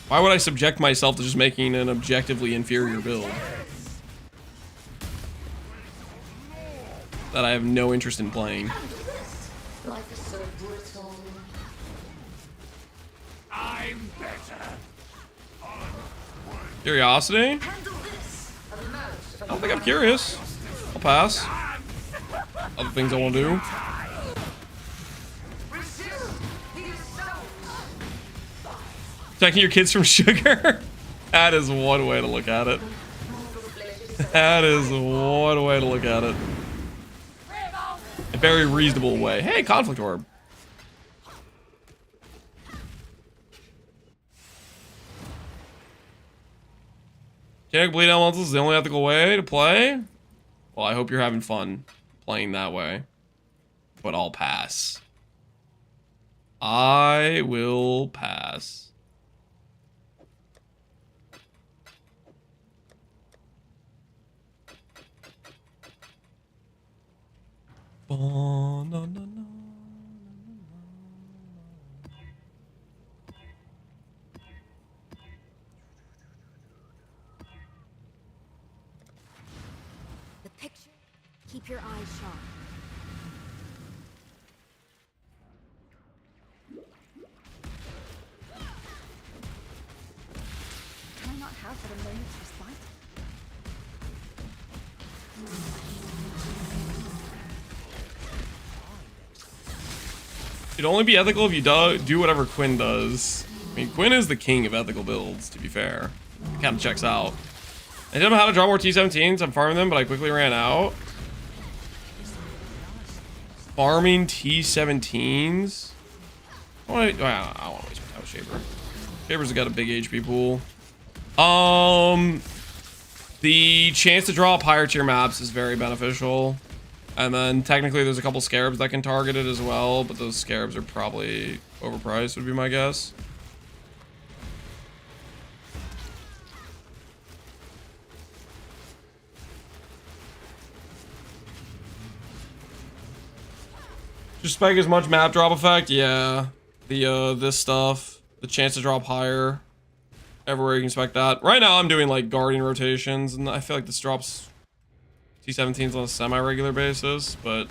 Why would I subject myself to just making an objectively inferior build that I have no interest in playing? Life is so brutal. I'm better. Curiosity? Handle this. I don't think I'm curious. I'll pass. Other things I won't do. Protecting your kids from sugar? That is one way to look at it. That is one way to look at it. A very reasonable way. Hey, Conflict Orb. Kinetic Bleed Elementals is the only ethical way to play? Well, I hope you're having fun playing that way. But I'll pass. I will pass. Oh, no, no, no. The picture. Keep your eyes sharp. Can I not have but a moment's respite? It'd only be ethical if you do whatever Quinn does. mean, Quinn is the king of ethical builds, to be fair. It kind of checks out. I didn't know how to draw more T17s. I'm farming them, but I quickly ran out. Farming T17s? I don't want to waste my time with Shaper. Shaper's got a big HP pool. The chance to draw up higher tier maps is very beneficial. And then technically there's a couple scarabs that can target it as well, but those scarabs are probably overpriced, would be my guess. Just spike as much map drop effect, yeah. The this stuff, the chance to drop higher. Everywhere you can spec that. Right now I'm doing like guardian rotations, and I feel like this drops T17s on a semi-regular basis, but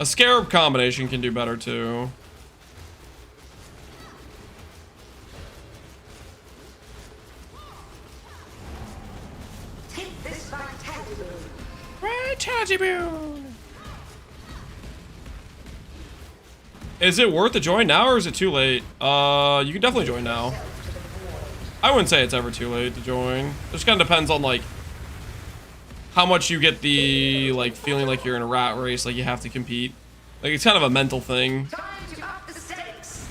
a scarab combination can do better too. Take this vitality boon. Vitality boon. Is it worth to join now, or is it too late? You can definitely join now. I wouldn't say it's ever too late to join. It just kind of depends on like how much you get the like feeling like you're in a rat race, like you have to compete. Like it's kind of a mental thing. Time to up the stakes.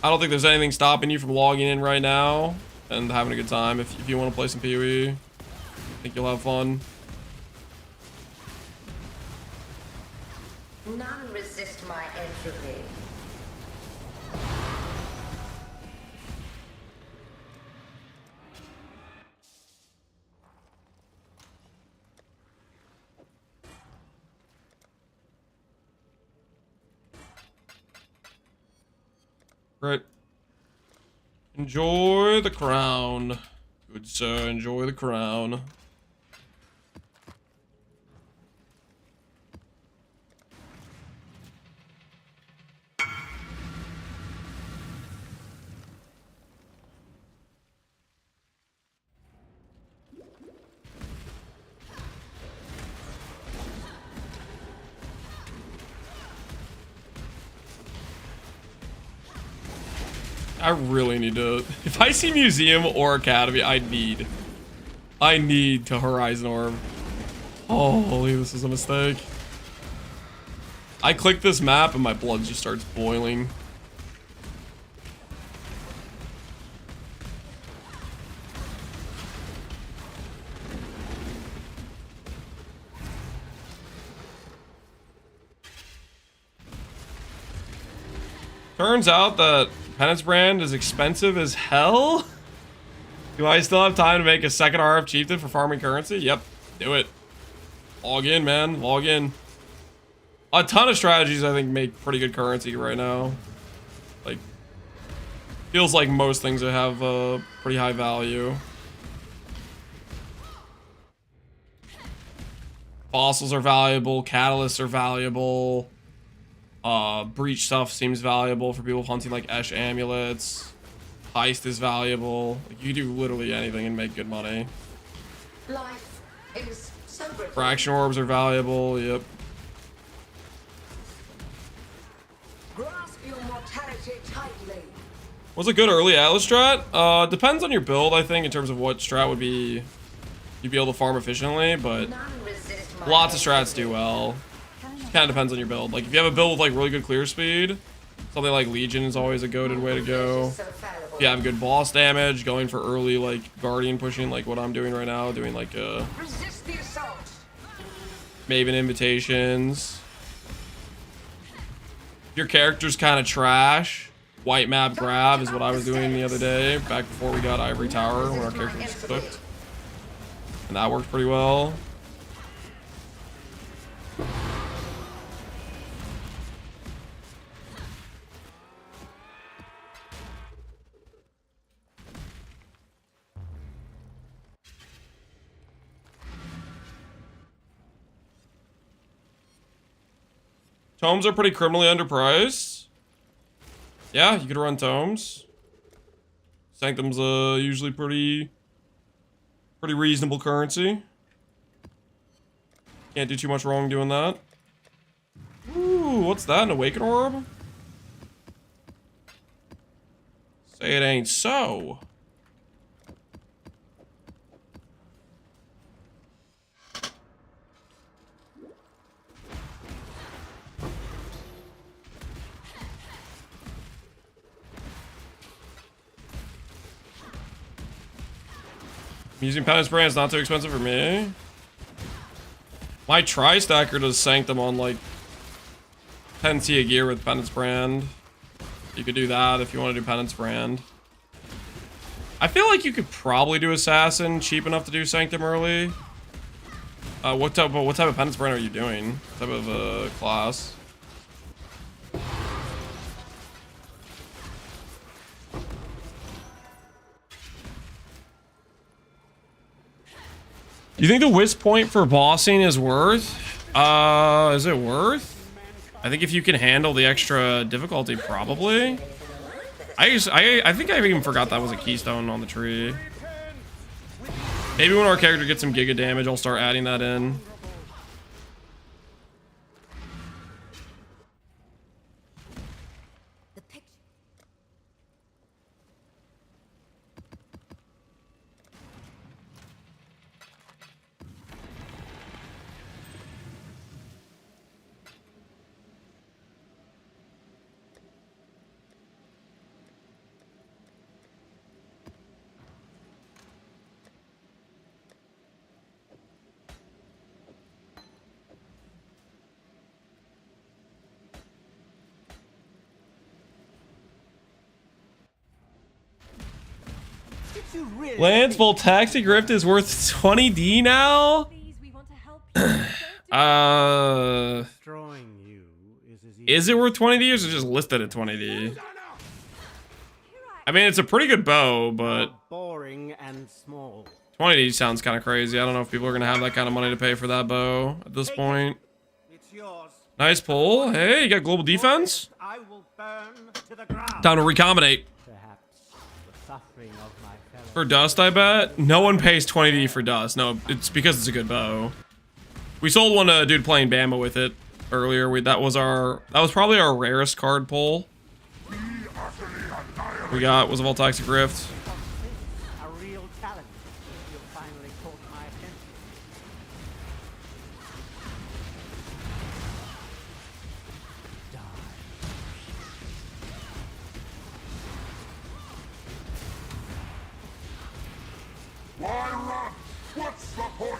I don't think there's anything stopping you from logging in right now and having a good time. If you want to play some PoE, I think you'll have fun. None resist my entropy. Right. Enjoy the crown. Good sir, enjoy the crown. I really need to, if I see museum or academy, I need to horizon orb. Holy, this is a mistake. I click this map and my blood just starts boiling. Turns out that Penance Brand is expensive as hell. Do I still have time to make a second RF Chieftain for farming currency? Yep, do it. Log in, man, log in. A ton of strategies I think make pretty good currency right now. Like, feels like most things that have pretty high value. Fossils are valuable, catalysts are valuable. Breach stuff seems valuable for people hunting like Esh amulets. Heist is valuable. Like, you do literally anything and make good money. Life is so good. Fraction orbs are valuable, yep. Grasp your mortality tightly. Was a good early Atlas strat? Depends on your build, I think, in terms of what strat would be you'd be able to farm efficiently, but None resist my lots of strats do well. Kind of depends on your build. Like if you have a build with like really good clear speed, something like Legion is always a goated way to go. If you have good boss damage, going for early like guardian pushing, like what I'm doing right now, doing like Resist the assault. Maven invitations. Your character's kind of trash. White map grab is what I was doing the other day, back before we got Ivory Tower, when our character was cooked. And that worked pretty well. Tomes are pretty criminally underpriced. Yeah, you could run Tomes. Sanctum's usually pretty reasonable currency. Can't do too much wrong doing that. Ooh, what's that? An Awaken Orb? Say it ain't so. Using penance brand's not too expensive for me. My tri-stacker does Sanctum on like 10t a gear with penance brand. You could do that if you want to do penance brand. I feel like you could probably do assassin cheap enough to do Sanctum early. What type of penance brand are you doing? What type of class? Do you think the wisp point for bossing is worth? Is it worth? I think if you can handle the extra difficulty, probably. I think I even forgot that was a keystone on the tree. Maybe when our character gets some giga damage, I'll start adding that in. Lance Voltaxic Rift is worth 20D now? Is it worth 20D or is it just listed at 20D? I mean, it's a pretty good bow, but boring and small. 20D sounds kind of crazy. I don't know if people are gonna have that kind of money to pay for that bow at this point. It's yours. Nice pull. Hey, you got global defense? I will burn to the ground. Time to recombinate. Perhaps the suffering of my fellow. For dust, I bet. No one pays 20D for dust. No, it's because it's a good bow. We sold one to a dude playing Bama with it earlier. That was probably our rarest card pull. We got was a Voltaxic Rift. A real challenge. You finally caught my attention. Why run? What's the point?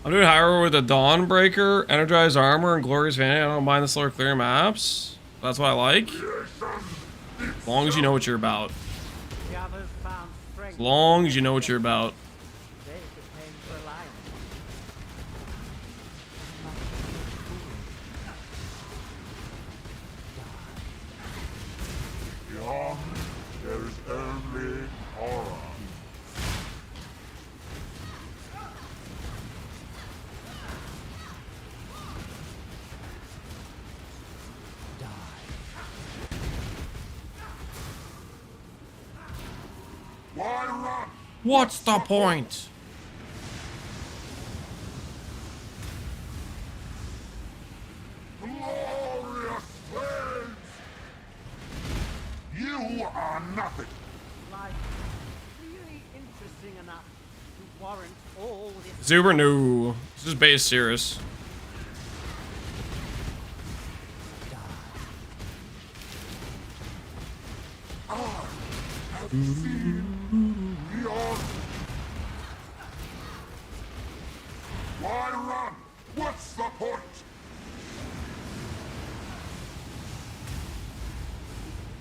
I'm doing higher with a Dawnbreaker, Energized Armor, and Glorious Vanity. I don't mind the slower clear maps. That's what I like. As long as you know what you're about. The others found strength. As long as you know what you're about. They became reliant. Beyond, there is only horror. Why run? What's the point? Glorious flames! You are nothing. Life really interesting enough to warrant all this. Zuber, no. This is base Sirius. Beyond. Why run? What's the point?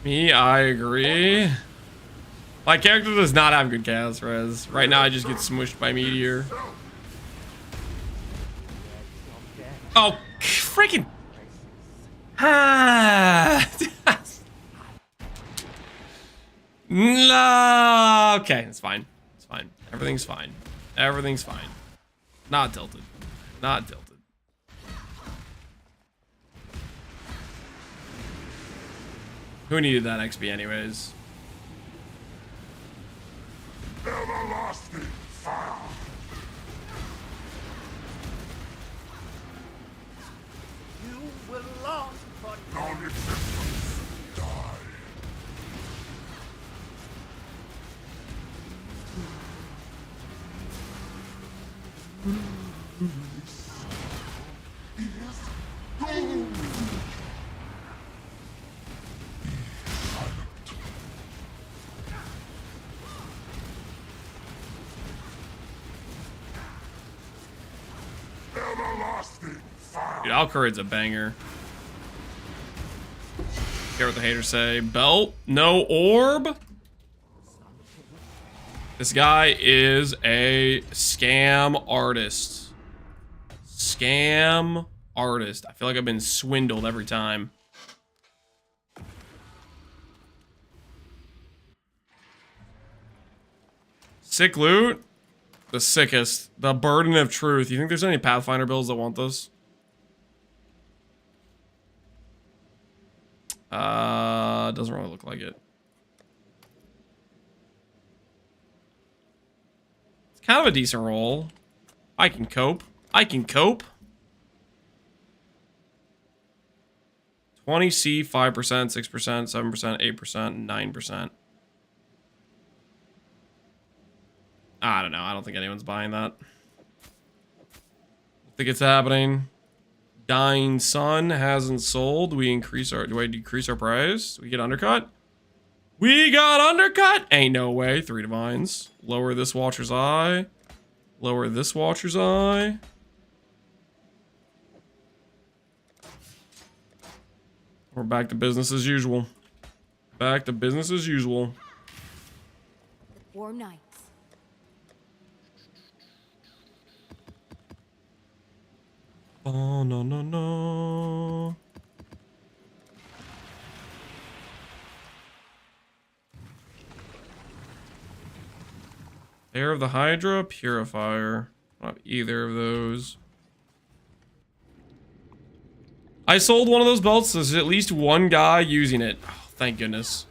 Me, I agree. My character does not have good cast res. Right now, I just get smushed by Meteor. Oh, freaking. No. Okay, it's fine. It's fine. Everything's fine. Everything's fine. Not tilted. Not tilted. Who needed that XP anyways? Everlasting fire. You will long for None Dude, Alcurade's a banger. Care what the haters say. Belt, no orb. This guy is a scam artist. Scam artist. I feel like I've been swindled every time. Sick loot. The sickest. The burden of truth. You think there's any Pathfinder builds that want this? Doesn't really look like it. It's kind of a decent roll. I can cope. I can cope. 20C, 5%, 6%, 7%, 8%, 9%. I don't know. I don't think anyone's buying that. I think it's happening. Dying Sun hasn't sold. Do I decrease our price? Do we get undercut? We got undercut! Ain't no way. 3 divines. Lower this Watcher's Eye. Lower this Watcher's Eye. We're back to business as usual. Back to business as usual. The 4 knights. Oh, no, no, no. Air of the Hydra, Purifier. I don't have either of those. I sold one of those belts. There's at least one guy using it. Oh, thank goodness.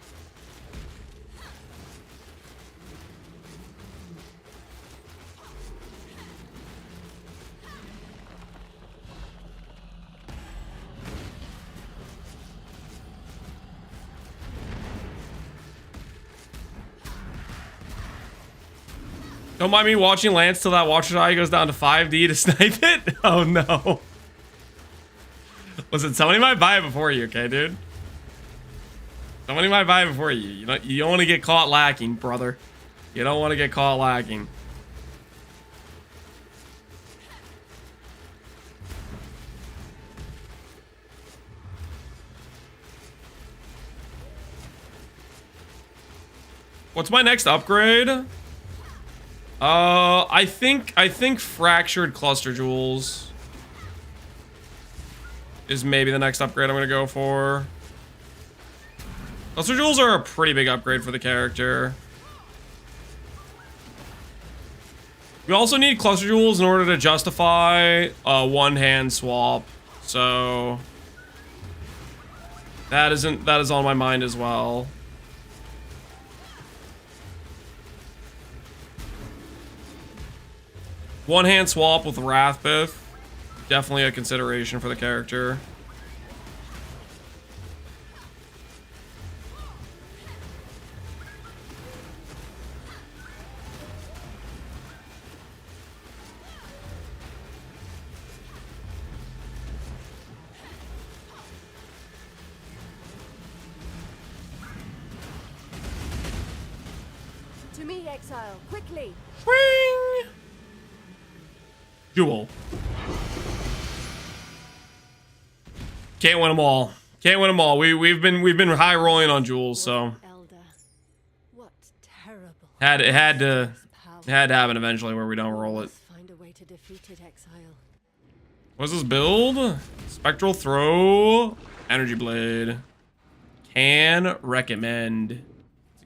Don't mind me watching Lance till that Watcher's Eye goes down to 5D to snipe it. Oh no. Listen, somebody might buy it before you, okay, dude? Somebody might buy it before you. You don't want to get caught lacking, brother. You don't want to get caught lacking. What's my next upgrade? I think Fractured Cluster Jewels is maybe the next upgrade I'm gonna go for. Cluster Jewels are a pretty big upgrade for the character. We also need Cluster Jewels in order to justify a one-hand swap. So that is on my mind as well. One-hand swap with Wrathbith. Definitely a consideration for the character. To me, Exile, quickly! Ring! Jewel. Can't win them all. Can't win them all. We've been high rolling on jewels, so Elder, what terrible. it had to happen eventually where we don't roll it. Find a way to defeat it, Exile. What's this build? Spectral Throw, Energy Blade. Can recommend.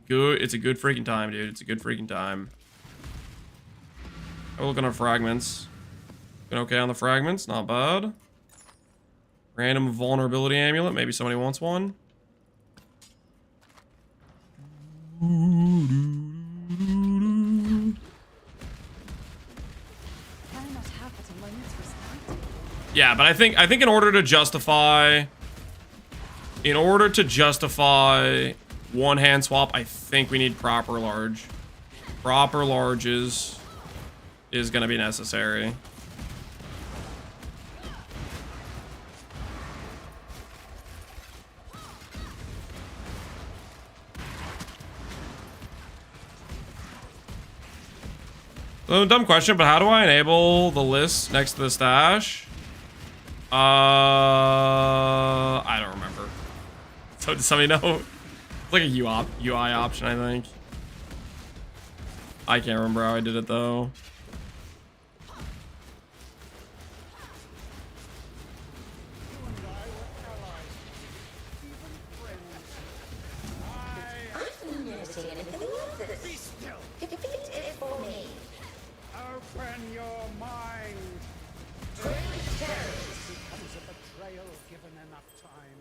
It's a good freaking time, dude. It's a good freaking time. We're looking at fragments. Been okay on the fragments, not bad. Random vulnerability amulet, maybe somebody wants one. Yeah, but I think in order to justify one hand swap, I think we need proper large. Proper larges is gonna be necessary. Dumb question, but how do I enable the list next to the stash? I don't remember. So does somebody know? It's like a UI option, I think. I can't remember how I did it though. I've never seen anything like this. Defeat it for me. Open your mind. Great terrors. Becomes a betrayal given enough time.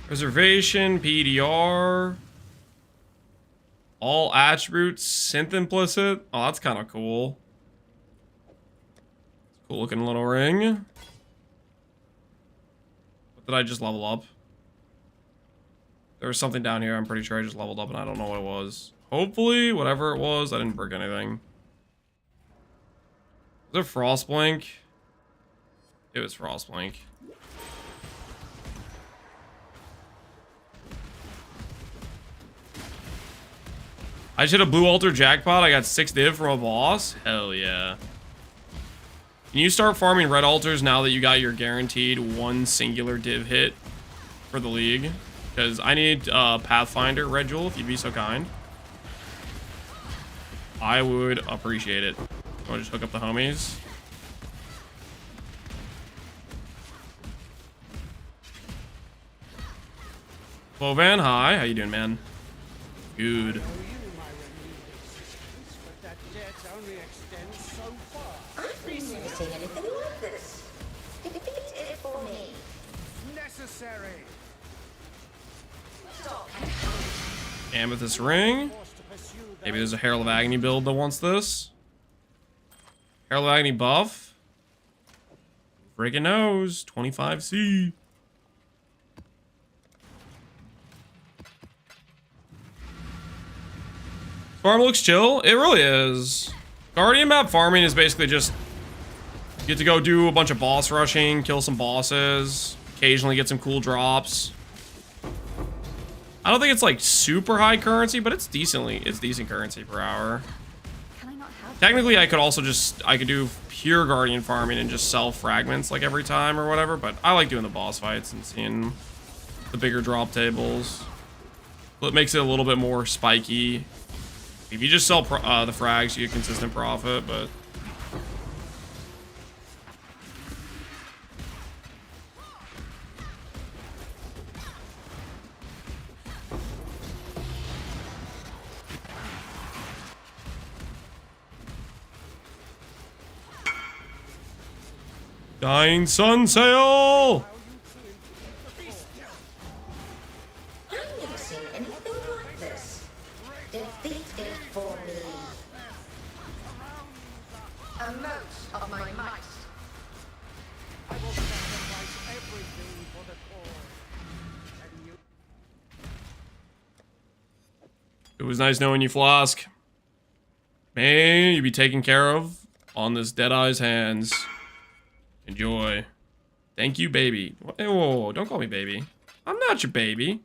Reservation, PDR. All attributes, synth implicit. Oh, that's kind of cool. Cool looking little ring. What did I just level up? There was something down here. I'm pretty sure I just leveled up and I don't know what it was. Hopefully, whatever it was, I didn't break anything. Was it Frostblink? It was Frostblink. I just hit a blue altar jackpot. I got 6 div from a boss. Hell yeah. Can you start farming red altars now that you got your guaranteed 1 singular div hit for the league? Because I need Pathfinder red jewel, if you'd be so kind. I would appreciate it. I'll just hook up the homies. Bovan, hi. How you doing, man? Good. But that debt only extends so far. I've never seen anything like this. Defeat it for me. Necessary. Stop. Amethyst ring. Forced to pursue Maybe there's a Herald of Agony build that wants this. Herald of Agony buff. Friggin' knows. 25C. Farm looks chill. It really is. Guardian map farming is basically just you get to go do a bunch of boss rushing, kill some bosses, occasionally get some cool drops. I don't think it's like super high currency, but it's decent currency per hour. Can I not have Technically, I could do pure Guardian farming and just sell fragments like every time or whatever, but I like doing the boss fights and seeing the bigger drop tables. It makes it a little bit more spiky. If you just sell the frags, you get consistent profit, but... Dying Sun Sale! I've never seen anything like this. Defeat it for me. A note of my might. I will sacrifice everything for the cause. And you It was nice knowing you, Flask. May you be taken care of on this Deadeye's hands. Enjoy. Thank you, baby. Whoa, don't call me baby. I'm not your baby.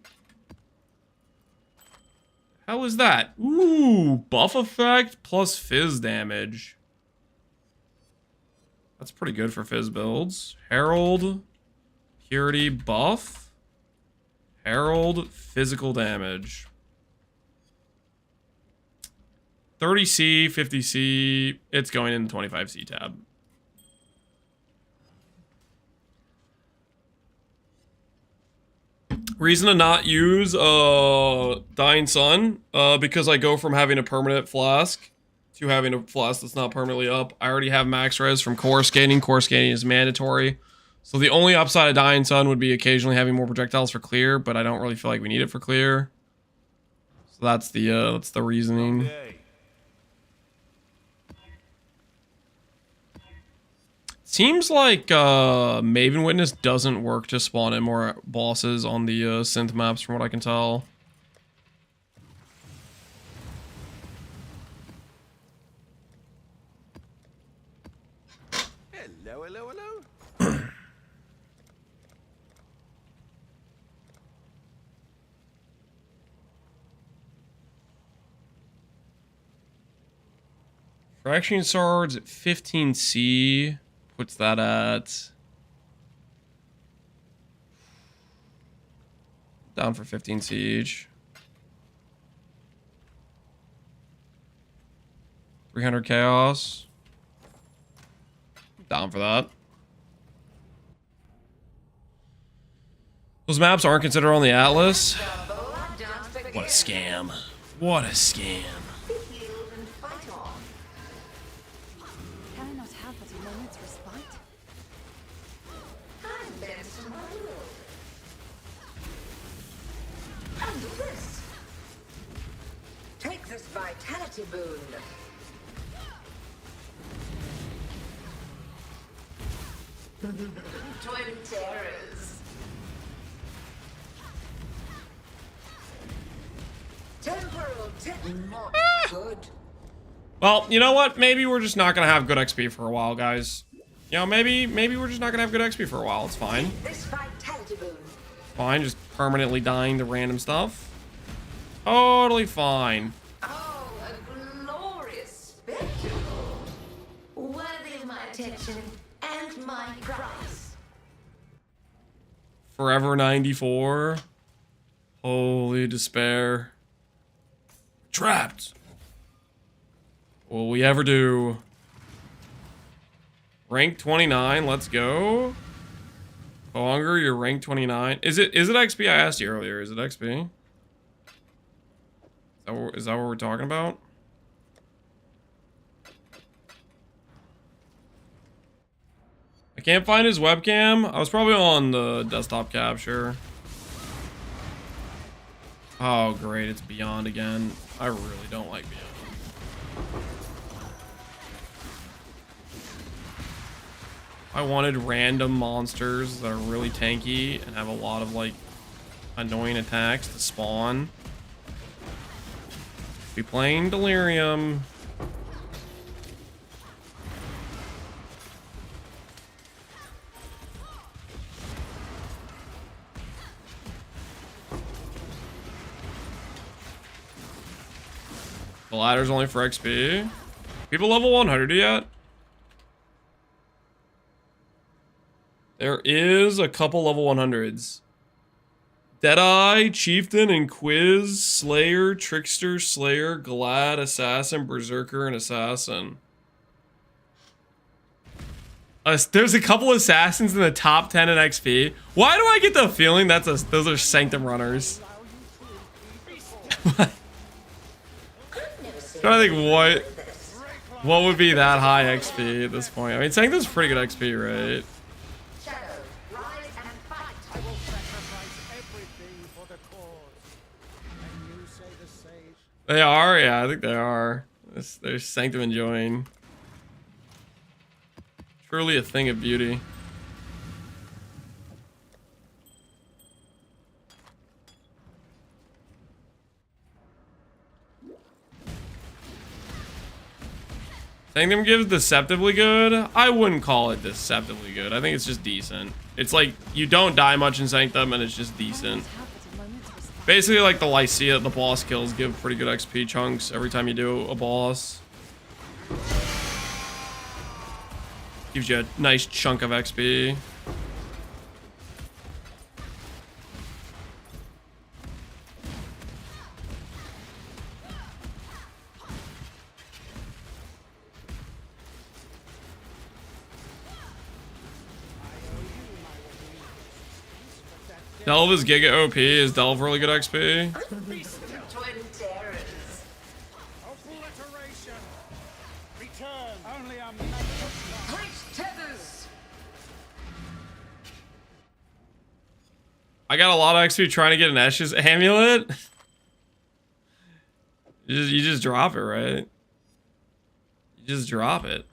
How is that? Ooh, buff effect plus fizz damage. That's pretty good for fizz builds. Herald, purity buff. Herald, physical damage. 30C, 50C. It's going in the 25C tab. Reason to not use Dying Sun, because I go from having a permanent flask to having a flask that's not permanently up. I already have max res from core scanning. Core scanning is mandatory. So the only upside of Dying Sun would be occasionally having more projectiles for clear, but I don't really feel like we need it for clear. So that's the reasoning. Okay. Seems like Maven Witness doesn't work to spawn in more bosses on the synth maps from what I can tell. Hello, hello, hello. Fracturing Swords at 15C. Puts that at... Down for 15C each. 300 Chaos. Down for that. Those maps aren't considered on the Atlas. What a scam. What a scam. Can I not have but a moment's respite? I'm bent to my will. And this. Take this vitality boon. Twin terrors. Temporal not good. Well, you know what? Maybe we're just not gonna have good XP for a while, guys. You know, maybe we're just not gonna have good XP for a while. It's fine. This vitality boon. Fine, just permanently dying to random stuff. Totally fine. Oh, a glorious spectacle. Worthy of my attention and my price. Forever 94. Holy despair. Trapped. Will we ever do? Rank 29, let's go. Longer, you're rank 29. Is it XP? I asked you earlier. Is it XP? Is that what we're talking about? I can't find his webcam. I was probably on the desktop capture. Oh, great. It's Beyond again. I really don't like Beyond. I wanted random monsters that are really tanky and have a lot of, like, annoying attacks to spawn. Be playing Delirium. The ladder's only for XP. People level 100 yet? There is a couple level 100s. Deadeye, Chieftain, and Quiz, Slayer, Trickster, Slayer, Glad, Assassin, Berserker, and Assassin. There's a couple assassins in the top 10 in XP. Why do I get the feeling those are Sanctum runners? Trying to think what would be that high XP at this point. I mean, Sanctum's pretty good XP, right? They are? Yeah, I think they are. There's Sanctum enjoying. Truly a thing of beauty. Sanctum gives deceptively good. I wouldn't call it deceptively good. I think it's just decent. It's like you don't die much in Sanctum and it's just decent. Basically like the Lycia, the boss kills give pretty good XP chunks every time you do a boss. Gives you a nice chunk of XP. Delve is Giga OP. Is Delve really good XP? I got a lot of XP trying to get an Esches amulet. You just drop it, right? You just drop it.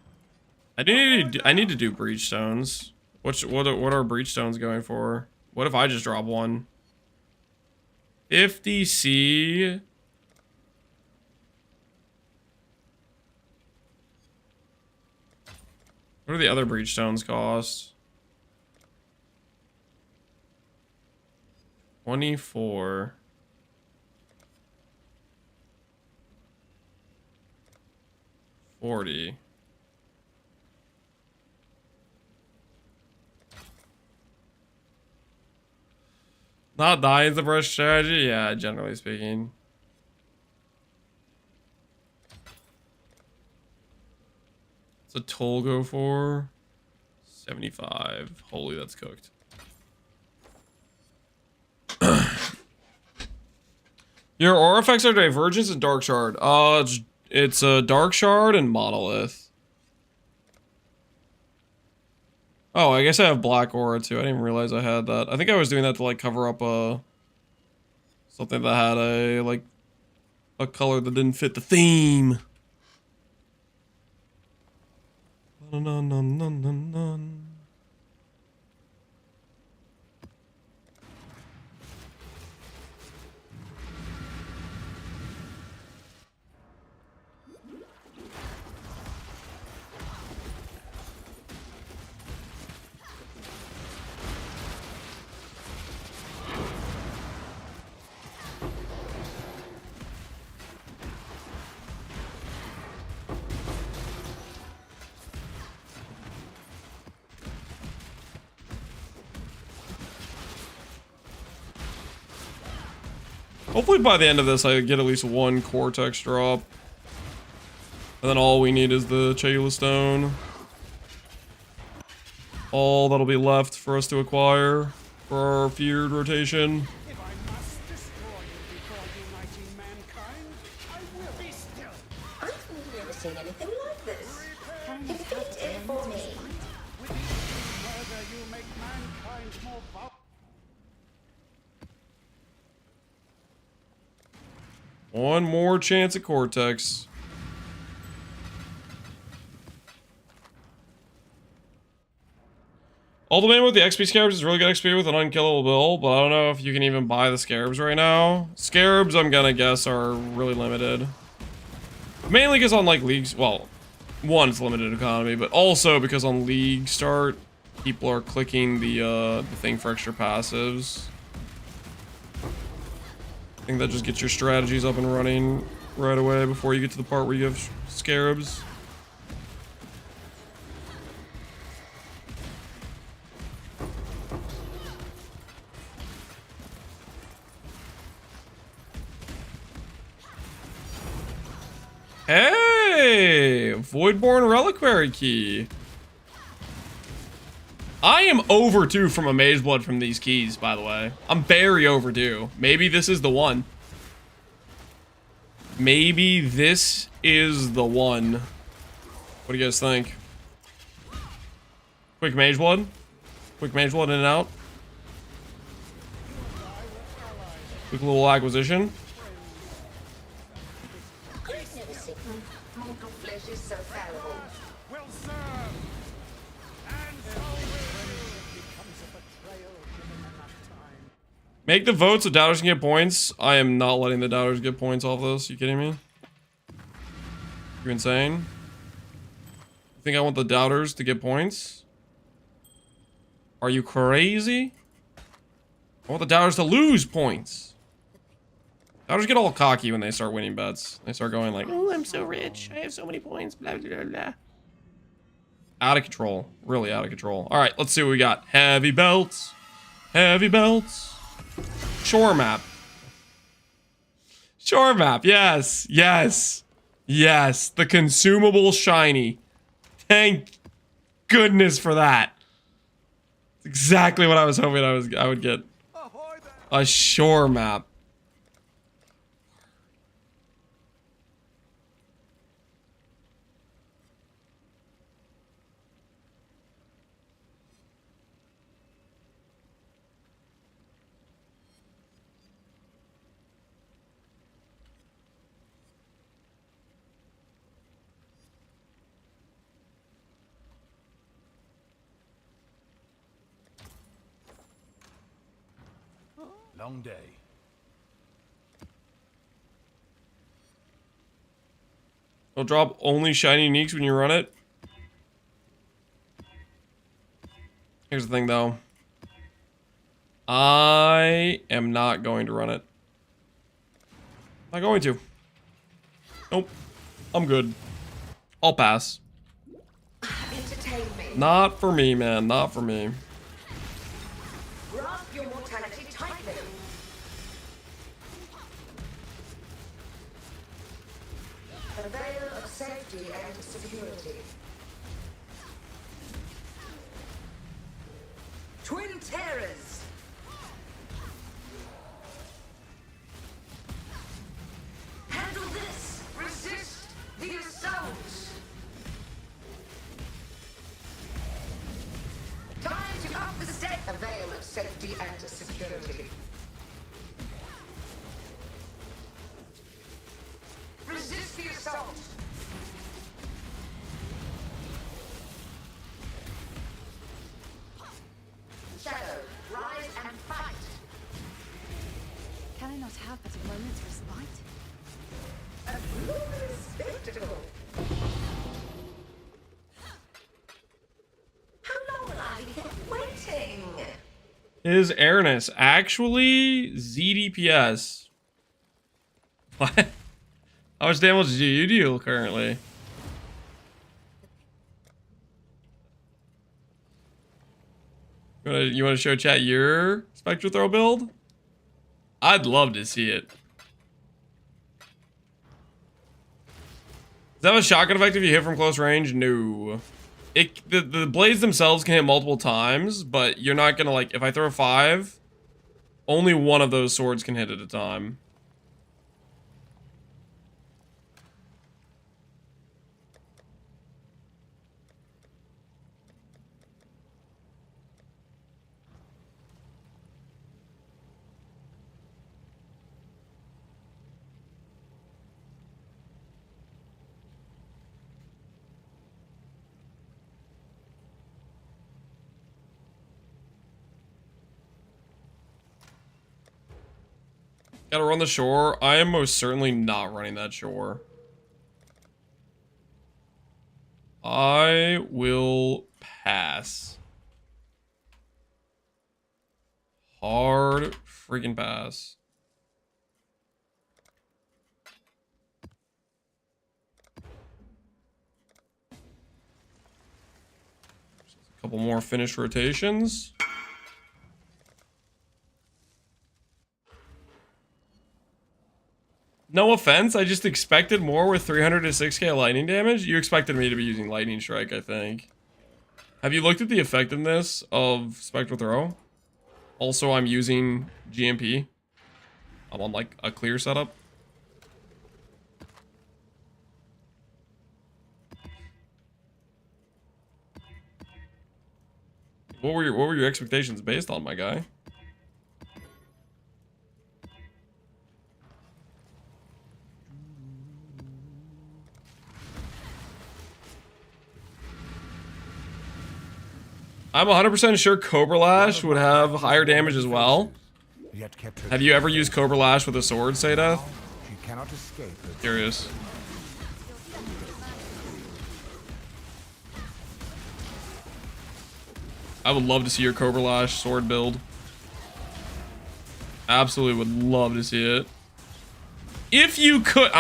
I need to do breach stones. What are breach stones going for? What if I just drop one? 50C. What do the other breach stones cost? 24. 40. Not dying is the best strategy? Yeah, generally speaking. What's a toll go for? 75. Holy, that's cooked. Your aura effects are Divergence and Dark Shard. It's a Dark Shard and Monolith. Oh, I guess I have Black Aura too. I didn't even realize I had that. I think I was doing that to like cover up something that had a color that didn't fit the theme. Nun, nun, nun, nun, nun, nun. Hopefully by the end of this I get at least one Cortex drop. And then all we need is the Chayla Stone. All that'll be left for us to acquire for our feared rotation. If I must destroy you before uniting mankind, I will be still. I've never seen anything like this. Defeat it for me. With each murder, you make mankind more vulnerable. One more chance at Cortex. All the main with the XP Scarabs is really good XP with an unkillable build, but I don't know if you can even buy the Scarabs right now. Scarabs, I'm gonna guess, are really limited. Mainly because on like leagues, well, one, it's limited economy, but also because on League Start, people are clicking the thing for extra passives. I think that just gets your strategies up and running right away before you get to the part where you have Scarabs. Hey! Voidborn Reliquary Key. I am overdue from a Mageblood from these keys, by the way. I'm very overdue. Maybe this is the one. Maybe this is the one. What do you guys think? Quick Mageblood? Quick Mageblood in and out? Quick little acquisition? I've never seen mortal flesh is so fallible. Will serve. And so will you. Becomes a betrayal given enough time. Make the vote so doubters can get points. I am not letting the doubters get points off this. You kidding me? You insane? You think I want the doubters to get points? Are you crazy? I want the doubters to lose points. Doubters get all cocky when they start winning bets. They start going like, oh, I'm so rich. I have so many points. Blah, blah, blah. Out of control. Really out of control. All right, let's see what we got. Heavy belts. Heavy belts. Shore map. Shore map. Yes. Yes. Yes. The consumable shiny. Thank goodness for that. It's exactly what I was hoping I would get. A shore map. Long day. It'll drop only shiny uniques when you run it. Here's the thing though. I am not going to run it. Not going to. Nope. I'm good. I'll pass. Entertain me. Not for me, man. Not for me. Grasp your mortality tightly. A veil of safety and security. Twin terrors. Handle this. Resist the assault. Time to up the step. A veil of safety and security. Resist the assault. Shadow, rise and fight. Can I not have but a moment's respite? A glorious spectacle. How long will I be kept waiting? His airness actually ZDPS. What? How much damage do you deal currently? You want to show chat your Spectral Throw build? I'd love to see it. Does that have a shotgun effect if you hit from close range? No. The blades themselves can hit multiple times, but you're not gonna, like, if I throw 5, only one of those swords can hit at a time. Gotta run the shore. I am most certainly not running that shore. I will pass. Hard freaking pass. A couple more finished rotations. No offense, I just expected more with 300 to 6k lightning damage. You expected me to be using Lightning Strike, I think. Have you looked at the effectiveness of Spectral Throw? Also, I'm using GMP. I'm on, like, a clear setup. What were your expectations based on, my guy? I'm 100% sure Cobra Lash would have higher damage as well. Have you ever used Cobra Lash with a sword, Sadeth? She cannot escape. Curious. I would love to see your Cobra Lash sword build. Absolutely would love to see it. If you could,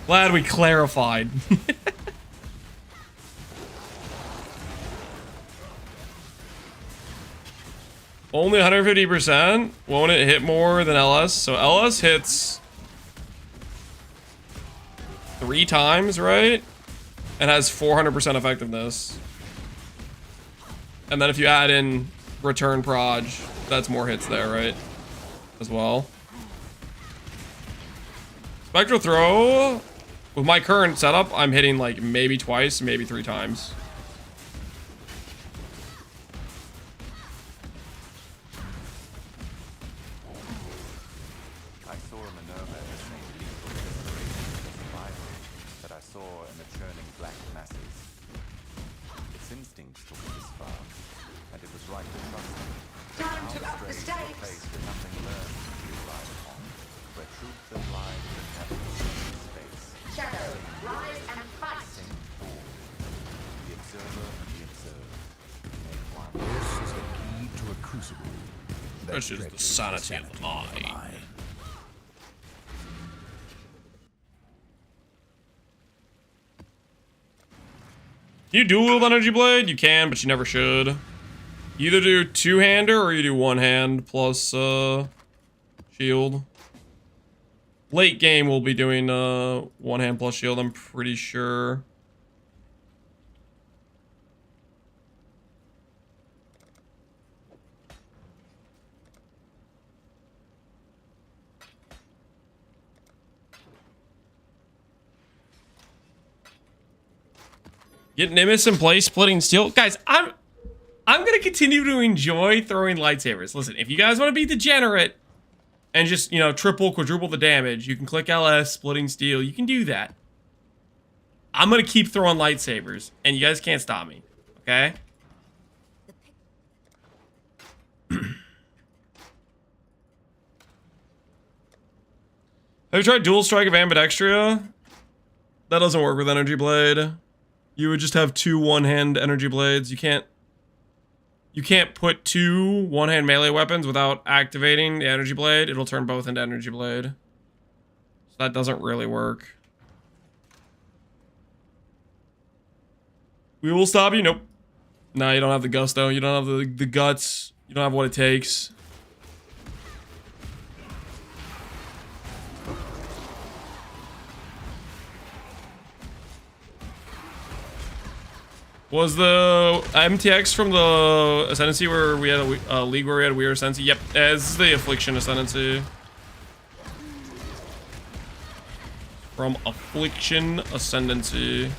Glad we clarified. Only 150%? Won't it hit more than LS? So LS hits 3 times, right? And has 400% effectiveness. And then if you add in return proj, that's more hits there, right? As well. Spectral Throw, with my current setup, I'm hitting like maybe twice, maybe 3 times. I saw a Minerva in the same lethal desperation as survival that I saw in the churning black masses. Its instincts took it this far, and it was right to trust them. Time to up the Straight to a stakes. place where nothing learned to be relied upon, where truth and lies and happiness in space. Shadow, rise and fight. Sing forward. The observer and the observed. Make one. This is the key to a crucible. Which is the sanity of the mind. You dual wield energy blade? You can, but you never should. You either do two-hander or you do one hand plus shield. Late game we'll be doing one hand plus shield, I'm pretty sure. Get Nimbus in place, splitting steel. Guys, I'm gonna continue to enjoy throwing lightsabers. Listen, if you guys want to be degenerate and just, you know, triple, quadruple the damage, you can click LS, splitting steel. You can do that. I'm gonna keep throwing lightsabers, and you guys can't stop me. Okay? Have you tried dual strike of ambidextria? That doesn't work with energy blade. You would just have two one-hand energy blades. You can't put two one-hand melee weapons without activating the energy blade. It'll turn both into energy blade. So that doesn't really work. We will stop you. Nope. No, you don't have the gusto. You don't have the guts. You don't have what it takes. Was the MTX from the Ascendancy where we had a league where we had weird Ascendancy? Yep, as the Affliction Ascendancy. From Affliction Ascendancy.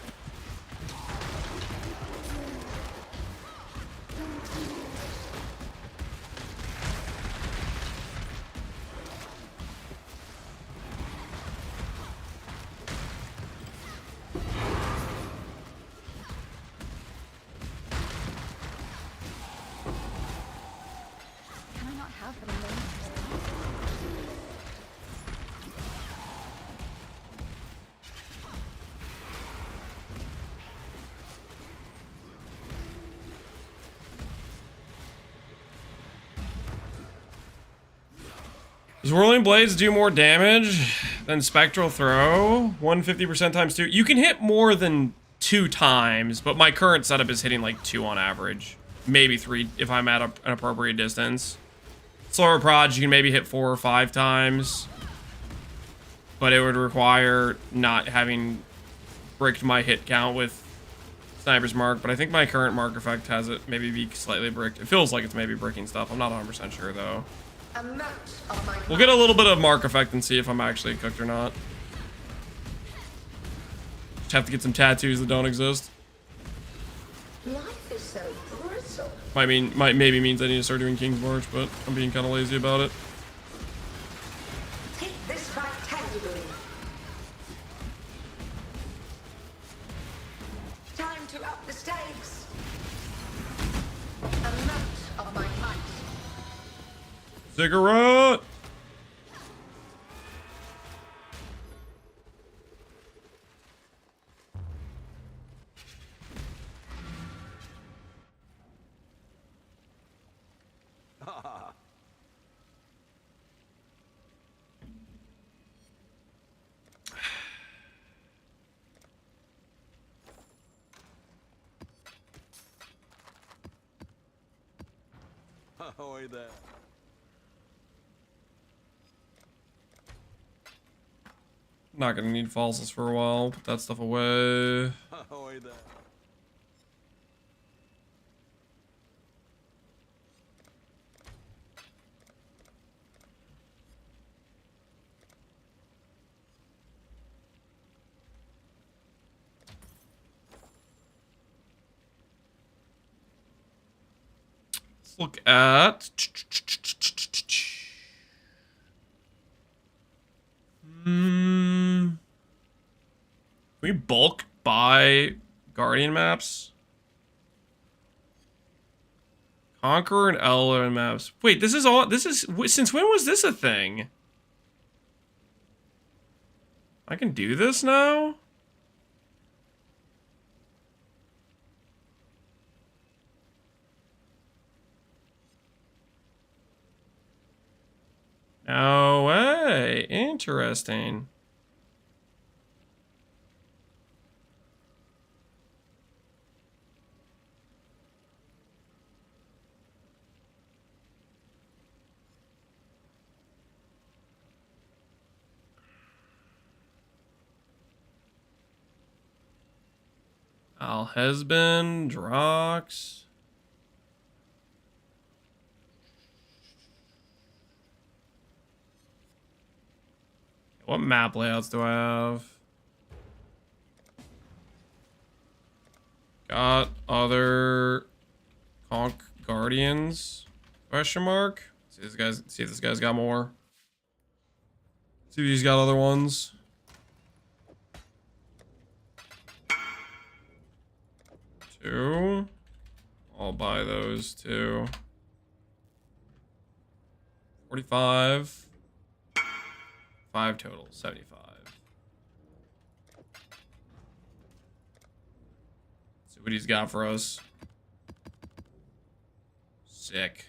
Does Whirling Blades do more damage than Spectral Throw? 150% times 2. You can hit more than 2 times, but my current setup is hitting like 2 on average. Maybe 3 if I'm at an appropriate distance. Slower Proj, you can maybe hit 4 or 5 times. But it would require not having bricked my hit count with Sniper's Mark. But I think my current mark effect has it maybe be slightly bricked. It feels like it's maybe bricking stuff. I'm not 100% sure though. We'll get a little bit of mark effect and see if I'm actually cooked or not. Just have to get some tattoos that don't exist. Life is so brittle. Maybe means I need to start doing King's March, but I'm being kind of lazy about it. Take this fight tangibly. Time to up the stakes. Amount of my fight. Cigarette! Ahoy there. Not gonna need fossils for a while. Put that stuff away. Ahoy there. Let's look at... Can we bulk buy Guardian maps? Conqueror and Alluring maps. Wait, this is since when was this a thing? I can do this now? No way. Interesting. Alhesbin, Drox. What map layouts do I have? Got other Conch Guardians? Question mark. See if this guy's got more. See if he's got other ones. Two. I'll buy those too. 45. 5 total. 75. See what he's got for us. Sick.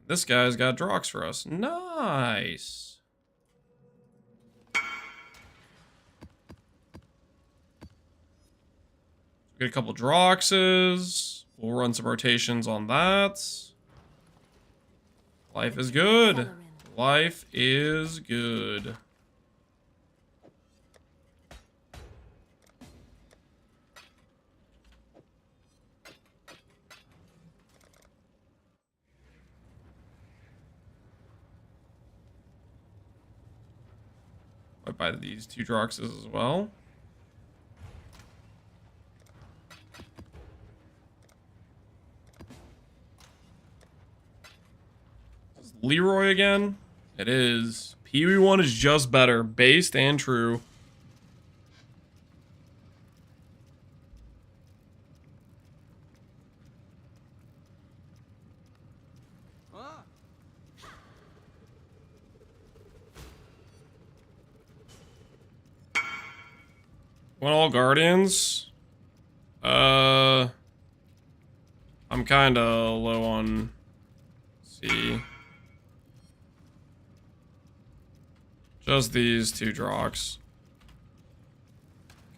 This guy's got Drox for us. Nice. Get a couple Droxes. We'll run some rotations on that. Life is good. Life is good. Might buy these 2 Droxes as well. Is Leroy again? It is. Pee-wee 1 is just better. Based and true. Want all Guardians? I'm kinda low on C. Just these 2 Drox.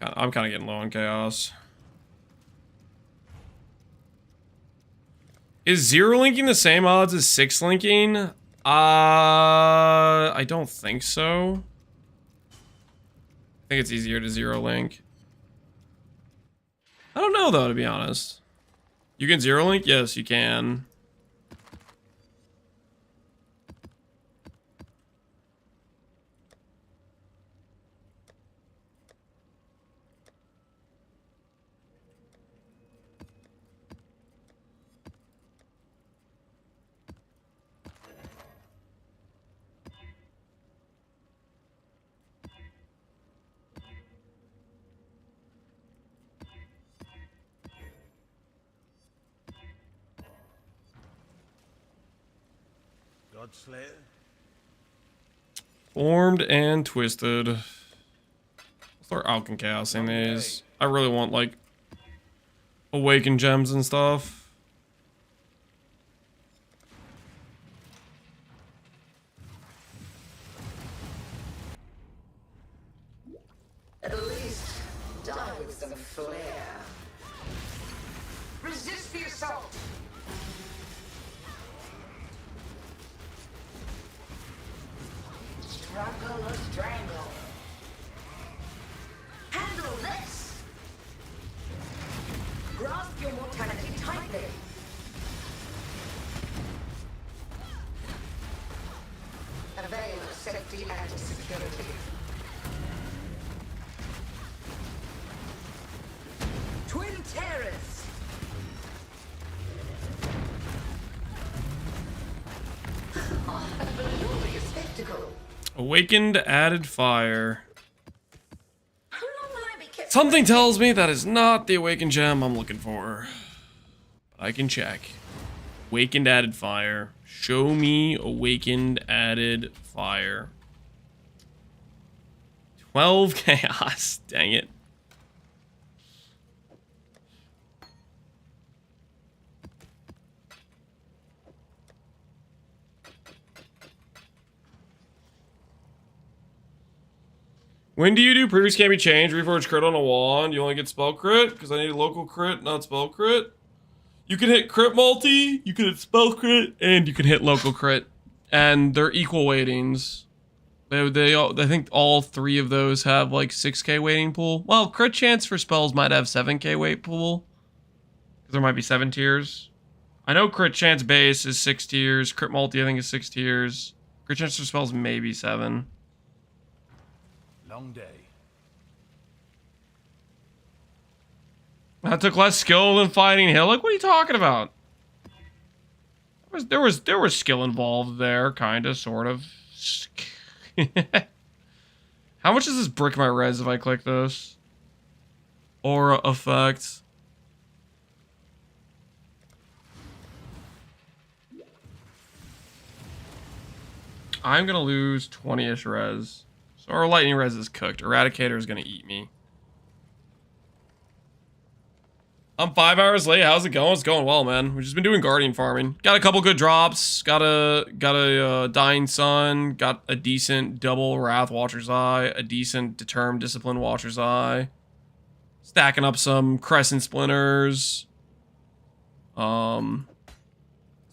I'm kinda getting low on Chaos. Is 0 linking the same odds as 6 linking? I don't think so. I think it's easier to 0 link. I don't know though, to be honest. You can 0 link? Yes, you can. Godslayer? Formed and twisted. Let's start Alchemy Chaos in these. I really want like Awaken gems and stuff. At least die with some flair. Resist the assault! Struggle or strangle. Handle this! Grasp your mortality tightly. Avail of safety and security. Twin terrors! A glorious spectacle. Awakened added fire. How long will I be kept? Something tells me that is not the awakened gem I'm looking for. But I can check. Awakened added fire. Show me awakened added fire. 12 chaos. Dang it. When do you do previous can't be changed? Reforge crit on a wand. You only get spell crit? Because I need local crit, not spell crit. You can hit crit multi, you can hit spell crit, and you can hit local crit. and they're equal weightings. I think all 3 of those have like 6k weighting pool. Well, crit chance for spells might have 7k weight pool. There might be 7 tiers. I know crit chance base is 6 tiers. Crit multi I think is 6 tiers. Crit chance for spells maybe 7. Long day. That took less skill than fighting Hillock? What are you talking about? There was skill involved there, kinda, sort of. How much does this brick my res if I click this? Aura effect. I'm gonna lose 20-ish res. So our lightning res is cooked. Eradicator is gonna eat me. I'm 5 hours late. How's it going? It's going well, man. We've just been doing guardian farming. Got a couple good drops. Got a dying sun. Got a decent double wrath watcher's eye. A decent determined discipline watcher's eye. Stacking up some crescent splinters. It's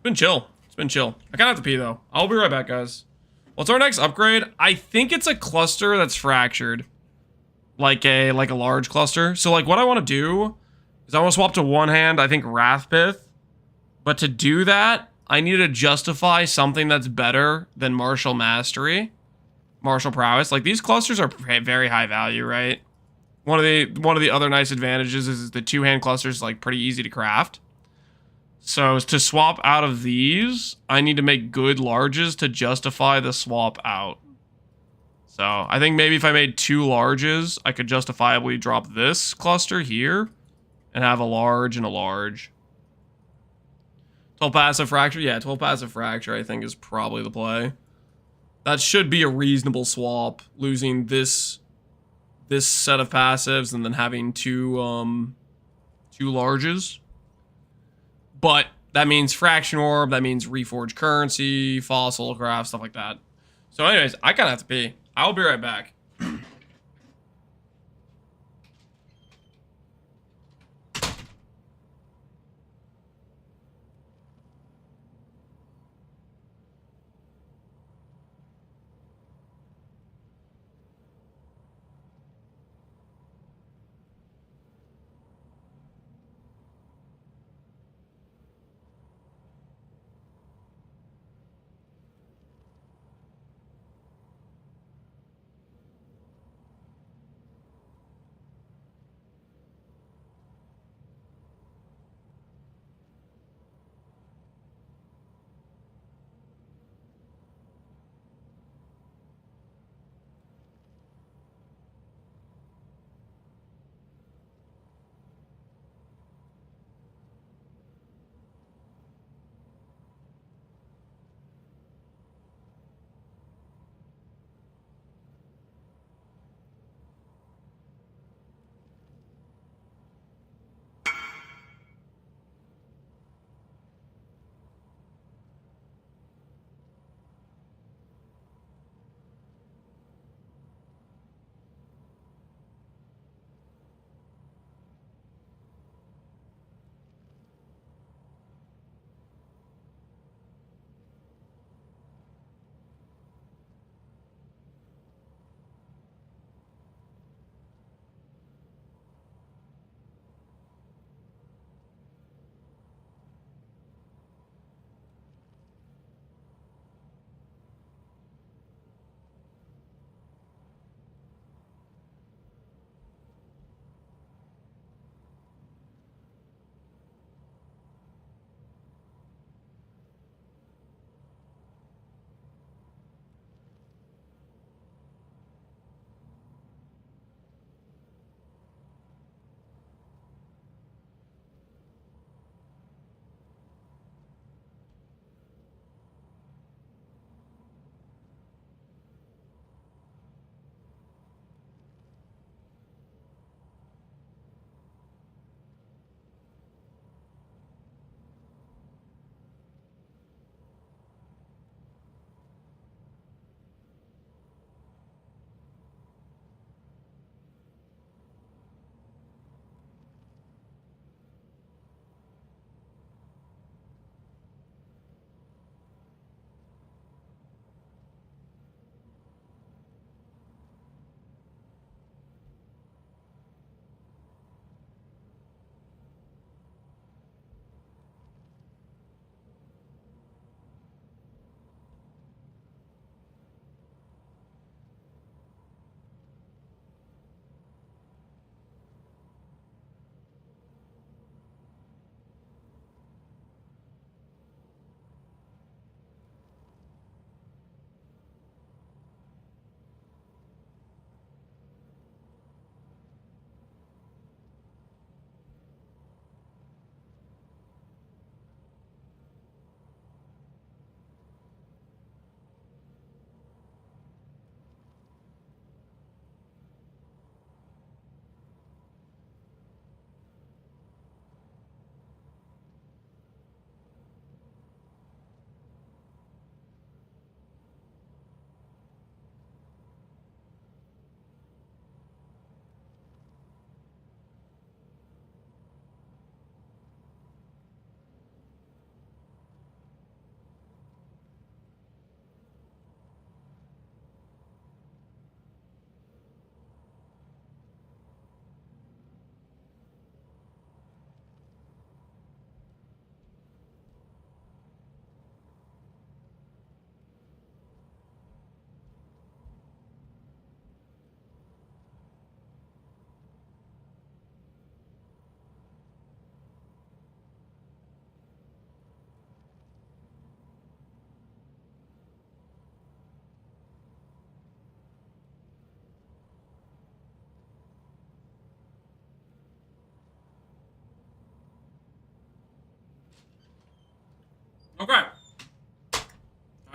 been chill. It's been chill. I kind of have to pee though. I'll be right back, guys. What's our next upgrade? I think it's a cluster that's fractured, like a large cluster. So like what I want to do is I want to swap to one hand, I think Wrathpith. But to do that, I need to justify something that's better than Martial Mastery. Martial Prowess. Like these clusters are very high value, right? One of the other nice advantages is the 2-hand cluster is like pretty easy to craft. So to swap out of these, I need to make good larges to justify the swap out. So I think maybe if I made 2 larges, I could justifiably drop this cluster here and have a large and a large. 12 passive fracture? Yeah, 12 passive fracture I think is probably the play. That should be a reasonable swap, losing this set of passives and then having 2 larges. But that means Fraction Orb, that means Reforged Currency, Fossil Craft, stuff like that. So anyways, I kind of have to pee. I'll be right back.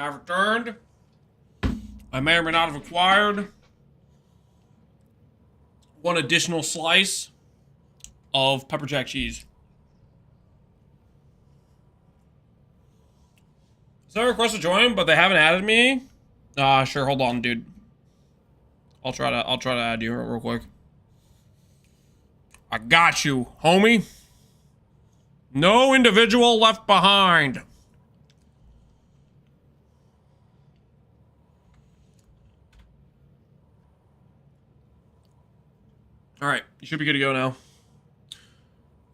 I've returned. I may or may not have acquired one additional slice of pepper jack cheese. So I request to join, but they haven't added me. Sure, hold on, dude. I'll try to add you real quick. I got you, homie. No individual left behind. All right, you should be good to go now.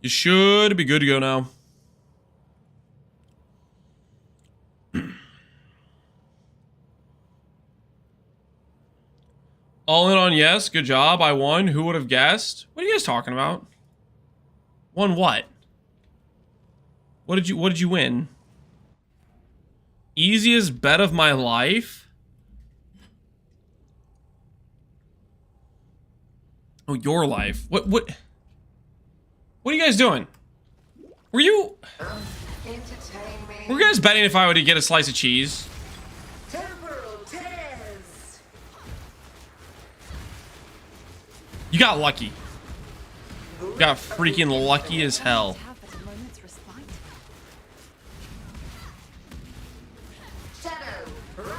You should be good to go now. All in on yes. Good job. I won. Who would have guessed? What are you guys talking about? Won what? What did you win? Easiest bet of my life? Oh, your life. What are you guys doing? Were you guys betting if I would get a slice of cheese? You got lucky. You got freaking lucky as hell.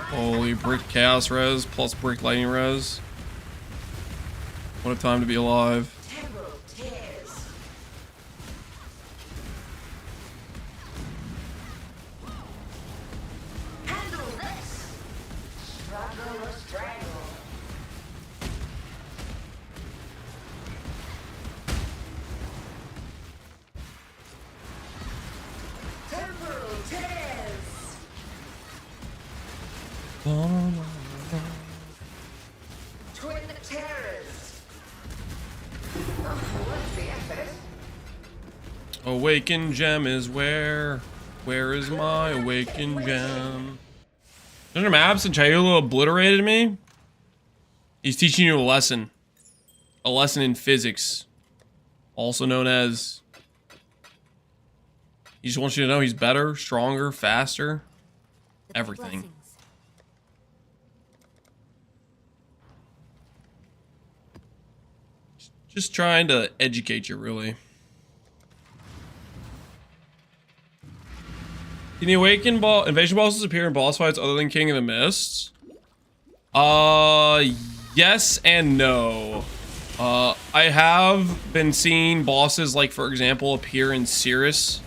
Holy brick chaos res plus brick lightning res. What a time to be alive. Twin terrors. What's the effort? Awakened gem is where? Where is my awakened gem? Mr. Maps and Chayula obliterated me? He's teaching you a lesson. A lesson in physics. Also known as... He just wants you to know he's better, stronger, faster. Everything. Blessings. Just trying to educate you, really. Can the awakened invasion bosses appear in boss fights other than King of the Mists? Yes and no. I have been seeing bosses, like for example, appear in Sirius.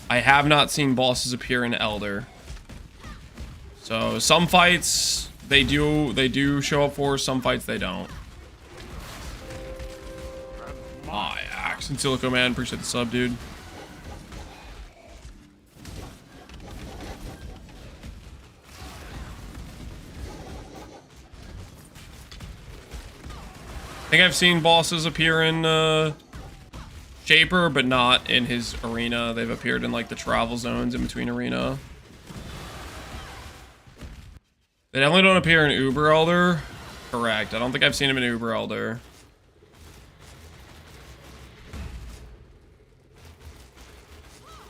I have not seen bosses appear in Elder. So some fights they do show up for, some fights they don't. My axe and Silico Man, appreciate the sub, dude. I think I've seen bosses appear in Shaper, but not in his arena. They've appeared in like the travel zones in between arena. They definitely don't appear in Uber Elder. Correct. I don't think I've seen him in Uber Elder.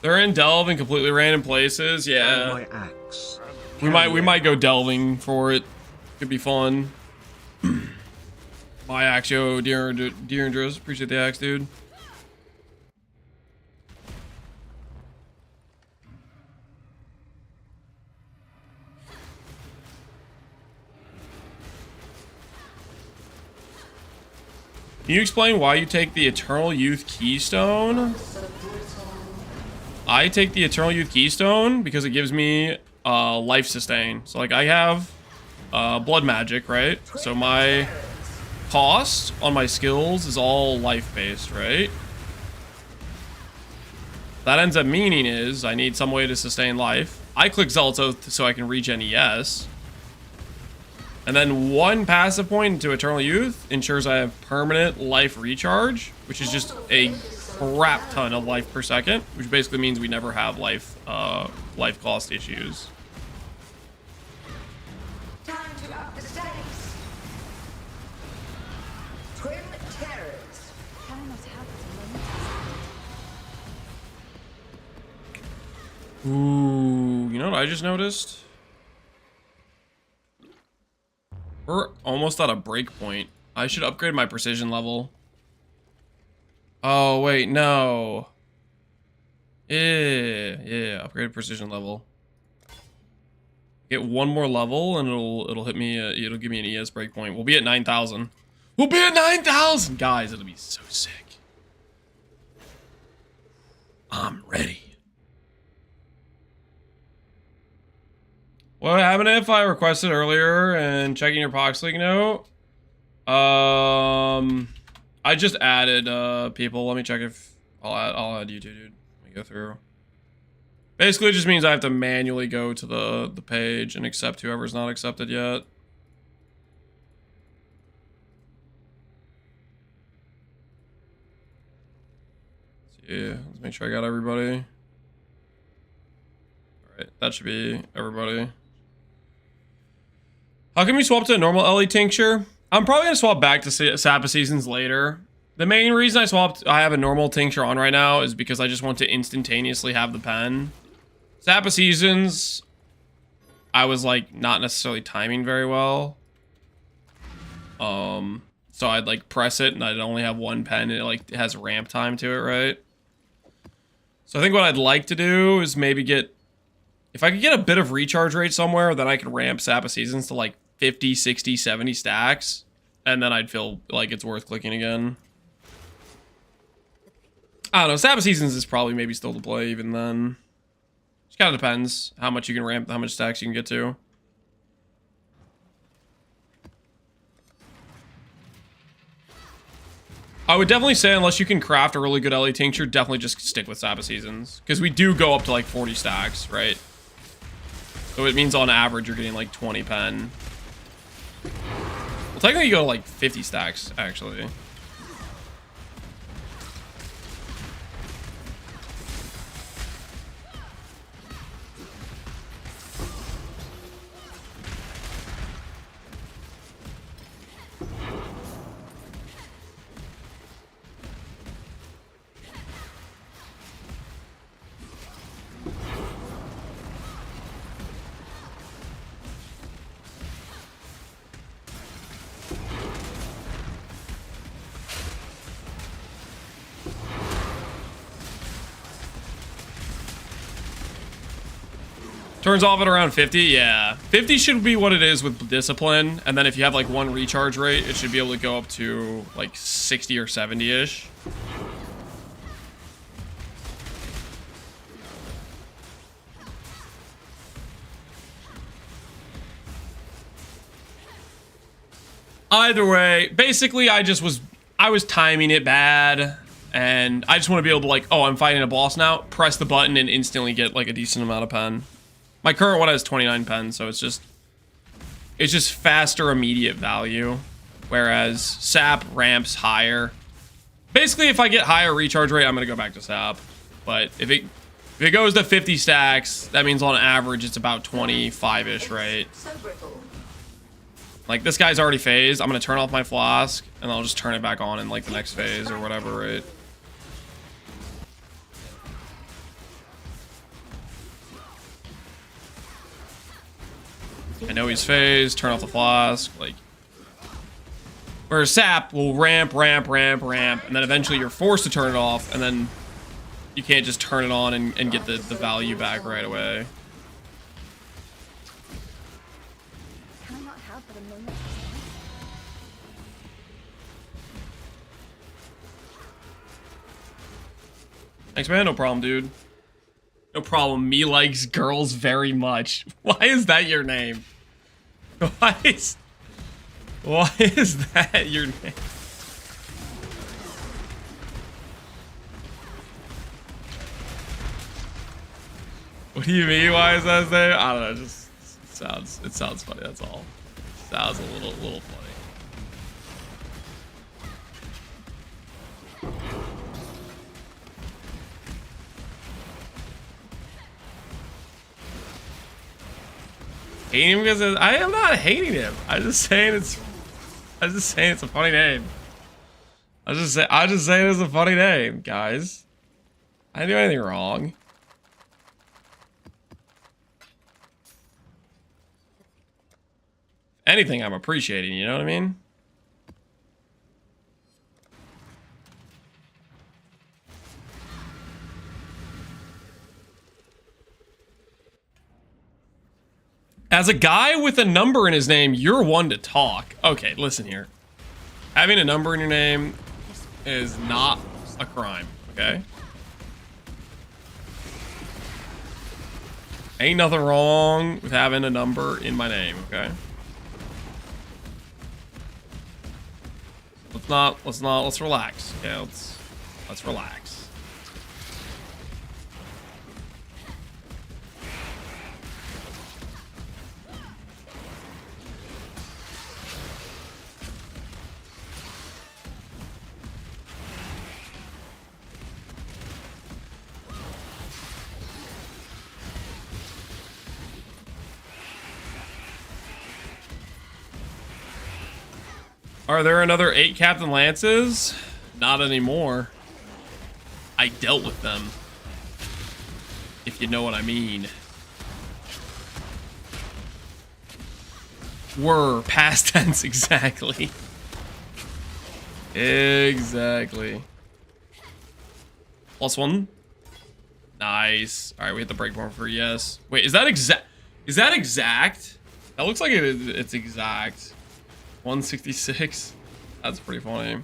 They're in Delve in completely random places. Yeah. My axe. We might go delving for it. Could be fun. My axe, yo, dear Andros. Appreciate the axe, dude. Can you explain why you take the Eternal Youth Keystone? I take the Eternal Youth Keystone because it gives me life sustain. So like I have blood magic, right? So my cost on my skills is all life based, right? That ends up meaning is I need some way to sustain life. I click Zealot's Oath so I can regen ES. And then one passive point into Eternal Youth ensures I have permanent life recharge, which is just a crap ton of life per second, which basically means we never have life cost issues. Time to up the stakes. Twin terrors. Can I not have it a moment? Ooh, you know what I just noticed? We're almost at a break point. I should upgrade my precision level. Oh, wait, no. Yeah, upgrade precision level. Get one more level and it'll hit me, it'll give me an ES breakpoint. We'll be at 9,000. We'll be at 9,000! Guys, it'll be so sick. I'm ready. What happened if I requested earlier and checking your Pohx League note? I just added people. Let me check if I'll add you two, dude. Let me go through. Basically, it just means I have to manually go to the page and accept whoever's not accepted yet. Yeah, let's make sure I got everybody. Alright, that should be everybody. How can we swap to a normal LE tincture? I'm probably going to swap back to Sap of Seasons later. The main reason I have a normal tincture on right now is because I just want to instantaneously have the pen. Sap of Seasons, I was like not necessarily timing very well. So I'd like press it and I'd only have one pen and it has ramp time to it, right? So I think what I'd like to do is maybe if I could get a bit of recharge rate somewhere, then I could ramp Sap of Seasons to like 50, 60, 70 stacks. And then I'd feel like it's worth clicking again. I don't know, Sap of Seasons is probably maybe still to play even then. Just kind of depends how much you can ramp, how much stacks you can get to. I would definitely say unless you can craft a really good LE tincture, definitely just stick with Sap of Seasons. Because we do go up to like 40 stacks, right? So it means on average you're getting like 20 pen. Well, technically you go to like 50 stacks, actually. Turns off at around 50, yeah. 50 should be what it is with Discipline, and then if you have like one recharge rate, it should be able to go up to like 60 or 70-ish. Either way, basically I was timing it bad, and I just want to be able to like, oh, I'm fighting a boss now, press the button and instantly get like a decent amount of pen. My current one has 29 pen, so it's just faster immediate value, whereas Sap ramps higher. Basically, if I get higher recharge rate, I'm gonna go back to Sap. But if it goes to 50 stacks, that means on average it's about 25-ish, right? Like this guy's already phased. I'm gonna turn off my flask, and I'll just turn it back on in like the next phase or whatever, right? I know he's phased, turn off the flask, like... Whereas Sap will ramp, and then eventually you're forced to turn it off, and then you can't just turn it on and get the value back right away. Can I not have but a moment? Thanks, man. No problem, dude. No problem. Me likes girls very much. Why is that your name? Why is that your name? What do you mean? Why is that his name? I don't know. Just it sounds funny. That's all. Sounds a little funny. Hating him because I am not hating him. I'm just saying it's a funny name. I just saying it's a funny name, guys. I didn't do anything wrong. anything I'm appreciating, you know what I mean? As a guy with a number in his name, you're one to talk. Okay, listen here. Having a number in your name is not a crime, okay? Ain't nothing wrong with having a number in my name, okay? Let's relax. Okay, let's relax. Are there another 8 Captain Lances? Not anymore. I dealt with them. If you know what I mean. Were past tense, exactly. Exactly. +1. Nice. All right, we hit the breakpoint for yes. Wait, is that exact? Is that exact? That looks like it's exact. 166. That's pretty funny.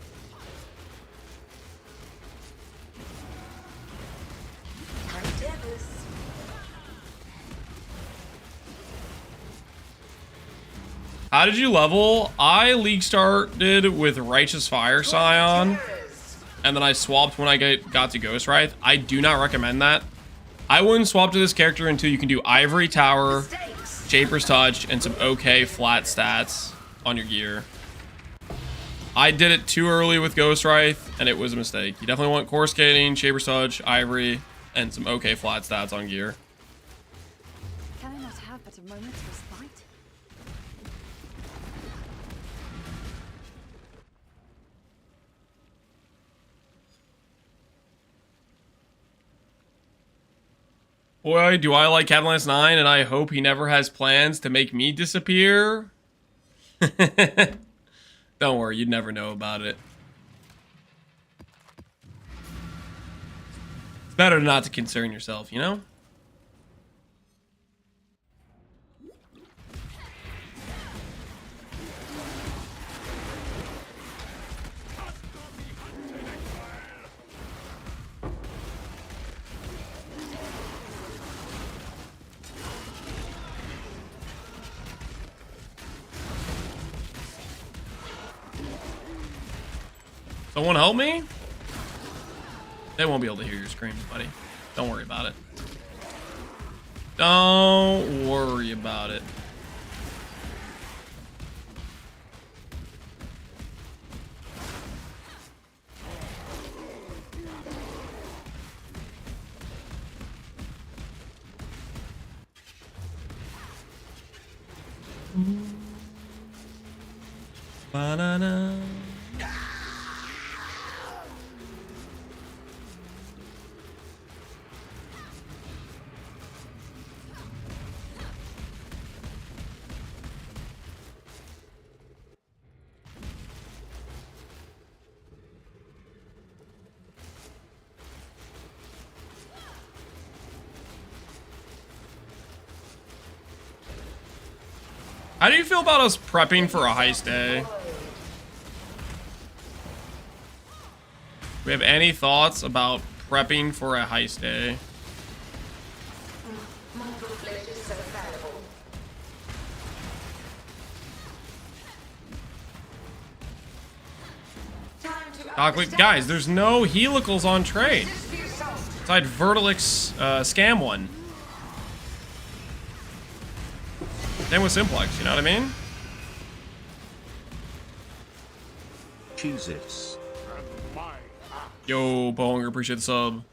How did you level? I league started with Righteous Fire Scion, and then I swapped when I got to Ghost Wraith. I do not recommend that. I wouldn't swap to this character until you can do Ivory Tower, Shaper's Touch, and some okay flat stats on your gear. I did it too early with Ghost Wraith, and it was a mistake. You definitely want Core Skating, Shaper's Touch, Ivory, and some okay flat stats on gear. Can I not have but a moment's respite? Boy, do I like Captain Lance 9, and I hope he never has plans to make me disappear. Don't worry, you'd never know about it. It's better not to concern yourself, you know? Someone help me? They won't be able to hear your screams, buddy. Don't worry about it. Don't worry about it. Banana. How do you feel about us prepping for a heist day? Do we have any thoughts about prepping for a heist day? Guys, there's no helicals on trade. Aside Vertilix scam one. Same with Simplex, you know what I mean? Cheez-Its. Yo, Boeing, appreciate the sub.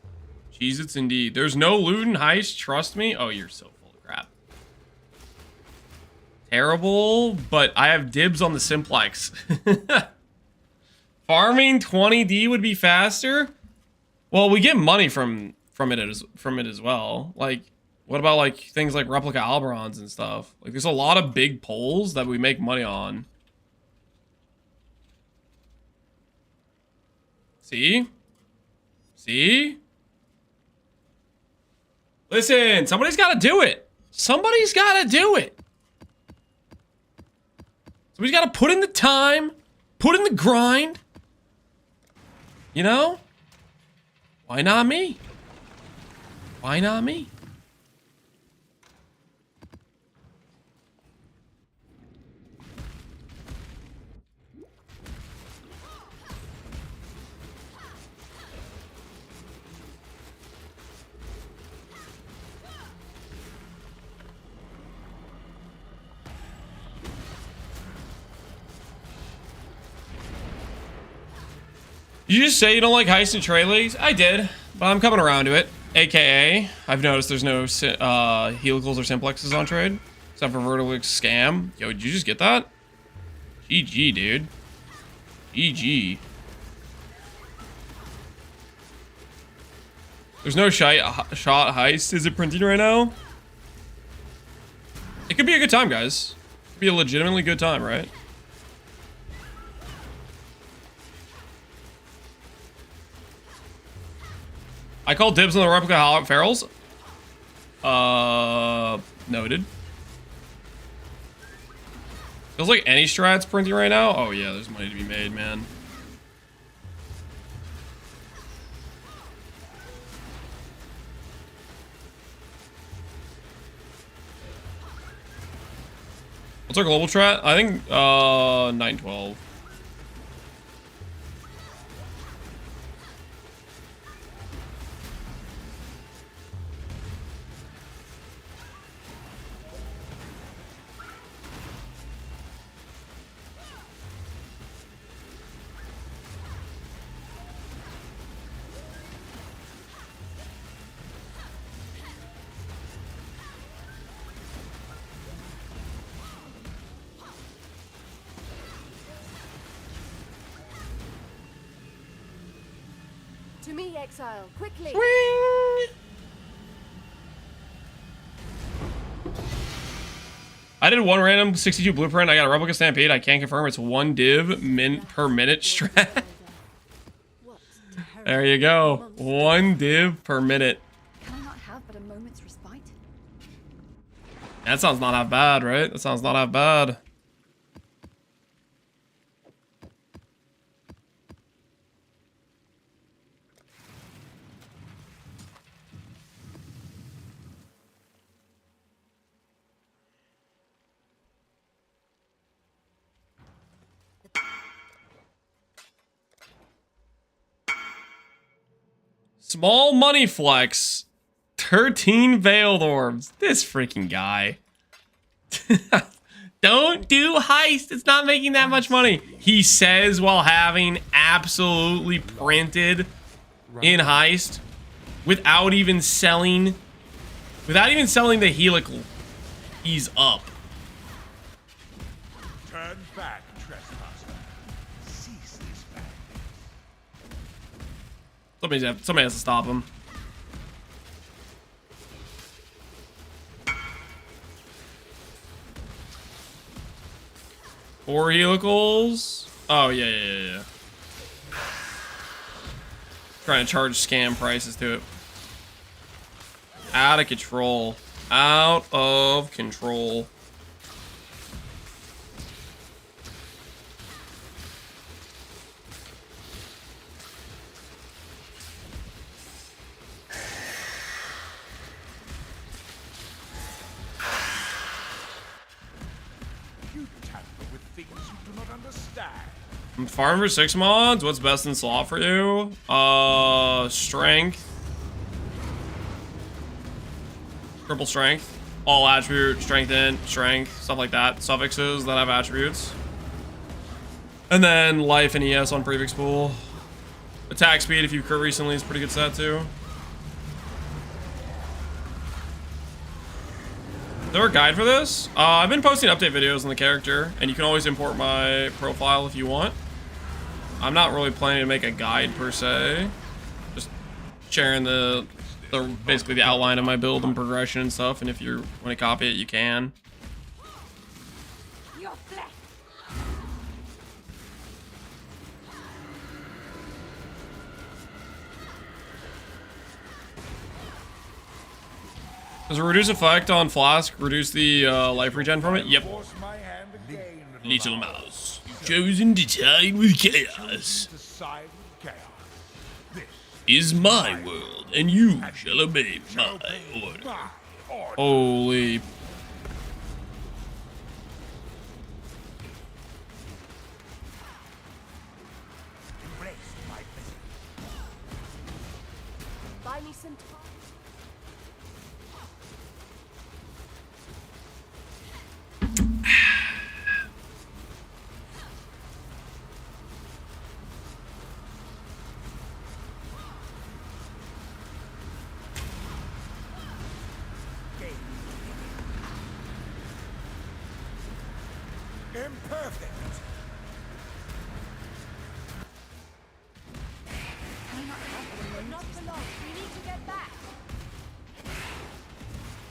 Cheez-Its indeed. There's no loot and heist, trust me. Oh, you're so full of crap. Terrible, but I have dibs on the Simplex. Farming 20D would be faster? Well, we get money from it as well. Like, What about like things like replica Alberons and stuff? Like there's a lot of big polls that we make money on. See? See? Listen, somebody's got to do it. Somebody's got to do it. Somebody's got to put in the time, put in the grind. You know? Why not me? Why not me? You just say you don't like heist and trade leagues? I did, but I'm coming around to it. AKA, I've noticed there's no helicals or simplexes on trade, except for Vertilix Scam. Yo, did you just get that? GG, dude. GG. There's no shot heist. Is it printing right now? It could be a good time, guys. It could be a legitimately good time, right? I call dibs on the replica ferals. Noted. Feels like any strat's printing right now. Oh yeah, there's money to be made, man. What's our global strat? I think 912. To me, Exile, quickly! I did one random 62 blueprint. I got a replica stampede. I can't confirm it's 1 div per minute strat. There you go. 1 div per minute. Can I not have but a moment's respite? That sounds not half bad, right? That sounds not half bad. Small money flex. 13 veiled orbs. This freaking guy. Don't do heist. It's not making that much money. He says while having absolutely printed in heist without even selling the helical. He's up. Turn back, trespasser. Cease this madness. Somebody has to stop him. Four helicals. Oh yeah. Trying to charge scam prices to it. Out of control. Out of control. You tamper with things you do not understand. I'm farming for 6 mods. What's best in slot for you? Strength. Triple strength. All attribute, strength in, strength, stuff like that. Suffixes that have attributes. And then life and ES on prefix pool. Attack speed if you crit recently is pretty good stat too. Is there a guide for this? I've been posting update videos on the character, and you can always import my profile if you want. I'm not really planning to make a guide per se. Just sharing the basically the outline of my build and progression and stuff. And if you want to copy it, you can. Your flesh. Does a reduce effect on Flask reduce the life regen from it? Yep. Force my hand again, Little mouse. Chosen to side with chaos. to side with chaos. This Is my world, and you shall obey my order. my order. Holy. Embrace my visit. Buy me some time. Imperfect. Not for long. We need to get back.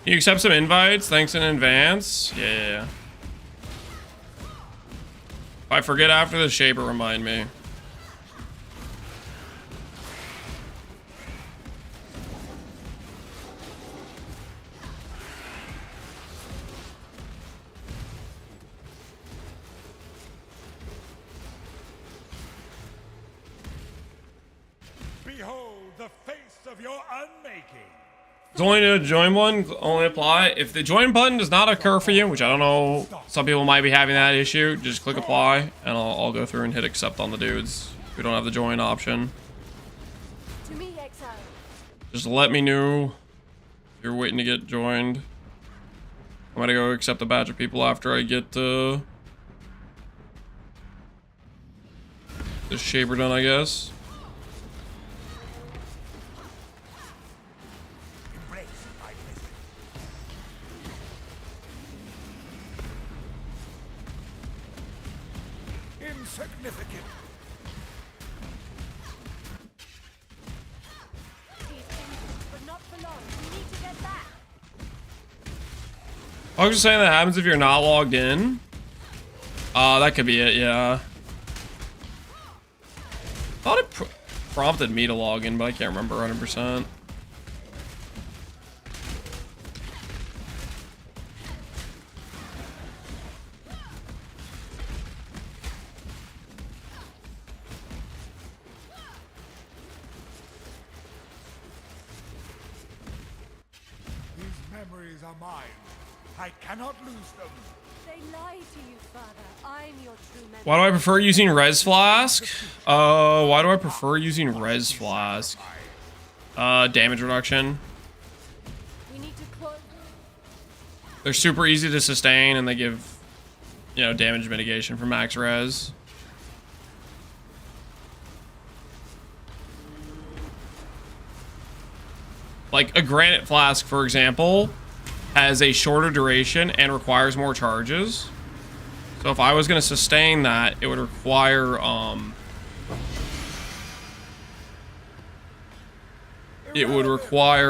You accept some invites? Thanks in advance? Yeah. If I forget after the Shaper, remind me. Behold the face of your unmaking. It's only to join one, only apply. If the join button does not occur for you, which I don't know, some people might be having that issue, just click apply, and I'll go through and hit accept on the dudes. We don't have the join option. To me, Exile. Just let me know if you're waiting to get joined. I'm gonna go accept a batch of people after I get this Shaper done, I guess. Embrace my visit. Insignificant. But not for long. We need to get back. I was just saying that happens if you're not logged in. That could be it, yeah. Thought it prompted me to log in, but I can't remember 100%. These memories are mine. I cannot lose them. They lie to you, Father. I'm your true memory. Why do I prefer using Res Flask? Why do I prefer using Res Flask? Damage reduction. We need to close. They're super easy to sustain, and they give, you know, damage mitigation for max res. Like a Granite Flask, for example, has a shorter duration and requires more charges. So if I was going to sustain that, it would require,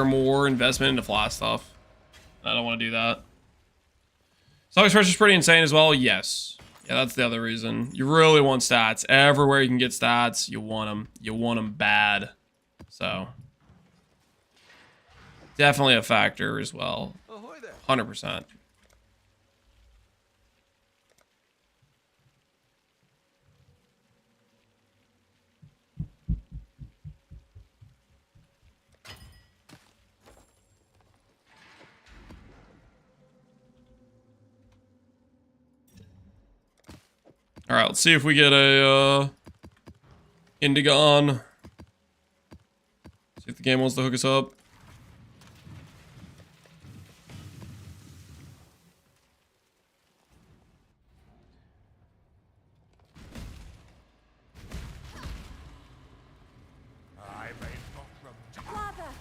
more investment into flask stuff. I don't want to do that. Stock expression is pretty insane as well. Yes. Yeah, that's the other reason. You really want stats. Everywhere you can get stats, you want them. You want them bad. So definitely a factor as well. 100%. All right, let's see if we get a Indigon. See if the game wants to hook us up.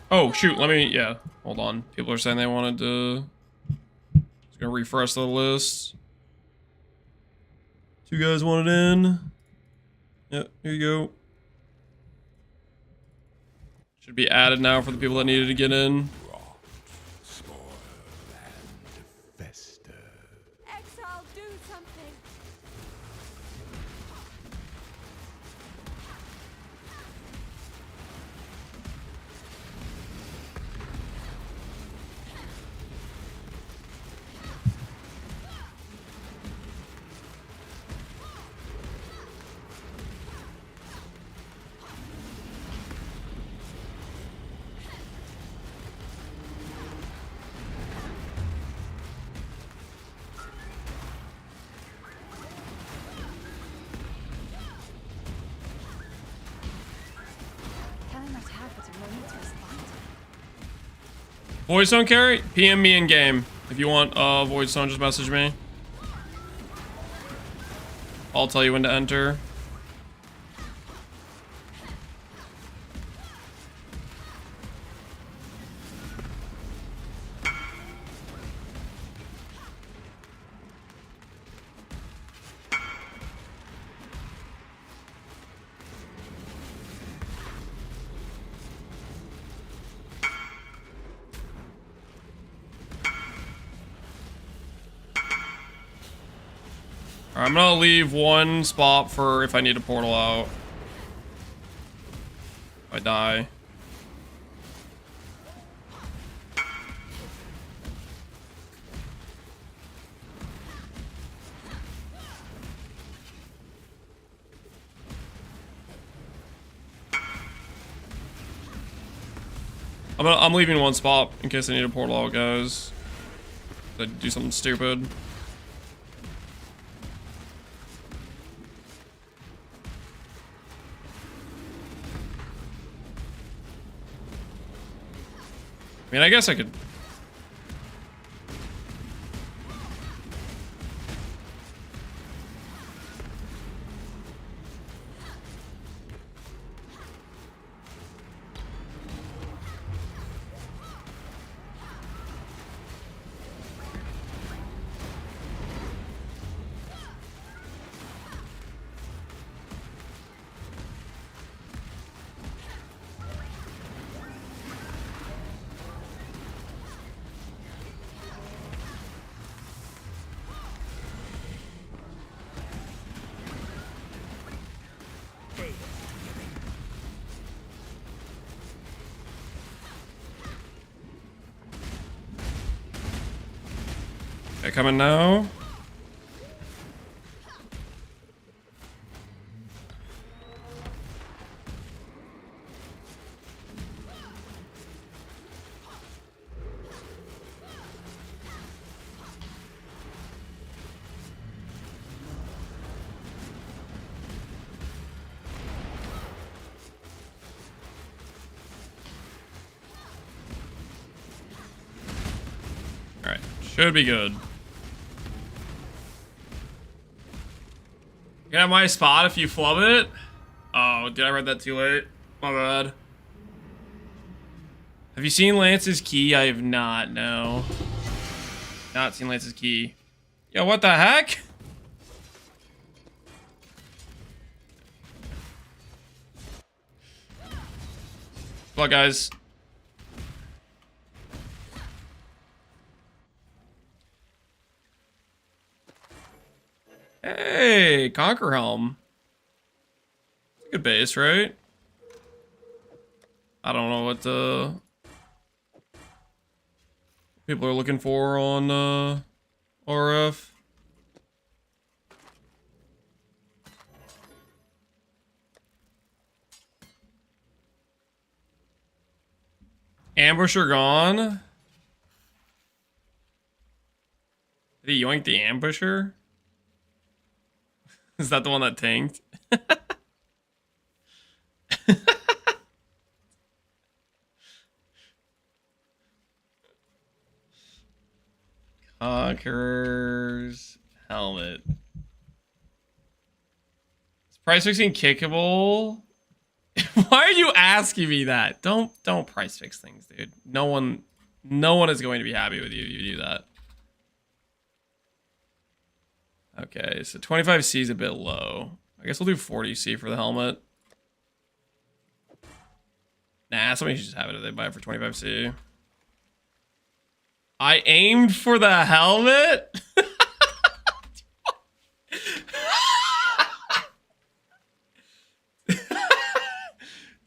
Oh, shoot, let me, yeah, hold on. People are saying they wanted to, just gonna refresh the list. 2 guys wanted in. Yep, here you go. Should be added now for the people that needed to get in. Rot, spoil, and fester. Exile, do something! Can I not have but a moment to respond? Void Stone carry? PM me in game. If you want Void Stone, just message me. I'll tell you when to enter. Alright, I'm gonna leave one spot for if I need a portal out. If I die. I'm leaving one spot in case I need a portal out, guys. I do something stupid. I mean, I guess I could. Okay, coming now. Alright, should be good. You can have my spot if you flub it. Oh, did I read that too late? My bad. Have you seen Lance's key? I have not, no. Not seen Lance's key. Yo, what the heck? Good luck, guys. Hey, Conqueror Helm. Good base, right? I don't know what people are looking for on RF. Ambusher gone. Did he yoink the ambusher? Is that the one that tanked? Conqueror's helmet. Is price fixing kickable? Why are you asking me that? Don't price fix things, dude. No one is going to be happy with you if you do that. Okay, so 25C is a bit low. I guess we'll do 40C for the helmet. Nah, somebody should just have it if they buy it for 25C. I aimed for the helmet?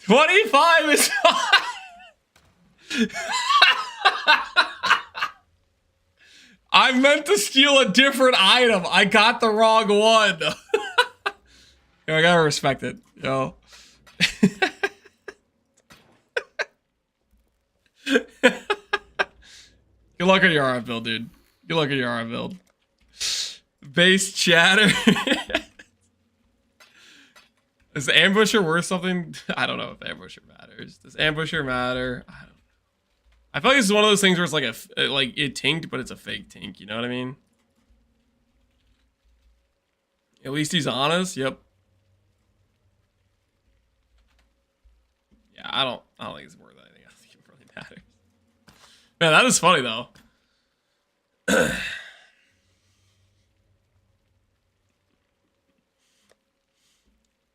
25 is fine. I meant to steal a different item. I got the wrong one. Yo, I gotta respect it, yo. Good luck on your RF build, dude. Good luck on your RF build. Base chatter. Is Ambusher worth something? I don't know if Ambusher matters. Does Ambusher matter? I don't know. I feel like this is one of those things where it's like like it tinked, but it's a fake tink. You know what I mean? At least he's honest. Yep. Yeah, I don't think it's worth anything. I don't think it really matters. Man, that is funny though.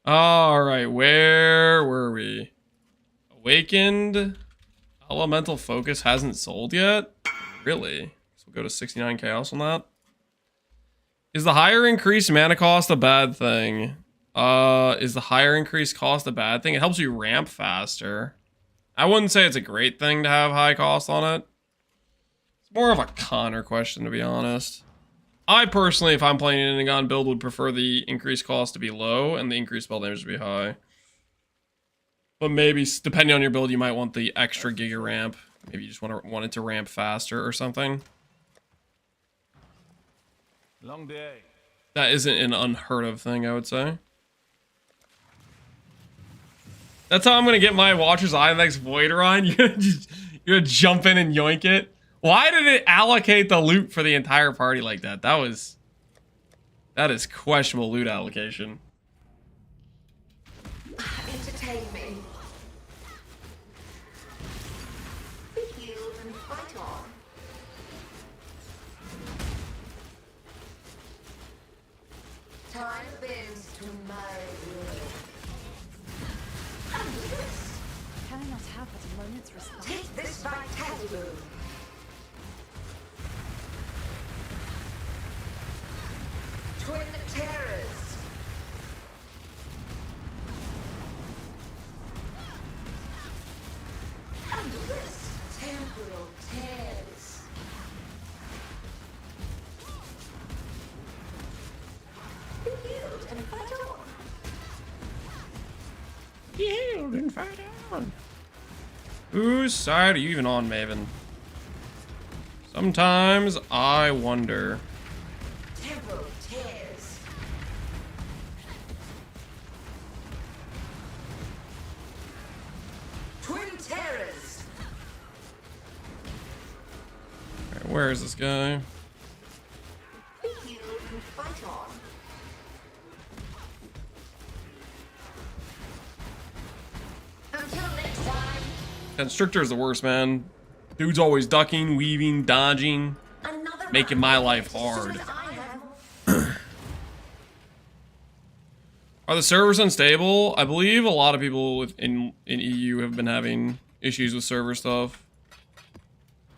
All right, where were we? Awakened. Elemental Focus hasn't sold yet? Really? So we'll go to 69 Chaos on that. Is the higher increased mana cost a bad thing? Is the higher increased cost a bad thing? It helps you ramp faster. I wouldn't say it's a great thing to have high cost on it. It's more of a Connor question, to be honest. I personally, if I'm playing an Inagon build, would prefer the increased cost to be low and the increased spell damage to be high. But maybe, depending on your build, you might want the extra Giga ramp. Maybe you just want it to ramp faster or something. Long day. That isn't an unheard of thing, I would say. That's how I'm going to get my Watcher's Eye next Void Run. You're going to jump in and yoink it. Why did it allocate the loot for the entire party like that? That is questionable loot allocation. Entertain me. Be healed and fight on. Time bends to my will. And this, Can I not have but a moment's respite? take this vitality. Twin terrors. And this temporal tears. Be healed and fight on. Healed and fight on. Whose side are you even on, Maven? Sometimes I wonder. Temporal tears. Twin terrors. Alright, where is this guy? Be healed and fight on. Until next time. Constrictor is the worst, man. Dude's always ducking, weaving, dodging, Another making my life hard. I have. Are the servers unstable? I believe a lot of people in EU have been having issues with server stuff.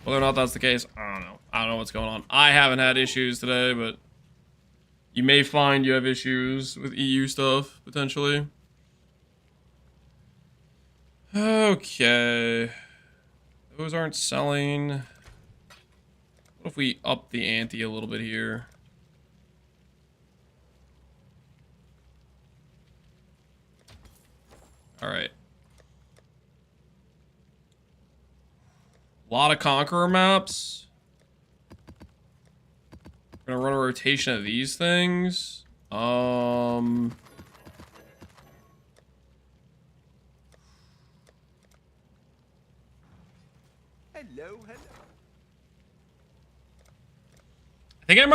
Whether or not that's the case, I don't know. I don't know what's going on. I haven't had issues today, but you may find you have issues with EU stuff, potentially. Okay. Those aren't selling. What if we up the ante a little bit here? All right. A lot of Conqueror maps. We're gonna run a rotation of these things. Hello, hello. I think I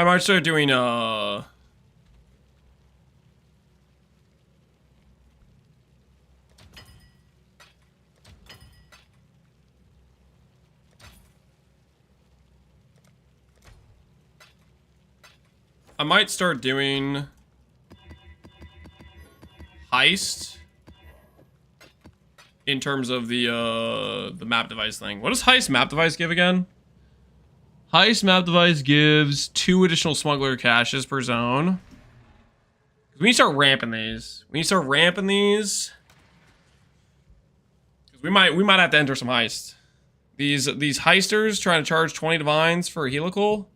might start doing I might start doing Heist in terms of the map device thing. What does Heist Map Device give again? Heist Map Device gives 2 additional smuggler caches per zone. We need to start ramping these. We might have to enter some heists. These heisters trying to charge 20 divines for a helical.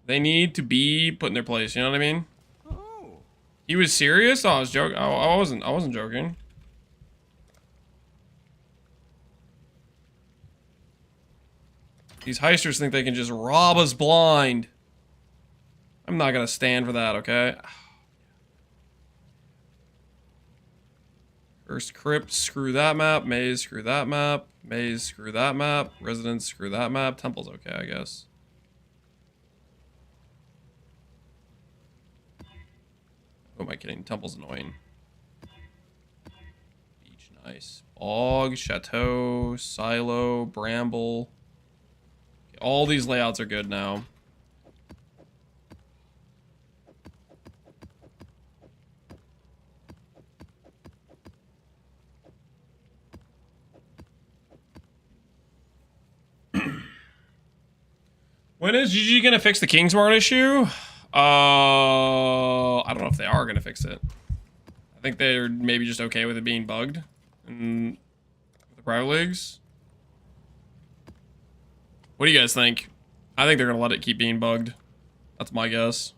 They need to be put in their place. You know what I mean? Oh. He was serious. Oh, I was joking. I wasn't joking. These heisters think they can just rob us blind. I'm not gonna stand for that. Okay. First crypt, screw that map. Maze, screw that map. Maze, screw that map. Residence, screw that map. Temple's okay, I guess. Who am I kidding? Temple's annoying. Beach, nice. Bog, Chateau, Silo, Bramble. Okay, all these layouts are good now. When is GG gonna fix the Kingsmart issue? I don't know if they are gonna fix it. I think they're maybe just okay with it being bugged in the private leagues. What do you guys think? I think they're gonna let it keep being bugged. That's my guess.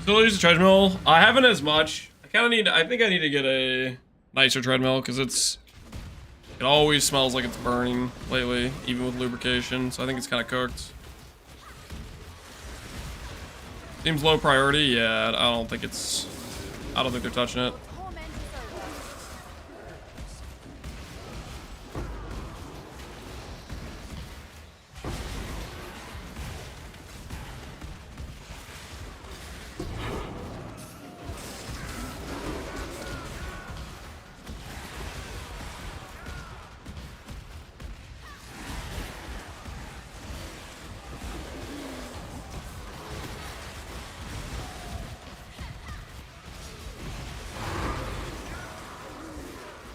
Still use the treadmill. I haven't as much. I think I need to get a nicer treadmill because it always smells like it's burning lately, even with lubrication. So I think it's kind of cooked. Seems low priority. Yeah, I don't think they're touching it.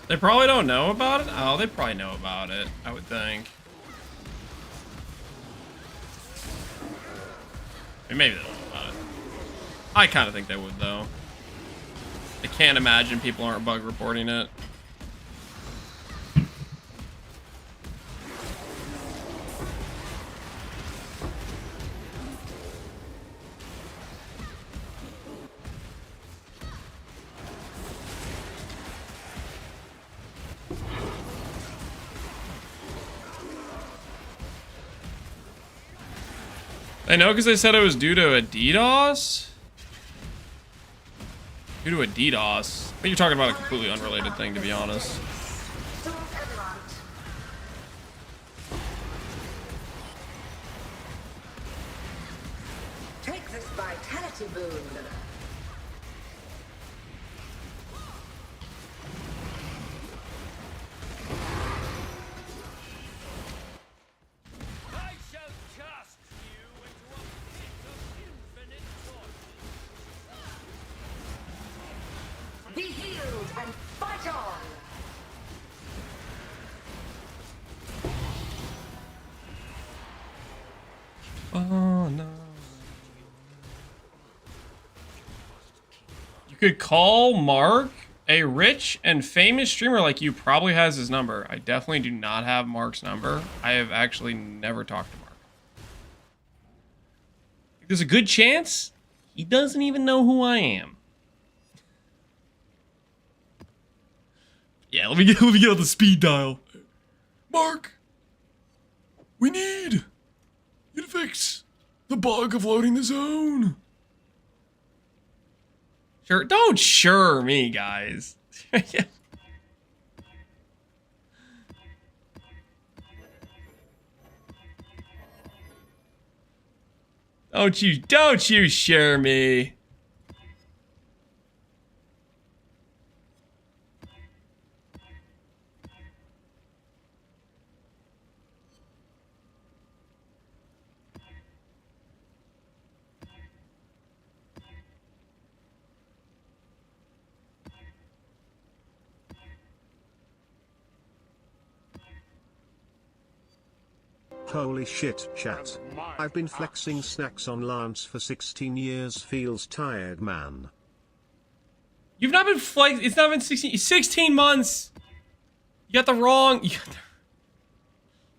They probably don't know about it? Oh, they probably know about it, I would think. I mean, maybe they don't know about it. I kind of think they would, though. I can't imagine people aren't bug reporting it. I know because they said it was due to a DDoS? Due to a DDoS. I think you're talking about a completely unrelated thing, to be honest. Take this vitality boon. I shall cast you into a pit of infinite torture. Be healed and fight on. Oh, no. You could call Mark. A rich and famous streamer like you probably has his number. I definitely do not have Mark's number. I have actually never talked to Mark. There's a good chance he doesn't even know who I am. Yeah, let me get on the speed dial. Mark, we need you to fix the bug of loading the zone. Sure, don't sure me, guys. Don't you sure me. Holy shit, chat. I've been flexing snacks on Lance for 16 years. Feels tired, man. You've not been it's not been 16 months. You got the wrong. It's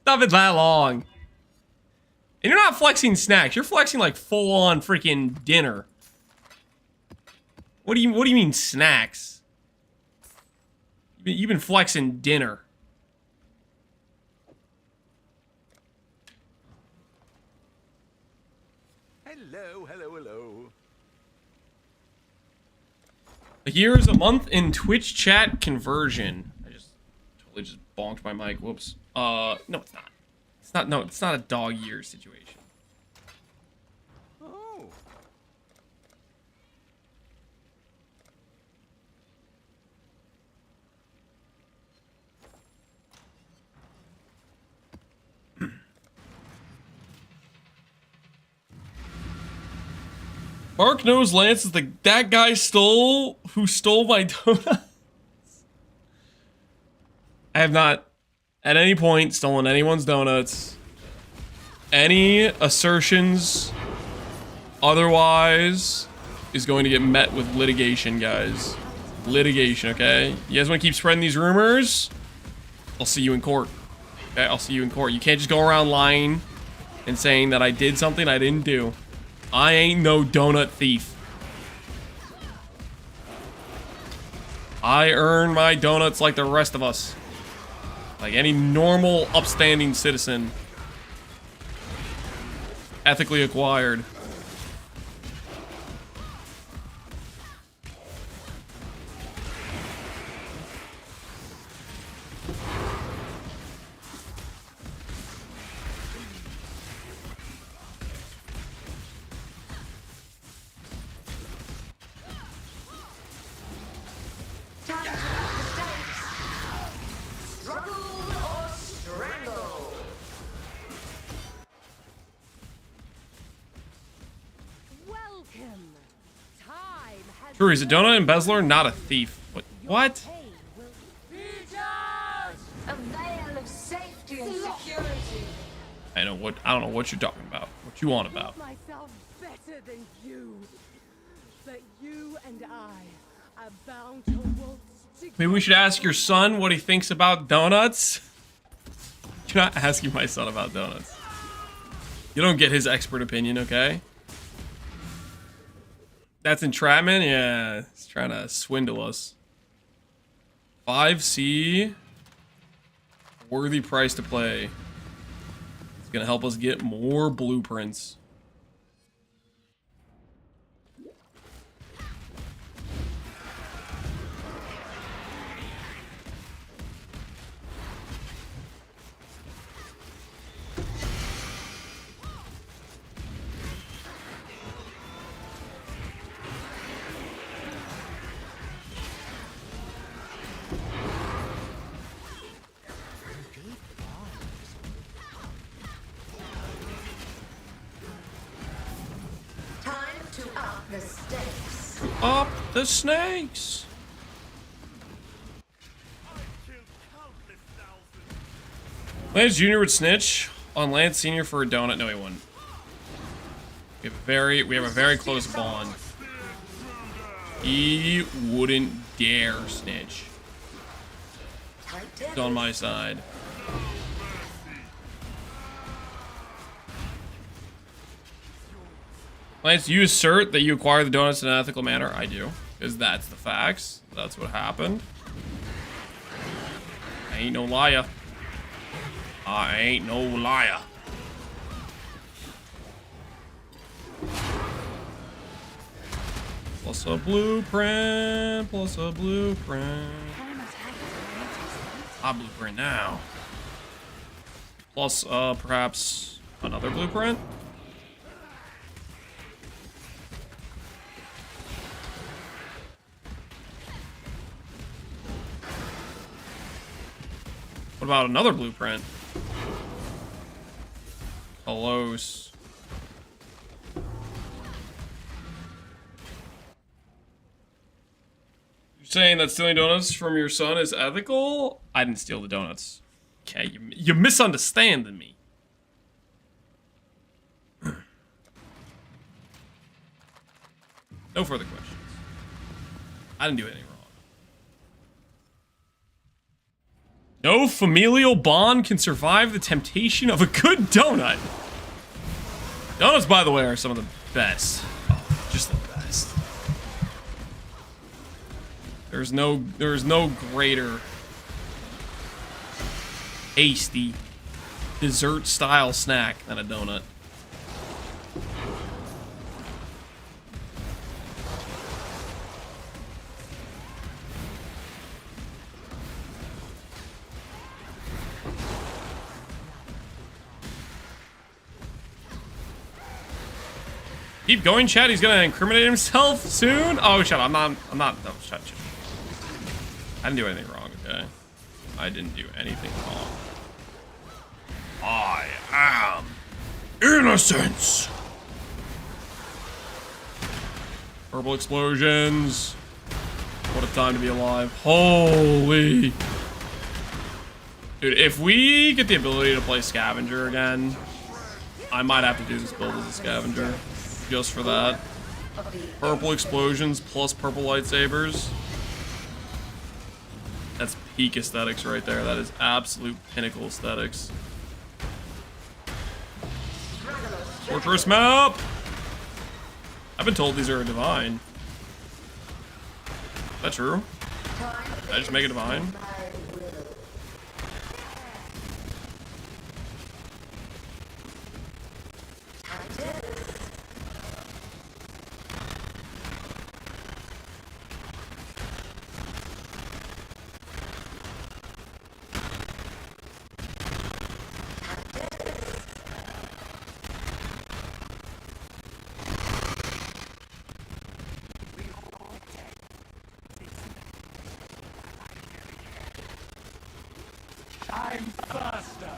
not been that long. And you're not flexing snacks. You're flexing like full on freaking dinner. What do you mean snacks? You've been flexing dinner. Hello, hello, hello. A year is a month in Twitch chat conversion. I just totally just bonked my mic. Whoops. No, it's not. It's not. No, it's not a dog year situation. Oh. Mark knows Lance is that guy who stole my donuts. I have not at any point stolen anyone's donuts. Any assertions otherwise is going to get met with litigation, guys. Litigation, okay? You guys want to keep spreading these rumors? I'll see you in court. Okay, I'll see you in court. You can't just go around lying and saying that I did something I didn't do. I ain't no donut thief. I earn my donuts like the rest of us. Like any normal, upstanding citizen. Ethically acquired. Time to up the stakes. Struggle or strangle. Welcome. Time has True, he's a donut embezzler, not a thief. What? pain will Be judged. A veil of safety and security. I don't know what you're talking about. What you on about? myself better than you. But you and I are bound to waltz together. Maybe we should ask your son what he thinks about donuts. You're not asking my son about donuts. You don't get his expert opinion, okay? That's entrapment? Yeah, he's trying to swindle us. 5C. Worthy price to play. It's gonna help us get more blueprints. Time to up the stakes. Up the snakes. Lance Jr. would snitch on Lance Sr. for a donut. No, he wouldn't. We have a very close bond. He wouldn't dare snitch. He's on my side. Lance, you assert that you acquired the donuts in an ethical manner? I do. Because that's the facts. That's what happened. I ain't no liar. I ain't no liar. Plus a blueprint. Plus a blueprint. A blueprint now. Plus, perhaps another blueprint? What about another blueprint? Close. You're saying that stealing donuts from your son is ethical? I didn't steal the donuts. Okay, you're misunderstanding me. No further questions. I didn't do anything wrong. No familial bond can survive the temptation of a good donut. Donuts, by the way, are some of the best. Oh, just the best. There's no greater tasty dessert style snack than a donut. Keep going, Chad. He's gonna incriminate himself soon. Oh, shut up. I'm not. No, shut. I didn't do anything wrong, okay? I didn't do anything wrong. I am innocence. Purple explosions. What a time to be alive. Holy. Dude, if we get the ability to play Scavenger again, I might have to do this build as a Scavenger. Just for that. Purple explosions plus purple lightsabers. That's peak aesthetics right there. That is absolute pinnacle aesthetics. Fortress map! I've been told these are a divine. Is that true? Did I just make a divine? I'm faster.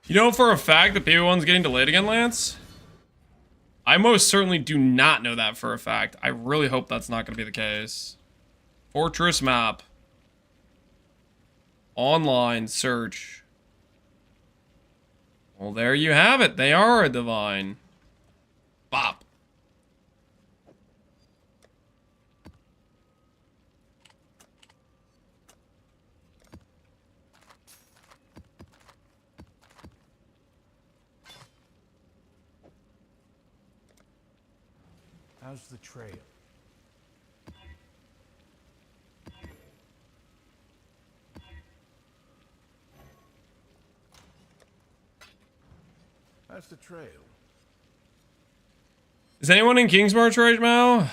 You know for a fact that PV1's getting delayed again, Lance? I most certainly do not know that for a fact. I really hope that's not going to be the case. Fortress map. Online search. Well, there you have it. They are a divine. Bop. How's the trail? How's the trail? Is anyone in Kingsmarch right now?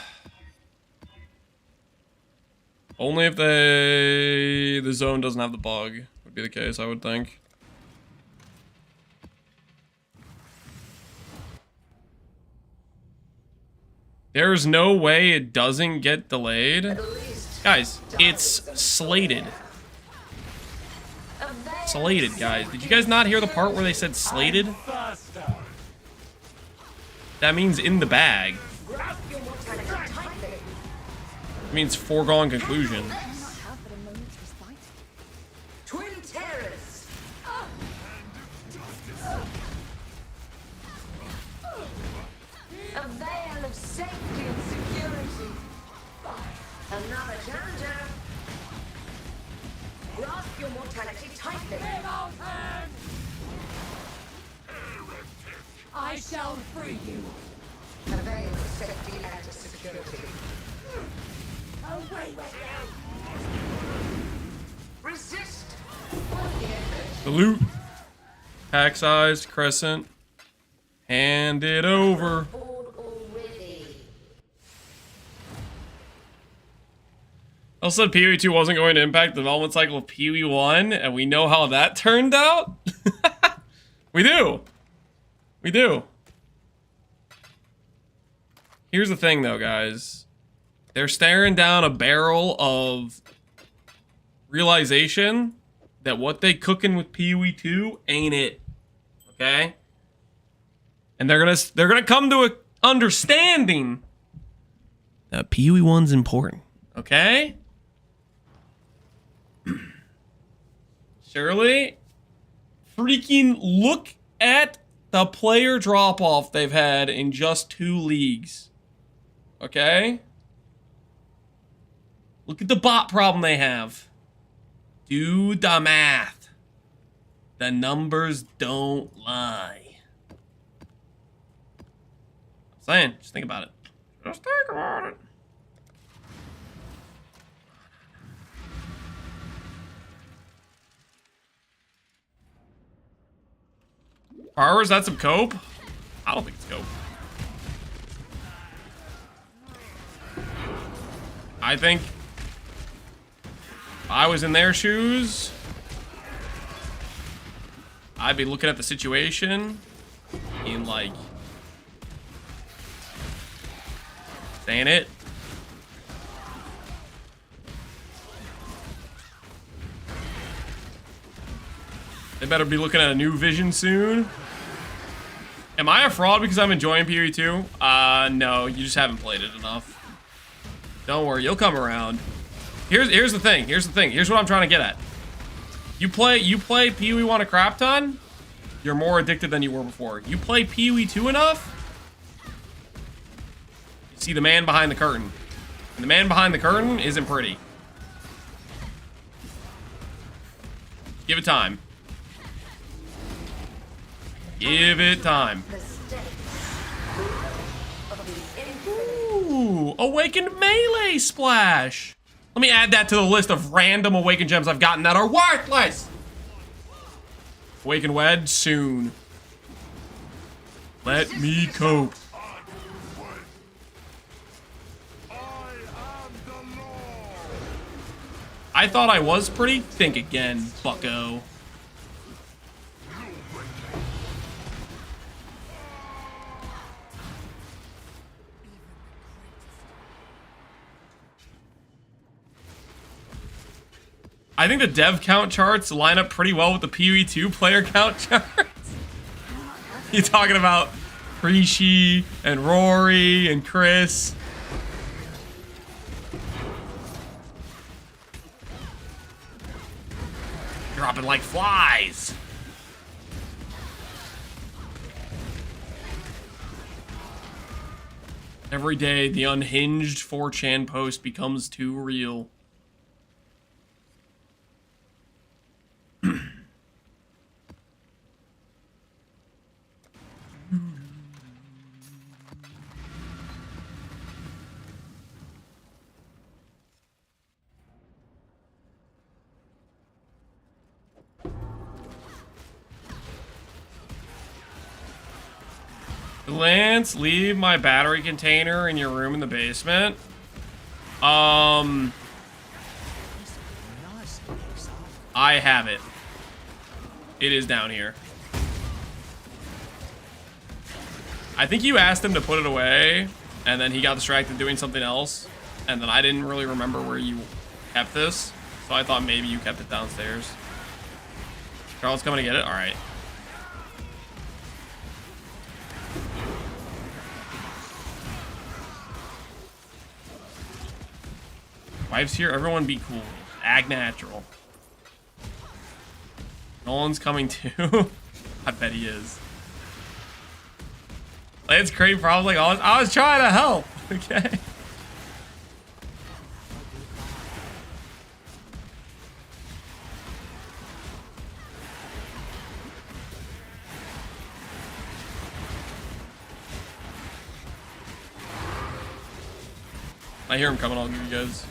Only if the zone doesn't have the bug would be the case, I would think. There's no way it doesn't get delayed. Guys, it's slated. Slated, guys. Did you guys not hear the part where they said slated? That means in the bag. It means foregone conclusion. Twin terrors. A veil of safety and security. Another challenger. Grasp your mortality tightly. I shall free you. A veil of safety and security. Away with you. Resist. Salute. Pack sized crescent. Hand it over. Also said PoE 2 wasn't going to impact the development cycle of PoE 1, and we know how that turned out. We do. We do. Here's the thing, though, guys. They're staring down a barrel of realization that what they cooking with PoE 2 ain't it. Okay? And they're gonna come to a understanding that PoE 1's important. Okay? Shirley, freaking look at the player drop-off they've had in just 2 leagues. Okay? Look at the bot problem they have. Do the math. The numbers don't lie. I'm saying, just think about it. Just think about it. Or is that some cope? I don't think it's cope. I think if I was in their shoes, I'd be looking at the situation and like saying it. They better be looking at a new vision soon. Am I a fraud because I'm enjoying PoE2? No, you just haven't played it enough. Don't worry, you'll come around. Here's the thing. Here's what I'm trying to get at. You play PoE 1 a crap ton, you're more addicted than you were before. You play PoE 2 enough, you see the man behind the curtain. And the man behind the curtain isn't pretty. Give it time. Give it time. Ooh, awakened melee splash. Let me add that to the list of random awakened gems I've gotten that are worthless. Awakened Wedge soon. Let me cope. I thought I was pretty. Think again, bucko. I think the dev count charts line up pretty well with the PoE2 player count charts. You talking about Rishi and Rory and Chris? Dropping like flies. Every day, the unhinged 4chan post becomes too real. Lance, leave my battery container in your room in the basement. I have it. It is down here. I think you asked him to put it away, and then he got distracted doing something else, and then I didn't really remember where you kept this, so I thought maybe you kept it downstairs. Charles coming to get it? All right. Wife's here, everyone be cool. Act natural. Nolan's coming too. I bet he is. Lance Crate probably. I was trying to help. Okay. I hear him coming. I'll give you guys.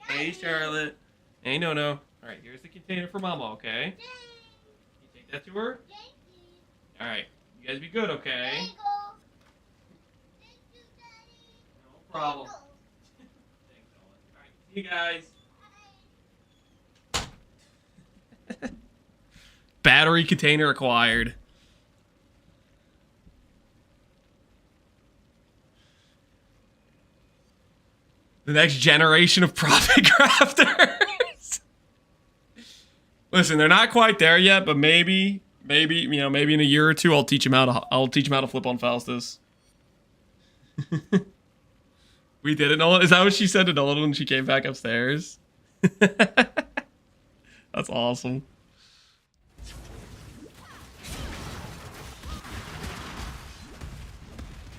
Hey, Charlotte. Hey, no. All right, here's the container for Mama, okay? You take that to her? All right, you guys be good, okay? No problem. Thanks, Ellen. All right, see you guys. Battery container acquired. The next generation of profit crafters. Listen, they're not quite there yet, but maybe, you know, maybe in a year or two, I'll teach him how to flip on Faustus. We did it, Nolan. Is that what she said to Nolan when she came back upstairs? That's awesome.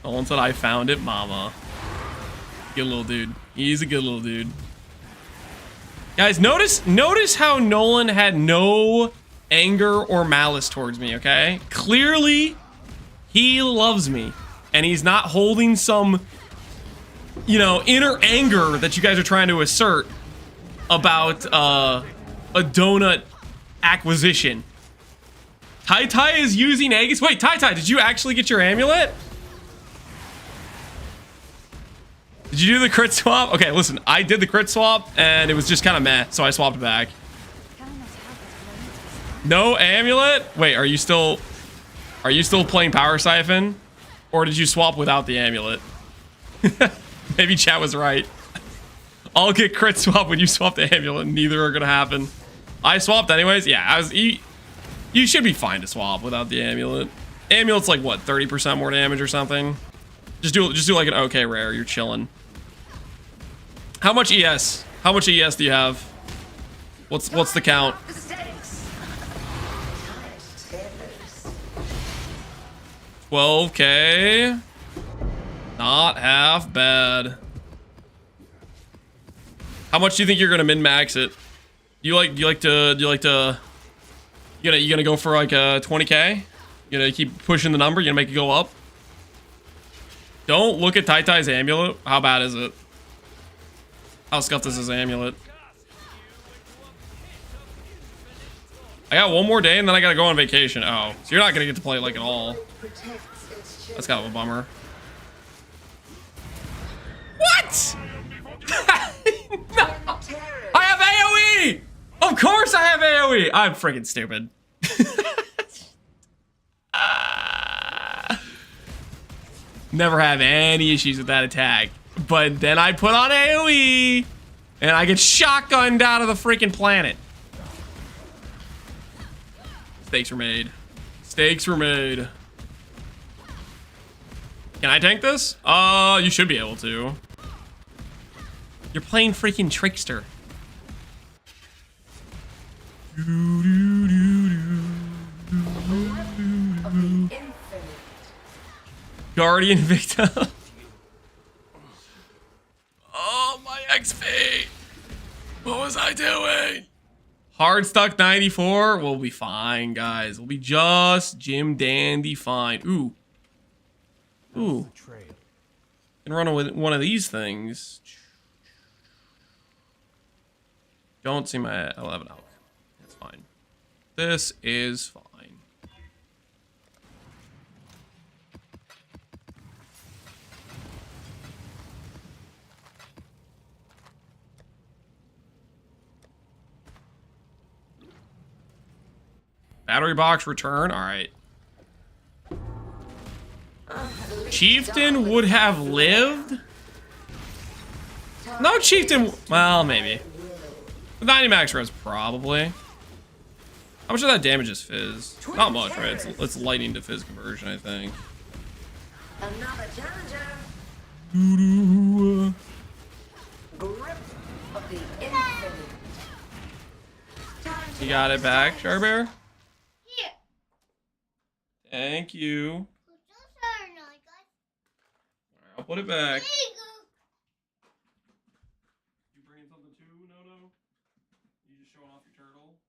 Nolan said, "I found it, mama." Good little dude. He's a good little dude. Guys, notice how Nolan had no anger or malice towards me, okay? Clearly, he loves me. And he's not holding some, you know, inner anger that you guys are trying to assert about a donut acquisition. Tai is using Aegis. Wait, Tai, did you actually get your amulet? Did you do the crit swap? Okay, listen, I did the crit swap and it was just kind of meh, so I swapped back. No amulet? Wait, are you still playing Power Siphon? Or did you swap without the amulet? Maybe chat was right. I'll get crit swap when you swap the amulet. Neither are gonna happen. I swapped anyways. Yeah, you should be fine to swap without the amulet. Amulet's like what, 30% more damage or something? Just do like an okay rare. You're chilling. How much ES? How much ES do you have? What's the count? 12K. Not half bad. How much do you think you're gonna min-max it? You gonna go for like a 20K? You gonna keep pushing the number? You gonna make it go up? Don't look at Tai's amulet. How bad is it? How scuffed is his amulet? I got one more day and then I gotta go on vacation. Oh, so you're not gonna get to play like at all. That's kind of a bummer. What? No. I have AoE! Of course I have AoE! I'm freaking stupid. Never have any issues with that attack. But then I put on AoE and I get shotgunned out of the freaking planet. Stakes were made. Stakes were made. Can I tank this? You should be able to. You're playing freaking Trickster. Guardian Victim. Oh, my XP. What was I doing? Hard stuck 94. We'll be fine, guys. We'll be just Jim Dandy fine. Ooh. Ooh. Can run with one of these things. Don't see my 11 out. That's fine. This is fine. Battery box return. All right. Chieftain would have lived. No Chieftain. Well, maybe. 90 max res, probably. How much of that damage is Fizz? Not much, right? It's lightning to Fizz conversion, I think. Another challenger. Grip of the infinite. You got it back, Charbear? Here. Thank you. Alright, I'll put it back. You bringing something too, No? You just showing off your turtle?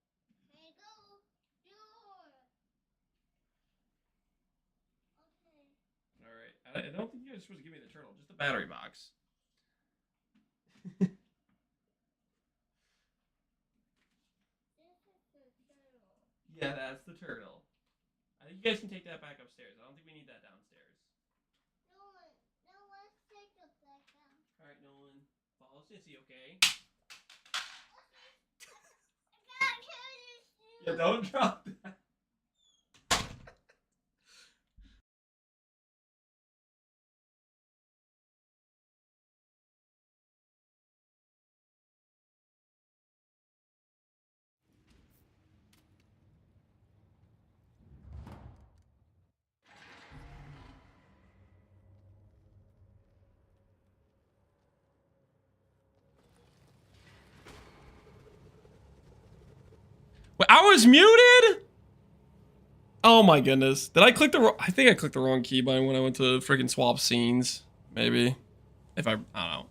Alright. I don't think you guys are supposed to give me the turtle, just the battery box. Yeah, that's the turtle. I think you guys can take that back upstairs. I don't think we need that downstairs. Let's take the back down. Alright, Nolan. Follow Sissy, okay? Yeah, don't drop that. was muted? Oh my goodness. Did I click the wrong? I think I clicked the wrong keybind when I went to freaking swap scenes. Maybe. If I don't know.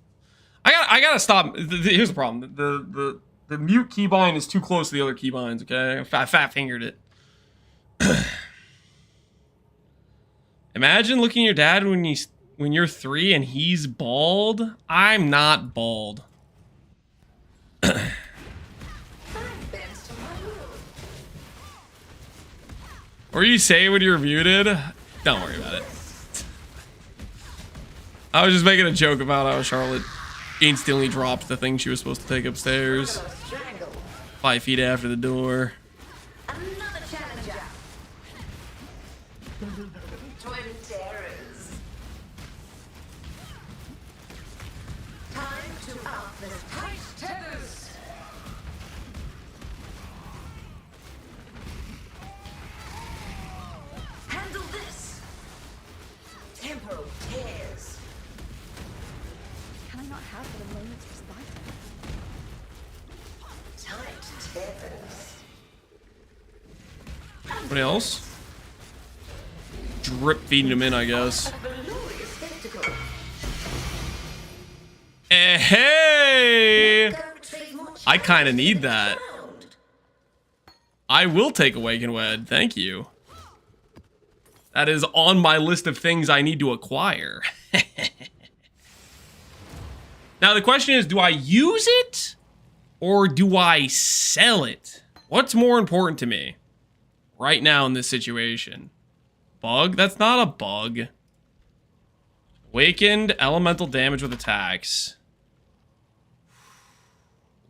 I gotta stop. Here's the problem. The mute keybind is too close to the other keybinds, okay? I fat fingered it. Imagine looking at your dad when you're 3 and he's bald. I'm not bald. Or you say when you're muted. Don't worry about it. I was just making a joke about how Charlotte instantly dropped the thing she was supposed to take upstairs. 5 feet after the door. Another challenger. Twin terrors. Time to up this tight tethers. Handle this. Temporal tears. Can I not have but a moment's respite? Tight tethers. Anybody else? Drip feeding him in, I guess. Glorious spectacle. Hey! I kind of need that. Round. I will take Awaken Wed. Thank you. That is on my list of things I need to acquire. Now the question is, do I use it or do I sell it? What's more important to me right now in this situation? Bug? That's not a bug. Awakened elemental damage with attacks.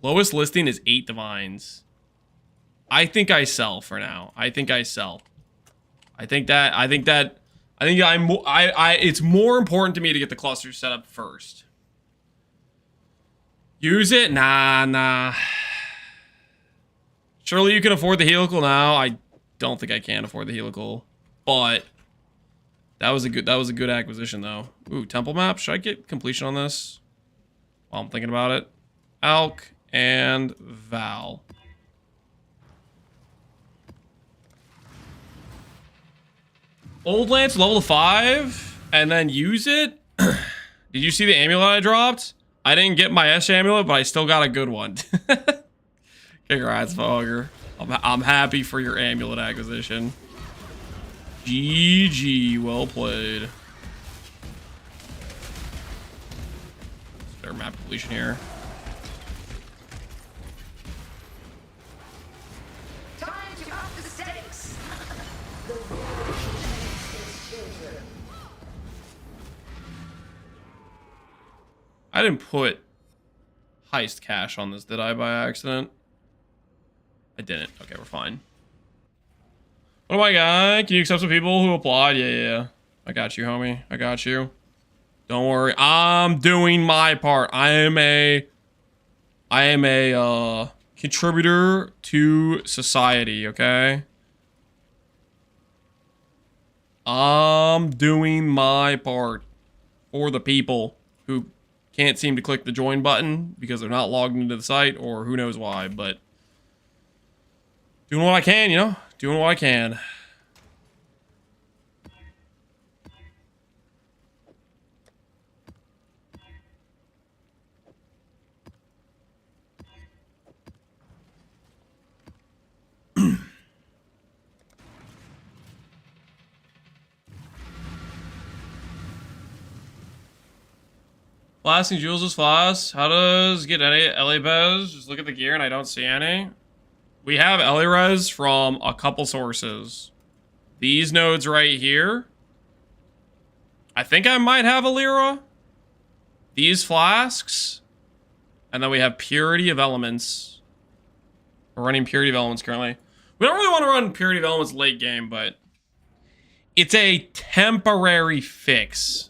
Lowest listing is 8 divines. I think I sell for now. I think I sell. It's more important to me to get the cluster set up first. Use it? Nah. Surely you can afford the helical now. I don't think I can afford the helical, but that was a good acquisition though. Ooh, temple map. Should I get completion on this while I'm thinking about it? Alk and Vaal. Old Lance level 5 and then use it. Did you see the amulet I dropped? I didn't get my S amulet, but I still got a good one. Congrats, Fogger. I'm happy for your amulet acquisition. GG, well played. Their map completion here. Time to up the stakes. The world is children. I didn't put heist cash on this, did I, by accident? I didn't. Okay, we're fine. What am I, guy? Can you accept some people who applied? Yeah. I got you, homie. I got you. Don't worry. I'm doing my part. I am a contributor to society, okay? I'm doing my part for the people who can't seem to click the join button because they're not logged into the site or who knows why, but doing what I can, you know? Doing what I can. Blasting jewels is floss. How does get any LA Bez? Just look at the gear and I don't see any. We have LA Res from a couple sources. These nodes right here. I think I might have a Lyra. These flasks. And then we have Purity of Elements. We're running Purity of Elements currently. We don't really want to run Purity of Elements late game, but it's a temporary fix.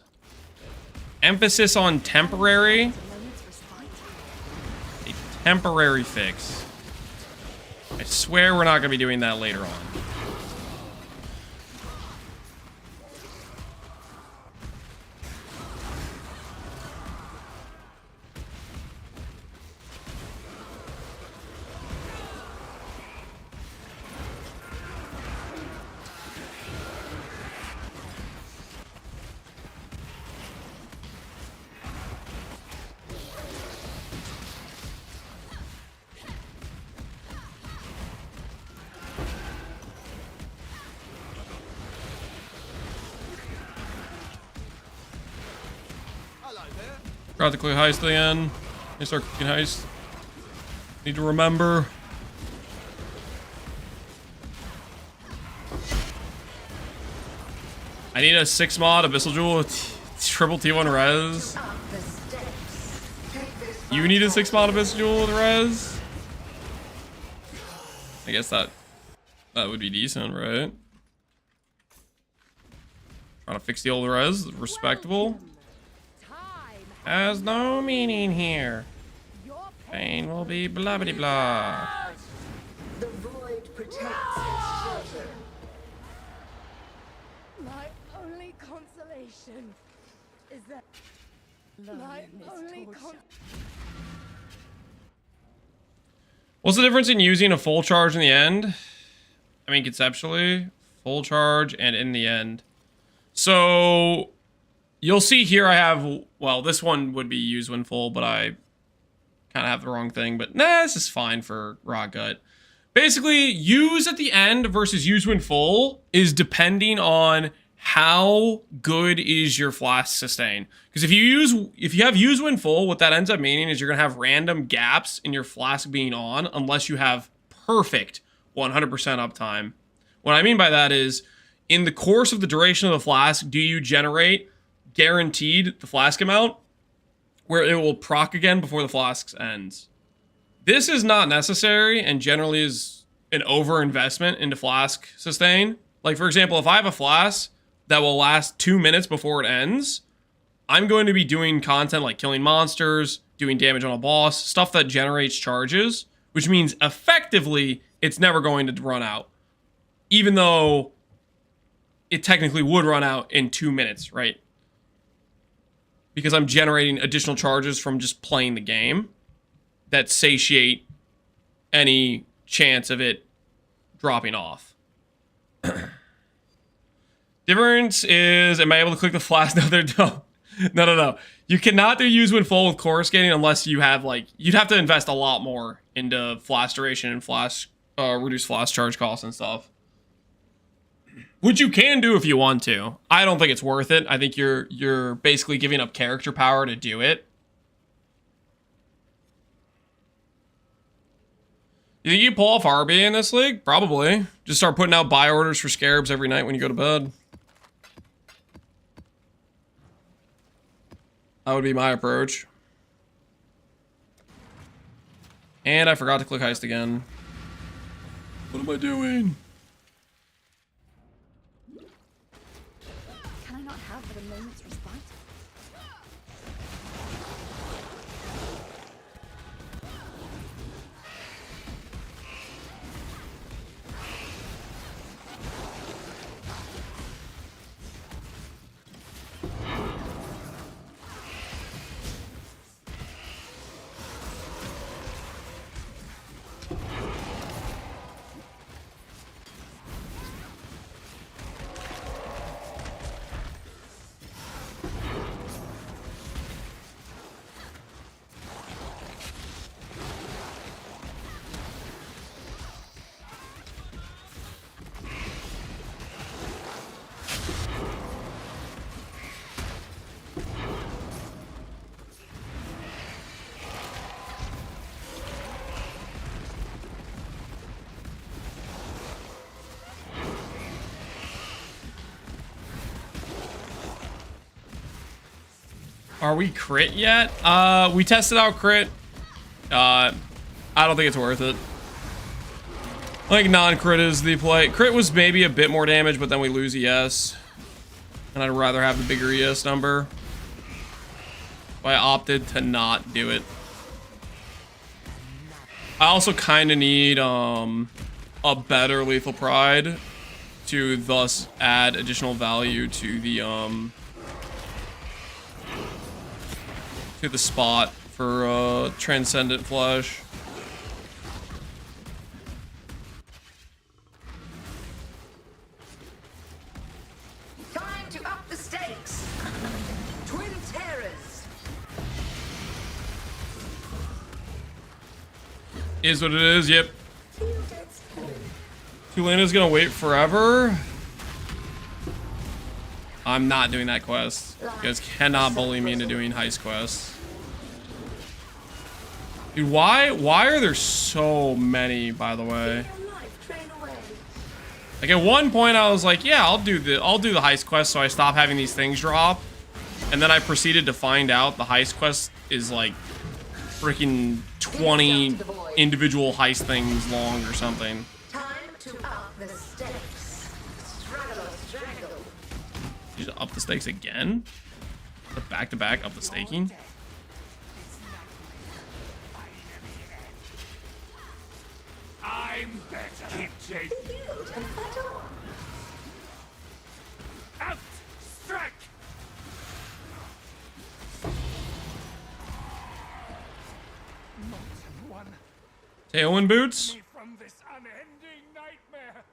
Emphasis on temporary. A temporary fix. I swear we're not going to be doing that later on. Forgot to click heist again. I start clicking heist. Need to remember. I need a 6 mod Abyssal Jewel with triple T1 res. You need a 6 mod Abyssal Jewel with res? I guess that would be decent, right? Trying to fix the old res. Respectable. Has no meaning here. Pain will be blah blah blah. The void protects its shelter. My only consolation is that my only What's the difference in using a full charge in the end? I mean, conceptually, full charge and in the end. So you'll see here I have, well, this one would be use when full, but I kind of have the wrong thing. But nah, this is fine for raw gut. Basically, use at the end versus use when full is depending on how good is your flask sustain. Because if you have use when full, what that ends up meaning is you're gonna have random gaps in your flask being on unless you have perfect 100% uptime. What I mean by that is, in the course of the duration of the flask, do you generate guaranteed the flask amount where it will proc again before the flask ends? This is not necessary and generally is an overinvestment into flask sustain. Like, for example, if I have a flask that will last 2 minutes before it ends, I'm going to be doing content like killing monsters, doing damage on a boss, stuff that generates charges, which means effectively it's never going to run out. Even though it technically would run out in 2 minutes, right? Because I'm generating additional charges from just playing the game that satiate any chance of it dropping off. Difference is, am I able to click the flask? No, they're dumb. No. You cannot do use when full with core scanning unless you have, like, you'd have to invest a lot more into flash duration and flash, reduce flash charge costs and stuff. Which you can do if you want to. I don't think it's worth it. I think you're basically giving up character power to do it. You think you pull off RB in this league? Probably. Just start putting out buy orders for scarabs every night when you go to bed. That would be my approach. And I forgot to click heist again. What am I doing? Can I not have but a moment's respite? Are we crit yet? We tested out crit. I don't think it's worth it. I think non-crit is the play. Crit was maybe a bit more damage, but then we lose ES. And I'd rather have the bigger ES number. So I opted to not do it. I also kind of need a better Lethal Pride to thus add additional value to the spot for Transcendent Flesh. Time to up the stakes. Twin Terrors. Is what it is, yep. Tulana's gonna wait forever. I'm not doing that quest. You guys cannot bully me into doing heist quests. Dude, why are there so many, by the way? Like at one point I was like, yeah, I'll do the heist quest so I stop having these things drop. And then I proceeded to find out the heist quest is like freaking 20 individual heist things long or something. Time to up the stakes. Struggle. You just up the stakes again? The back-to-back up the staking? I'm better. Keep chasing. Out! Strike! Not one Tailwind boots? from this unending nightmare.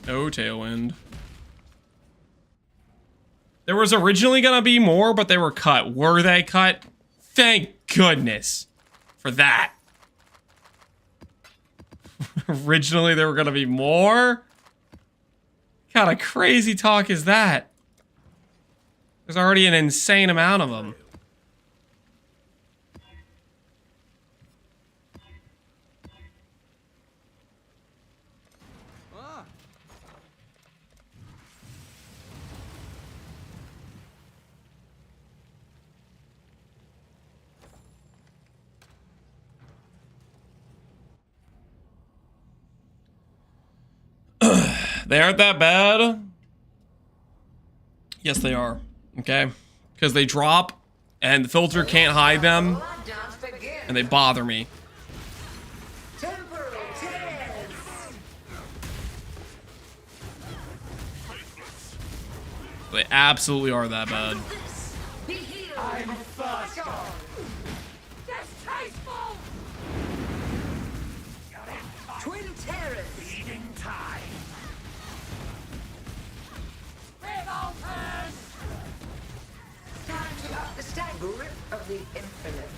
No tailwind. There was originally gonna be more, but they were cut. Were they cut? Thank goodness for that. Originally there were gonna be more? What kind of crazy talk is that? There's already an insane amount of them. They aren't that bad. Yes, they are. Okay? Because they drop, and the filter can't hide them, and they bother me. They absolutely are that bad. I'm first. Distasteful. Twin terrors. Feeding time. Revolters. Time to up the stack. Grip of the infinite.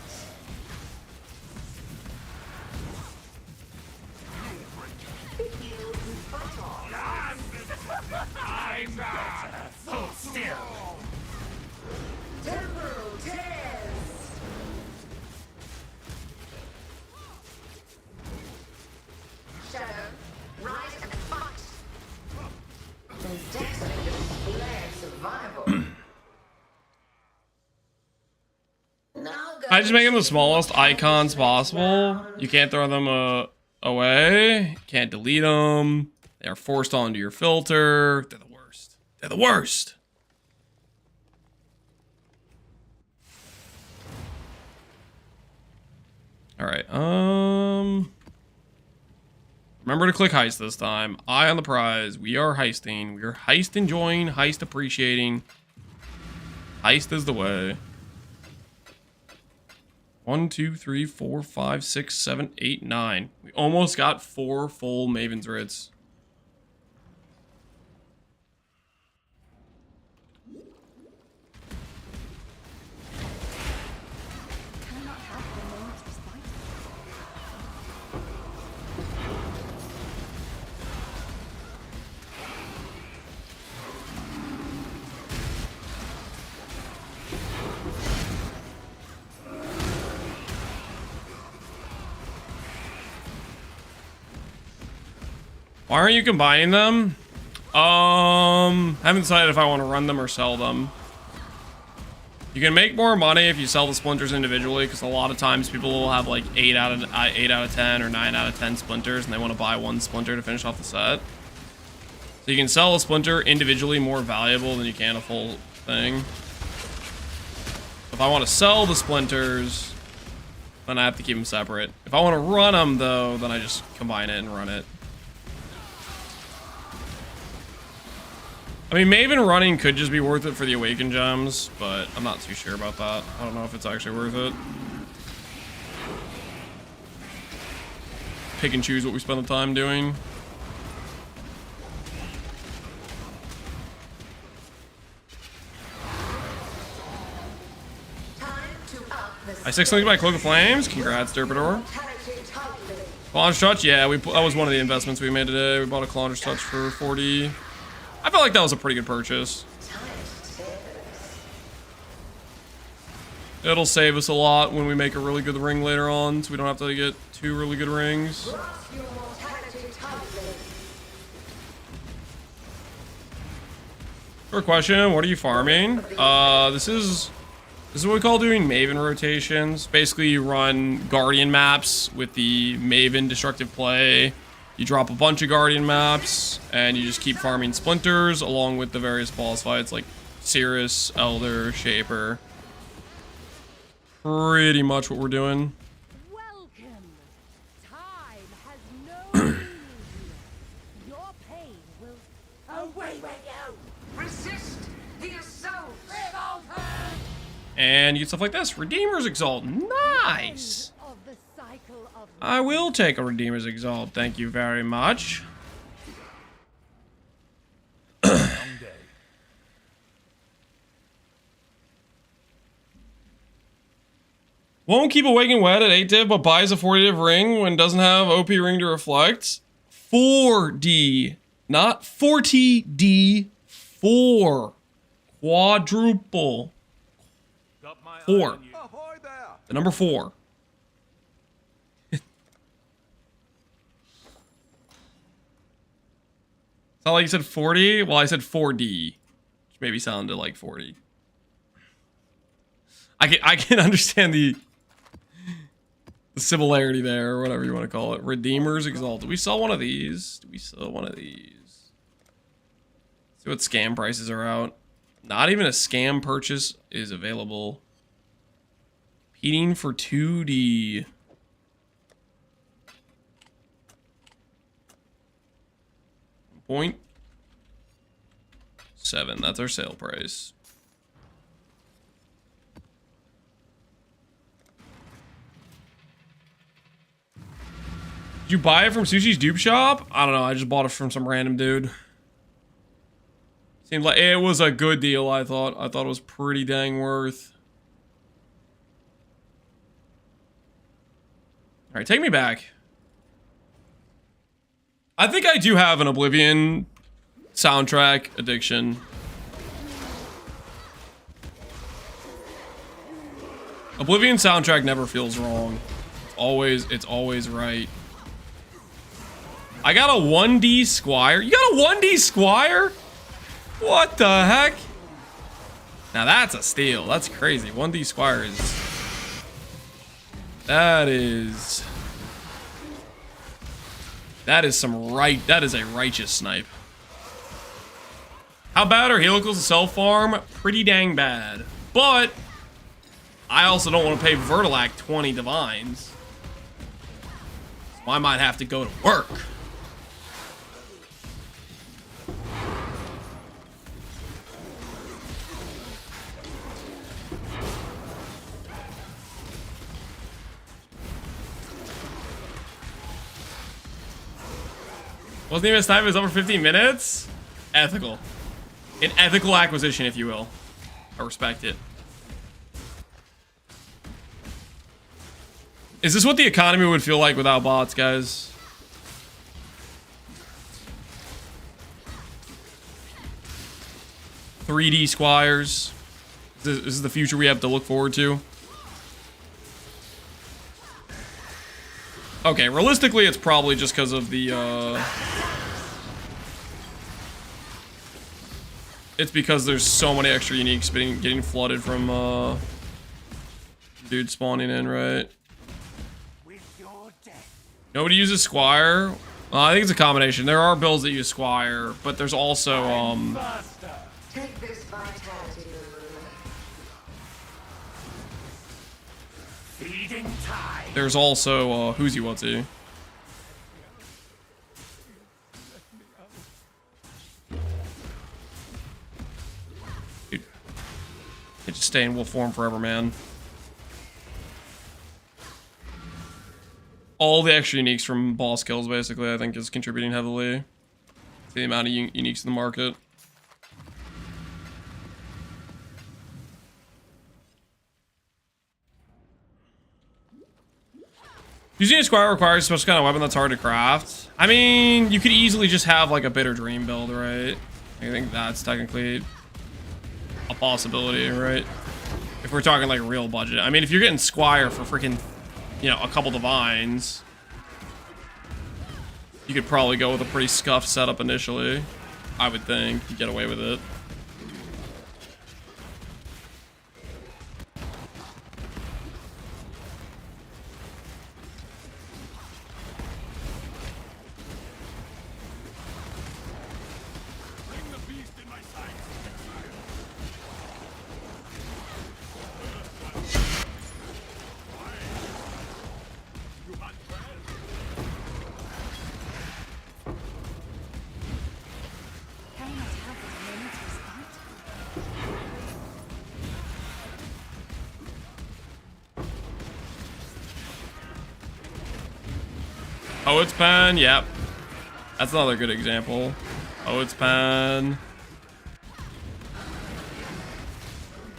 I'm better. Hold still. Temporal tears. Shadow, rise and fight. Dazzling display of survival. I just make them the smallest icons possible. You can't throw them away. Can't delete them. They are forced onto your filter. They're the worst. They're the worst. All right. Remember to click heist this time. Eye on the prize. We are heisting. We are heist enjoying, heist appreciating. Heist is the way. 1, 2, 3, 4, 5, 6, 7, 8, 9. We almost got 4 full Maven's Writs. Why aren't you combining them? Haven't decided if I want to run them or sell them. You can make more money if you sell the splinters individually, because a lot of times people will have like 8 out of 10 or 9 out of 10 splinters, and they want to buy one splinter to finish off the set. So you can sell a splinter individually more valuable than you can a full thing. If I want to sell the splinters, then I have to keep them separate. If I want to run them though, then I just combine it and run it. I mean, Maven running could just be worth it for the Awakened Gems, but I'm not too sure about that. I don't know if it's actually worth it. Pick and choose what we spend the time doing. I 6 linked my Cloak of Flames. Congrats, Derpador. Calandri's Touch, yeah, that was one of the investments we made today. We bought a Calandri's Touch for 40. I felt like that was a pretty good purchase. It'll save us a lot when we make a really good ring later on, so we don't have to get 2 really good rings. Short question, what are you farming? This is what we call doing Maven rotations. Basically, you run Guardian maps with the Maven destructive play. You drop a bunch of Guardian maps, and you just keep farming splinters along with the various boss fights like Sirius, Elder, Shaper. Pretty much what we're doing. Welcome. Time has no meaning here. Your pain will away with you. Resist the assault. And you get stuff like this. Redeemer's Exalt. Nice. Of the cycle of I will take a Redeemer's Exalt. Thank you very much. Won't keep awake and wet at 8 div, but buys a 40 div ring when doesn't have OP ring to reflect. 4D. Not 40D. 4. Quadruple. 4. The number 4. It's not like you said 40. Well, I said 4D. Which maybe sounded like 40. I can understand the similarity there, or whatever you want to call it. Redeemer's Exalt. Do we sell one of these? Do we sell one of these? See what scam prices are out. Not even a scam purchase is available. Competing for 2D. .7. That's our sale price. Did you buy it from Sushi's dupe shop? I don't know. I just bought it from some random dude. Seemed like it was a good deal, I thought. I thought it was pretty dang worth. Alright, take me back. I think I do have an Oblivion soundtrack addiction. Oblivion soundtrack never feels wrong. It's always right. I got a 1D Squire. You got a 1D Squire? What the heck? Now that's a steal. That's crazy. 1D Squire is... That is some right... That is a righteous snipe. How bad are Helicals to self-farm? Pretty dang bad. But... I also don't want to pay Vertilac 20 Divines. So I might have to go to work. Wasn't even a snipe, it was over 15 minutes? Ethical. An ethical acquisition, if you will. I respect it. Is this what the economy would feel like without bots, guys? .3D Squires. This is the future we have to look forward to. Okay, realistically, it's probably just because of the, It's because there's so many extra uniques getting flooded from, dude spawning in, right? Nobody uses Squire? I think it's a combination. There are builds that use Squire, but there's also, Take this vitality Feeding time. there's also, who's you want to? Dude. They just stay in wolf form forever, man. All the extra uniques from boss kills, basically, I think is contributing heavily to the amount of uniques in the market. Using a Squire requires a special kind of weapon that's hard to craft. I mean, you could easily just have like a Bitter Dream build, right? I think that's technically a possibility, right? If we're talking like real budget. I mean, if you're getting Squire for freaking, you know, a couple divines, you could probably go with a pretty scuffed setup initially. I would think you get away with it. Can I not have but a moment's respite? Oh, it's Pan. Yep. That's another good example. Oh, it's Pan.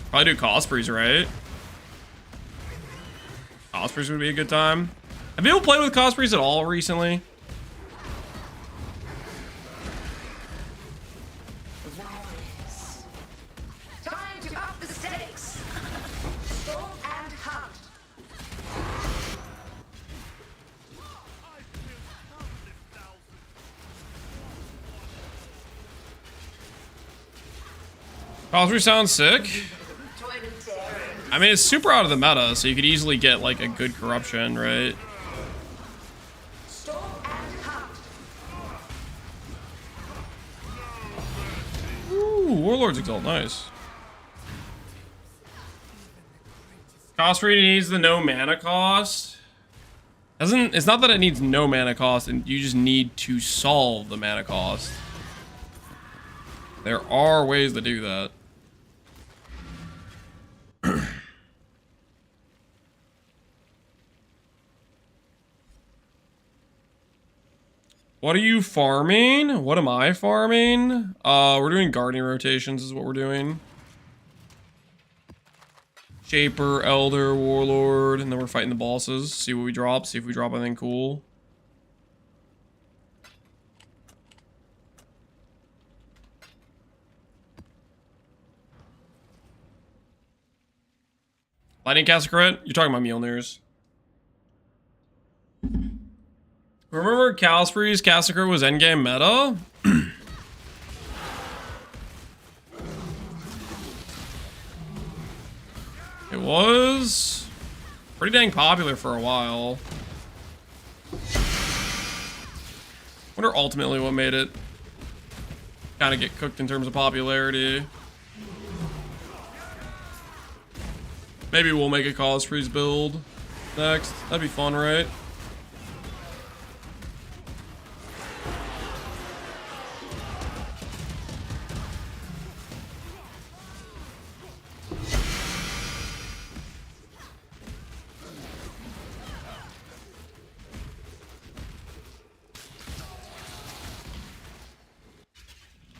Probably do Cospreys, right? Cospreys would be a good time. Have people played with Cospreys at all recently? Time to up the stakes. Storm and hunt. Cosprey sounds sick. Toil and tear. I mean, it's super out of the meta, so you could easily get like a good corruption, right? Storm and hunt. Ooh, Warlord's Exalt, nice. Cosprey needs the no mana cost. It's not that it needs no mana cost, and you just need to solve the mana cost. There are ways to do that. What are you farming? What am I farming? We're doing guardian rotations is what we're doing. Shaper, Elder, Warlord, and then we're fighting the bosses. See what we drop, see if we drop anything cool. Lightning Caster crit? You're talking about Mjolnirs. Remember Calsprey's Caster crit was endgame meta? It was pretty dang popular for a while. Wonder ultimately what made it kind of get cooked in terms of popularity. Maybe we'll make a Cospreys build next. That'd be fun, right?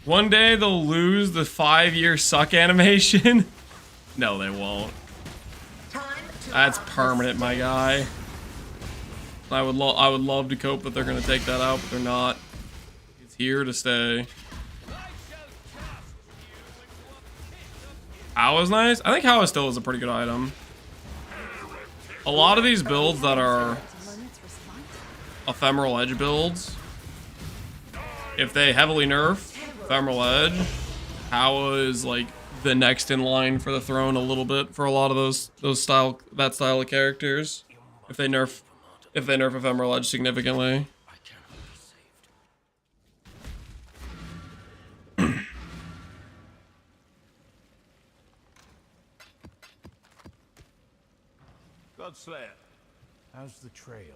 One day they'll lose the 5-year suck animation. No, they won't. That's permanent, my guy. I would love to cope that they're gonna take that out, but they're not. It's here to stay. How is nice? I think How is still is a pretty good item. A lot of these builds that are ephemeral edge builds, if they heavily nerf ephemeral edge, How is like the next in line for the throne a little bit for a lot of that style of characters. If they nerf ephemeral edge significantly. Godslayer, how's the trail?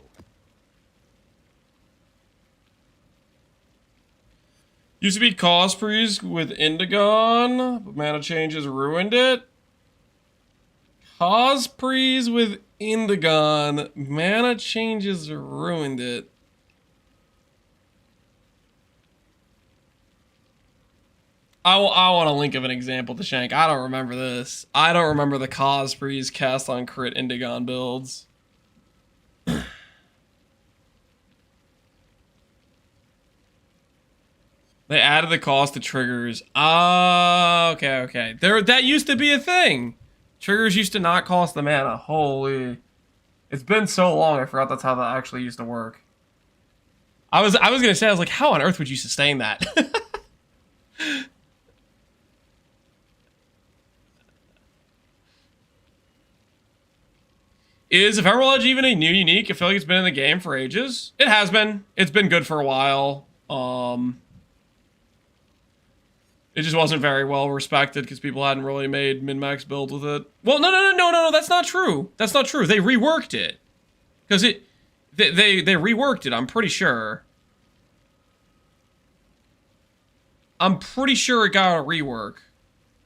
Used to be Cospreys with Indigon, but mana changes ruined it. Cospreys with Indigon, mana changes ruined it. I want a link of an example to Shank. I don't remember this. I don't remember the Cospreys cast on crit Indigon builds. They added the cost to triggers. Ah, okay. That used to be a thing. Triggers used to not cost the mana. Holy. It's been so long, I forgot that's how that actually used to work. I was gonna say, I was like, how on earth would you sustain that? Is Ephemeral Edge even a new unique? I feel like it's been in the game for ages. It has been. It's been good for a while. It just wasn't very well respected because people hadn't really made min-max builds with it. Well, no, that's not true. That's not true. They reworked it. Because they reworked it, I'm pretty sure. I'm pretty sure it got a rework.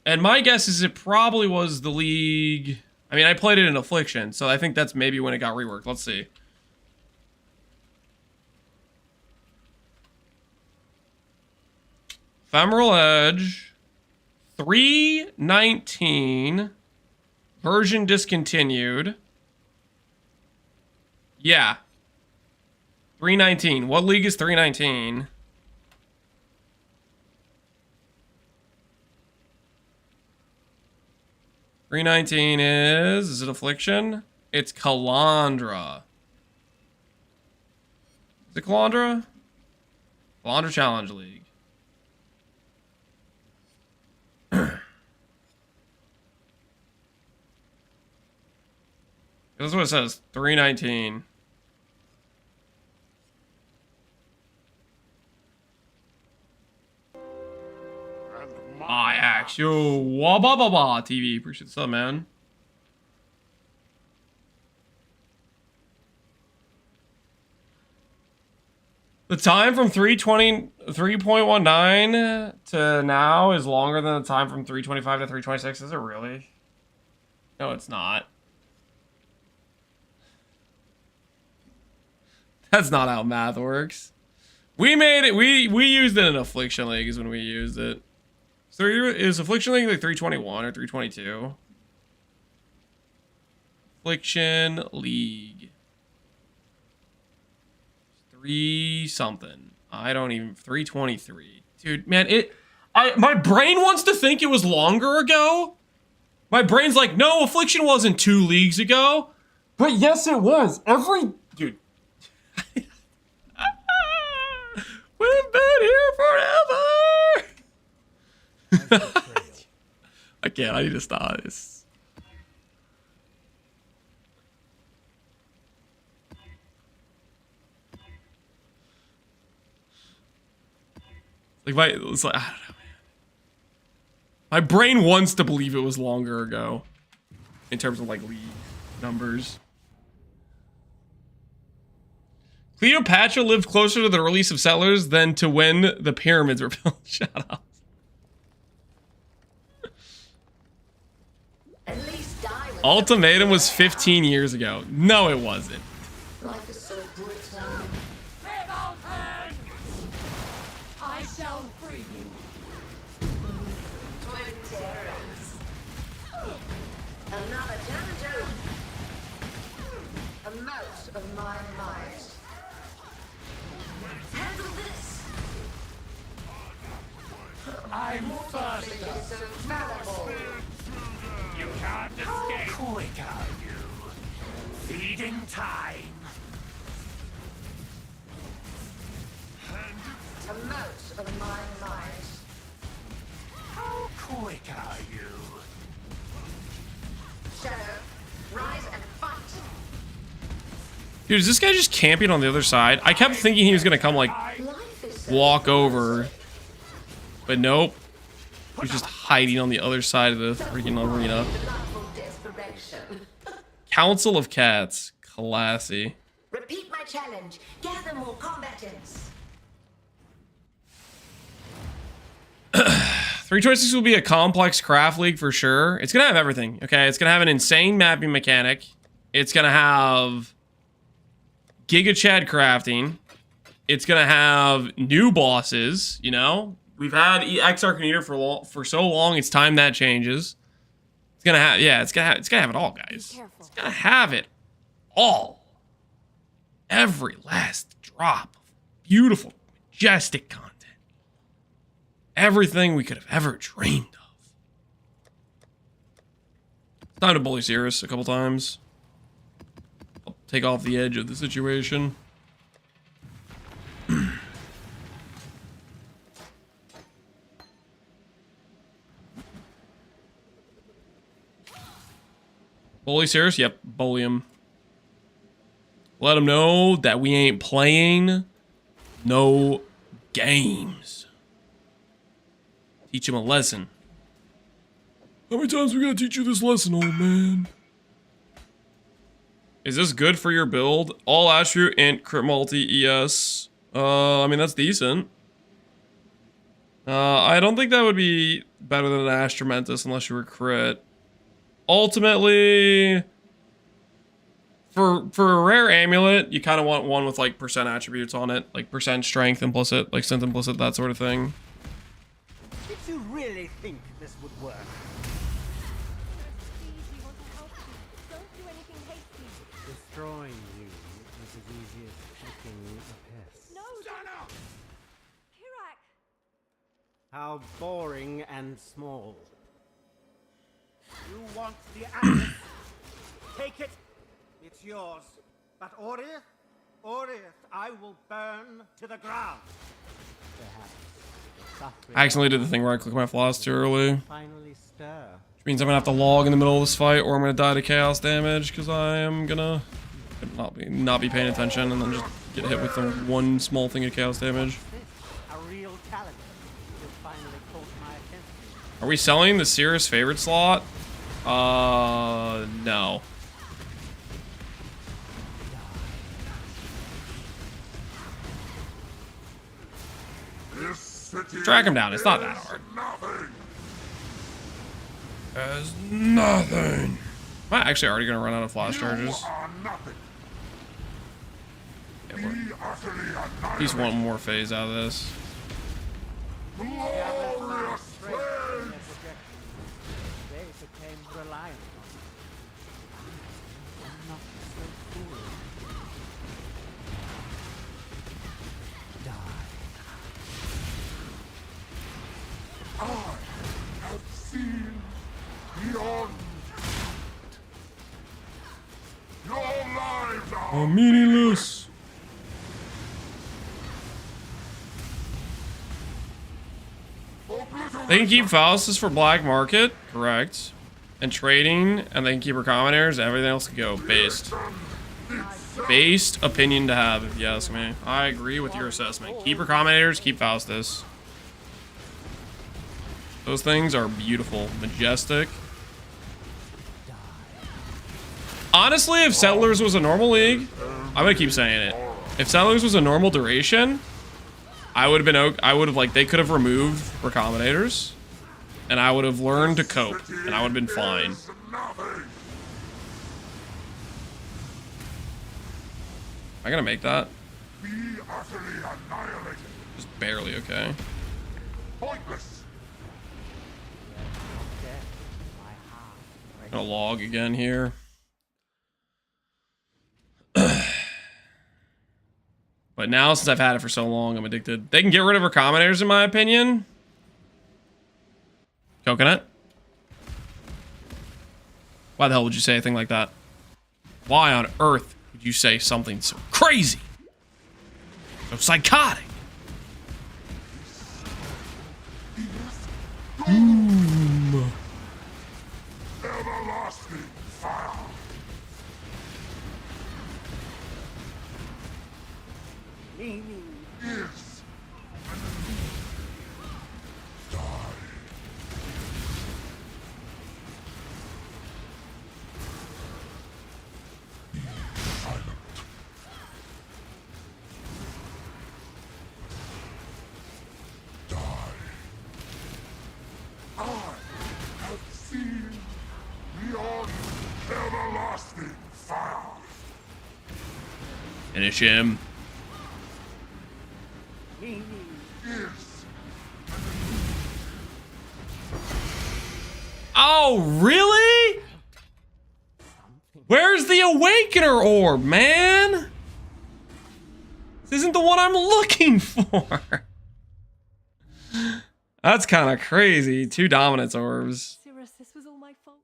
And my guess is it probably was the League... I mean, I played it in Affliction, so I think that's maybe when it got reworked. Let's see. Ephemeral Edge, 319, version discontinued. Yeah. 319. What league is 319? Is it Affliction? It's Kalandra. Is it Kalandra? Kalandra Challenge League. This is what it says. 319. I ask you, wah-ba-ba-ba, TV. Appreciate the sub, man. The time from 3.19 to now is longer than the time from 325 to 326. Is it really? No, it's not. That's not how math works. We made it. We used it in Affliction League is when we used it. So is Affliction League like 321 or 322? Affliction League. 3 something. I don't even 323. Dude, man, my brain wants to think it was longer ago. My brain's like, no, Affliction wasn't 2 leagues ago. But yes, it was. Dude. We've been here forever. I can't. I need to stop this. It's like I don't know, man. My brain wants to believe it was longer ago, in terms of like league numbers. Cleopatra lived closer to the release of Settlers than to when the pyramids were built. Shut up. Ultimatum was 15 years ago. No, it wasn't. Life is so brutal. I shall free you. Twin terrors. Another challenger. A mouse of my mind. Handle this. I'm first. It's infallible. You can't escape. How quick are you? Feeding time. A mouse of my mind. How quick are you? Shadow, rise and fight. Dude, is this guy just camping on the other side? I kept thinking he was gonna come like walk over, but nope. He's just hiding on the other side of the freaking arena. Council of Cats. Classy. Repeat my challenge. Gather more combatants. 326 will be a complex craft league for sure. It's gonna have everything, okay? It's gonna have an insane mapping mechanic. It's gonna have Giga Chad crafting. It's gonna have new bosses, you know? We've had X Arcanita for so long, it's time that changes. It's gonna have, yeah, it's gonna have it all, guys. It's gonna have it all. Every last drop of beautiful, majestic content. Everything we could have ever dreamed of. Time to bully Sirius a couple times. I'll take off the edge of the situation. Bully Sirius? Yep, bully him. Let him know that we ain't playing no games. Teach him a lesson. How many times we gotta teach you this lesson, old man? Is this good for your build? All attribute, int, crit multi, ES. I mean, that's decent. I don't think that would be better than an Astromentus unless you were crit. Ultimately, for a rare amulet, you kind of want one with like percent attributes on it, like percent strength implicit, like synth implicit, that sort of thing. Did you really think this would work? Destroying you is as easy as kicking a piss. No! Kirak! How boring and small. You want the atlas? Take it. It's yours. But Oriath, I will burn to the ground. Perhaps. I accidentally did the thing where I clicked my floss too early. Finally stir. Which means I'm gonna have to log in the middle of this fight, or I'm gonna die to chaos damage, because I am gonna not be paying attention and then just get hit with the one small thing of chaos damage. A real talent. You finally caught my attention. Are we selling the Sirius favorite slot? No. Track him down. It's not that hard. There's nothing. Am I actually already gonna run out of flash charges? Yeah, he's one more phase out of this. They became reliant on me. I'm not so foolish. Die. I have seen beyond. Your lives are Meaningless. They can keep Faustus for black market, correct. And trading, and they can keep her commentators, everything else can go based. Based opinion to have, if you ask me. I agree with your assessment. Keep her commentators, keep Faustus. Those things are beautiful, majestic. Honestly, if Settlers was a normal league, I'm gonna keep saying it. If Settlers was a normal duration, I would have been. I would have like they could have removed recommendators, and I would have learned to cope, and I would have been fine. Am I gonna make that? Just barely okay. I'm gonna log again here. But now, since I've had it for so long, I'm addicted. They can get rid of her commentators, in my opinion. Coconut? Why the hell would you say a thing like that? Why on earth would you say something so crazy? So psychotic? everlasting fire. NieNie Is die. Be silent. Die. I have seen beyond everlasting fire. Finish him. NieNie Is Oh, really? Where's the Awakener orb, man? This isn't the one I'm looking for. That's kind of crazy. 2 dominance orbs. Sirius, this was all my fault.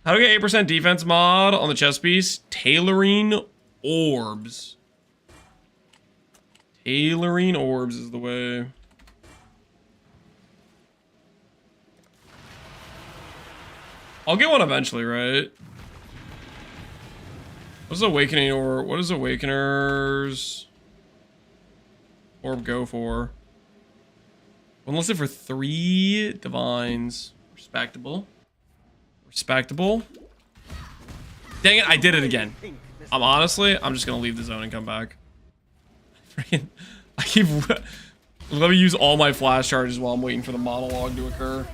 How to get 8% defense mod on the chest piece? Tailoring orbs. Tailoring orbs is the way. I'll get one eventually, right? What's Awakening or what does Awakener's orb go for? One listed for 3 divines. Respectable. Respectable. Dang it, I did it again. I'm just gonna leave the zone and come back. Freaking, let me use all my flash charges while I'm waiting for the monologue to occur.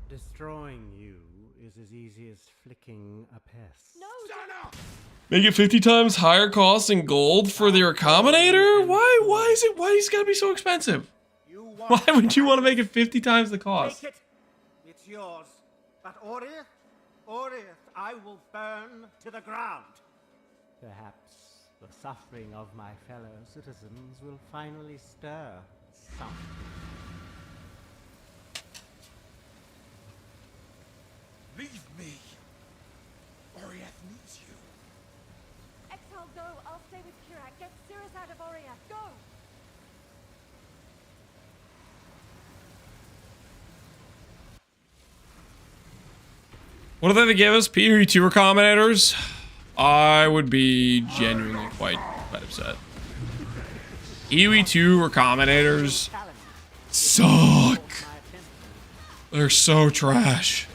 Destroying you is as easy as flicking a pest. No! Make it 50 times higher cost in gold for their accommodator? Why is it gotta be so expensive? Why would you want to make it 50 times the cost? Take it. It's yours. But Oriath, I will burn to the ground. Perhaps the suffering of my fellow citizens will finally stir something. Leave me. Oriath needs you. Exile, go. I'll stay with Kirak. Get Sirius out of Oriath. Go! What do they give us? PE2 accommodators? I would be genuinely quite upset. EW2 accommodators suck. They're so trash.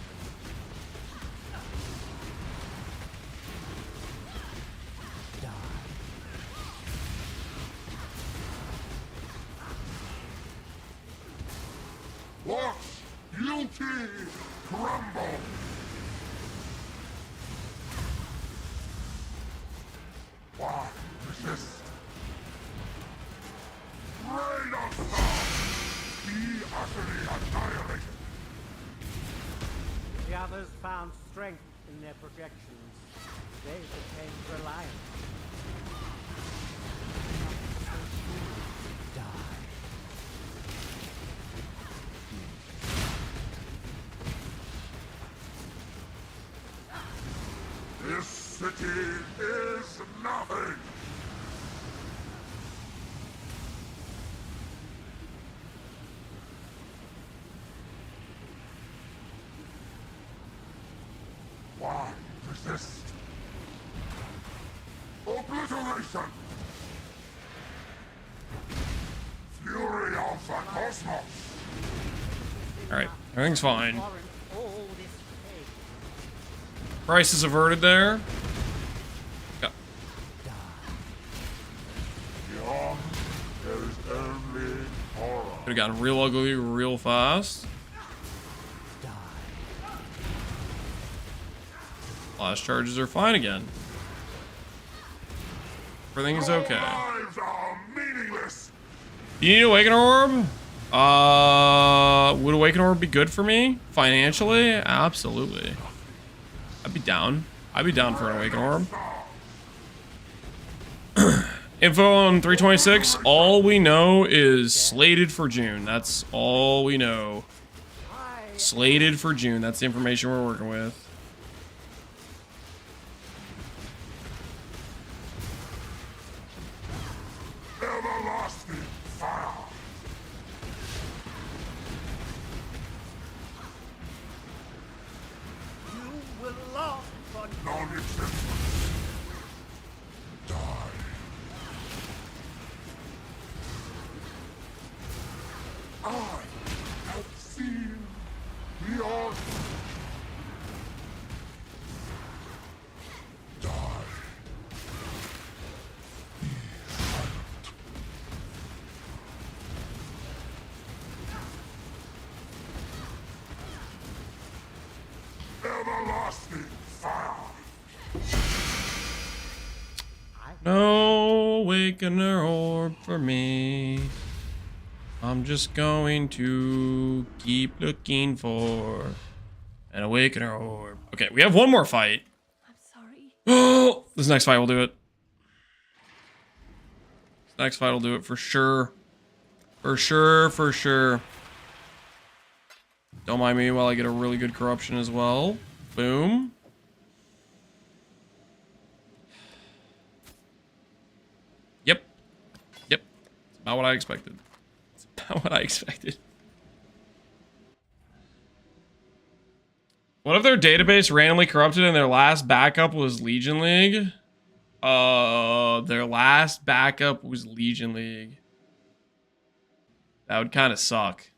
Watch guilty crumble. Why resist? Rain of stars, be utterly annihilated. The others found strength in their projections. They became reliant. This city is nothing. Why resist? Obliteration! Fury of the cosmos! Alright, everything's fine. Warrant all this pain. Price is averted there. Yeah. Beyond, there is only horror. Could have gotten real ugly real fast. Flash charges are fine again. Everything is okay. Lives are meaningless. You need Awakener Orb? Would Awakener Orb be good for me? Financially? Absolutely. I'd be down. I'd be down for an Awakener Orb. Info on 326. All we know is slated for June. That's all we know. Slated for June. That's the information we're working with. Everlasting fire. You will last for Non-existence. Die. I have seen the art. Die. Everlasting fire. No Awakener Orb for me. I'm just going to keep looking for an Awakener Orb. Okay, we have one more fight. I'm sorry. Oh, this next fight will do it. This next fight will do it for sure. For sure, for sure. Don't mind me while I get a really good corruption as well. Boom. Yep. Yep. It's about what I expected. It's about what I expected. What if their database randomly corrupted and their last backup was Legion League? Their last backup was Legion League. That would kind of suck.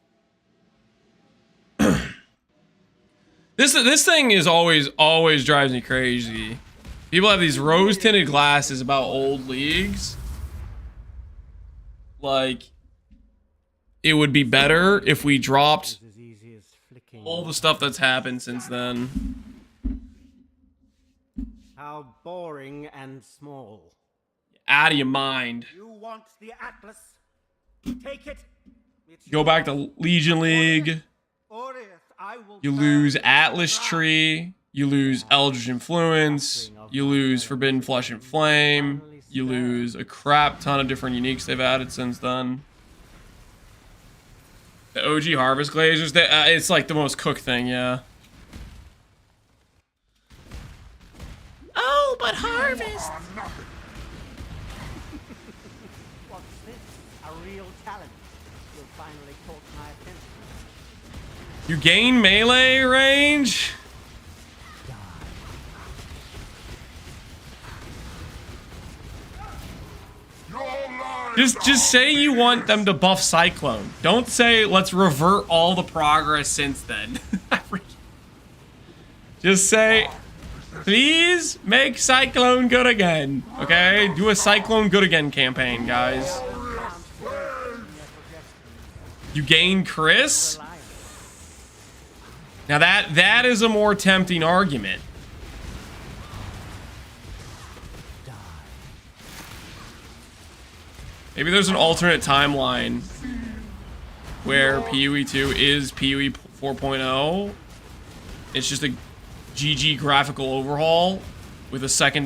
This thing is always drives me crazy. People have these rose-tinted glasses about old leagues. Like, it would be better if we dropped all the stuff that's happened since then. How boring and small. Out of your mind. You want the Atlas? Take it. It's Go back to Legion League. Orith, I will You lose Atlas Tree. You lose Eldritch Influence. You lose Forbidden Flesh and Flame. You lose a crap ton of different uniques they've added since then. The OG Harvest Glazers, it's like the most cooked thing, yeah. Oh, but Harvest! What's this? A real talent. You'll finally caught my attention. You gain melee range? Just say you want them to buff Cyclone. Don't say let's revert all the progress since then. Just say, please make Cyclone good again. Okay? Do a Cyclone good again campaign, guys. You gain Chris? Now that is a more tempting argument. Maybe there's an alternate timeline where PoE 2 is PoE 4.0. It's just a GG graphical overhaul with a second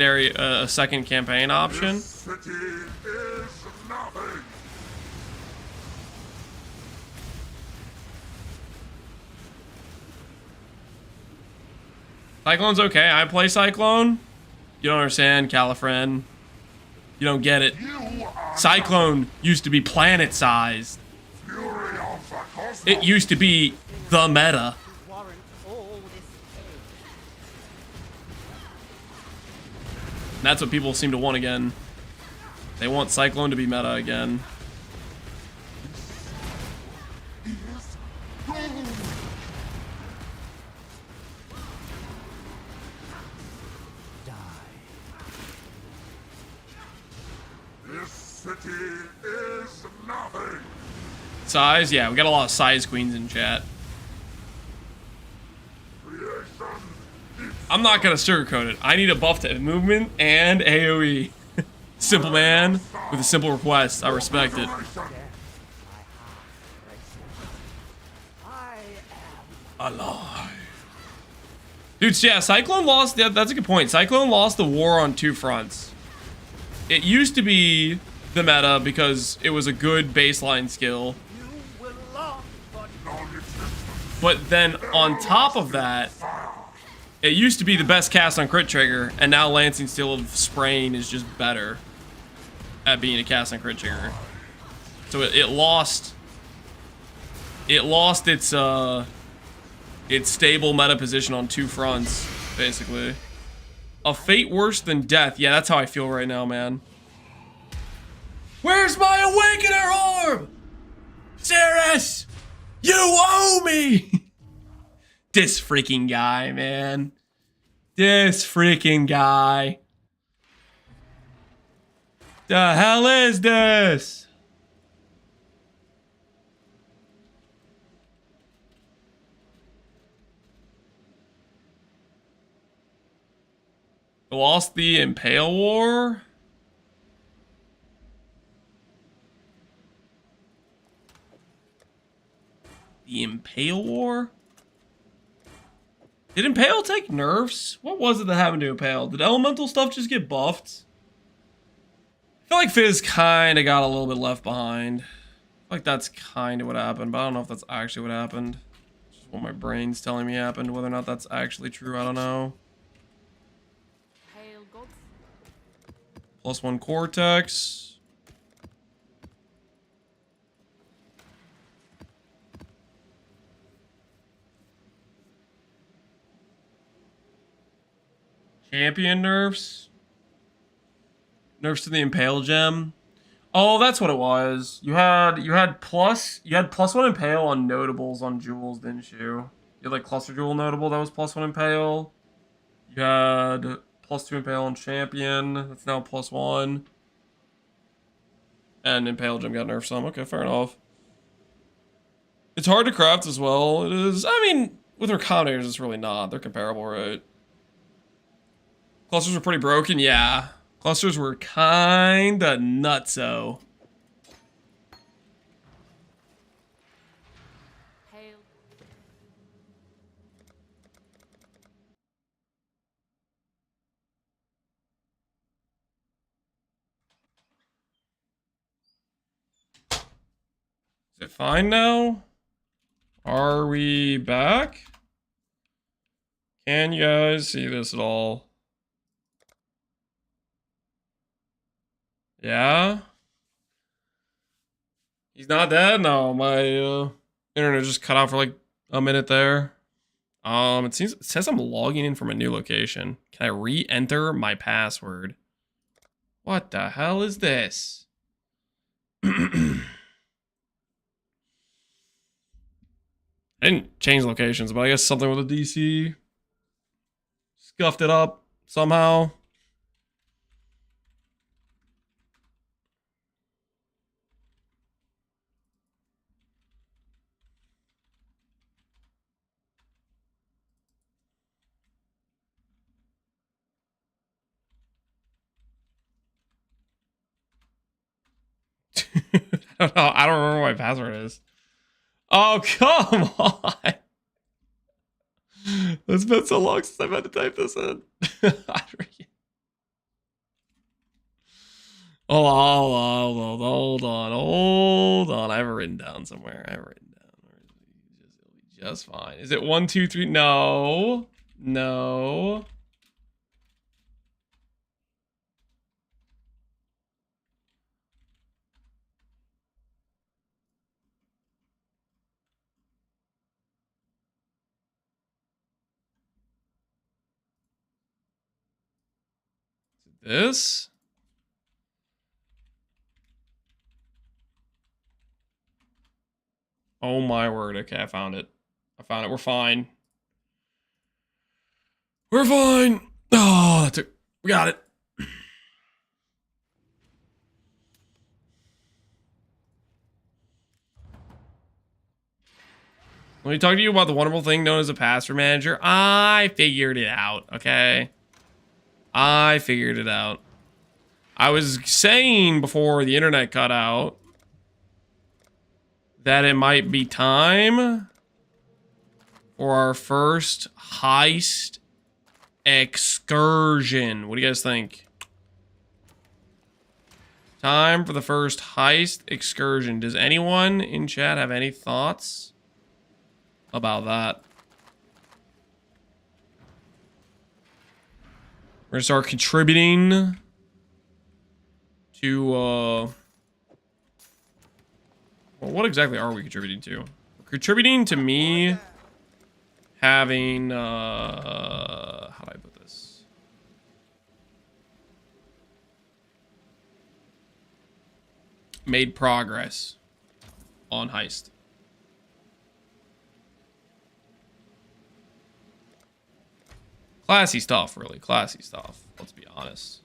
campaign option. This city is nothing. Cyclone's okay. I play Cyclone. You don't understand, Califren. You don't get it. Cyclone used to be planet-sized. It used to be the meta. And that's what people seem to want again. They want Cyclone to be meta again. This city is nothing. Size? Yeah, we got a lot of size queens in chat. I'm not gonna sugarcoat it. I need a buff to movement and AoE. Simple man with a simple request. I respect it. Alive. Dude, yeah, Cyclone lost. Yeah, that's a good point. Cyclone lost the war on two fronts. It used to be the meta because it was a good baseline skill. But then on top of that, it used to be the best cast on crit trigger, and now Lancing Steel of Sprain is just better at being a cast on crit trigger. So it lost its stable meta position on two fronts, basically. A fate worse than death. Yeah, that's how I feel right now, man. Where's my Awakener orb? Sirius! You owe me! This freaking guy, man. This freaking guy. The hell is this? Lost the Impale War? The Impale War? Did Impale take nerfs? What was it that happened to Impale? Did elemental stuff just get buffed? I feel like Fizz kind of got a little bit left behind. I feel like that's kind of what happened, but I don't know if that's actually what happened. Just what my brain's telling me happened. Whether or not that's actually true, I don't know. Hail gods. +1 Cortex. Champion nerfs. Nerfs to the Impale gem. Oh, that's what it was. You had +1 Impale on notables on jewels, didn't you? You had like cluster jewel notable that was +1 Impale. You had +2 Impale on champion. That's now +1. And Impale gem got nerfed some. Okay, fair enough. It's hard to craft as well. It is. I mean, with recombinators, it's really not. They're comparable, right? Clusters were pretty broken, yeah. Clusters were kinda nutso. Hail. Is it fine now? Are we back? Can you guys see this at all? Yeah? He's not dead? No, my internet just cut out for like a minute there. It says I'm logging in from a new location. Can I re-enter my password? What the hell is this? I didn't change locations, but I guess something with a DC scuffed it up somehow. I don't know. I don't remember what my password is. Oh, come on. It's been so long since I've had to type this in. Hold on. I have it written down somewhere. It'll be just fine. Is it 1, 2, 3? No. No. This? Oh my word. Okay, I found it. We're fine. We're fine. Oh, we got it. Let me talk to you about the wonderful thing known as a password manager. I figured it out, okay? I figured it out. I was saying before the internet cut out that it might be time for our first heist excursion. What do you guys think? Time for the first heist excursion. Does anyone in chat have any thoughts about that? We're gonna start contributing to well, what exactly are we contributing to? We're contributing to me having how do I put this? Made progress on heist. Classy stuff, really. Classy stuff. Let's be honest.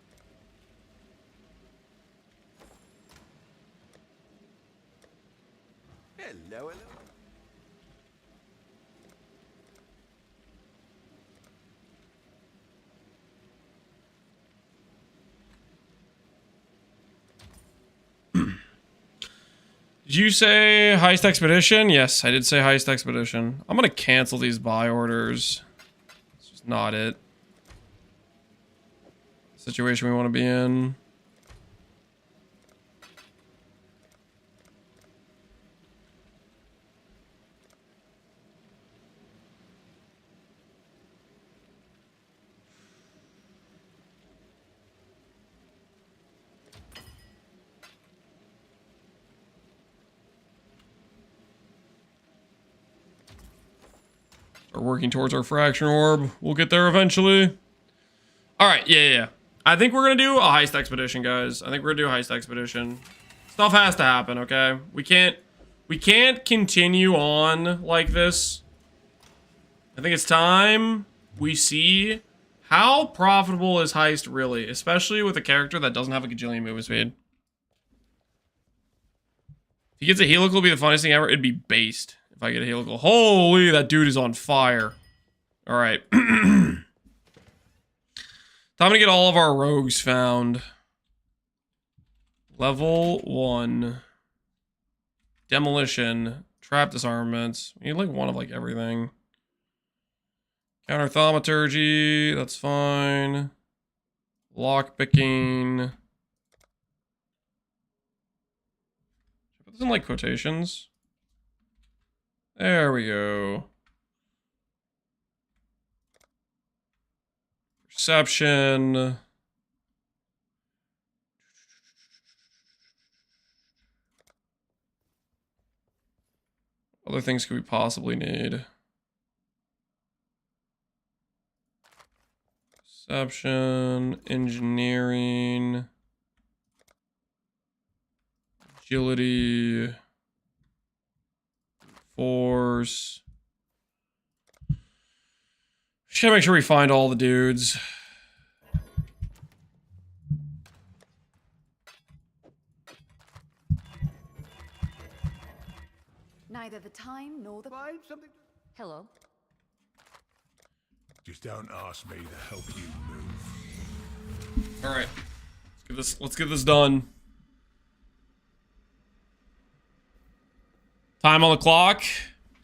Hello. Did you say heist expedition? Yes, I did say heist expedition. I'm gonna cancel these buy orders. It's just not it. Situation we want to be in. We're working towards our fraction orb. We'll get there eventually. All right, yeah. I think we're gonna do a heist expedition, guys. I think we're gonna do a heist expedition. Stuff has to happen, okay? We can't continue on like this. I think it's time we see how profitable is heist really, especially with a character that doesn't have a gajillion movement speed. If he gets a helical, it'll be the funniest thing ever. It'd be based if I get a helical. Holy, that dude is on fire. All right. Time to get all of our rogues found. Level 1. Demolition. Trap disarmaments. We need like one of like everything. Counter thaumaturgy. That's fine. Lockpicking. Put this in like quotations. There we go. Perception. Other things could we possibly need? Perception, engineering, agility, force. Just gotta make sure we find all the dudes. Neither the time nor the... Hello? Just don't ask me to help you move. All right, let's get this done. Time on the clock.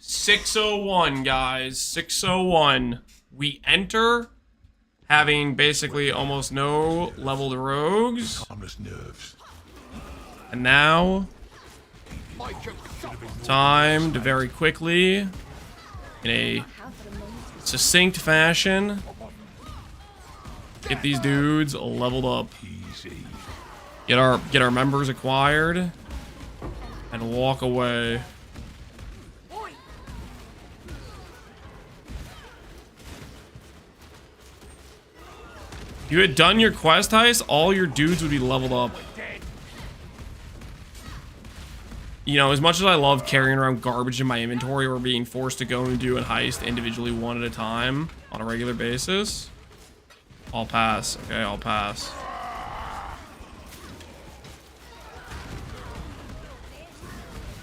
6:01, guys. 6:01. We enter having basically almost no leveled rogues. Calmness nerves. And now, time to very quickly, in a succinct fashion, get these dudes leveled up. Easy. Get our members acquired, and walk away. If you had done your quest heist, all your dudes would be leveled up. You know, as much as I love carrying around garbage in my inventory or being forced to go and do a heist individually one at a time on a regular basis, I'll pass. Okay, I'll pass.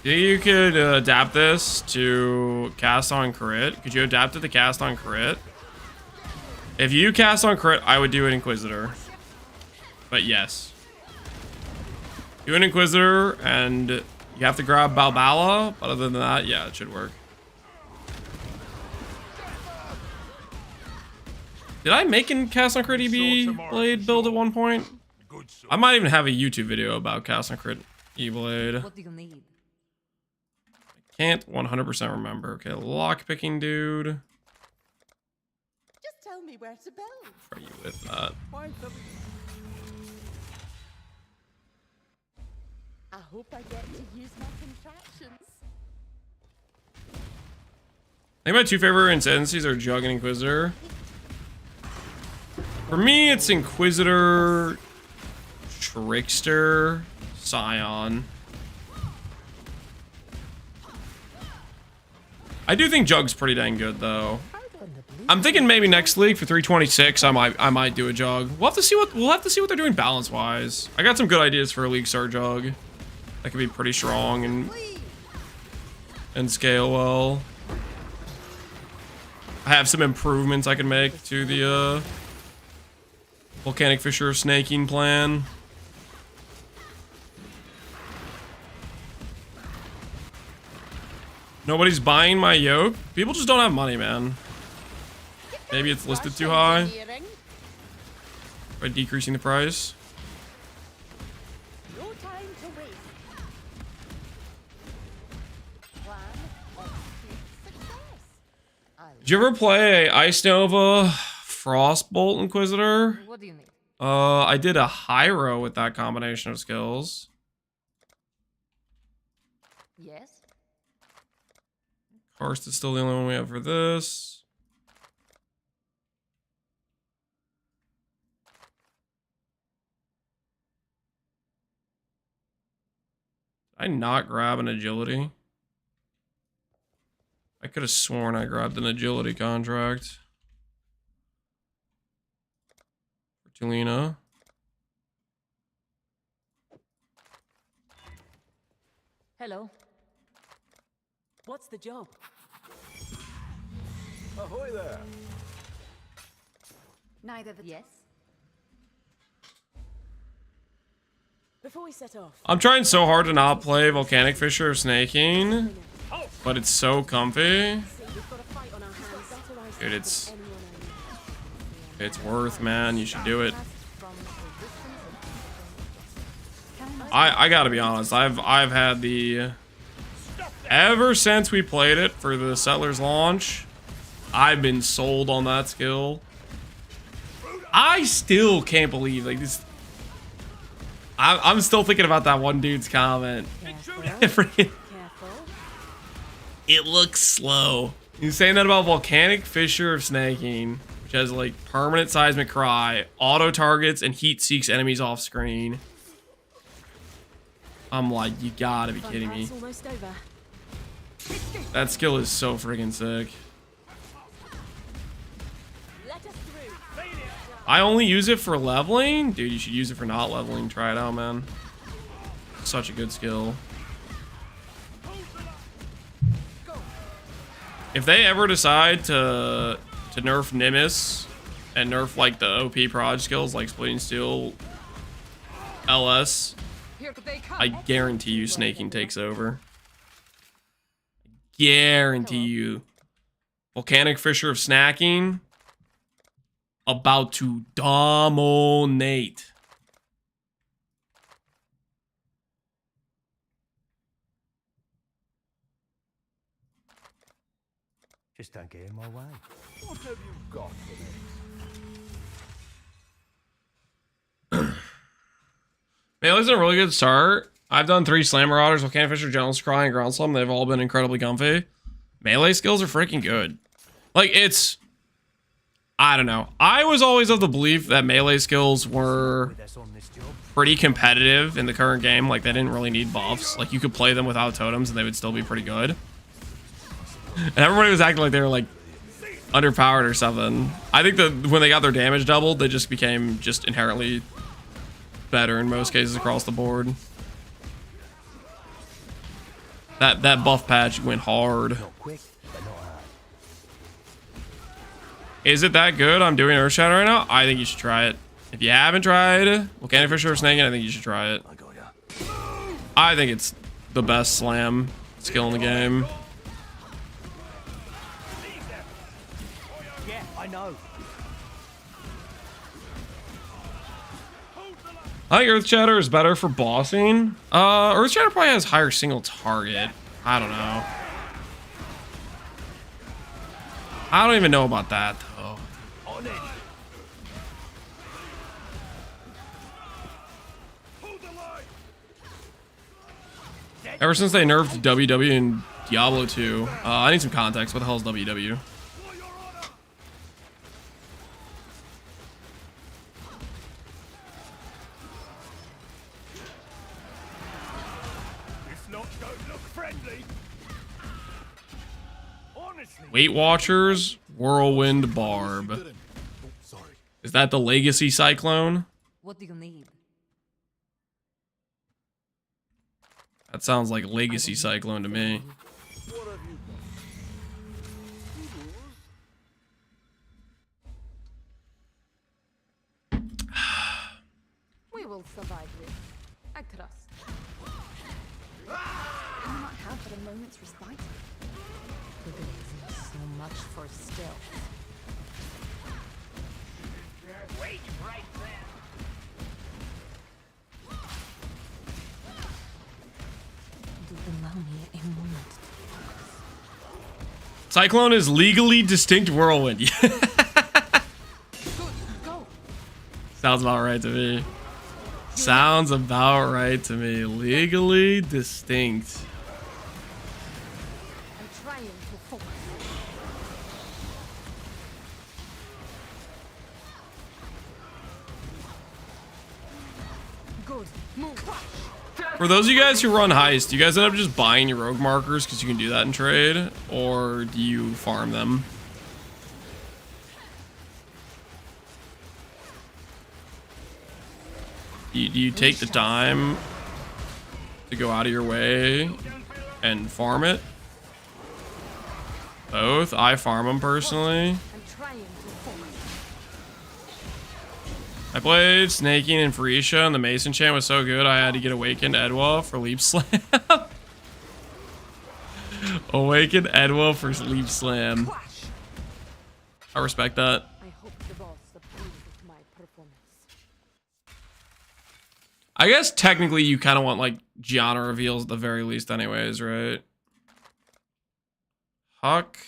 Do you could adapt this to cast on crit? Could you adapt it to cast on crit? If you cast on crit, I would do an Inquisitor. But yes. Do an Inquisitor, and you have to grab Balbala, but other than that, yeah, it should work. Did I make a cast on crit EB Blade build at one point? I might even have a YouTube video about cast on crit E-Blade. What do you need? Can't 100% remember. Okay, lockpicking dude. Just tell me where to build. Are you with that? I hope I get to use my contraptions. I think my two favorite Ascendancies are Jug and Inquisitor. For me, it's Inquisitor, Trickster, Scion. I do think Jug's pretty dang good, though. I'm thinking maybe next league for 326, I might do a Jug. We'll have to see what they're doing balance-wise. I got some good ideas for a League Star Jug. That could be pretty strong and scale well. I have some improvements I can make to the Volcanic Fissure snaking plan. Nobody's buying my yoke. People just don't have money, man. Maybe it's listed too high by decreasing the price. No time to waste. Plan of success. Did you ever play Ice Nova Frostbolt Inquisitor? What do you need? I did a Hyro with that combination of skills. Yes. Karst is still the only one we have for this. Did I not grab an agility? I could have sworn I grabbed an agility contract. For Tulina. Hello. What's the job? Ahoy there. Neither the Yes. Before we set off, I'm trying so hard to not play Volcanic Fissure of Snaking, but it's so comfy. we've got a fight on our hands. Better I Dude, start than anyone it's worth, man. You should do it. from I gotta be honest. I've had the ever since we played it for the Settlers launch. I've been sold on that skill. I still can't believe like this. I'm still thinking about that one dude's comment. Freaking- it looks slow. He's saying that about Volcanic Fissure of Snaking, which has like permanent seismic cry, auto targets, and heat seeks enemies off screen. I'm like, you gotta be kidding me. almost over. That skill is so freaking sick. Let us through. I only use it for leveling? Dude, you should use it for not leveling. Try it out, man. Such a good skill. If they ever decide to nerf Nimbus and nerf like the OP prod skills like Splitting Steel LS, I guarantee you Snaking takes over. Guarantee you. Volcanic Fissure of Snacking about to dominate. Just don't get in my way. What have you got for me? Melee's a really good start. I've done 3 Slam Marauders, Volcanic Fissure, General Scry, and Ground Slum. They've all been incredibly comfy. Melee skills are freaking good. Like, it's... I don't know. I was always of the belief that melee skills were pretty competitive in the current game. Like, they didn't really need buffs. Like, you could play them without totems and they would still be pretty good. And everybody was acting like they were, like, underpowered or something. I think that when they got their damage doubled, they just became just inherently better in most cases across the board. That buff patch went hard. Is it that good? I'm doing Earthshatter right now. I think you should try it. If you haven't tried Volcanic Fissure or Snaking, I think you should try it. I think it's the best slam skill in the game. Yeah, I know. I think Earthshatter is better for bossing. Earthshatter probably has higher single target. I don't know. I don't even know about that, though. Ever since they nerfed WW in Diablo 2, I need some context. What the hell is WW? Weight Watchers, Whirlwind Barb. Is that the Legacy Cyclone? What do you need? That sounds like Legacy Cyclone to me. We will survive this. I trust. Can you not have but a moment's respite? So much for stealth. Wait right there. Do allow me a moment. Cyclone is legally distinct whirlwind. Go. Sounds about right to me. Sounds about right to me. Legally distinct. trying to focus. Good. Move. For those of you guys who run heist, do you guys end up just buying your rogue markers because you can do that in trade, or do you farm them? Do you take the time to go out of your way and farm it? Both. I farm them personally. I played Snaking and Phorecia, and the Mason Chant was so good I had to get Awakened Edwa for Leap Slam. Awakened Edwa for Leap Slam. I respect that. I hope the boss approves of my performance. I guess technically you kind of want like Gianna reveals at the very least anyways, right? Huck.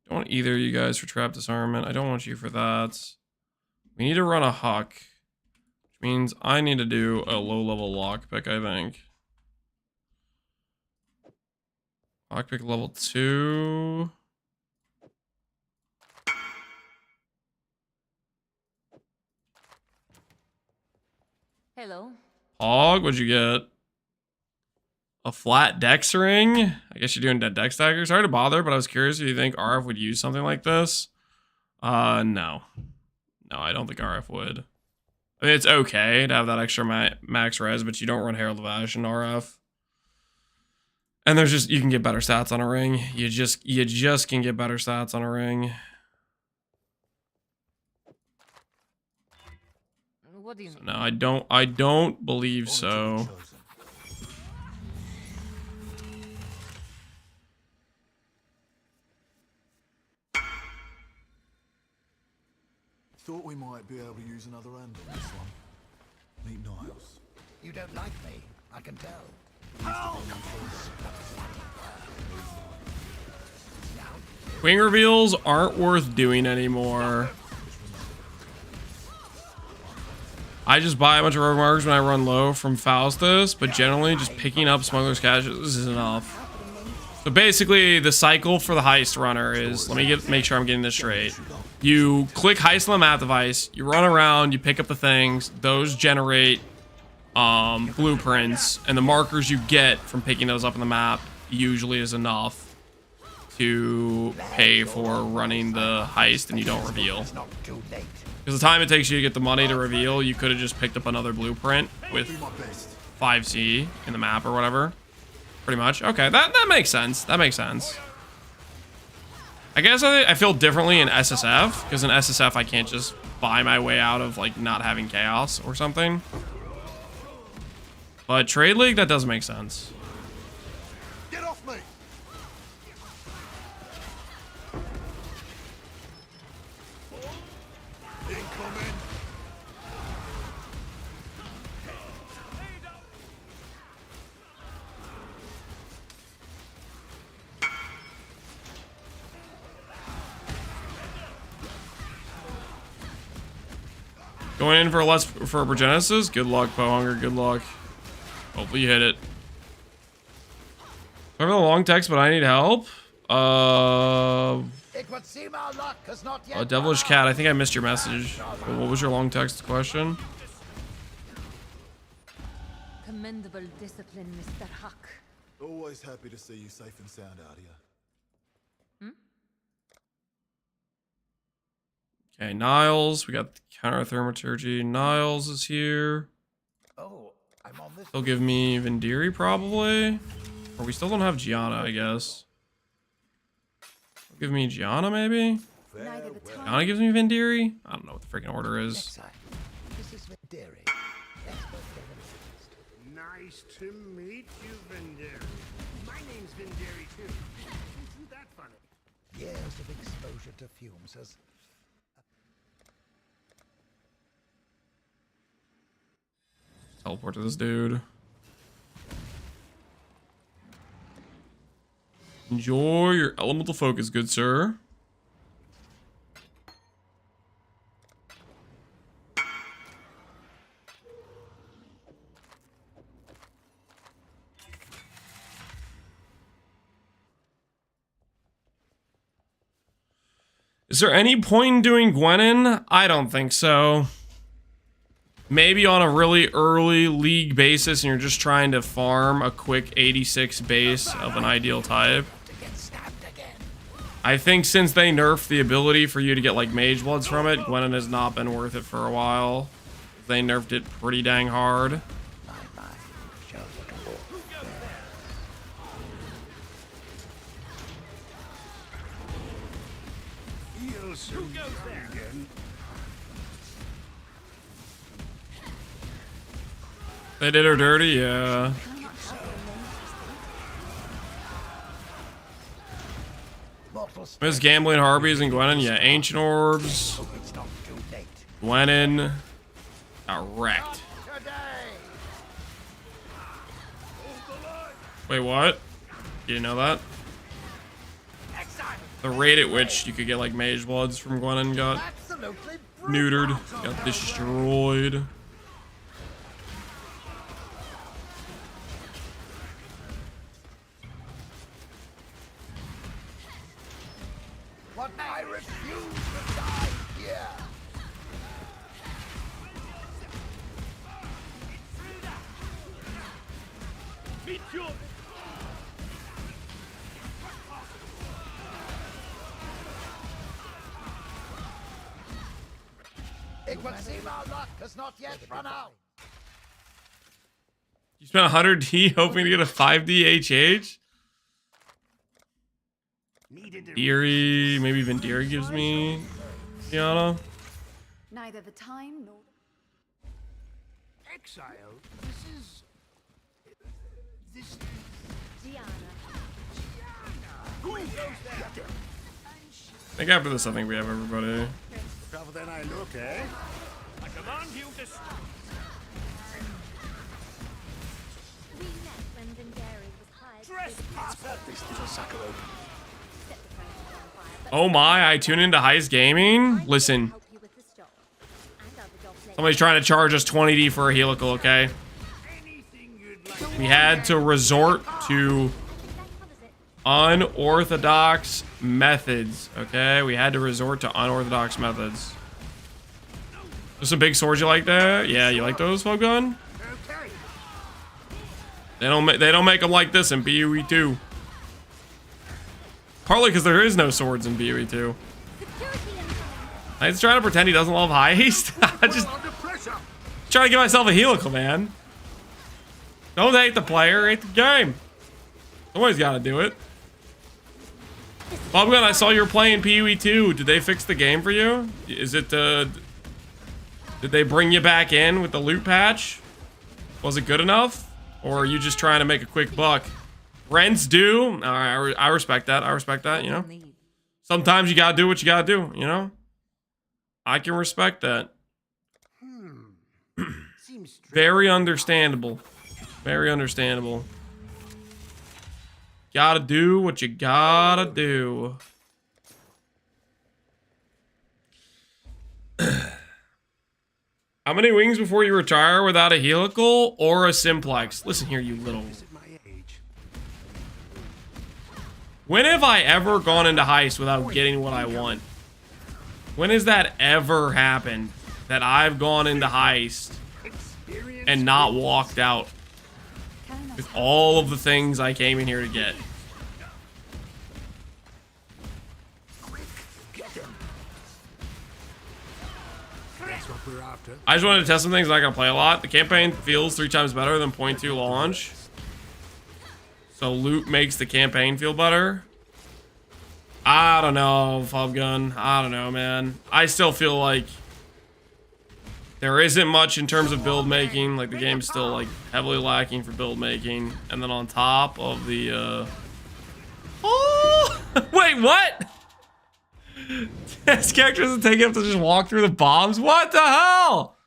Don't want either of you guys for trap disarmament. I don't want you for that. We need to run a Huck, which means I need to do a low-level lockpick, I think. Lockpick level 2. Hello. Hog, what'd you get? A flat dex ring? I guess you're doing dead dex dagger. Sorry to bother, but I was curious if you think RF would use something like this. No. No, I don't think RF would. I mean, it's okay to have that extra max res, but you don't run Herald of Ash in RF. And there's just, you can get better stats on a ring. You just can get better stats on a ring. What do you mean? No, I don't believe so. Thought we might be able to use another hand on this one. Meet Niles. You don't like me, I can tell. Wing reveals aren't worth doing anymore. I just buy a bunch of rogue markers when I run low from Faustus, but generally just picking up Smuggler's Caches is enough. So basically, the cycle for the heist runner is, let me make sure I'm getting this straight. You click heist on the map device, you run around, you pick up the things, those generate blueprints, and the markers you get from picking those up on the map usually is enough to pay for running the heist, and you don't reveal. Because the time it takes you to get the money to reveal, you could have just picked up another blueprint with 5C in the map or whatever. Pretty much. Okay, that makes sense. That makes sense. I guess I feel differently in SSF, because in SSF I can't just buy my way out of like not having chaos or something. But Trade League, that does make sense. Get off me! Incoming! Going in for Progenesis? Good luck, Pohunger. Good luck. Hopefully you hit it. I have a long text, but I need help. It would seem our luck has not yet. A Devilish Cat. I think I missed your message. What was your long text question? Commendable discipline, Mr. Huck. Always happy to see you safe and sound out here. Okay, Niles. We got the counter thermaturgy. Niles is here. Oh, I'm on this. He'll give me Vendiri probably. Or we still don't have Gianna, I guess. Give me Gianna maybe? Gianna gives me Vendiri? I don't know what the freaking order is. Exile. This is Vendiri. Nice to meet you, Vendiri. My name's Vendiri too. Isn't that funny? Years of exposure to fumes has. Teleport to this dude. Enjoy your elemental focus, good sir. Is there any point in doing Gwenin? I don't think so. Maybe on a really early league basis and you're just trying to farm a quick 86 base of an ideal type. I think since they nerfed the ability for you to get like Mage Bloods from it, Gwenin has not been worth it for a while. They nerfed it pretty dang hard. They did her dirty, yeah. Miss Gambling Harpies and Gwenin, yeah. Ancient Orbs. Gwenin. Got wrecked. Wait, what? You didn't know that? The rate at which you could get like Mage Bloods from Gwenin got neutered, got destroyed. But I refuse to die here. Meet you. It would seem our luck has not yet run out. You spent 100D hoping to get a 5D HH? Deary, maybe even Deary gives me Diana. Neither the time nor Exile. This Diana. Who goes there? I think after this, I think we have everybody. Tougher than I look, eh? I command you to stop. We met when Vendary was hired. Trespasser! This is a sucker open. Oh my, I tune into Heist Gaming? Listen. Somebody's trying to charge us 20D for a helical, okay? We had to resort to unorthodox methods, okay? We had to resort to unorthodox methods. There's some big swords you like there? Yeah, you like those, Fogun? They don't make them like this in BUE 2. Partly because there is no swords in BUE 2. He's trying to pretend he doesn't love Heist. I just trying to give myself a helical, man. Don't hate the player, hate the game. Somebody's got to do it. Bobgun, I saw you were playing PUE 2. Did they fix the game for you? Is it did they bring you back in with the loot patch? Was it good enough? Or are you just trying to make a quick buck? Rents do. All right, I respect that. I respect that, you know. Sometimes you gotta do what you gotta do, you know. I can respect that. Very understandable. Very understandable. Gotta do what you gotta do. How many wings before you retire without a helical or a simplex? Listen here, you little... When have I ever gone into Heist without getting what I want? When has that ever happened? That I've gone into Heist and not walked out with all of the things I came in here to get? I just wanted to test some things. I'm not gonna play a lot. The campaign feels 3 times better than 0.2 launch. So loot makes the campaign feel better. I don't know, Fubgun. I don't know, man. I still feel like there isn't much in terms of build making. Like the game's still like heavily lacking for build making. And then on top of the oh wait, what? This character doesn't take him to just walk through the bombs? What the hell?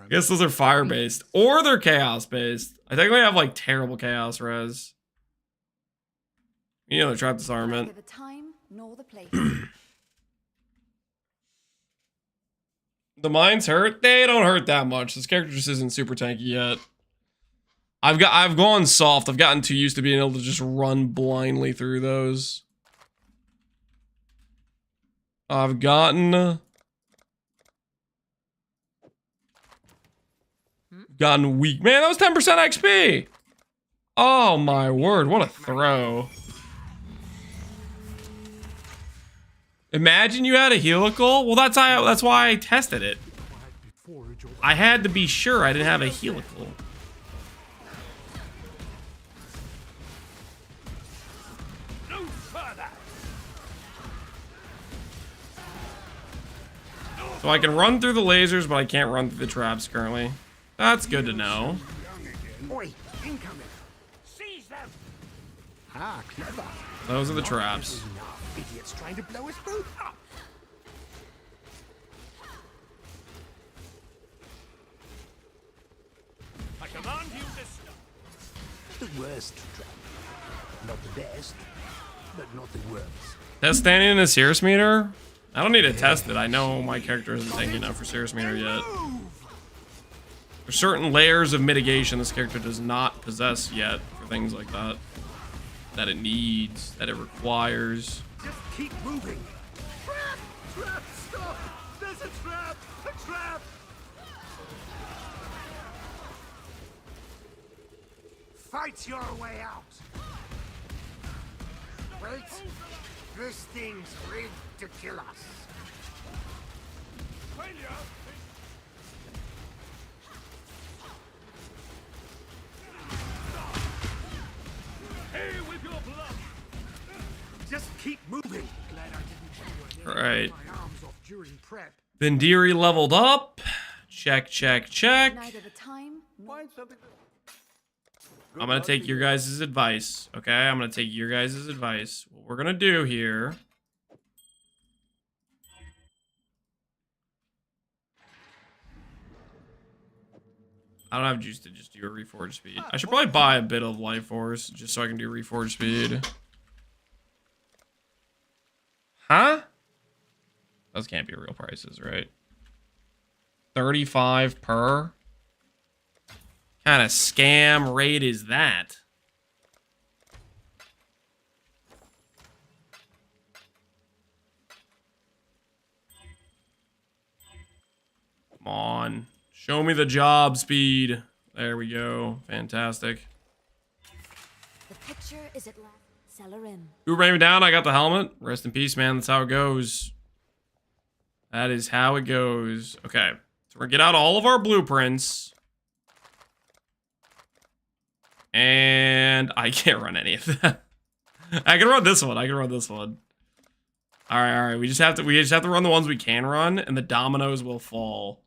I guess those are fire based or they're chaos based. I think they have like terrible chaos res. You know, they're trap disarmament. Neither the time nor the place. The mines hurt? They don't hurt that much. This character just isn't super tanky yet. I've gone soft. I've gotten too used to being able to just run blindly through those. I've gotten weak. Man, that was 10% XP. Oh my word, what a throw. Imagine you had a helical. Well, that's why I tested it. I had to be sure I didn't have a helical. So I can run through the lasers, but I can't run through the traps currently. That's good to know. Oi, incoming. Seize them. Ah, clever. Those are the traps. Idiots trying to blow us both up. I command you to stop. The worst trap. Not the best, but not the worst. Test standing in a Sirius meter? I don't need to test it. I know my character isn't tanky enough for Sirius meter yet. There's certain layers of mitigation this character does not possess yet for things like that. That it needs, that it requires. Just keep moving. Trap! Trap! Stop! There's a trap! A trap! Fight your way out. Wait. This thing's rigged to kill us. Hey, with your blood. Just keep moving. Glad I didn't Alright. my arms off during prep. Vendiri leveled up. Check, check, check. Night at a time. Find something I'm gonna take your guys' advice, okay? I'm gonna take your guys' advice. What we're gonna do here... I don't have juice to just do a reforge speed. I should probably buy a bit of life force just so I can do reforge speed. Huh? Those can't be real prices, right? 35 per? Kind of scam rate is that? Come on. Show me the job speed. There we go. Fantastic. The picture is at last. Cellar in. Who ran me down? I got the helmet. Rest in peace, man. That's how it goes. That is how it goes. Okay. So we're gonna get out all of our blueprints. And I can't run any of that. I can run this one. I can run this one. Alright, alright. We just have to run the ones we can run, and the dominoes will fall.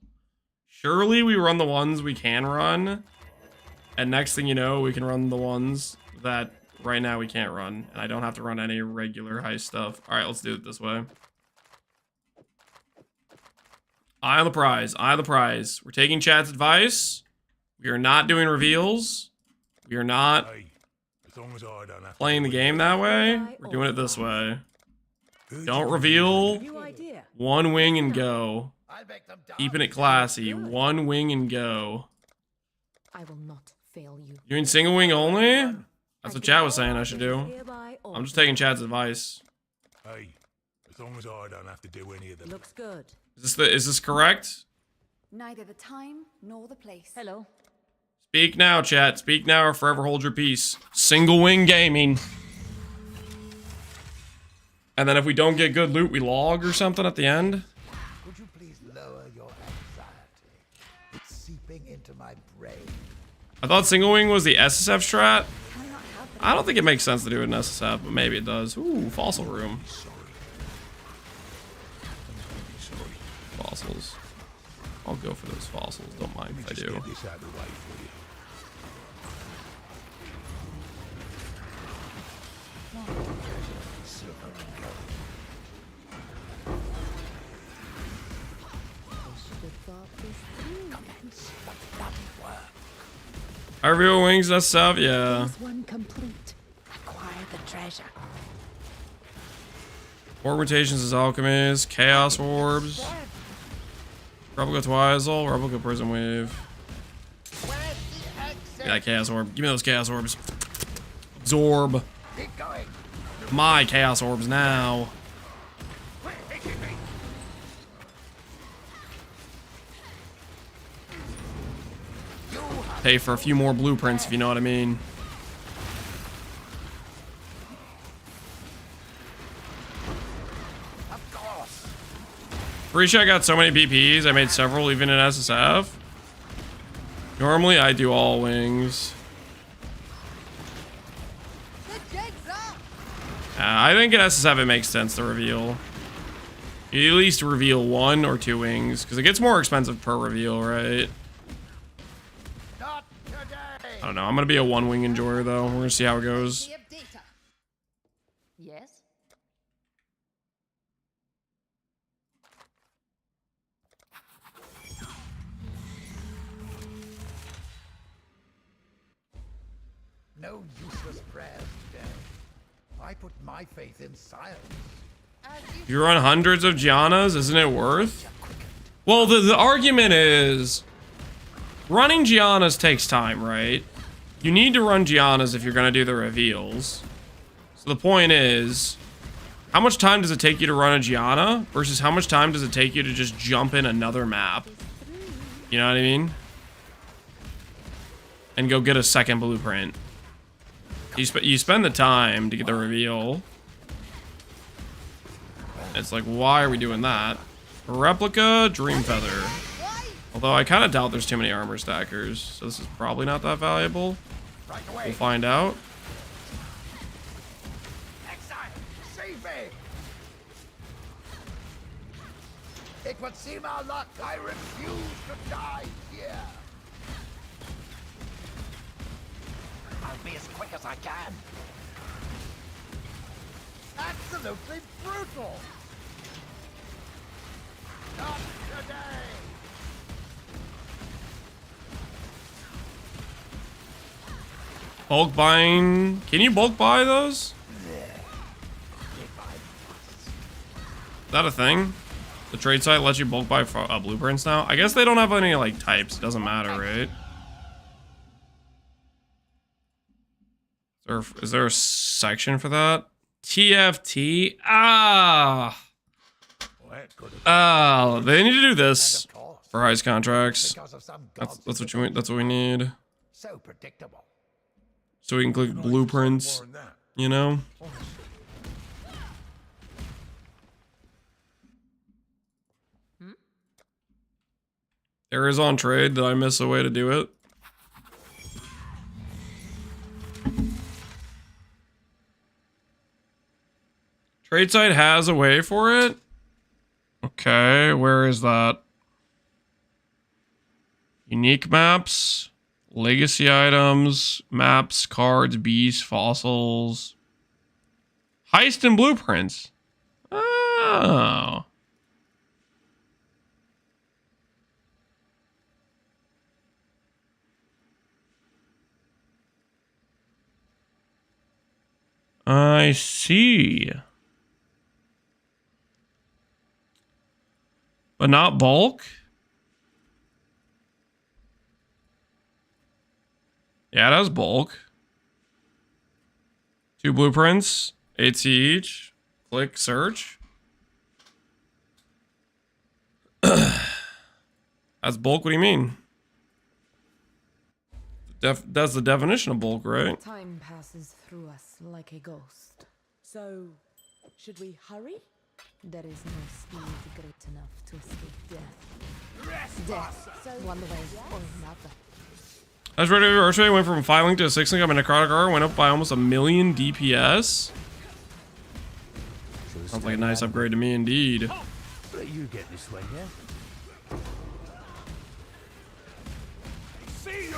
Surely we run the ones we can run. And next thing you know, we can run the ones that right now we can't run. And I don't have to run any regular heist stuff. Alright, let's do it this way. Eye on the prize. Eye on the prize. We're taking chat's advice. We are not doing reveals. We are not playing the game that way. We're doing it this way. Don't reveal. One wing and go. Keeping it classy. One wing and go. I will not fail you. Doing single wing only? That's what chat was saying I should do. I'm just taking chat's advice. Hey, as long as I don't have to do any of them. Looks good. Is this correct? Neither the time nor the place. Hello. Speak now, chat. Speak now or forever hold your peace. Single wing gaming. And then if we don't get good loot, we log or something at the end. Could you please lower your anxiety? It's seeping into my brain. I thought single wing was the SSF strat. I don't think it makes sense to do it in SSF, but maybe it does. Ooh, fossil room. Fossils. I'll go for those fossils. Don't mind if I do. I reveal wings, that's stuff, yeah. One complete. Acquire the treasure. Orb rotations is alchemist, chaos orbs. Replica Twizel, replica prism wave. Where's the Give me that chaos orb. Give me those chaos orbs. Absorb. Keep going. My chaos orbs now. Quit hitting me. Pay for a few more blueprints, if you know what I mean. Of course. Pretty sure I got so many BPs. I made several even in SSF. Normally I do all wings. I think in SSF it makes sense to reveal. You at least reveal 1 or 2 wings, because it gets more expensive per reveal, right? Not today. I don't know. I'm gonna be a 1-wing enjoyer though. We're gonna see how it goes. Yes? No useless prayers today. I put my faith in science. You run hundreds of Giannas, isn't it worth? Well, the argument is running Giannas takes time, right? You need to run Giannas if you're gonna do the reveals. So the point is, how much time does it take you to run a Gianna versus how much time does it take you to just jump in another map? You know what I mean? And go get a second blueprint. You spend the time to get the reveal. It's like, why are we doing that? Replica, Dream Feather. Although I kind of doubt there's too many armor stackers, so this is probably not that valuable. We'll find out. Exile, save me! It would seem our luck. I refuse to die here. I'll be as quick as I can. Absolutely brutal. Not today. Bulk buying. Can you bulk buy those? Is that a thing? The trade site lets you bulk buy blueprints now? I guess they don't have any like types. It doesn't matter, right? Is there a section for that? TFT? Oh, they need to do this for heist contracts. That's what you mean. That's what we need. So predictable. So we can click blueprints, you know? There is on trade. Did I miss a way to do it? Trade site has a way for it. Okay, where is that? Unique maps, legacy items, maps, cards, beasts, fossils, heist and blueprints. Oh. I see. But not bulk? Yeah, it has bulk. 2 blueprints, 8C each. Click search. That's bulk, what do you mean? That's the definition of bulk, right? Time passes through us like a ghost. So, should we hurry? There is no speed great enough to escape death. Death, one way or another. As Red Archery went from 5-link to a 6-link on a Necrotic Art, went up by almost 1,000,000 DPS. Sounds like a nice upgrade to me indeed. Let you get this way, yeah? See you!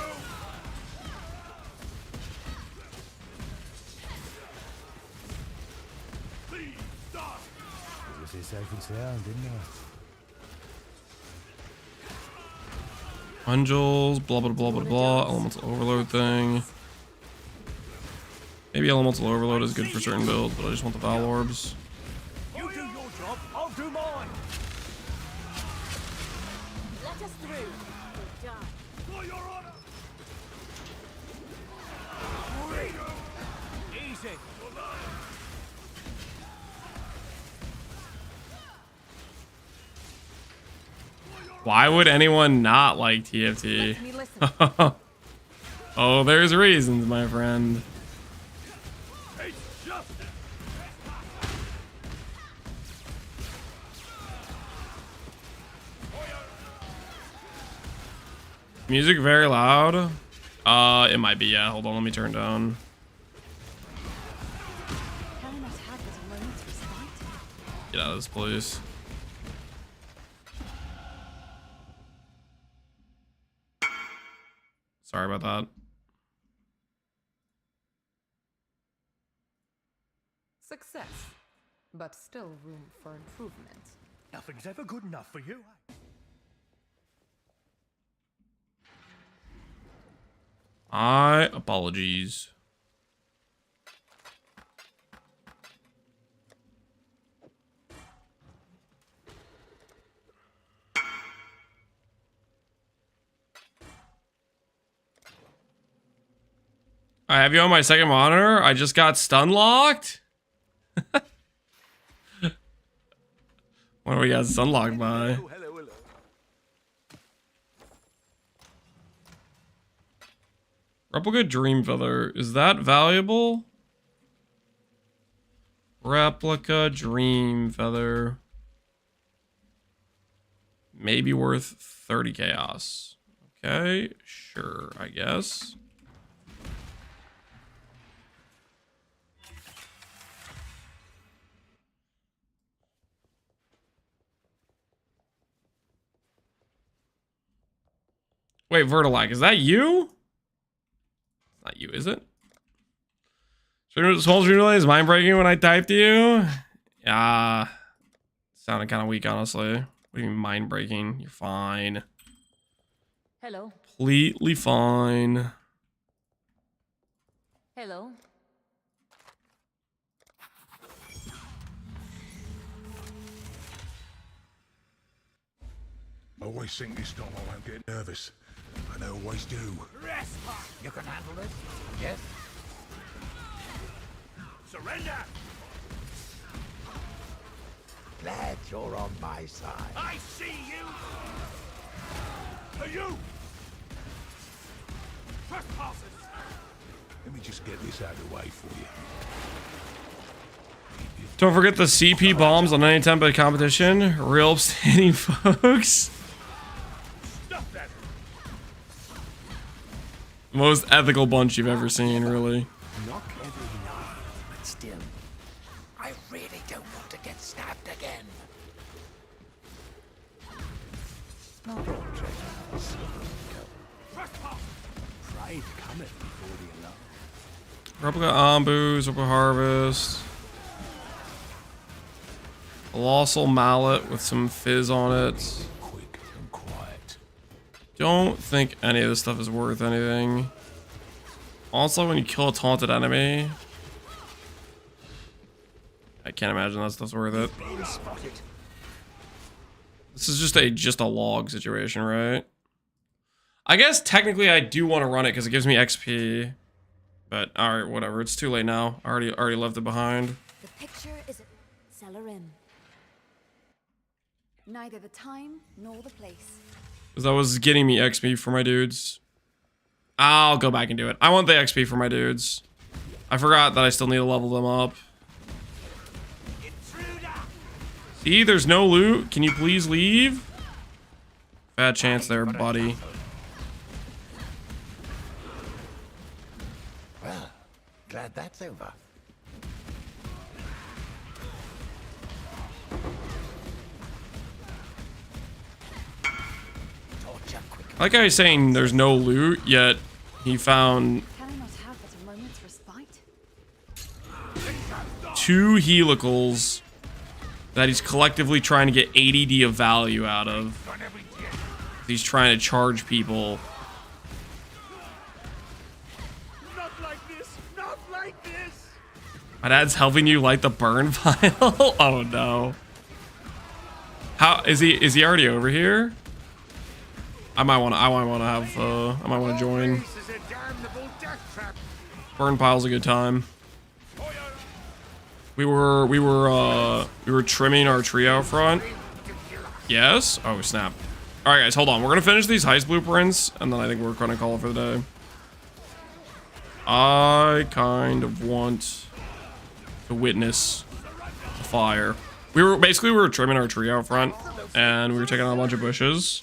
It was safe and sound, didn't I? Angels, blah blah blah blah blah, elemental overload thing. Maybe elemental overload is good for certain builds, but I just want the Vaal orbs. You do your job, I'll do mine. Let us through. Or die. For your honor. Emoji. Why would anyone not like TFT? Let me listen. Oh, there's reasons, my friend. Music very loud. It might be, yeah. Hold on, let me turn down. Get out of this place. Sorry about that. Success, but still room for improvement. Nothing's ever good enough for you. Apologies. I have you on my second monitor. I just got stun locked. What do we got stun locked by? Hello, hello. Replica Dream Feather. Is that valuable? Replica Dream Feather. Maybe worth 30 chaos. Okay, sure, I guess. Wait, Vertilag, is that you? It's not you, is it? Small stream delay is mind breaking when I typed to you. Yeah, sounded kind of weak, honestly. What do you mean mind breaking? You're fine. Hello. Completely fine. Hello. I always think this time I won't get nervous. And I always do. You can handle this? Yes? Surrender! Glad you're on my side. I see you! Are you? Trespassers! Let me just get this out of the way for you. Don't forget the CP bombs on any template competition. Real upstanding folks. Stop that! Most ethical bunch you've ever seen, really. Not clever enough, but still. I really don't want to get stabbed again. Not all treasure is silver and gold. Pride cometh before the alarm. Replica Ambus, Replica Harvest. Colossal Mallet with some fizz on it. Quick and quiet. Don't think any of this stuff is worth anything. Also, when you kill a taunted enemy, I can't imagine that stuff's worth it. This is just a log situation, right? I guess technically I do want to run it because it gives me XP. But alright, whatever. It's too late now. I already left it behind. The picture is cellar in. Neither the time nor the place. Because that was getting me XP for my dudes. I'll go back and do it. I want the XP for my dudes. I forgot that I still need to level them up. See, there's no loot. Can you please leave? Bad chance there, buddy. Well, glad that's over. I like how he's saying there's no loot, yet he found Can I not have but a moment's respite? 2 helicals that he's collectively trying to get ADD of value out of. He's trying to charge people. Not like this! Not like this! My dad's helping you light the burn pile? Oh no. How is he already over here? I might want to join. Burn pile's a good time. We were trimming our tree out front. Yes? Oh, snap. Alright, guys, hold on. We're gonna finish these heist blueprints, and then I think we're gonna call it for the day. I kind of want to witness the fire. We were trimming our tree out front, and we were taking out a bunch of bushes,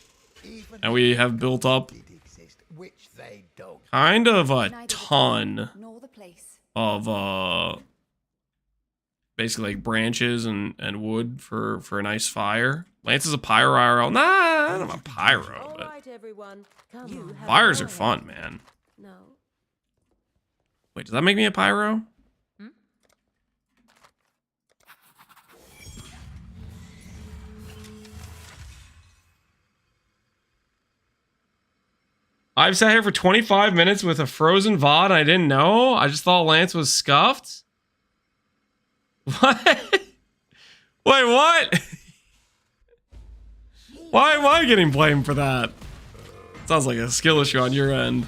and we have built up kind of a ton of basically like branches and wood for a nice fire. Lance is a pyro IRL. Nah, I'm a pyro, but fires are fun, man. No. Wait, does that make me a pyro? I've sat here for 25 minutes with a frozen VOD and I didn't know. I just thought Lance was scuffed. What? Wait, what? Why am I getting blamed for that? Sounds like a skill issue on your end.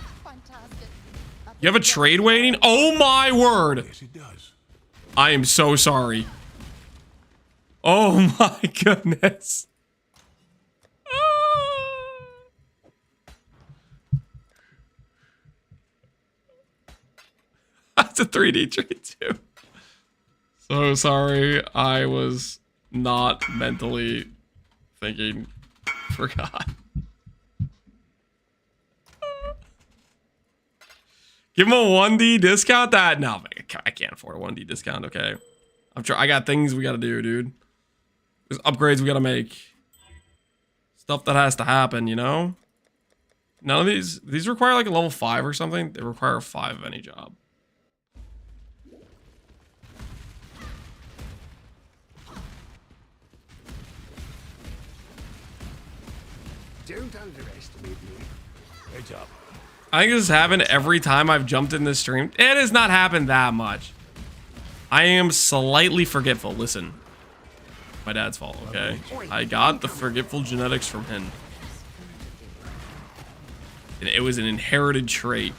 You have a trade waiting? Oh my word! Yes, it does. I am so sorry. Oh my goodness. That's a 3D trade too. So sorry, I was not mentally thinking. Forgot. Give him a 1D discount? That no, I can't afford a 1D discount. Okay, I got things we gotta do, dude. There's upgrades we gotta make. Stuff that has to happen, you know. None of these require like a level 5 or something. They require a 5 of any job. Don't underestimate me. Heads up. I think this has happened every time I've jumped in this stream. It has not happened that much. I am slightly forgetful. Listen. My dad's fault, okay? I got the forgetful genetics from him. And it was an inherited trait.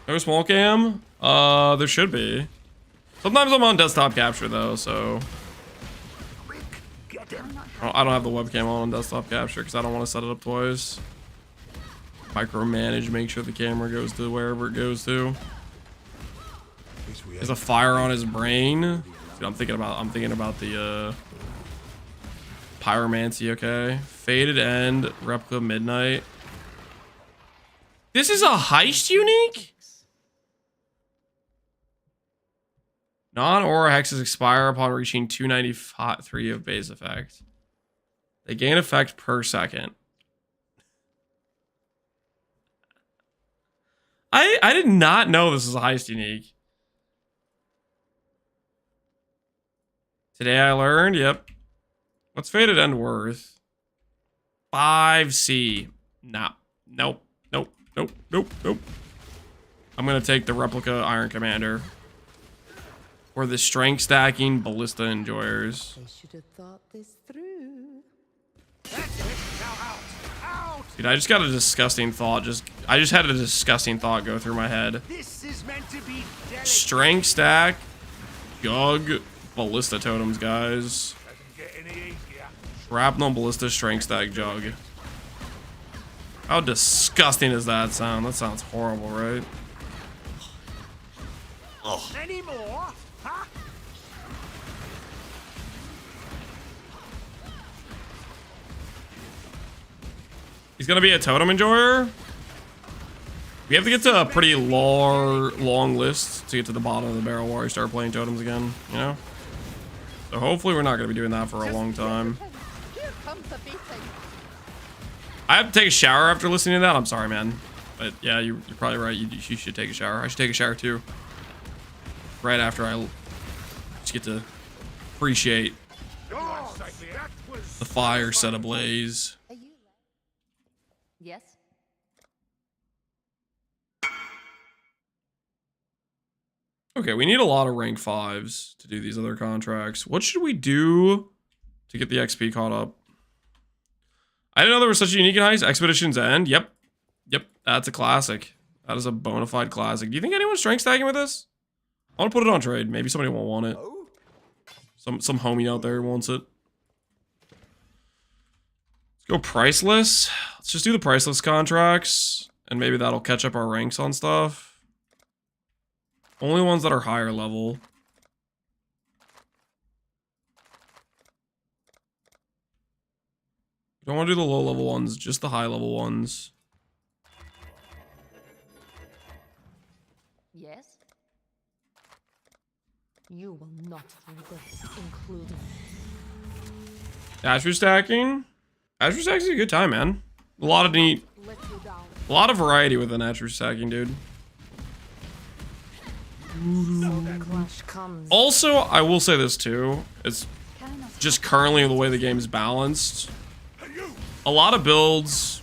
No small cam? There should be. Sometimes I'm on desktop capture though, so... I don't have the webcam on desktop capture because I don't want to set it up twice. Micromanage, make sure the camera goes to wherever it goes to. There's a fire on his brain. Dude, I'm thinking about the pyromancy, okay? Faded End, replica midnight. This is a heist unique? Non-aura hexes expire upon reaching 293 of base effect. They gain effect per second. I did not know this is a heist unique. Today I learned, yep. What's Faded End worth? 5C. Nah. Nope. Nope. Nope. Nope. Nope. I'm gonna take the replica Iron Commander. Or the strength stacking ballista enjoyers. I should have thought this through. Dude, I just got a disgusting thought. I just had a disgusting thought go through my head. This is meant to be delicate. Strength stack, jug, ballista totems, guys. Doesn't get any easier. Shrapnel, ballista, strength stack, jug. How disgusting does that sound? That sounds horrible, right? Ugh. Any more? Huh? He's gonna be a totem enjoyer. We have to get to a pretty long list to get to the bottom of the barrel where I start playing totems again, you know? So hopefully we're not gonna be doing that for a long time. I have to take a shower after listening to that. I'm sorry, man. But yeah, you're probably right. You should take a shower. I should take a shower too. Right after I just get to appreciate the fire set ablaze. Yes? Okay, we need a lot of rank 5s to do these other contracts. What should we do to get the XP caught up? I didn't know there was such a unique heist. Expedition's End. Yep. Yep, that's a classic. That is a bona fide classic. Do you think anyone's strength stacking with this? I want to put it on trade. Maybe somebody won't want it. Some homie out there wants it. Let's go priceless. Let's just do the priceless contracts, and maybe that'll catch up our ranks on stuff. Only ones that are higher level. Don't want to do the low level ones, just the high level ones. Yes? You will not regret including. Attribute stacking? Attribute stacking is a good time, man. A lot of neat, a lot of variety within attribute stacking, dude. Also, I will say this too. It's just currently the way the game is balanced. A lot of builds,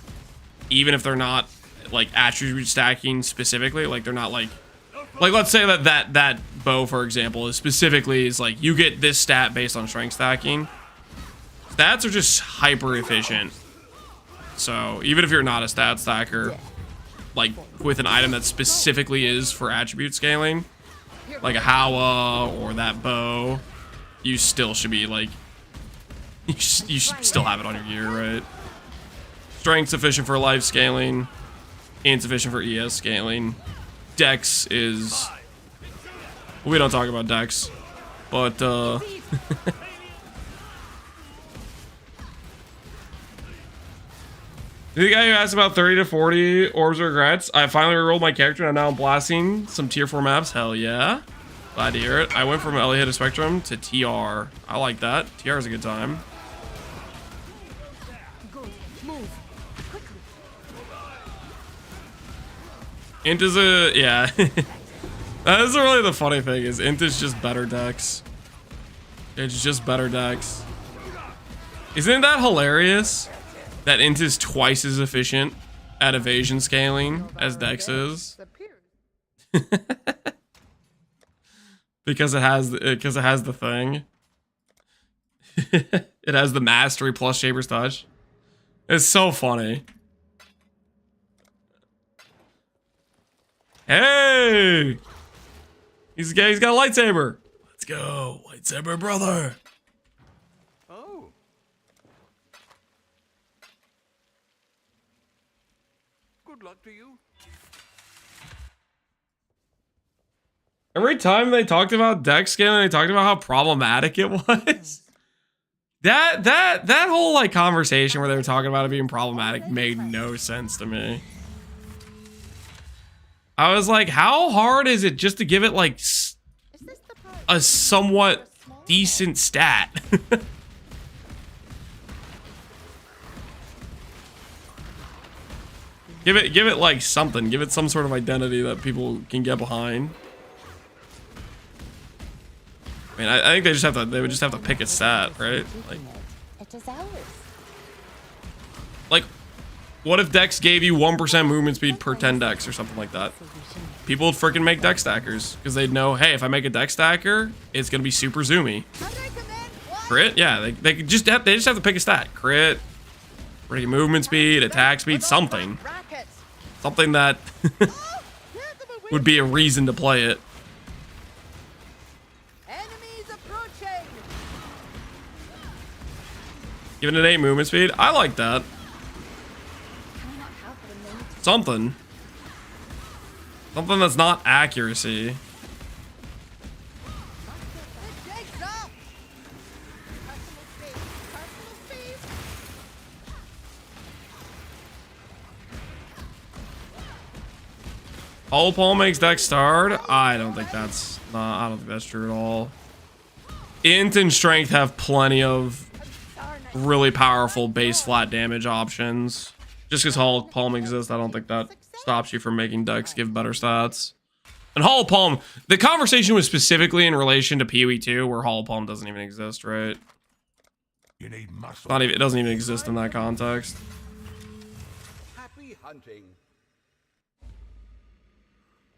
even if they're not like attribute stacking specifically, like they're not like let's say that bow, for example, is specifically is like you get this stat based on strength stacking. Stats are just hyper efficient. So even if you're not a stat stacker, like with an item that specifically is for attribute scaling, like a Hawa or that bow, you still should be like, you should still have it on your gear, right? Strength sufficient for life scaling, insufficient for ES scaling. Dex is, we don't talk about Dex, but the guy who asked about 30 to 40 orbs of regrets, I finally rerolled my character and I'm now blasting some tier 4 maps. Hell yeah. Glad to hear it. I went from Elliot to Spectrum to TR. I like that. TR is a good time. Int is a, yeah. That is really the funny thing, is Int is just better decks. It's just better decks. Isn't that hilarious? That Int is twice as efficient at evasion scaling as Dex is. because it has the thing. It has the mastery plus Shaper's Touch. It's so funny. Hey! He's got a lightsaber. Let's go. Lightsaber brother. Oh. Good luck to you. Every time they talked about dex scaling, they talked about how problematic it was. That whole like conversation where they were talking about it being problematic made no sense to me. I was like, how hard is it just to give it like a somewhat decent stat? Give it like something. Give it some sort of identity that people can get behind. I mean, I think they would just have to pick a stat, right? Like, what if Dex gave you 1% movement speed per 10 Dex or something like that? People would freaking make Dex stackers because they'd know, hey, if I make a Dex stacker, it's gonna be super zoomy. Crit, yeah, they just have to pick a stat. Crit, freaking movement speed, attack speed, something that would be a reason to play it. Give it an 8 movement speed. I like that. Something that's not accuracy. Hollow Palm makes Dex starred. I don't think that's true at all. Int and Strength have plenty of really powerful base flat damage options. Just because Hollow Palm exists, I don't think that stops you from making Dex give better stats. And Hollow Palm, the conversation was specifically in relation to PoE 2, where Hollow Palm doesn't even exist, right? You need muscle. Not even, it doesn't even exist in that context. Happy hunting.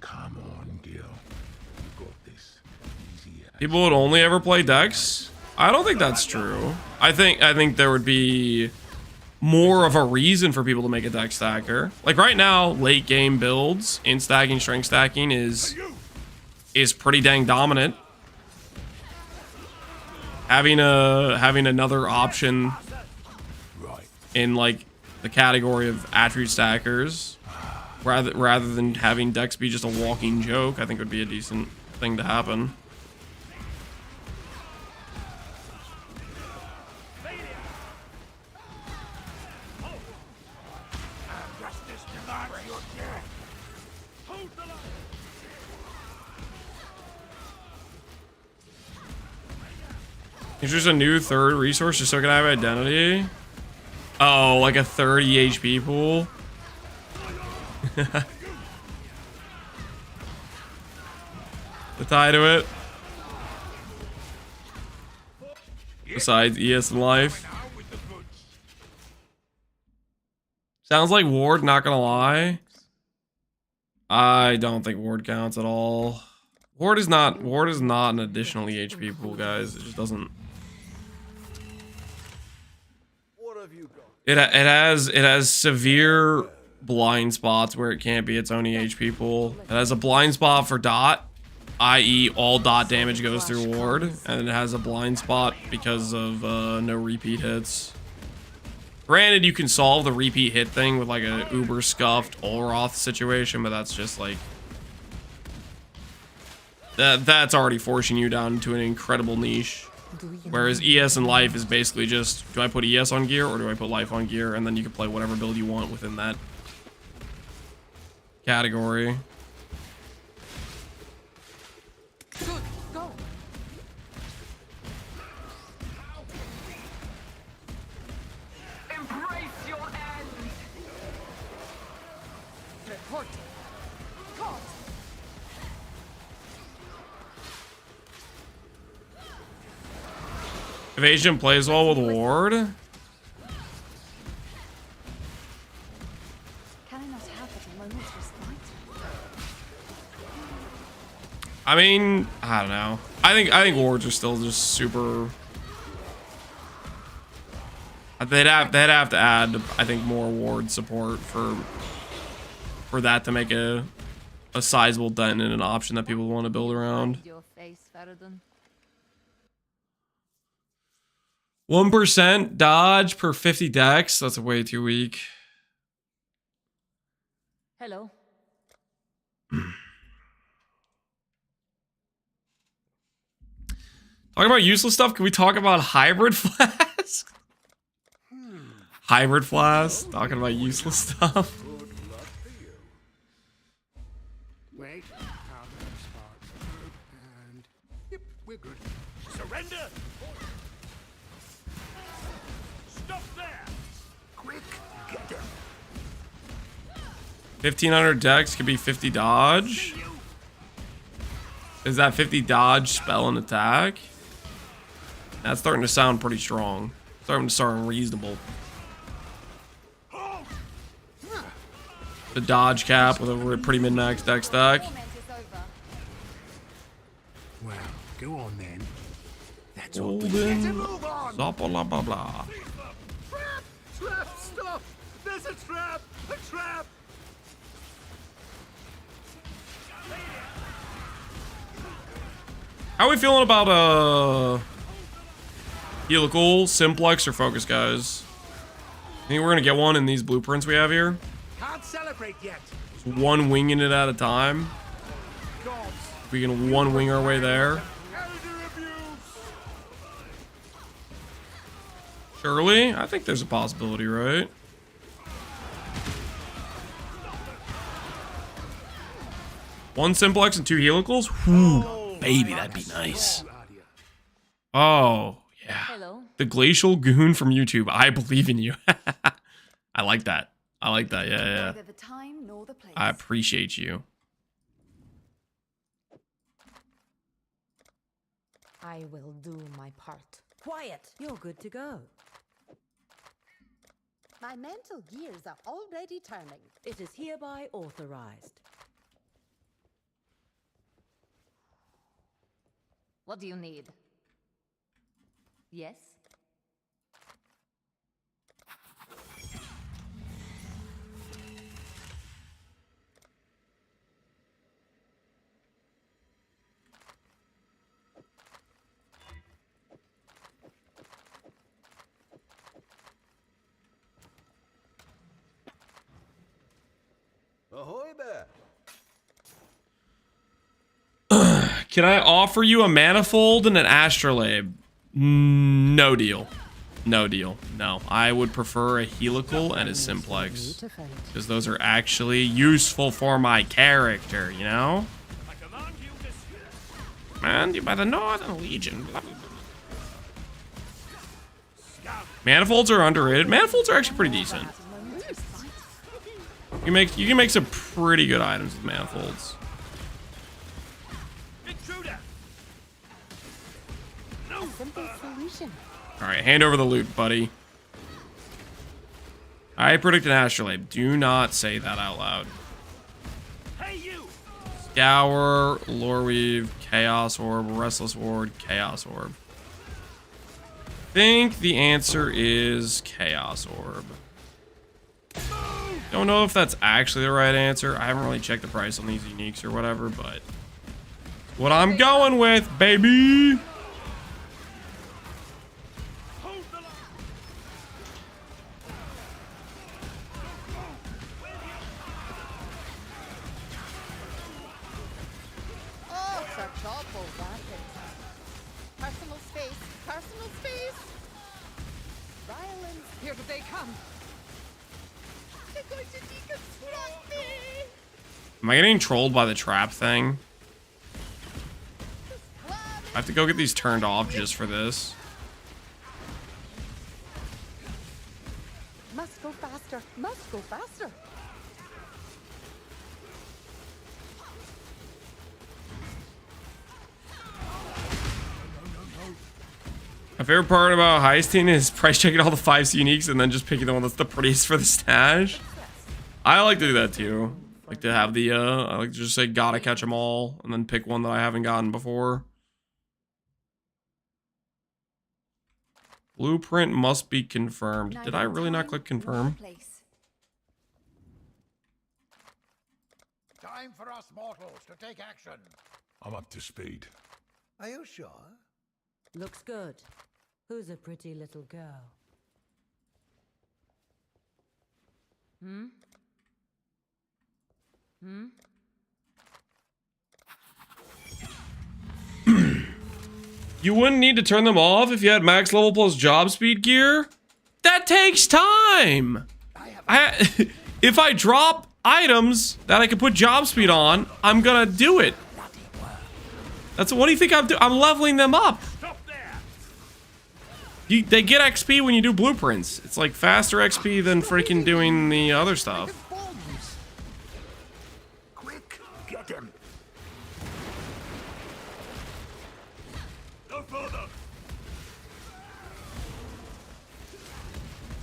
Come on, Gil. You got this. Easy as. People would only ever play Dex? I don't think that's true. I think there would be more of a reason for people to make a Dex stacker. Like right now, late game builds, int stacking, strength stacking is is pretty dang dominant. Having another option in like the category of attribute stackers, rather than having Dex be just a walking joke, I think would be a decent thing to happen. There's a new third resource just so I can have identity. Oh, like a 30 HP pool. The tie to it. Besides ES and life. Sounds like Ward, not gonna lie. I don't think Ward counts at all. Ward is not an additional EHP pool, guys. It just doesn't. It has severe blind spots where it can't be its own EHP pool. It has a blind spot for dot, i.e. all dot damage goes through Ward, and it has a blind spot because of no repeat hits. Granted, you can solve the repeat hit thing with like a uber scuffed Olroth situation, but that's just like that's already forcing you down into an incredible niche. Whereas ES and life is basically just, do I put ES on gear or do I put life on gear? And then you can play whatever build you want within that category. Good, go. Embrace your end. Report. Caught. Evasion plays well with Ward. Can I not have it a moment's respite? I mean, I don't know. I think Wards are still just super. They'd have to add, I think, more Ward support for that to make a sizable dent in an option that people want to build around. Your face, Faradon. 1% dodge per 50 dex. That's way too weak. Hello. Talking about useless stuff, can we talk about hybrid flask? Hybrid flask? Talking about useless stuff. Wait, and yep, we're good. Surrender. Stop there. Quick, get them. 1500 dex could be 50 dodge. Is that 50 dodge, spell, and attack? That's starting to sound pretty strong. Starting to sound reasonable. The dodge cap with a pretty min-max dex stack. Well, go on then. That's all. Golden. Blah blah blah blah. Trap! Trap! Stop! There's a trap! A trap! How are we feeling about helical, simplex, or focus, guys? I think we're gonna get one in these blueprints we have here. Can't celebrate yet. Just one winging it at a time. We can one wing our way there. Surely, I think there's a possibility, right? One simplex and two helicals? Whew, baby, that'd be nice. Oh, yeah. Hello. The Glacial Goon from YouTube. I believe in you. I like that. I like that. Yeah, yeah. Neither the time nor the place. I appreciate you. I will do my part. Quiet. You're good to go. My mental gears are already turning. It is hereby authorized. What do you need? Yes? Can I offer you a manifold and an astrolabe? No deal. No deal. No. I would prefer a helical and a simplex. Because those are actually useful for my character, you know? Man, you by the Northern Legion. Blah, blah, blah. Manifolds are underrated. Manifolds are actually pretty decent. You can make some pretty good items with manifolds. All right, hand over the loot, buddy. I predict an astrolabe. Do not say that out loud. Hey, you. Scour, Loreweave, Chaos Orb, Restless Ward, Chaos Orb. I think the answer is Chaos Orb. Don't know if that's actually the right answer. I haven't really checked the price on these uniques or whatever, but what I'm going with, baby. Personal space, personal space. Violence, here they come. They're going to deconstruct me. Am I getting trolled by the trap thing? I have to go get these turned off just for this. Must go faster, must go faster. My favorite part about heisting is price checking all the 5 uniques and then just picking the one that's the prettiest for the stash. I like to do that too. I like to have the, I like to just say gotta catch them all and then pick one that I haven't gotten before. Blueprint must be confirmed. Did I really not click confirm? Time for us mortals to take action. I'm up to speed. Are you sure? Looks good. Who's a pretty little girl? Hmm? Hmm? You wouldn't need to turn them off if you had max level plus job speed gear? That takes time! If I drop items that I can put job speed on, I'm gonna do it. What do you think I'm doing? I'm leveling them up. They get XP when you do blueprints. It's like faster XP than freaking doing the other stuff. Quick, get him. No further.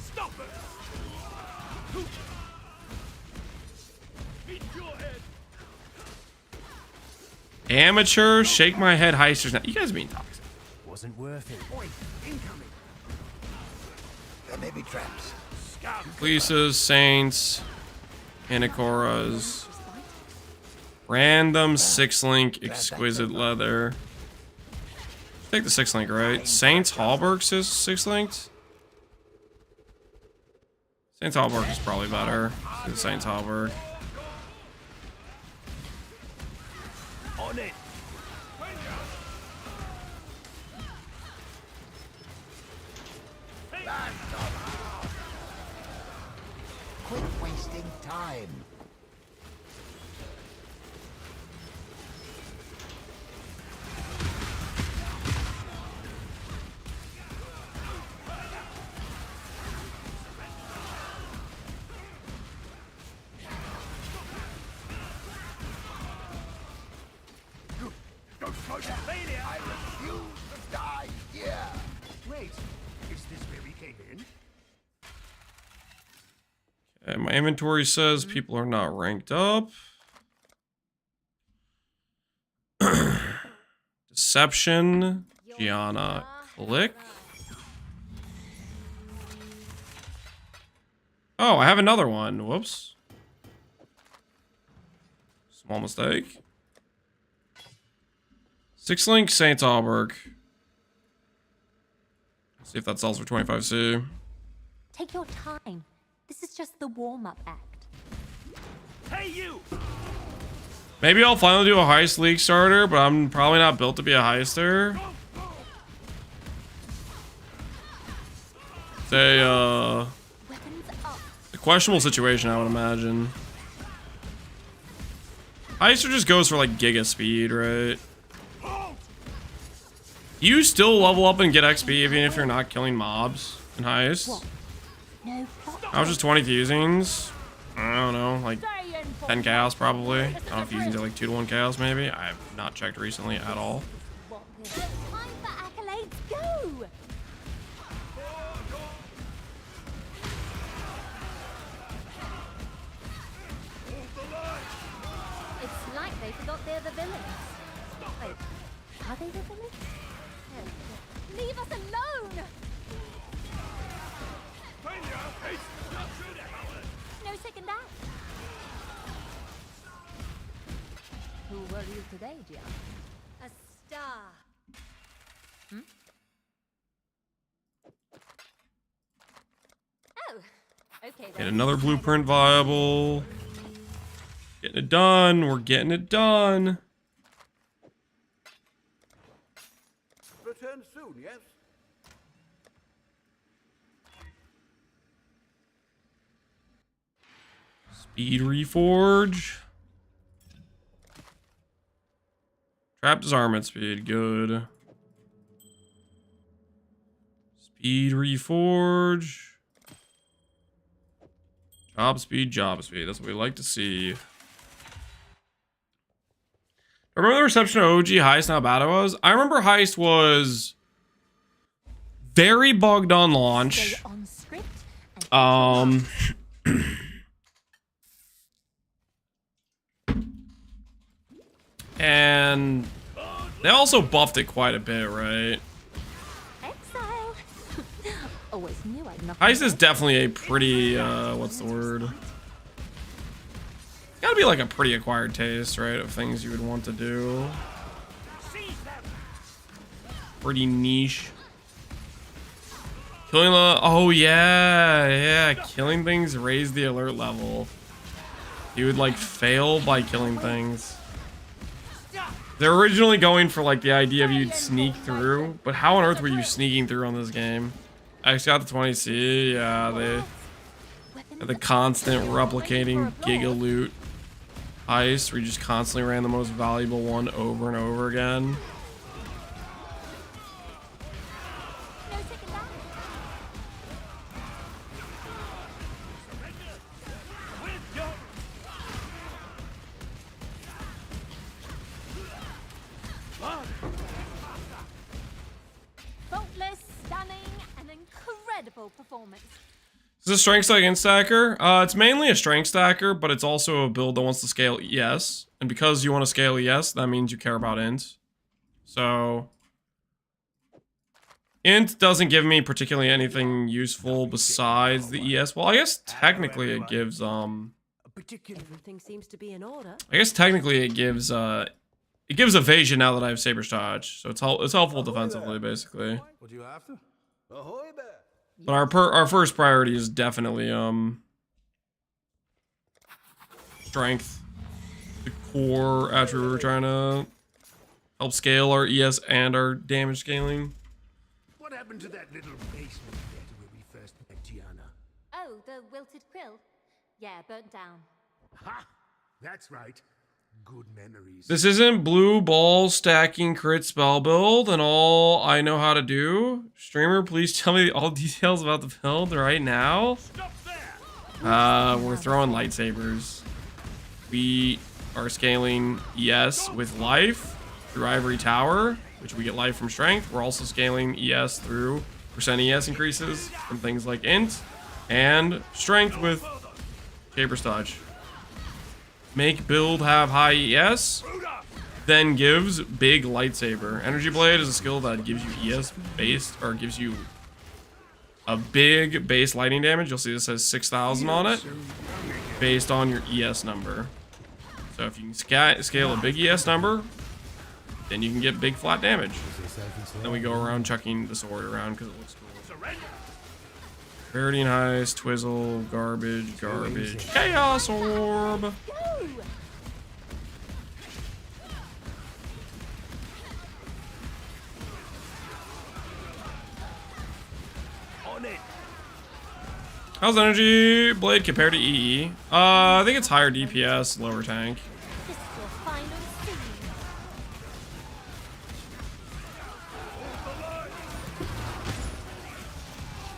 Stop it. Hit your head. Amateur, shake my head heisters. Now, you guys are being toxic. Wasn't worth it. Oi, incoming. There may be traps. Lisa's, Saints, Anacoras, random 6-link, exquisite leather. Take the 6-link, right? Saints Hallberg says 6-linked. Saints Hallberg is probably better than Saints Hallberg. On it. Quit wasting time. I refuse to die here. Wait, is this where we came in? Okay, my inventory says people are not ranked up. Deception, Gianna, click. Oh, I have another one. Whoops. Small mistake. 6-link Saints Hallberg. See if that sells for 25C. Take your time. This is just the warm-up act. Hey, you! Maybe I'll finally do a heist league starter, but I'm probably not built to be a heister. It's a questionable situation, I would imagine. Heister just goes for like giga speed, right? You still level up and get XP even if you're not killing mobs in heist. I was just 20 fusings. I don't know, like 10 chaos probably. I don't know if fusings are like 2 to 1 chaos maybe. I have not checked recently at all. It's like they forgot they're the villains. Wait, are they the villains? No. Leave us alone! No second that. Who were you today, Gia? A star. Hmm? Oh, okay then. Get another blueprint viable. Getting it done. We're getting it done. Return soon, yes? Speed reforge. Trap disarmament speed, good. Speed reforge. Job speed, job speed. That's what we like to see. Remember the reception of OG Heist and how bad it was? I remember Heist was very bugged on launch. And they also buffed it quite a bit, right? Exile. Always knew I'd knock. Heist is definitely a pretty, what's the word? Gotta be like a pretty acquired taste, right? Of things you would want to do. Pretty niche. Killing the, oh yeah, killing things raised the alert level. You would like fail by killing things. They're originally going for like the idea of you'd sneak through, but how on earth were you sneaking through on this game? I just got the 20C, yeah, they had the constant replicating giga loot heist where you just constantly ran the most valuable one over and over again. Performance. Is this a strength stack and stacker? It's mainly a strength stacker, but it's also a build that wants to scale ES. And because you want to scale ES, that means you care about int. So int doesn't give me particularly anything useful besides the ES. Well, I guess technically it gives Everything seems to be in order. I guess technically it gives evasion now that I have Saber's Touch. So it's helpful defensively basically. What do you have to? Ahoy there. But our first priority is definitely strength. The core attribute we're trying to help scale our ES and our damage scaling. What happened to that little basement theater where we first met Gianna? Oh, the wilted quill? Yeah, burnt down. Ha! That's right. Good memories. This isn't blue ball stacking crit spell build and all I know how to do. Streamer, please tell me all details about the build right now. We're throwing lightsabers. We are scaling ES with life through Ivory Tower, which we get life from strength. We're also scaling ES through percent ES increases from things like int and strength with Saber's Touch. Make build have high ES, then gives big lightsaber. Energy Blade is a skill that gives you ES based, or gives you a big base lightning damage. You'll see this says 6,000 on it, based on your ES number. So if you can scale a big ES number, then you can get big flat damage. Then we go around chucking the sword around because it looks cool. Reverting Heist, Twizzle, garbage, Chaos Orb. How's Energy Blade compared to EE? I think it's higher DPS, lower tank. This is your final scene.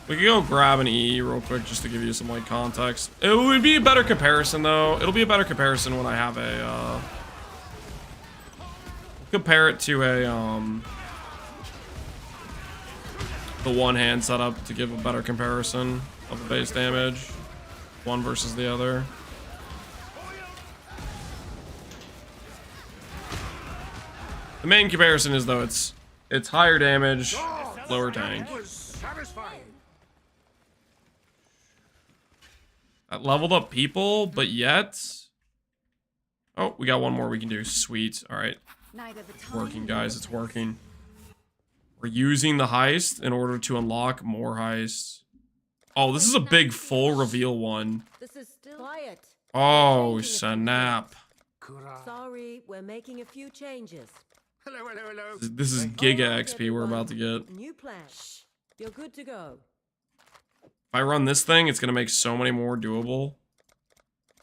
We could go grab an EE real quick just to give you some like context. It would be a better comparison though. It'll be a better comparison when I have a compare it to a the one hand setup to give a better comparison of the base damage, one versus the other. The main comparison is though it's higher damage, lower tank. That leveled up people, but yet, oh, we got one more we can do. Sweet. All right, it's working, guys. It's working. We're using the heist in order to unlock more heists. Oh, this is a big full reveal one. This is still quiet. Oh, snap. Sorry, we're making a few changes. Hello. This is Giga XP we're about to get. New plan. You're good to go. If I run this thing, it's going to make so many more doable.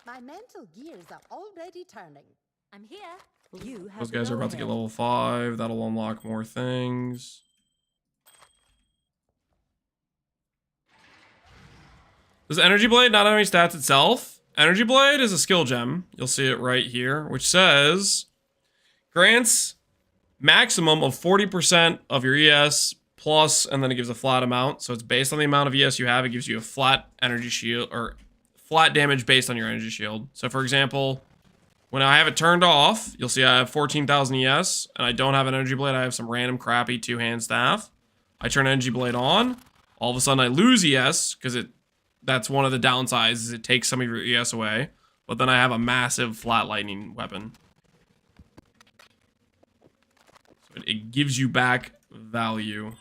My mental gears are already turning. I'm here. You have Those guys are about to get level 5. That'll unlock more things. Does Energy Blade not have any stats itself? Energy Blade is a skill gem. You'll see it right here, which says grants maximum of 40% of your ES plus, and then it gives a flat amount. So it's based on the amount of ES you have. It gives you a flat energy shield or flat damage based on your energy shield. So for example, when I have it turned off, you'll see I have 14,000 ES and I don't have an Energy Blade. I have some random crappy two-hand staff. I turn Energy Blade on. All of a sudden I lose ES because that's one of the downsides is it takes some of your ES away. But then I have a massive flat lightning weapon. So it gives you back value.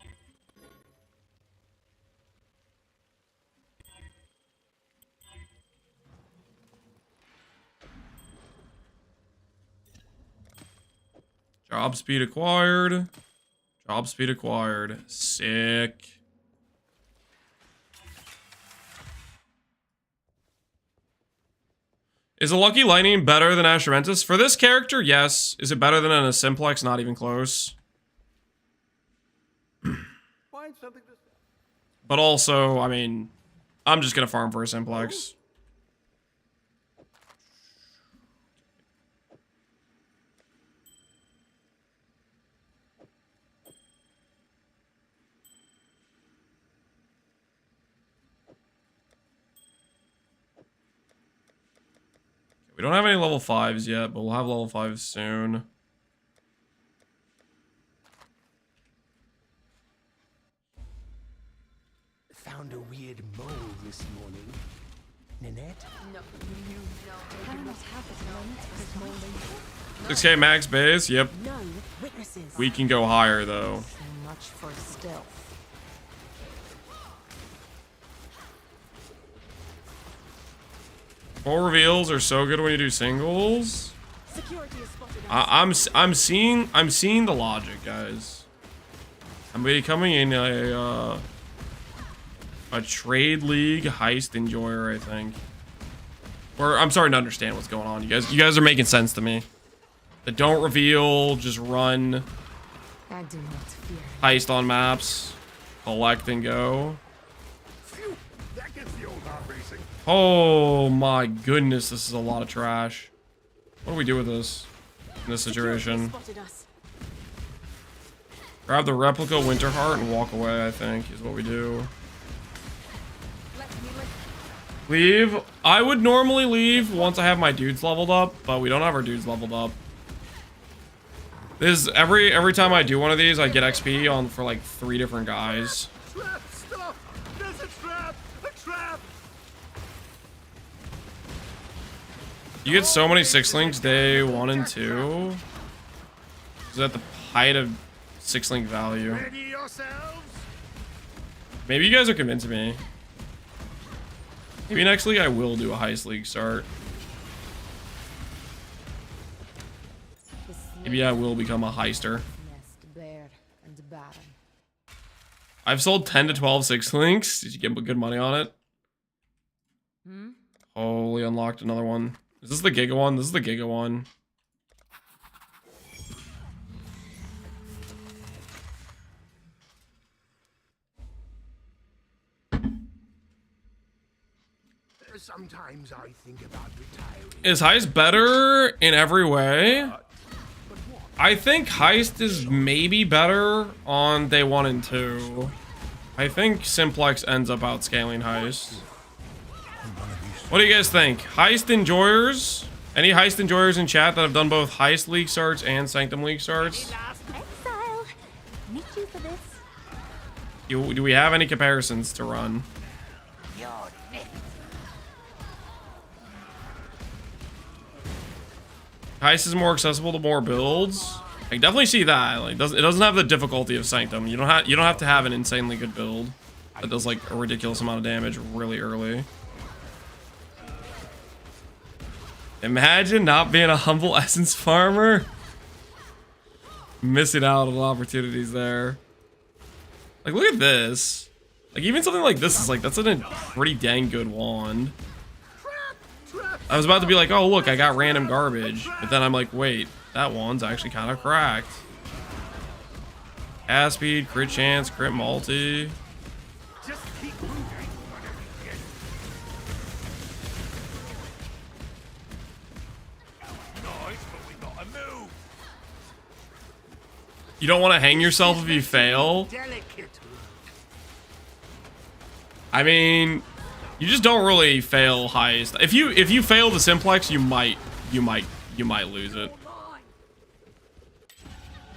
Job speed acquired. Job speed acquired. Sick. Is a Lucky Lightning better than Ascendancy? For this character, yes. Is it better than a Simplex? Not even close. But also, I mean, I'm just gonna farm for a Simplex. We don't have any level 5s yet, but we'll have level 5s soon. Found a weird mole this morning. Nanette? No, you know. Cannot have this moment. 6k max base, yep. No witnesses. We can go higher though. So much for stealth. Full reveals are so good when you do singles. I'm seeing the logic, guys. I'm becoming in a trade league heist enjoyer, I think. Or I'm starting to understand what's going on. You guys are making sense to me. The don't reveal, just run. I do not fear. Heist on maps, collect and go. Phew, that gets the old heart racing. Oh my goodness, this is a lot of trash. What do we do with this in this situation? Grab the replica Winterheart and walk away, I think, is what we do. Leave. I would normally leave once I have my dudes leveled up, but we don't have our dudes leveled up. This is every time I do one of these, I get XP on for like 3 different guys. Trap, stop! There's a trap! A trap! You get so many 6-links day 1 and 2. Is that the height of 6-link value? Ready yourselves? Maybe you guys are convincing me. Maybe next league I will do a heist league start. Maybe I will become a heister. I've sold 10 to 12 6-links. Did you get good money on it? Holy, unlocked another one. Is this the Giga one? This is the Giga one. Sometimes I think about retiring. Is Heist better in every way? I think Heist is maybe better on day 1 and 2. I think Simplex ends up outscaling Heist. What do you guys think? Heist enjoyers? Any Heist enjoyers in chat that have done both Heist League starts and Sanctum League starts? Exile. Need you for this. Do we have any comparisons to run? Heist is more accessible to more builds. I can definitely see that. Like, it doesn't have the difficulty of Sanctum. You don't have to have an insanely good build that does like a ridiculous amount of damage really early. Imagine not being a humble essence farmer. Missing out on opportunities there. Like, look at this. Like, even something like this is like, that's a pretty dang good wand. I was about to be like, oh, look, I got random garbage. But then I'm like, wait, that wand's actually kind of cracked. Cast speed, crit chance, crit multi. Just keep moving. Nice, but we gotta move. You don't want to hang yourself if you fail. Delicate. I mean, you just don't really fail Heist. If you fail the Simplex, you might lose it.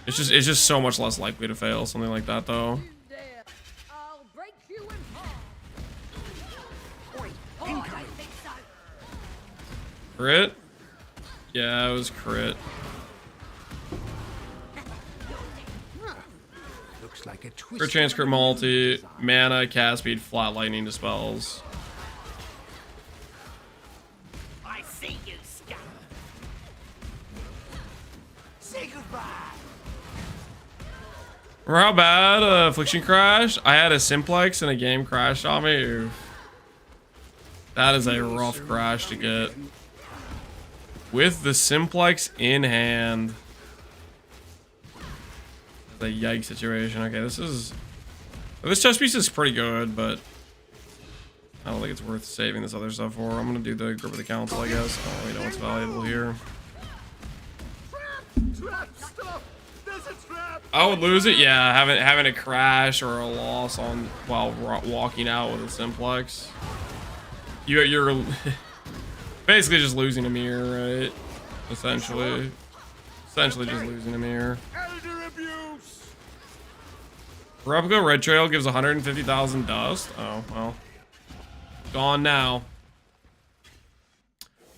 It's just so much less likely to fail something like that though. I'll break you in half. Crit? Yeah, it was crit. Looks like a twist. Crit chance, crit multi, mana, cast speed, flat lightning dispels. I see you, Scott. Say goodbye. Remember how bad Affliction crashed? I had a Simplex and a game crashed on me. Oof. That is a rough crash to get. With the Simplex in hand. The yikes situation. Okay, this chest piece is pretty good, but I don't think it's worth saving this other stuff for. I'm gonna do the Grip of the Council, I guess. I don't really know what's valuable here. Trap, stop. There's a trap. I would lose it, yeah. Having a crash or a loss on while walking out with a Simplex. You're basically just losing a mirror, right? Essentially just losing a mirror. Elder abuse. Replica Red Trail gives 150,000 dust. Oh well, gone now.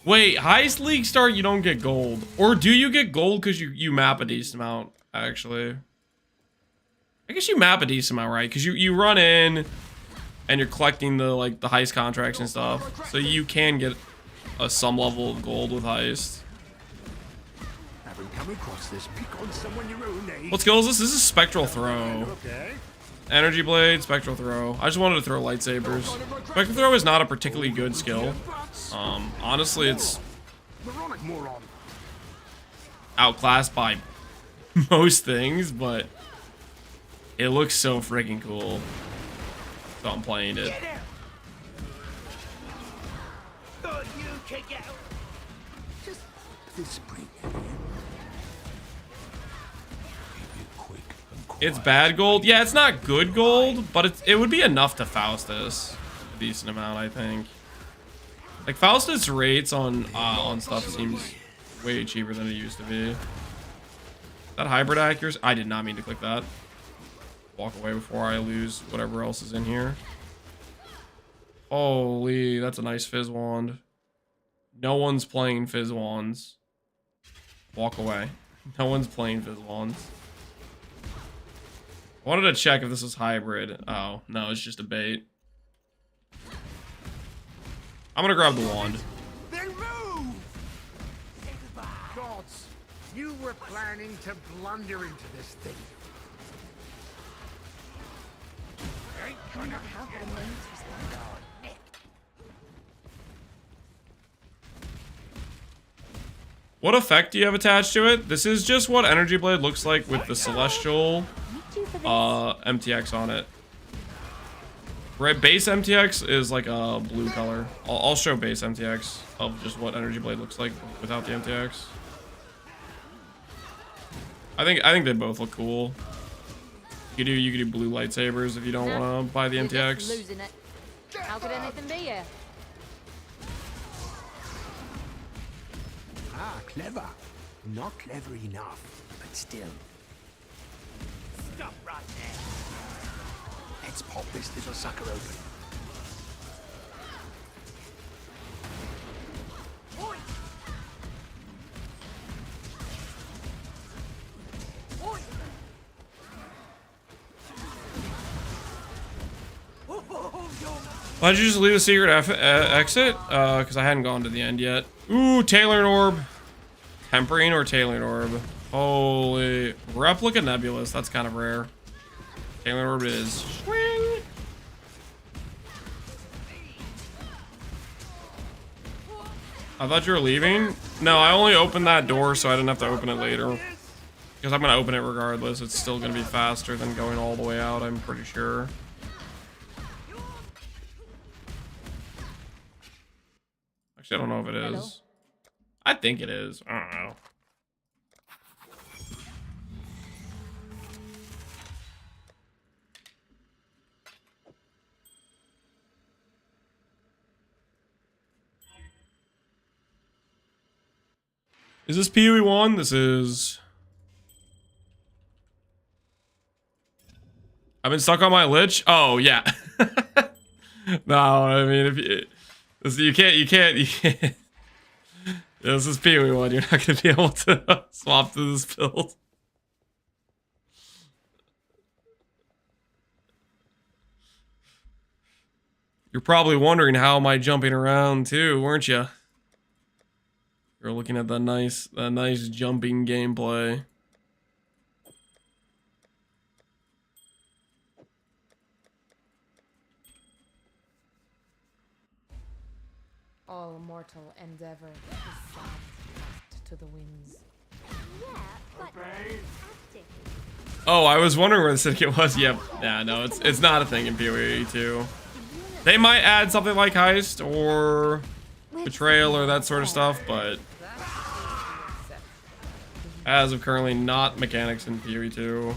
Wait, Heist League start, you don't get gold, or do you get gold because you map a decent amount? Actually, I guess you map a decent amount, right? Because you run in and you're collecting the heist contracts and stuff, so you can get some level of gold with heist. Haven't come across this. Pick on someone your own age. What skill is this? This is Spectral Throw. Okay. Energy Blade, Spectral Throw. I just wanted to throw lightsabers. Spectral Throw is not a particularly good skill. Honestly, it's Moronic moron. outclassed by most things, but it looks so freaking cool. So I'm playing it. Get out. Thought you could get out. Just this bring it in. It's bad gold. Yeah, it's not good gold, but it would be enough to Faustus. A decent amount, I think. Like, Faustus rates on stuff seems way cheaper than it used to be. That hybrid accuracy? I did not mean to click that. Walk away before I lose whatever else is in here. Holy, that's a nice Fizz Wand. No one's playing Fizz Wands. Walk away. No one's playing Fizz Wands. I wanted to check if this was hybrid. Oh, no, it's just a bait. I'm gonna grab the wand. Then move! Say goodbye. Gods, you were planning to blunder into this thing. Ain't gonna Have the names for What effect do you have attached to it? This is just what Energy Blade looks like with the Celestial MTX on it. Right, base MTX is like a blue color. I'll show base MTX of just what Energy Blade looks like without the MTX. I think they both look cool. You could do blue lightsabers if you don't want to buy the MTX. Losing it. How could anything be here? Ah, clever. Not clever enough, but still. Stop right there. Let's pop this little sucker open. Oi! Oi! Why'd you just leave the secret exit? Because I hadn't gone to the end yet. Ooh, Tailoring Orb. Tempering or Tailoring Orb? Holy. Replica Nebulous. That's kind of rare. Tailoring Orb it is. Swing. I thought you were leaving? No, I only opened that door so I didn't have to open it later. Because I'm going to open it regardless. It's still going to be faster than going all the way out, I'm pretty sure. Actually, I don't know if it is. Hello? I think it is. I don't know. Is this Pee-wee 1? This is... I've been stuck on my Lich? Oh, yeah. No, I mean, if you can't. This is Pee-wee 1. You're not going to be able to swap to this build. You're probably wondering how am I jumping around too, weren't you? You're looking at the nice jumping gameplay. All mortal endeavor is sad, cast to the winds. Yeah, but Oh, I was wondering where the syndicate was. Yep. Yeah, no, it's not a thing in PoE 2. They might add something like Heist or Betrayal or that sort of stuff, but as of currently, not mechanics in PoE 2.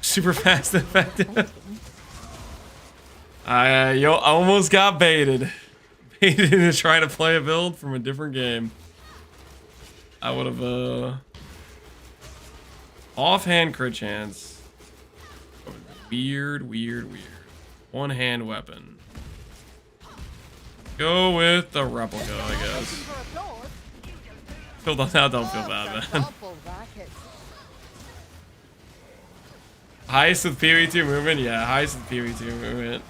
Super fast and effective. I almost got baited. Baited into trying to play a build from a different game. I would have offhand crit chance. Weird. One hand weapon. Go with the replica, I guess. Now don't feel bad, man. Heist with PoE 2 movement? Yeah, Heist with PoE 2 movement.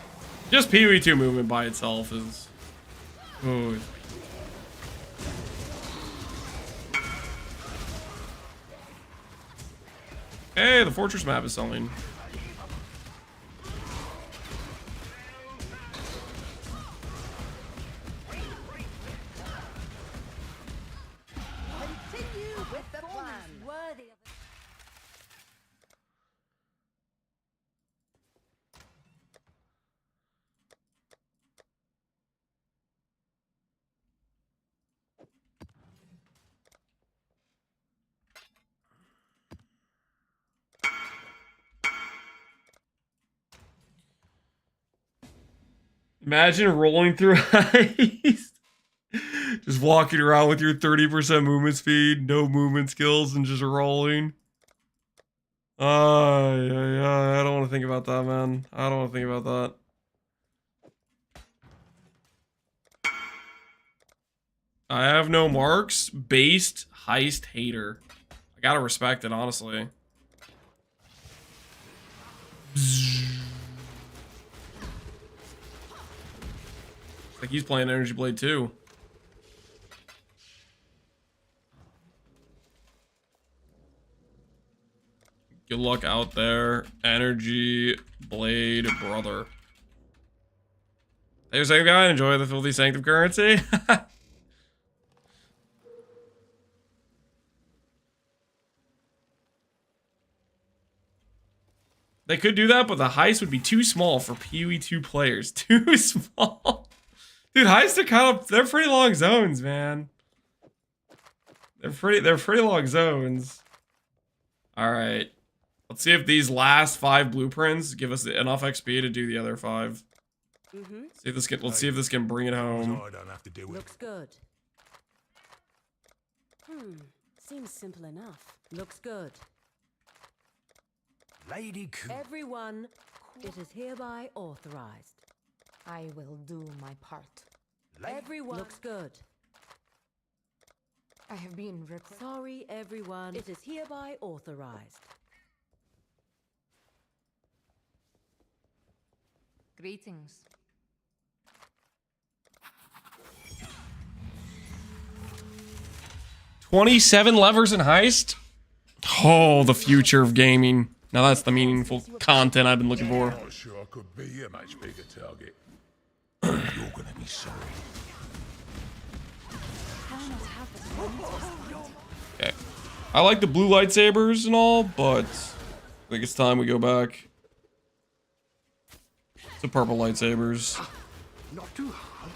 Just PoE 2 movement by itself is... Ooh. Hey, the fortress map is selling. continue with the plan. Worthy of it. Imagine rolling through Heist. Just walking around with your 30% movement speed, no movement skills, and just rolling. Yeah, I don't want to think about that, man. I don't want to think about that. I have no marks. Based Heist hater. I gotta respect it, honestly. Like he's playing Energy Blade too. Good luck out there. Energy Blade Brother. Hey, same guy. Enjoy the filthy sanctum currency. They could do that, but the heist would be too small for PoE 2 players. Too small. Dude, heists are they're pretty long zones, man. They're pretty long zones. Alright. Let's see if these last 5 blueprints give us enough XP to do the other 5. See if this can, let's see if this can bring it home. Looks good. Seems simple enough. Looks good. Lady Everyone, it is hereby authorized. I will do my part. Everyone looks good. I have been requested. Sorry, everyone. It is hereby authorized. Greetings. $27 levers in heist? Oh, the future of gaming. Now that's the meaningful content I've been looking for. Not sure I could be a much bigger target. You're gonna be sorry. Okay. I like the blue lightsabers and all, but I think it's time we go back to purple lightsabers. Not too hard.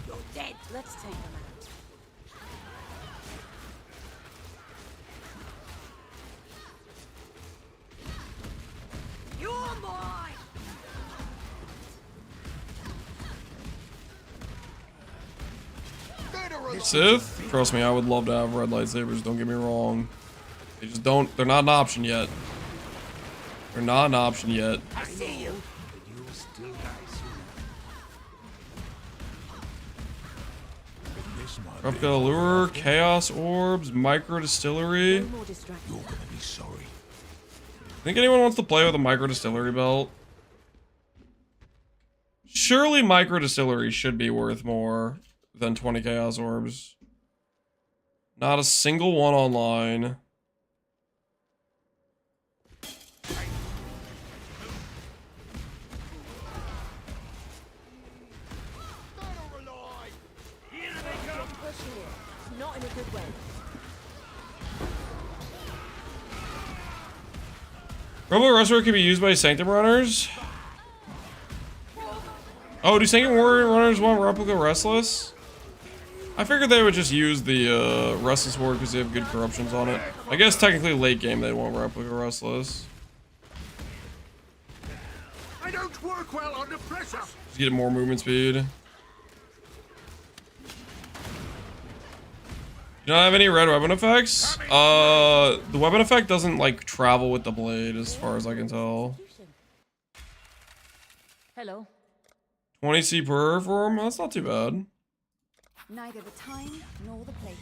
You're dead. Let's take them out. You're mine. Sith? Trust me, I would love to have red lightsabers, don't get me wrong. They just don't, they're not an option yet. They're not an option yet. I see you. But you'll still die soon. Replicate Allure, Chaos Orbs, Micro Distillery. You're gonna be sorry. Think anyone wants to play with a Micro Distillery belt? Surely Micro Distillery should be worth more than 20 Chaos Orbs. Not a single one online. Not in a good way. Rebel Restorer can be used by Sanctum Runners. Oh, do Sanctum Warrior Runners want Replica Restless? I figured they would just use the Restless Horde because they have good corruptions on it. I guess technically late game they want Replica Restless. I don't work well under pressure. Just get more movement speed. You don't have any red weapon effects? The weapon effect doesn't like travel with the blade as far as I can tell. Hello. 20C per for him? That's not too bad. Neither the time nor the place.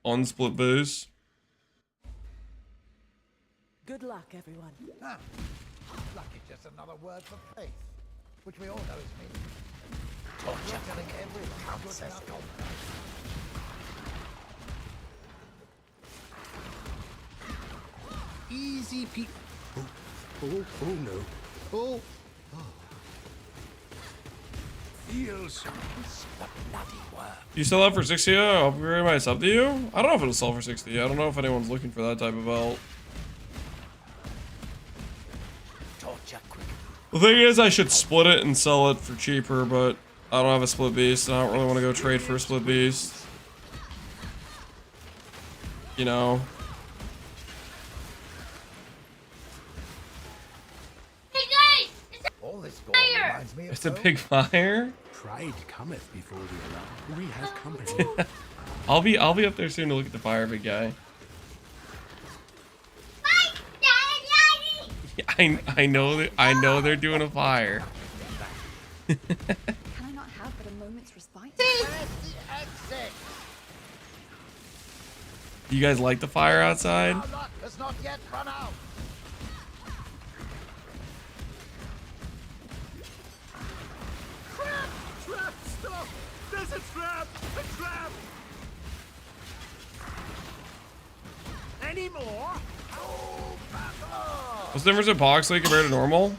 Unsplit base. Good luck, everyone. Ah, luck is just another word for faith, which we all know is meaning. Torture. Telling everyone good enough. Easy peasy. Oh no. Oh. Feels the bloody work. You sell that for 60? I'll upgrade my sub to you? I don't know if it'll sell for 60. I don't know if anyone's looking for that type of belt. The thing is, I should split it and sell it for cheaper, but I don't have a split beast, and I don't really want to go trade for a split beast. You know. All this gold reminds me of It's a big fire. Pride cometh before the alarm. We have company. I'll be up there soon to look at the fire, big guy. Yeah, I know they're doing a fire. Can I not have but a moment's respite? Where's the exit? You guys like the fire outside? Our luck has not yet run out. Trap! Stop! There's a trap! A trap! Any more? Oh, What's the difference in Pohx League compared to normal?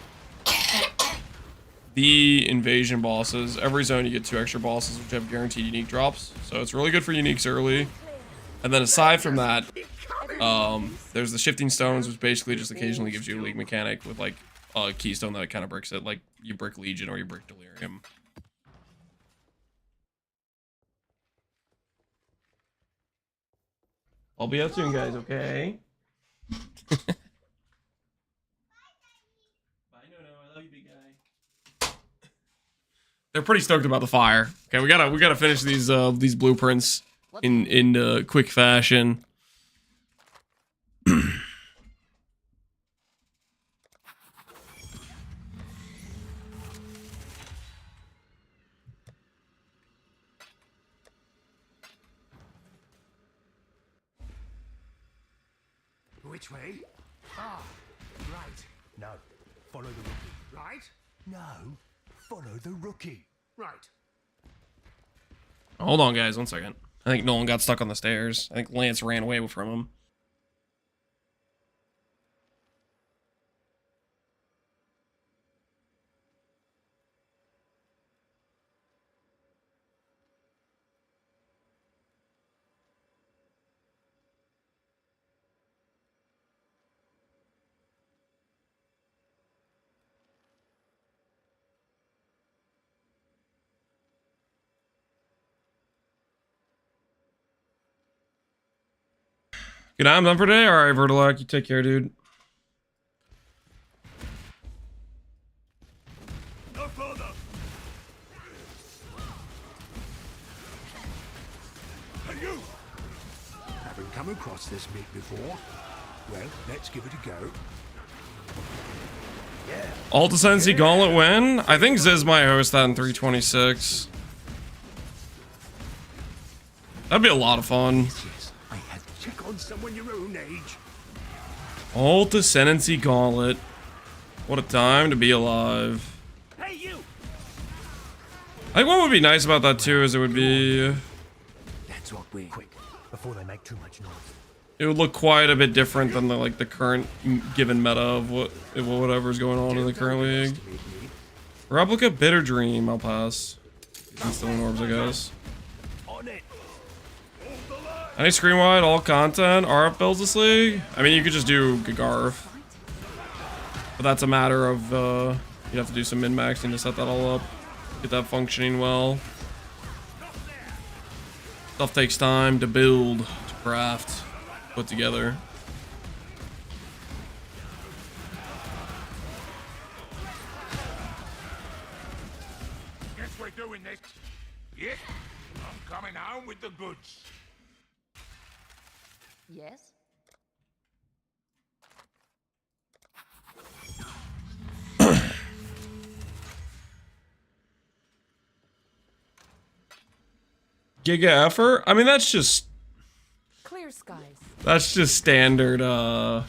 The invasion bosses. Every zone you get 2 extra bosses which have guaranteed unique drops. So it's really good for uniques early. And then aside from that, there's the shifting stones, which basically just occasionally gives you a league mechanic with like a keystone that kind of bricks it, like you brick Legion or you brick Delirium. I'll be out soon, guys, okay? Bye, no, I love you, big guy. They're pretty stoked about the fire. Okay, we gotta finish these blueprints in quick fashion. Which way? Ah, right. No, follow the rookie. Right? No, follow the rookie. Right. Hold on, guys, 1 second. I think Nolan got stuck on the stairs. I think Lance ran away from him. Good night, I'm done for today. All right, Vertilac, you take care, dude. No further. Hey, you! Haven't come across this meat before. Well, let's give it a go. Yeah. Alt Ascendancy Gauntlet win? I think Ziz might host that in 326. That'd be a lot of fun. I had to check on someone your own age. Alt Ascendancy Gauntlet. What a time to be alive. Hey, you! I think what would be nice about that too is it would be... That's what we quick before they make too much noise. It would look quite a bit different than the current given meta of whatever's going on in the current league. Replica Bitter Dream, I'll pass. It's still in orbs, I guess. Any screen wide, all content, RF builds this league? I mean, you could just do Gagarf. But that's a matter of, you have to do some min-maxing to set that all up. Get that functioning well. Stuff takes time to build, to craft, put together. Guess we're doing this. Yes, I'm coming home with the goods. Yes? Giga effort? I mean, that's just... Clear skies. That's just standard, Who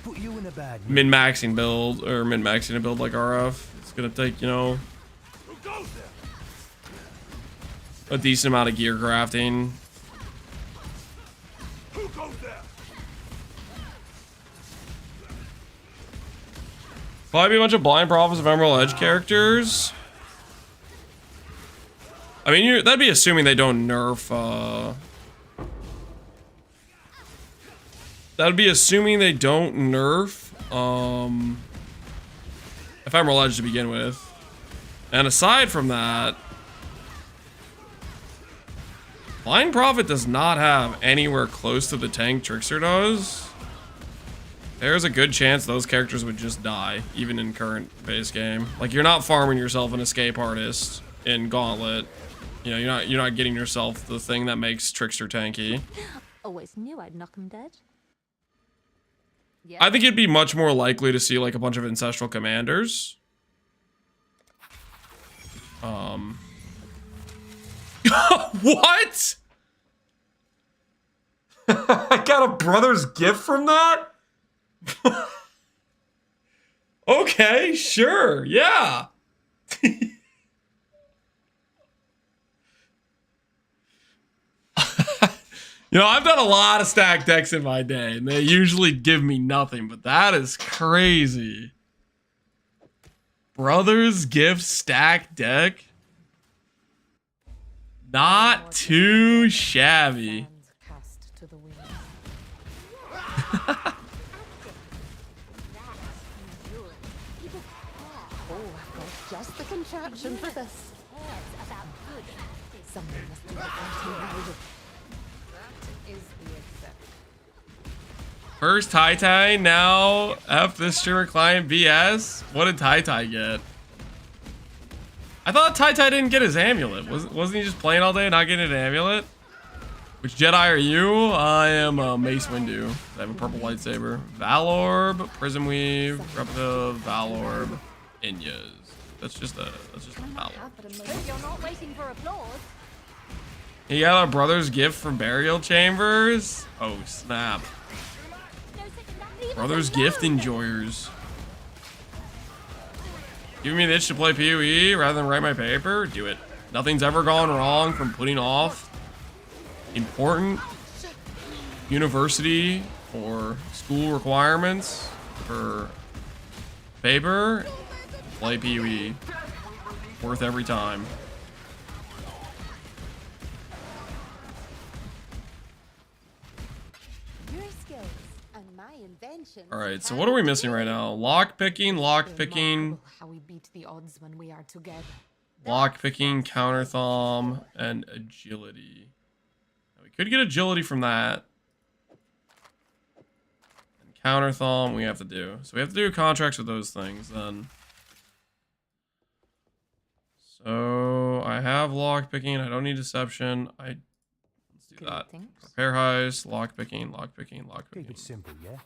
put you in a bad mood? min-maxing build, or min-maxing a build like RF. It's gonna take, you know, a decent amount of gear crafting. Who goes there? Probably be a bunch of Blind Prophets of Emerald Edge characters. I mean, that'd be assuming they don't nerf, that'd be assuming they don't nerf, Ephemeral Edge to begin with. And aside from that, Blind Prophet does not have anywhere close to the tank Trickster does. There's a good chance those characters would just die, even in current base game. Like, you're not farming yourself an escape artist in Gauntlet. You know, you're not getting yourself the thing that makes Trickster tanky. Always knew I'd knock him dead. Yeah. I think it'd be much more likely to see like a bunch of Ancestral Commanders. What? I got a brother's gift from that? Okay, sure, yeah. You know, I've done a lot of stacked decks in my day, and they usually give me nothing, but that is crazy. Brothers Gift stack deck? Not too shabby. Cast to the wind. Oh, I've got just the contraption for this. Someone must do the anti-rival. That is the exception. First Tai, now F this streamer client BS. What did Tai get? I thought Tai didn't get his amulet. Wasn't he just playing all day and not getting an amulet? Which Jedi are you? I am Mace Windu. I have a purple lightsaber. Valorb, Prism Weave, Replica, Valorb, Inyas. That's just a Valorb. You're not waiting for applause. He got a brother's gift from Burial Chambers? Oh, snap. Brother's gift enjoyers. Give me the itch to play PoE rather than write my paper? Do it. Nothing's ever gone wrong from putting off important university or school requirements for paper. Play PoE. Worth every time. Alright, so what are we missing right now? Lockpicking, How we beat the odds when we are together. lockpicking, counter thumb, and agility. Now, we could get agility from that. And counter thumb we have to do. So we have to do contracts with those things then. So I have lockpicking, I don't need deception. Let's do that. Prepare heist, lockpicking. Keep it simple, yeah?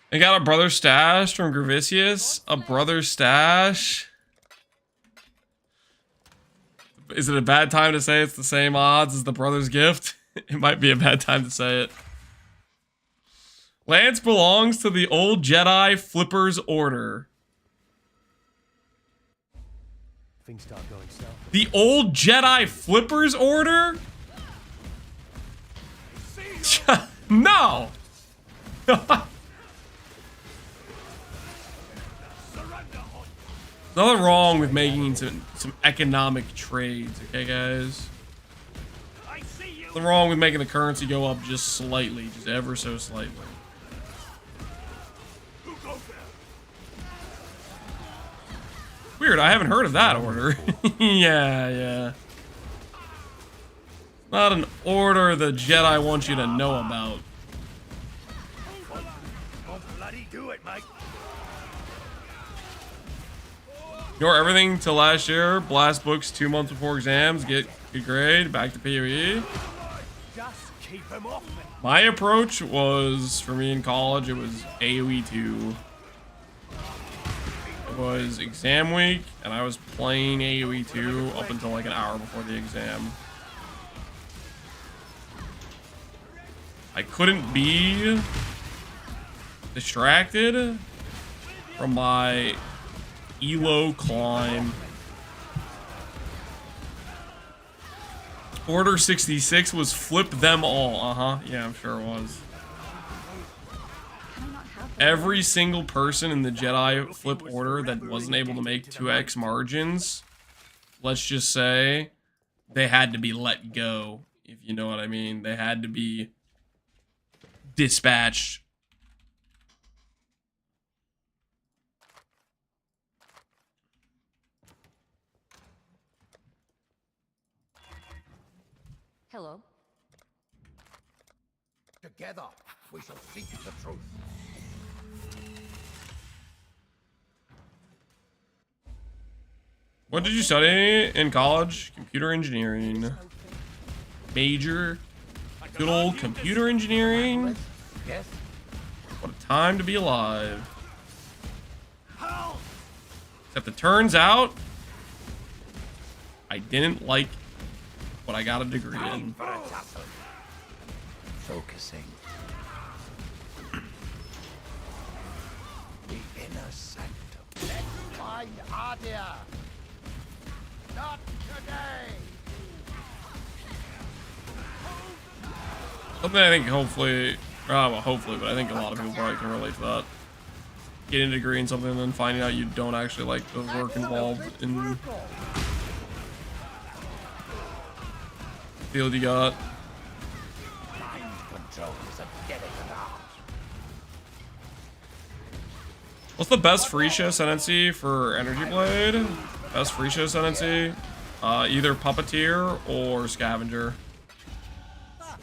I got a brother stash from Gravicius. A brother stash. Is it a bad time to say it's the same odds as the brother's gift? It might be a bad time to say it. Lance belongs to the old Jedi Flippers Order. Things start going south. The old Jedi Flippers Order? No! Nothing wrong with making some economic trades, okay, guys? Nothing wrong with making the currency go up just slightly, just ever so slightly. Weird, I haven't heard of that order. Yeah. Not an order the Jedi want you to know about. Bloody do it, mate. Ignore everything till last year. Blast books 2 months before exams. Get good grade. Back to PoE. Just keep him off me. My approach was, for me in college, it was AoE 2. It was exam week, and I was playing AoE 2 up until like an hour before the exam. I couldn't be distracted from my Elo climb. Order 66 was flip them all. Yeah, I'm sure it was. Every single person in the Jedi flip order that wasn't able to make 2x margins, let's just say, they had to be let go, if you know what I mean. They had to be dispatched. Hello. Together, we shall seek the truth. What did you study in college? Computer engineering. Major. Good old computer engineering. Yes. What a time to be alive. Except it turns out I didn't like what I got a degree in. Focusing. The inner sanctum. find Ardia. Not today. Something I think hopefully, well, hopefully, but I think a lot of people probably can relate to that. Getting a degree in something and then finding out you don't actually like the work involved in the field you got. Mind control is a delicate art. What's the best free show ascendancy for Energy Blade? Best free show ascendancy? Either Puppeteer or Scavenger.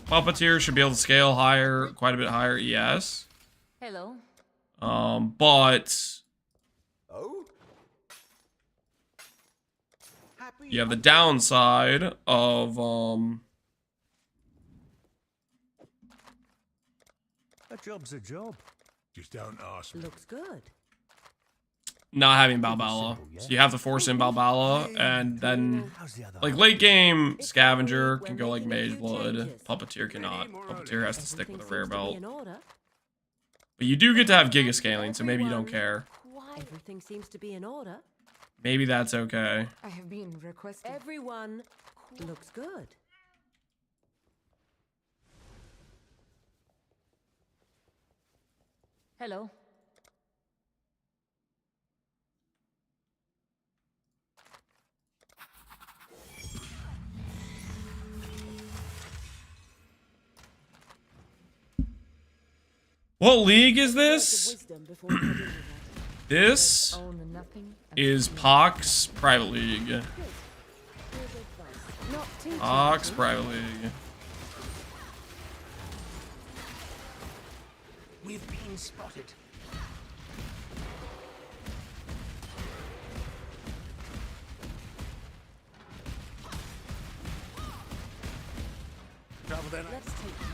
Puppeteer should be able to scale higher, quite a bit higher, yes. Hello. But you have the downside of A job's a job. Just don't ask me. Looks good. not having Balbala. So you have to force in Balbala, and then like late game Scavenger can go like Mage Blood. Puppeteer cannot. Puppeteer has to stick with a rare belt. But you do get to have Giga Scaling, so maybe you don't care. Everything seems to be in order. Maybe that's okay. I have been requested. Everyone looks good. Hello. What league is this? This is Pohx Private League. Pohx Private League. We've been spotted. Travel then. Let's take note.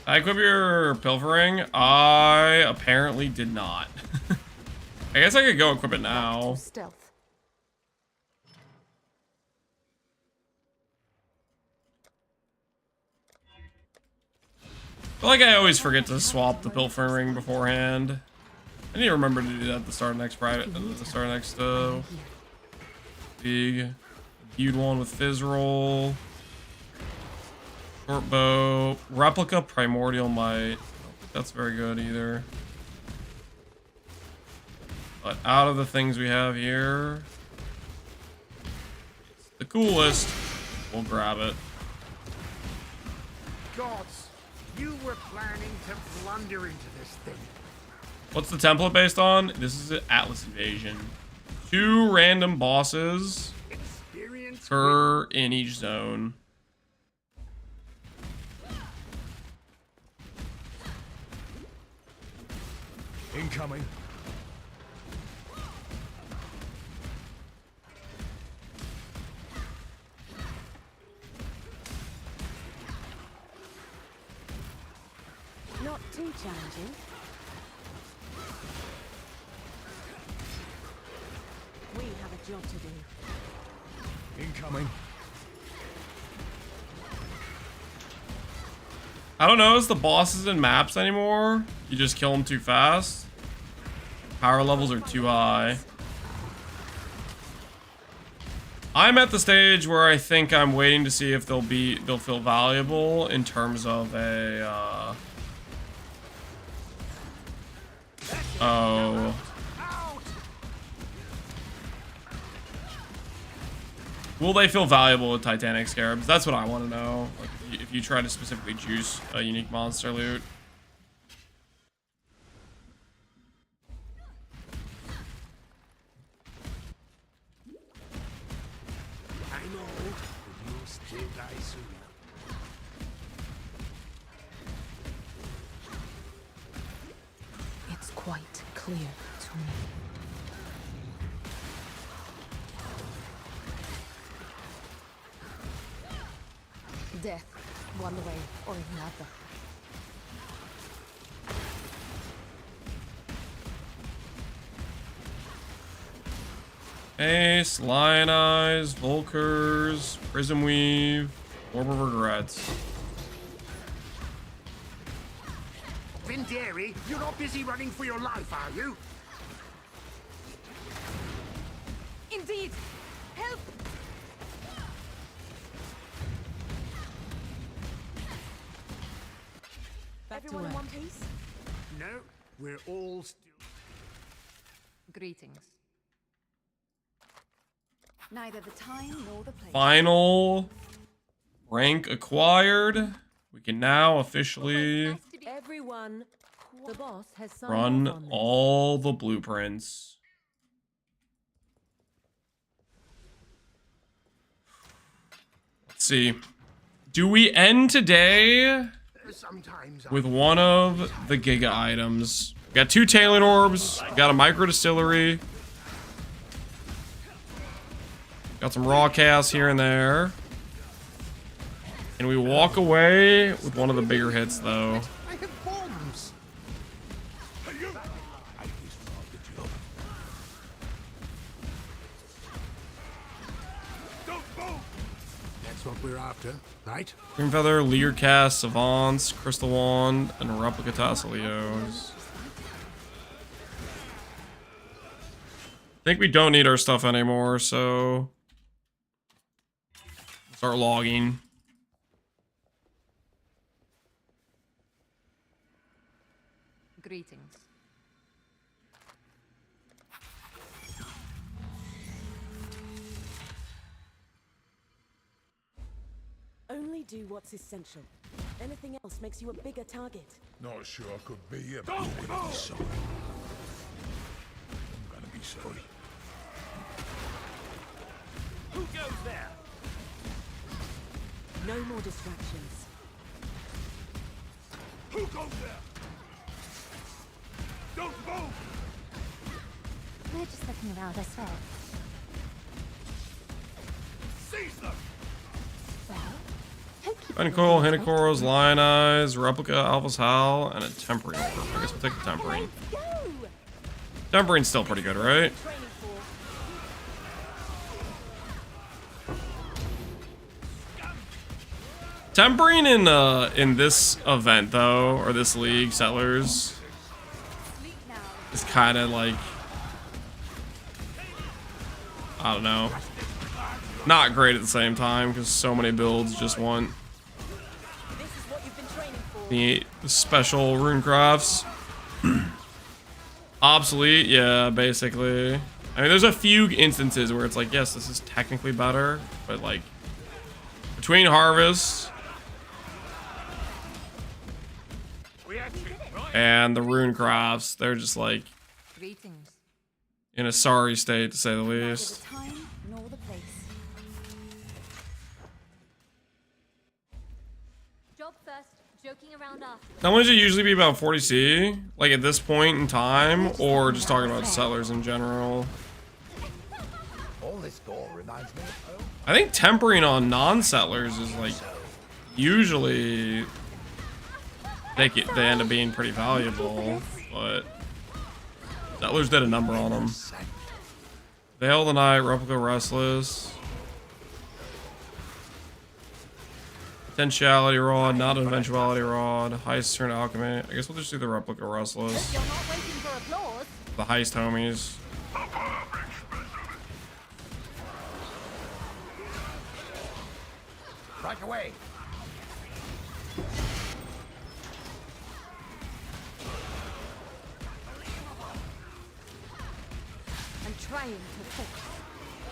I equip your pilfering. I apparently did not. I guess I could go equip it now. Stealth. I feel like I always forget to swap the pilfering ring beforehand. I need to remember to do that at the start of next league. Viewed one with Fizz roll. Short bow. Replica Primordial Might. I don't think that's very good either. But out of the things we have here, it's the coolest. We'll grab it. Gods, you were planning to blunder into this thing. What's the template based on? This is an Atlas Invasion. 2 random bosses per in each zone. Incoming. Not too challenging. We have a job to do. Incoming. I don't notice the bosses in maps anymore. You just kill them too fast. Power levels are too high. I'm at the stage where I think I'm waiting to see if they'll feel valuable in terms of a will they feel valuable with Titanic Scarabs? That's what I want to know. Like, if you try to specifically juice a unique monster loot. I know that you'll still die soon. It's quite clear to me. Death, one way or another. Ace, Lion Eyes, Volkers, Prism Weave, Orb of Regrets. Vinderi, you're not busy running for your life, are you? Indeed! Help! Everyone in one piece? No, we're all still... Greetings. Neither the time nor the place. Final rank acquired. We can now officially Everyone, the boss has signed run off on this. all the blueprints. Let's see. Do we end today with one of the Giga items? We got 2 Talon Orbs. We got a Micro Distillery. Got some raw chaos here and there. And we walk away with one of the bigger hits, though. I have bombs! That's what we're after, right? Green Feather, Leer Cast, Savants, Crystal Wand, and a Replica Tasselios. I think we don't need our stuff anymore, so... start logging. Greetings. Only do what's essential. Anything else makes you a bigger target. Not sure I could be here, but you're gonna be sorry. I'm gonna be sorry. Who goes there? No more distractions. Who goes there? Don't move! We're just looking around ourselves. Seize them! Pinnacle, Hinocoros, Lion Eyes, Replica, Alpha's Howl, and a Tempering Orb. I guess we'll take the Tempering. Tempering's still pretty good, right? Tempering in this event though, or this league, Settlers, is kind of like, I don't know, not great at the same time because so many builds just want the special runecrafts. Obsolete, yeah, basically. I mean, there's a few instances where it's like, yes, this is technically better, but like between Harvest and the runecrafts, they're just like Greetings. in a sorry state to say the Neither least. the time nor the place. Job first, joking around afterwards. How much it usually be about 40C, like at this point in time, or just talking about Settlers in general? All this gore reminds me of home. I think tempering on non-settlers is like usually they end up being pretty valuable, but Settlers did a number on them. Veil the Night, Replica Restless, Potentiality Rod, not an Eventuality Rod, Heist Turn Alchemy. I guess we'll just do the Replica Restless. You're not waiting for applause. The Heist homies. Right away. I'm trying to focus.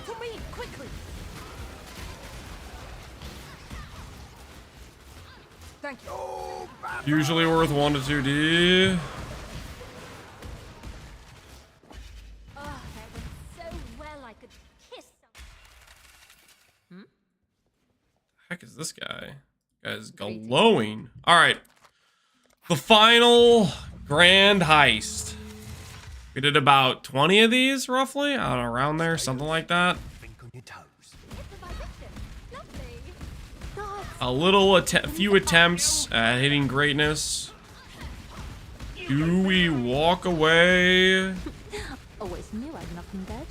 To me, quickly! Thank you. Usually worth 1 to 2D. Oh, that went so well I could kiss some. Heck is this guy? Guy's glowing. All right, the final grand heist. We did about 20 of these, roughly. I don't know, around there, something like that. Think on your toes. A little, few attempts at hitting greatness. Do we walk away? Always knew I'd knock him dead.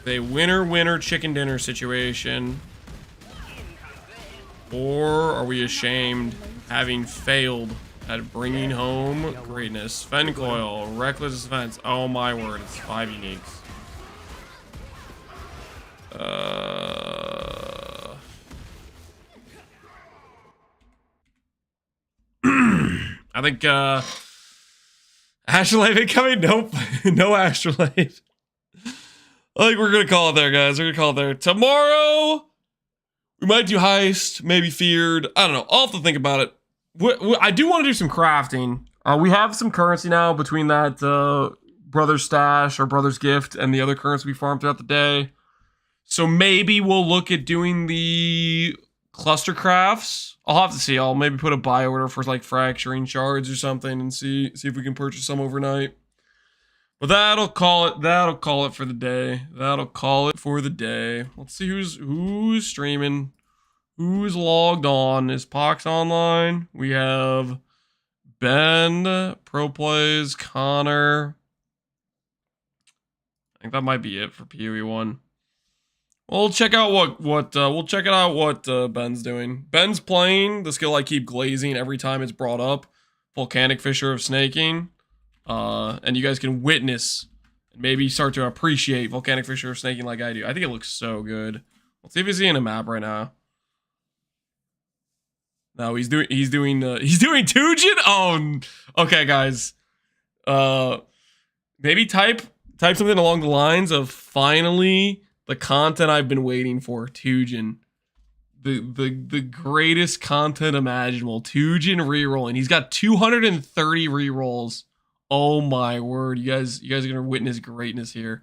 A winner chicken dinner situation, or are we ashamed having failed at bringing home greatness. Fen Coil, Reckless Defense. Oh my word, it's 5 uniques. I think Astrolabe incoming? Nope. No Astrolabe. I think we're gonna call it there, guys. We're gonna call it there. Tomorrow, we might do Heist, maybe Feared. I don't know. I'll have to think about it. I do want to do some crafting. We have some currency now between that Brother's Stash or Brother's Gift and the other currency we farmed throughout the day. So maybe we'll look at doing the cluster crafts. I'll have to see. I'll maybe put a buy order for like fracturing shards or something and see if we can purchase some overnight. But that'll call it for the day. That'll call it for the day. Let's see who's streaming. Who's logged on? Is Pohx online? We have Ben, Pro Plays, Connor. I think that might be it for PoE1. We'll check out what Ben's doing. Ben's playing the skill I keep glazing every time it's brought up, Volcanic Fissure of Snaking. And you guys can witness and maybe start to appreciate Volcanic Fissure of Snaking like I do. I think it looks so good. Let's see if he's seeing a map right now. No, he's doing Tujin. Oh, okay, guys. Maybe type something along the lines of finally the content I've been waiting for. Tujin, the greatest content imaginable. Tujin rerolling. He's got 230 rerolls. Oh my word, you guys are gonna witness greatness here.